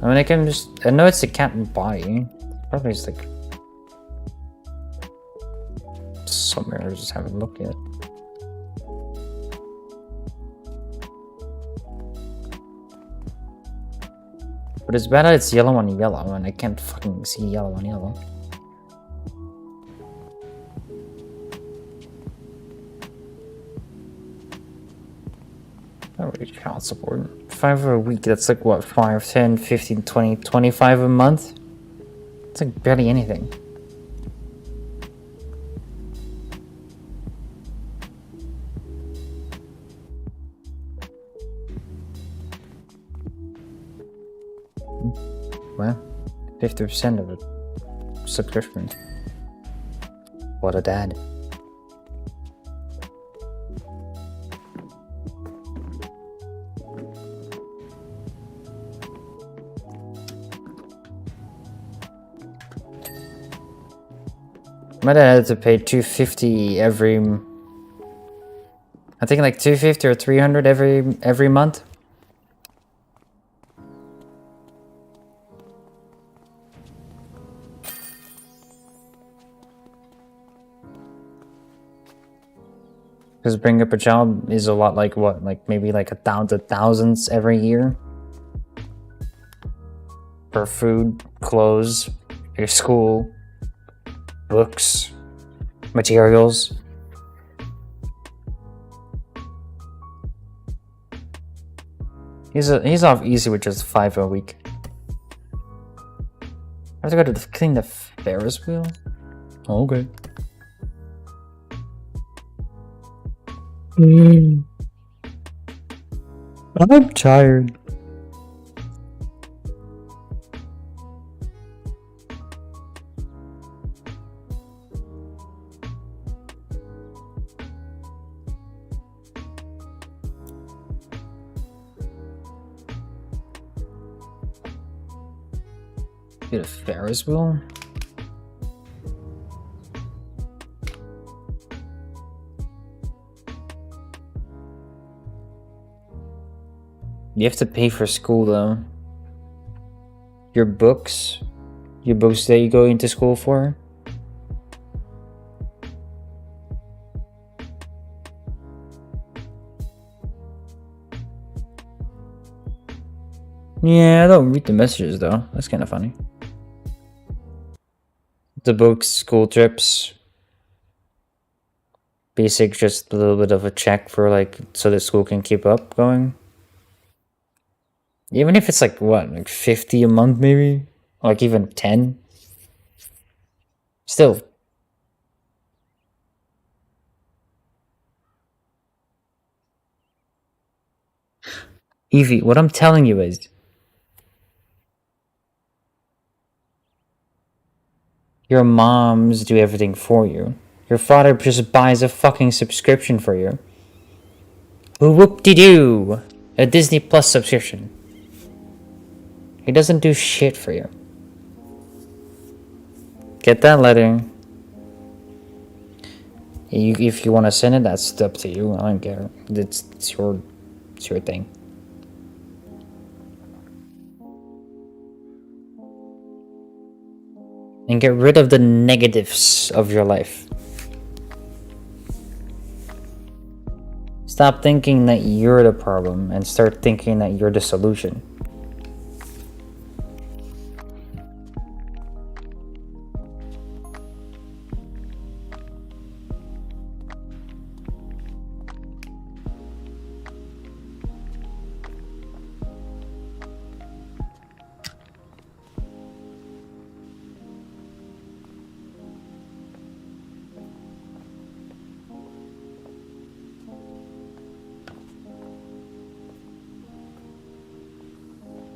I mean, I know it's a cat body. Probably just like somewhere I just haven't looked yet. But it's bad that it's yellow on yellow, and I can't fucking see yellow on yellow. Not really child support. 5 a week, that's like what, 5, 10, 15, 20, 25 a month? It's like barely anything. Well, 50% of it. Subscription. What a dad. My dad had to pay $250 every, I think like $250 or $300 every month. Because bringing up a child is a lot like what, like maybe like thousands every year for food, clothes, your school, books, materials. He's off easy with just $5 a week. I have to go to clean the Ferris wheel. Oh, okay. I'm tired. Get a Ferris wheel. You have to pay for school though. Your books that you go into school for. Yeah, I don't read the messages though. That's kind of funny. The books, school trips. Basic, just a little bit of a check for like, so the school can keep up going. Even if it's like what, like 50 a month maybe? Or like even 10? Still. Evie, what I'm telling you is, your moms do everything for you. Your father just buys a fucking subscription for you. Whoop-de-doo! A Disney Plus subscription. He doesn't do shit for you. Get that letter. If you want to send it, that's up to you. I don't care. It's your thing. And get rid of the negatives of your life. Stop thinking that you're the problem and start thinking that you're the solution.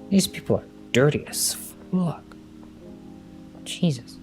These people are dirty as fuck. Jesus.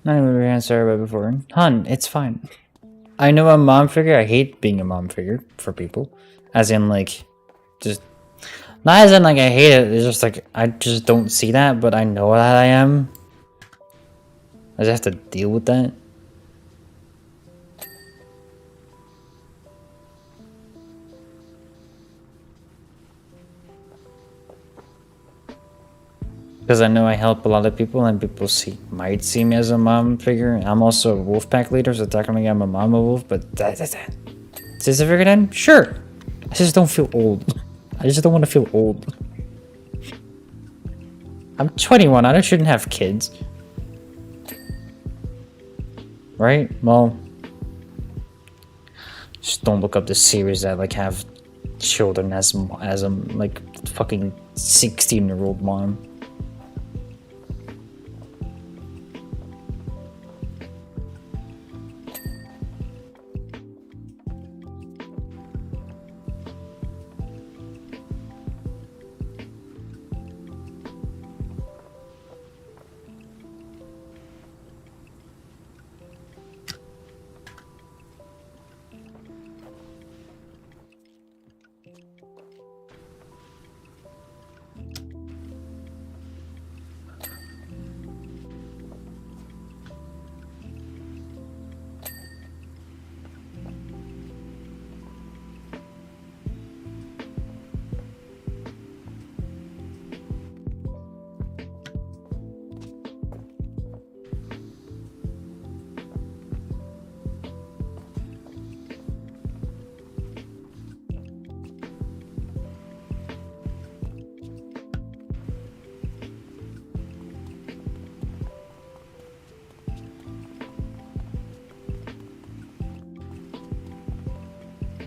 Not even really sorry about before. Hun, it's fine. I know a mom figure. I hate being a mom figure for people. As in, like, just... Not as in, like, I hate it. It's just, like, I just don't see that, but I know that I am. I just have to deal with that. Because I know I help a lot of people, and people might see me as a mom figure. I'm also a wolf pack leader, so technically I'm a mama wolf, but is this a figure then? Sure. I just don't feel old. I just don't want to feel old. I'm 21, I shouldn't have kids. Right? Well, just don't look up the series that like have children as a like fucking 16-year-old mom.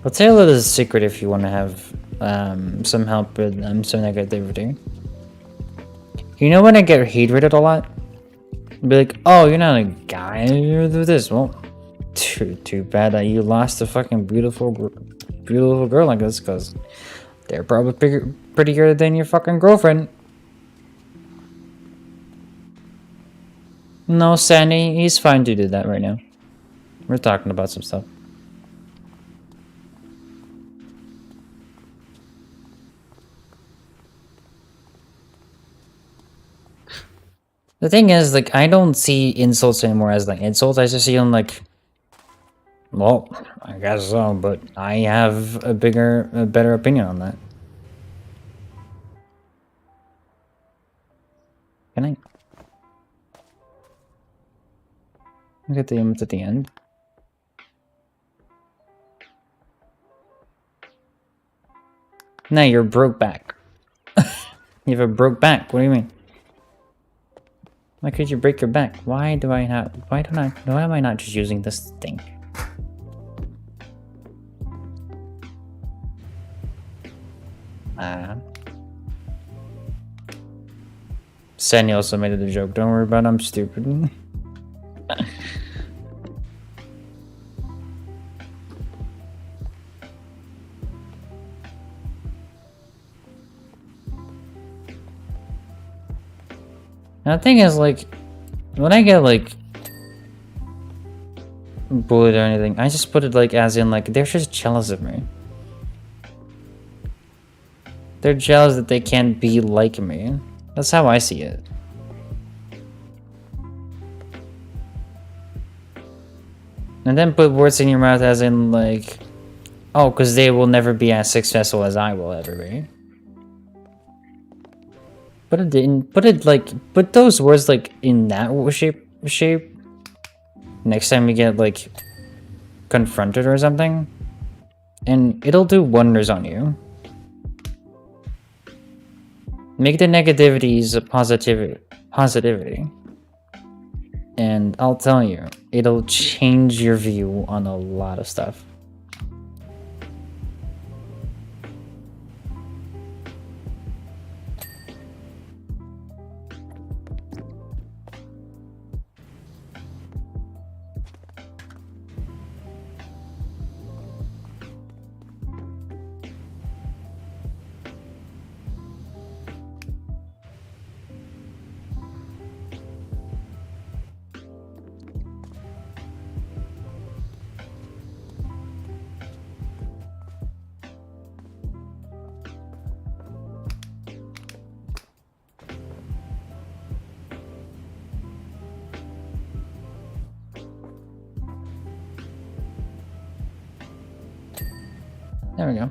I'll tell you a little secret if you want to have some help with some negativity. You know when I get hate rated a lot? Be like, oh, you're not a guy, you do this. Well, too bad that you lost a fucking beautiful girl like this, because they're probably prettier than your fucking girlfriend. No, Sandy, he's fine to do that right now. We're talking about some stuff. The thing is, like, I don't see insults anymore as, like, insults. I just see them, like, well, I guess so, but I have a better opinion on that. Can I? Look at the image at the end. No, you're broke back. You have a broke back. What do you mean? Why could you break your back? Why am I not just using this thing? Sandy also made it a joke. Don't worry about it, I'm stupid. Now, the thing is, like, when I get, like, bullied or anything, I just put it, like, as in, like, they're just jealous of me. They're jealous that they can't be like me. That's how I see it. And then put words in your mouth as in, like, oh, because they will never be as successful as I will ever be. Put those words, like, in that shape. Next time you get, like, confronted or something. And it'll do wonders on you. Make the negativities a positivity. And I'll tell you, it'll change your view on a lot of stuff. There we go.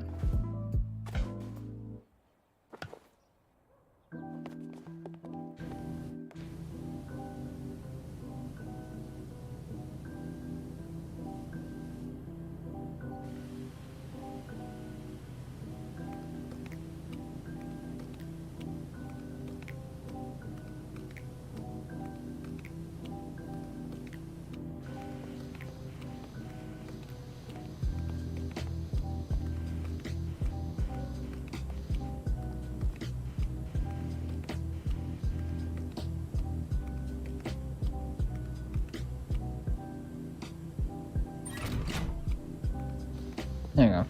There you go.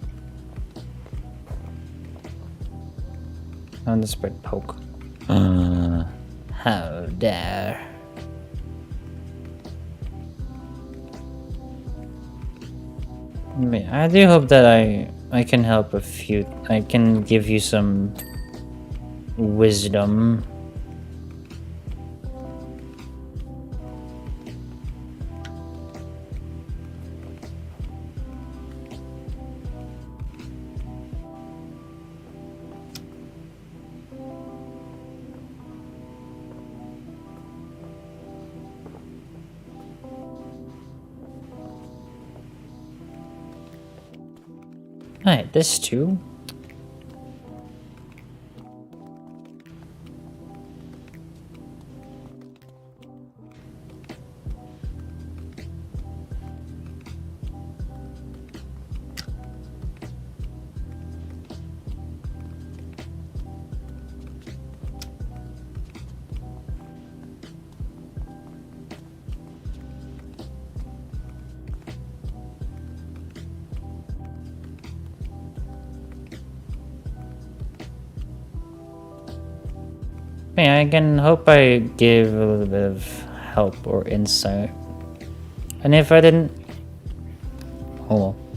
On the spread poke. How dare. I do hope that I can help a few. I can give you some wisdom. Alright, this too. Yeah, I can hope I give a little bit of help or insight. And if I didn't... Hold on.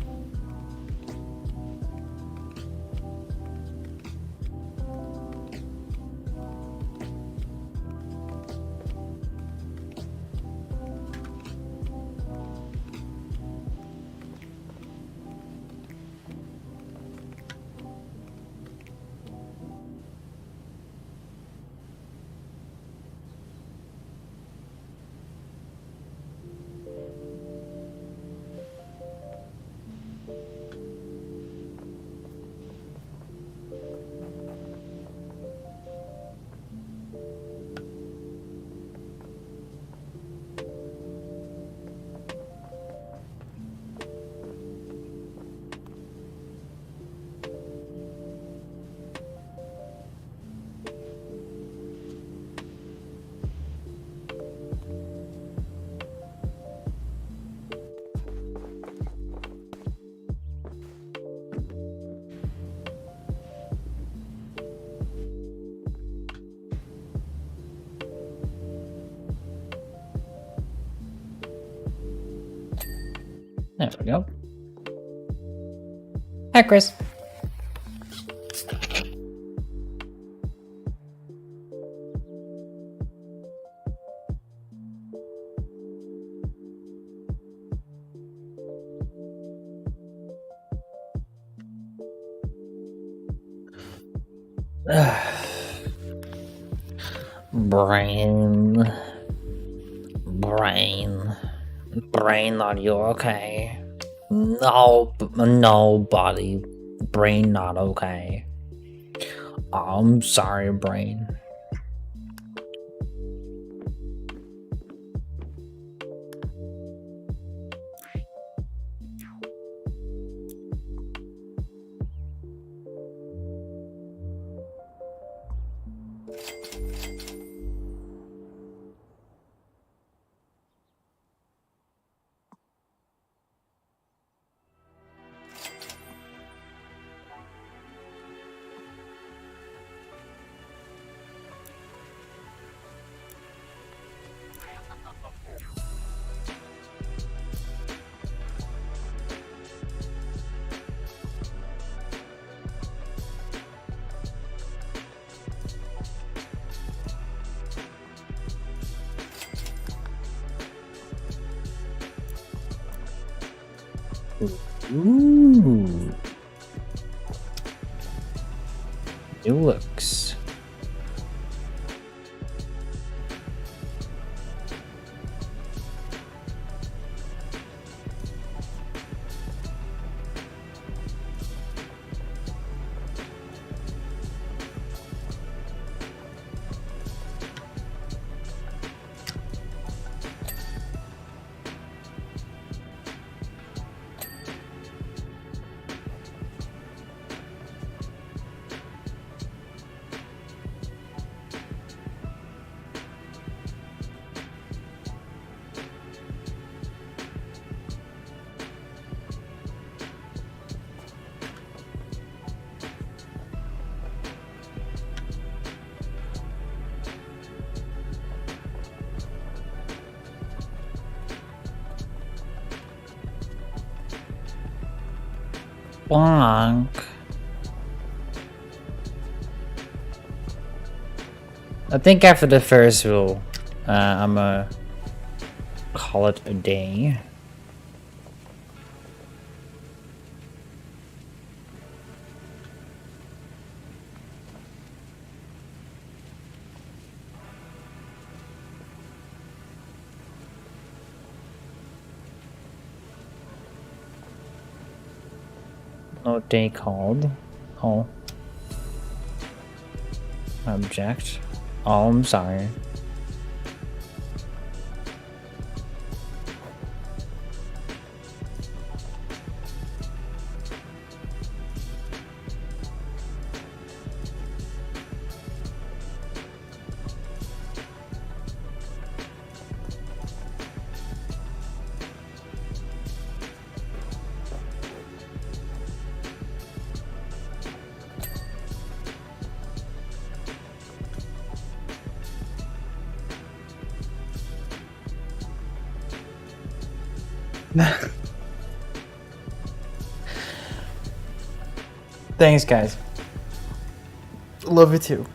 There we go. Hi, Chris. Brain, are you okay? No, body. Brain not okay. I'm sorry, brain. Ooh. New looks. Bonk. I think after the Ferris wheel, I'm gonna call it a day. No day called. Oh. Object. Oh, I'm sorry. Thanks, guys. Love you too.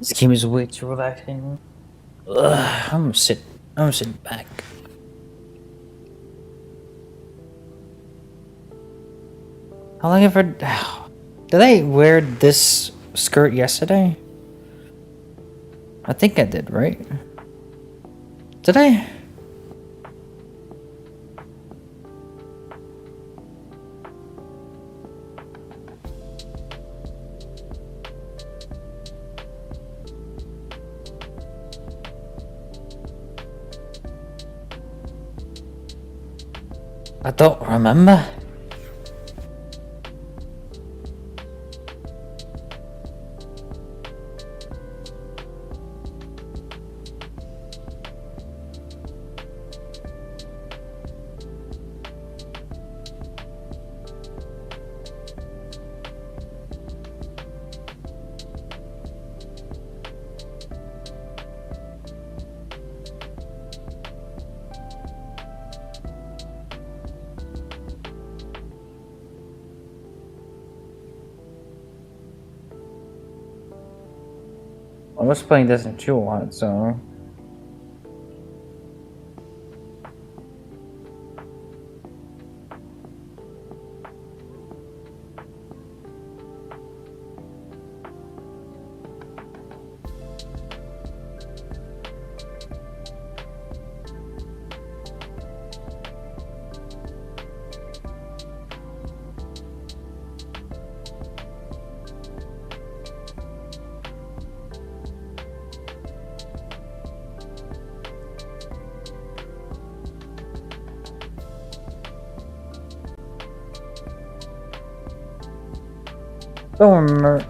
This game is way too relaxing. Ugh, I'm gonna sit back. How long have I... Did I wear this skirt yesterday? I think I did, right? Did I? I don't remember. I was playing this in 2 a lot, so... Don't remember.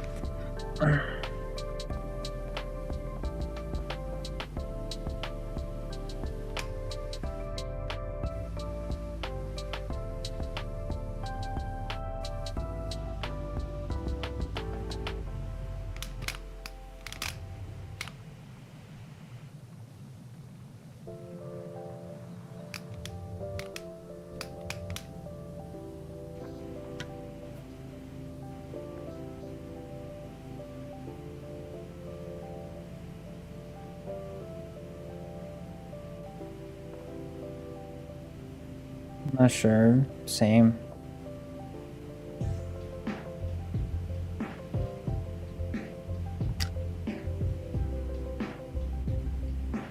Not sure. Same.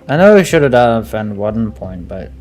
I know we should have done it at one point, but...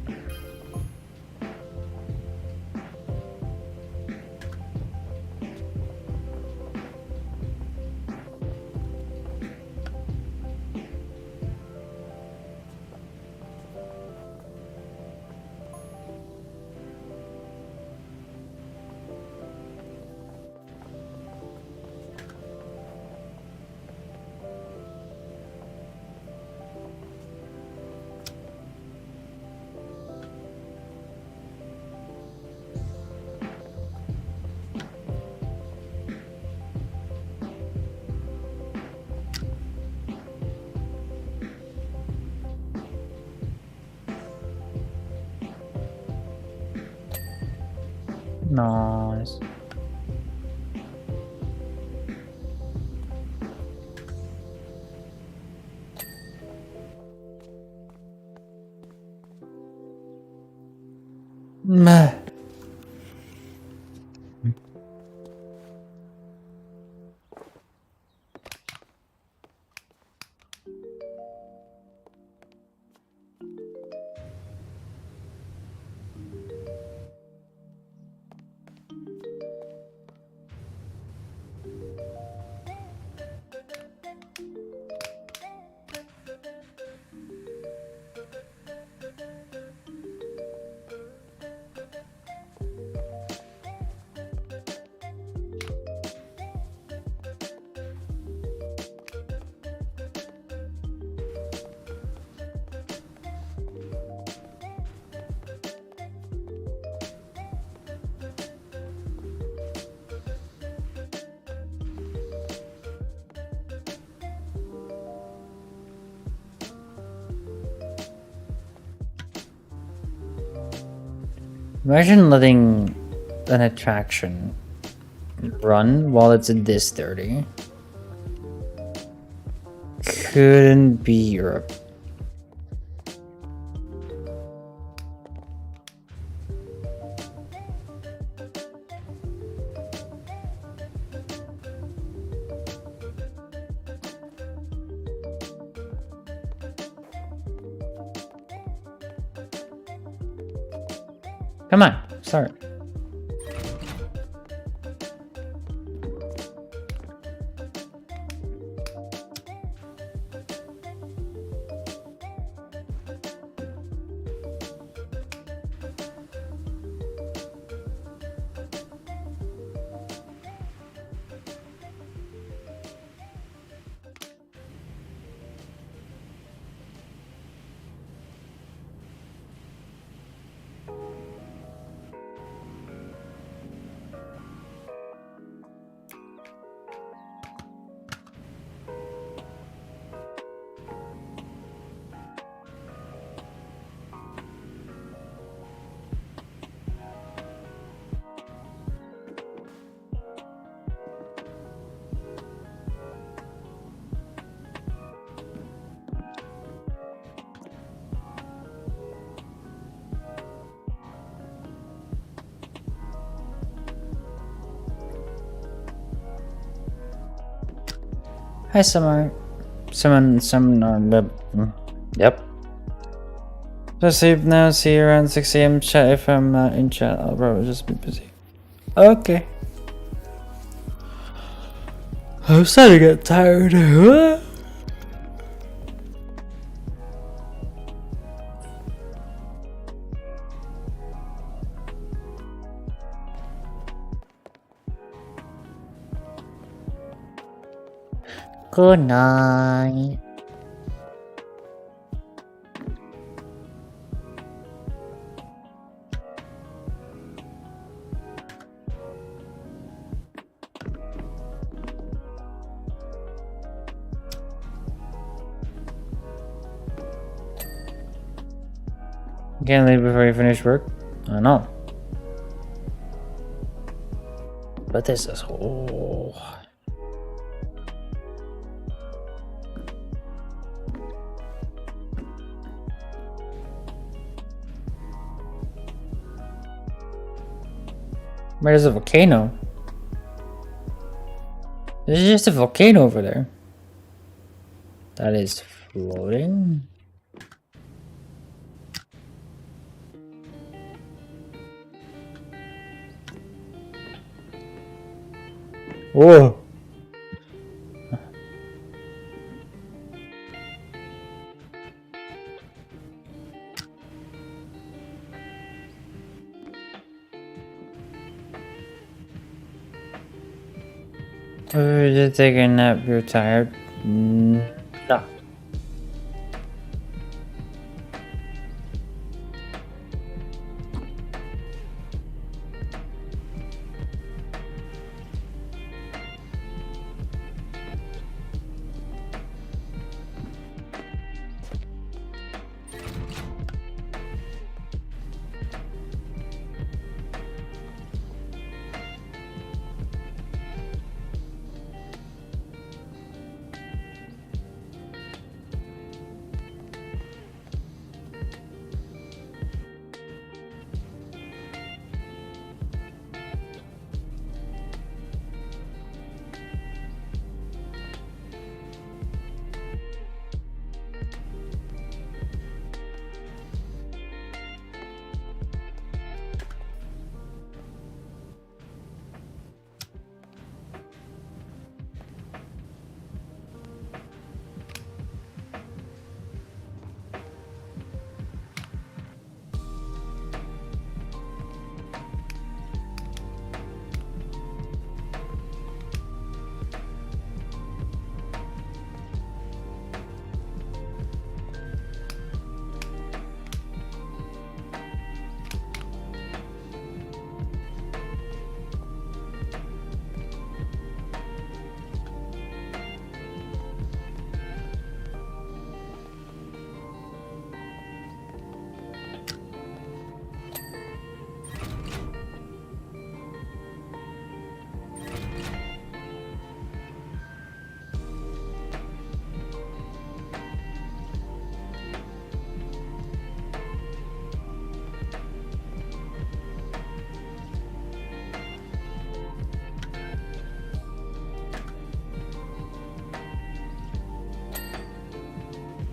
Nice. Meh. Imagine letting an attraction run while it's in this dirty. Couldn't be Europe. Come on, start. Hi, Summer. Yep. Just sleep now, see you around 6 AM chat. If I'm not in chat, I'll probably just be busy. Okay. I'm starting to get tired. Good night. Can't leave before you finish work? I know. But this is Where's a volcano? There's just a volcano over there. That is floating. Whoa. Just take a nap, you're tired. No.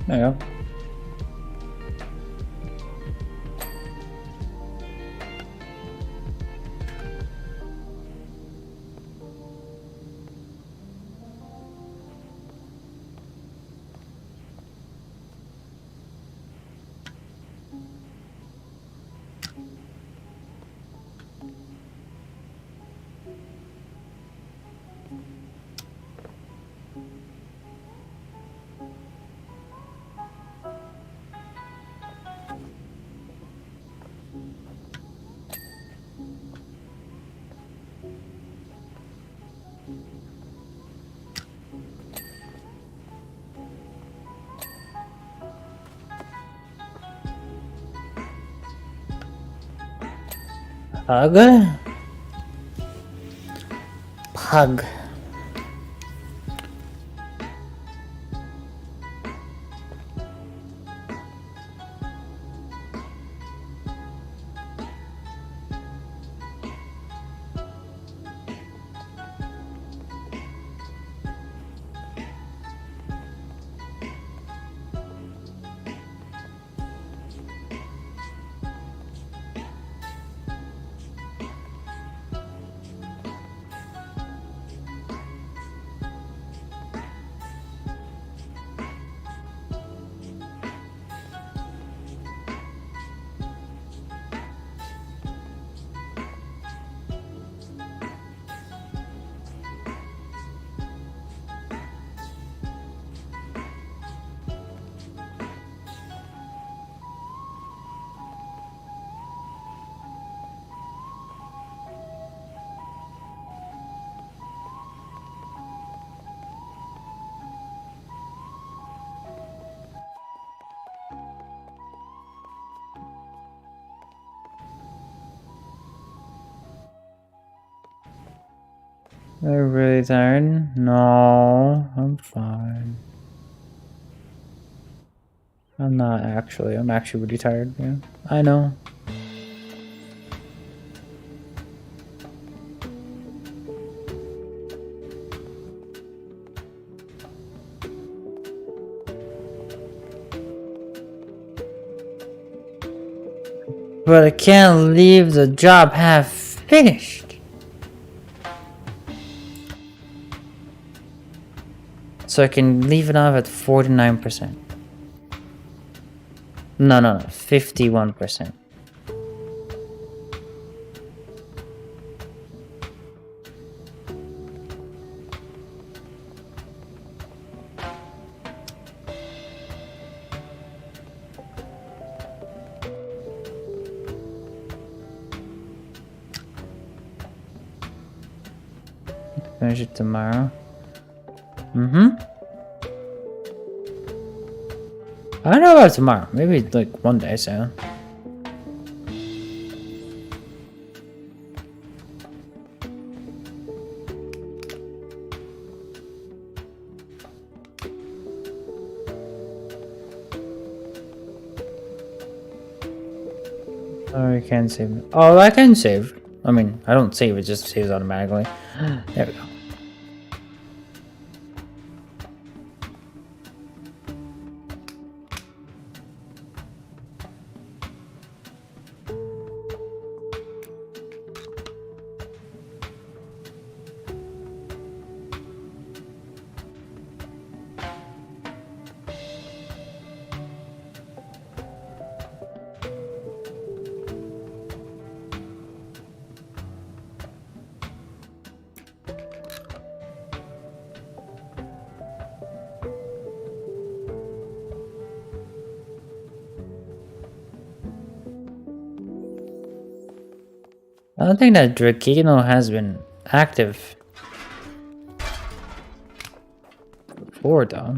There you go. Pug? Pug. Are you really tired? No, I'm fine. I'm not actually. I'm actually really tired. Yeah, I know. But I can't leave the job half finished. So I can leave it off at 49%. No, 51%. Finish it tomorrow. I don't know about tomorrow. Maybe like one day soon. Oh, I can't save. Oh, I can save. I mean, I don't save, it just saves automatically. There we go. I don't think that Drakino has been active before, though.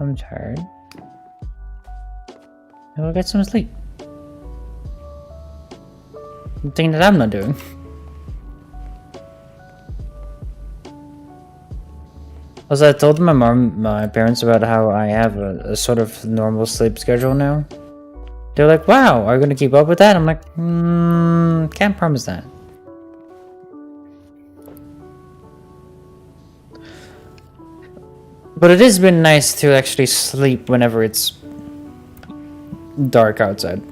I'm tired. I'll get some sleep. The thing that I'm not doing. Also, I told my parents about how I have a sort of normal sleep schedule now. They're like, wow, are you gonna keep up with that? I'm like, can't promise that. But it has been nice to actually sleep whenever it's dark outside.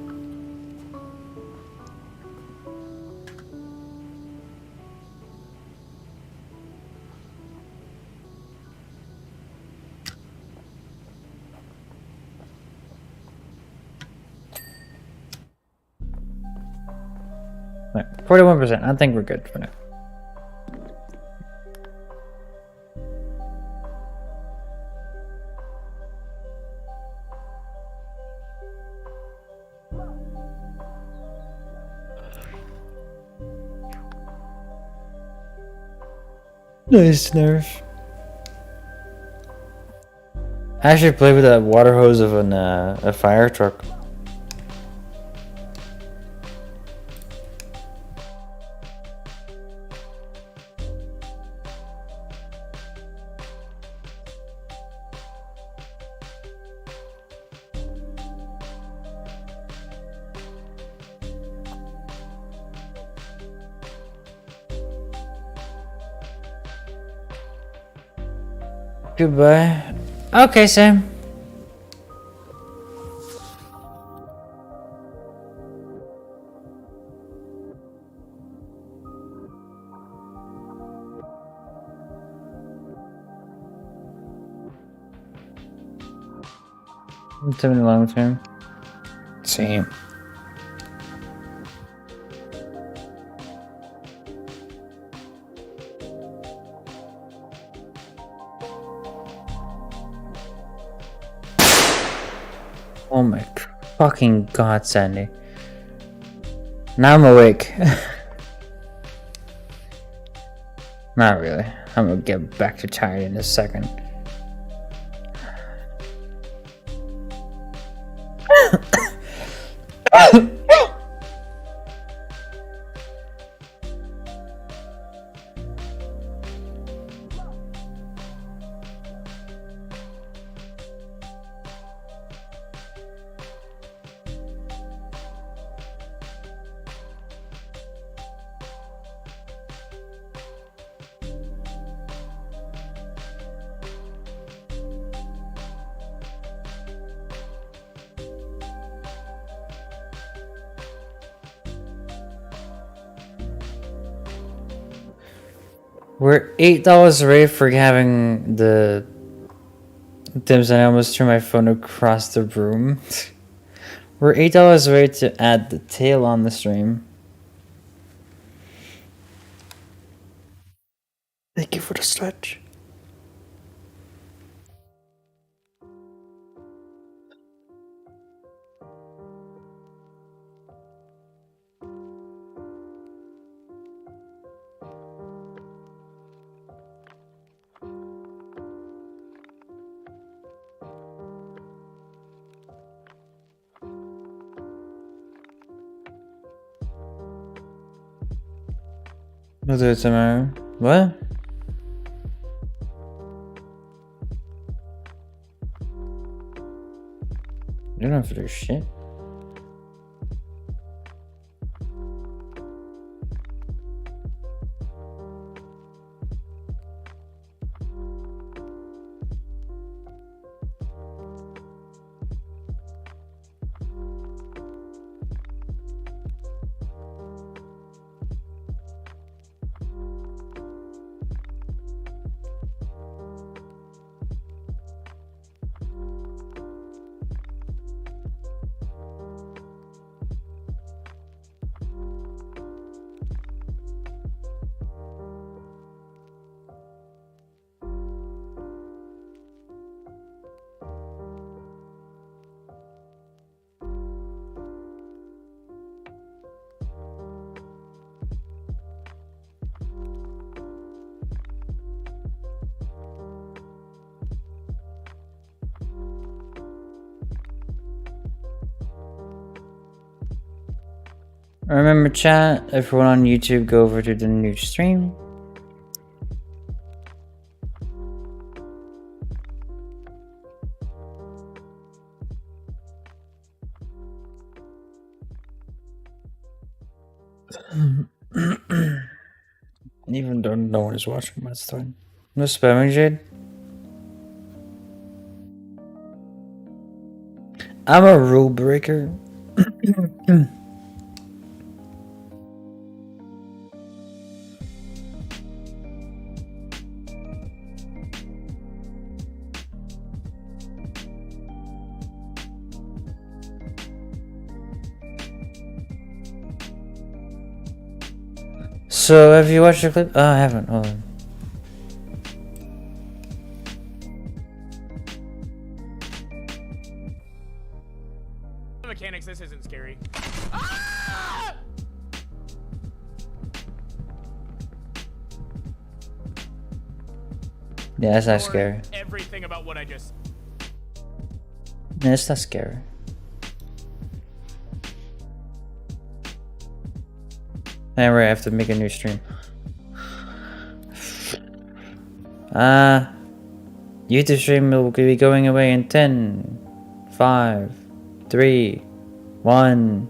Right, 41%. I think we're good for now. Nice nerve. I actually played with a water hose of a fire truck. Goodbye. Okay, Sam. It's been a long time. Same. Oh my fucking god, Sandy. Now I'm awake. Not really. I'm gonna get back to tired in a second. We're $8 away for having the dims, and I almost threw my phone across the room. We're $8 away to add the tail on the stream. Thank you for the stretch. We'll do it tomorrow. What? You don't have to do shit. Remember, chat, everyone on YouTube, go over to the new stream. Even though no one is watching, that's fine. No spamming, Jade. I'm a rule breaker. So, have you watched the clip? Oh, I haven't. Hold on. Mechanics, this isn't scary. Yeah, that's not scary. Everything about what I just. Yeah, it's not scary. Anyway, I have to make a new stream. YouTube stream will be going away in 10, 5, 3, 1.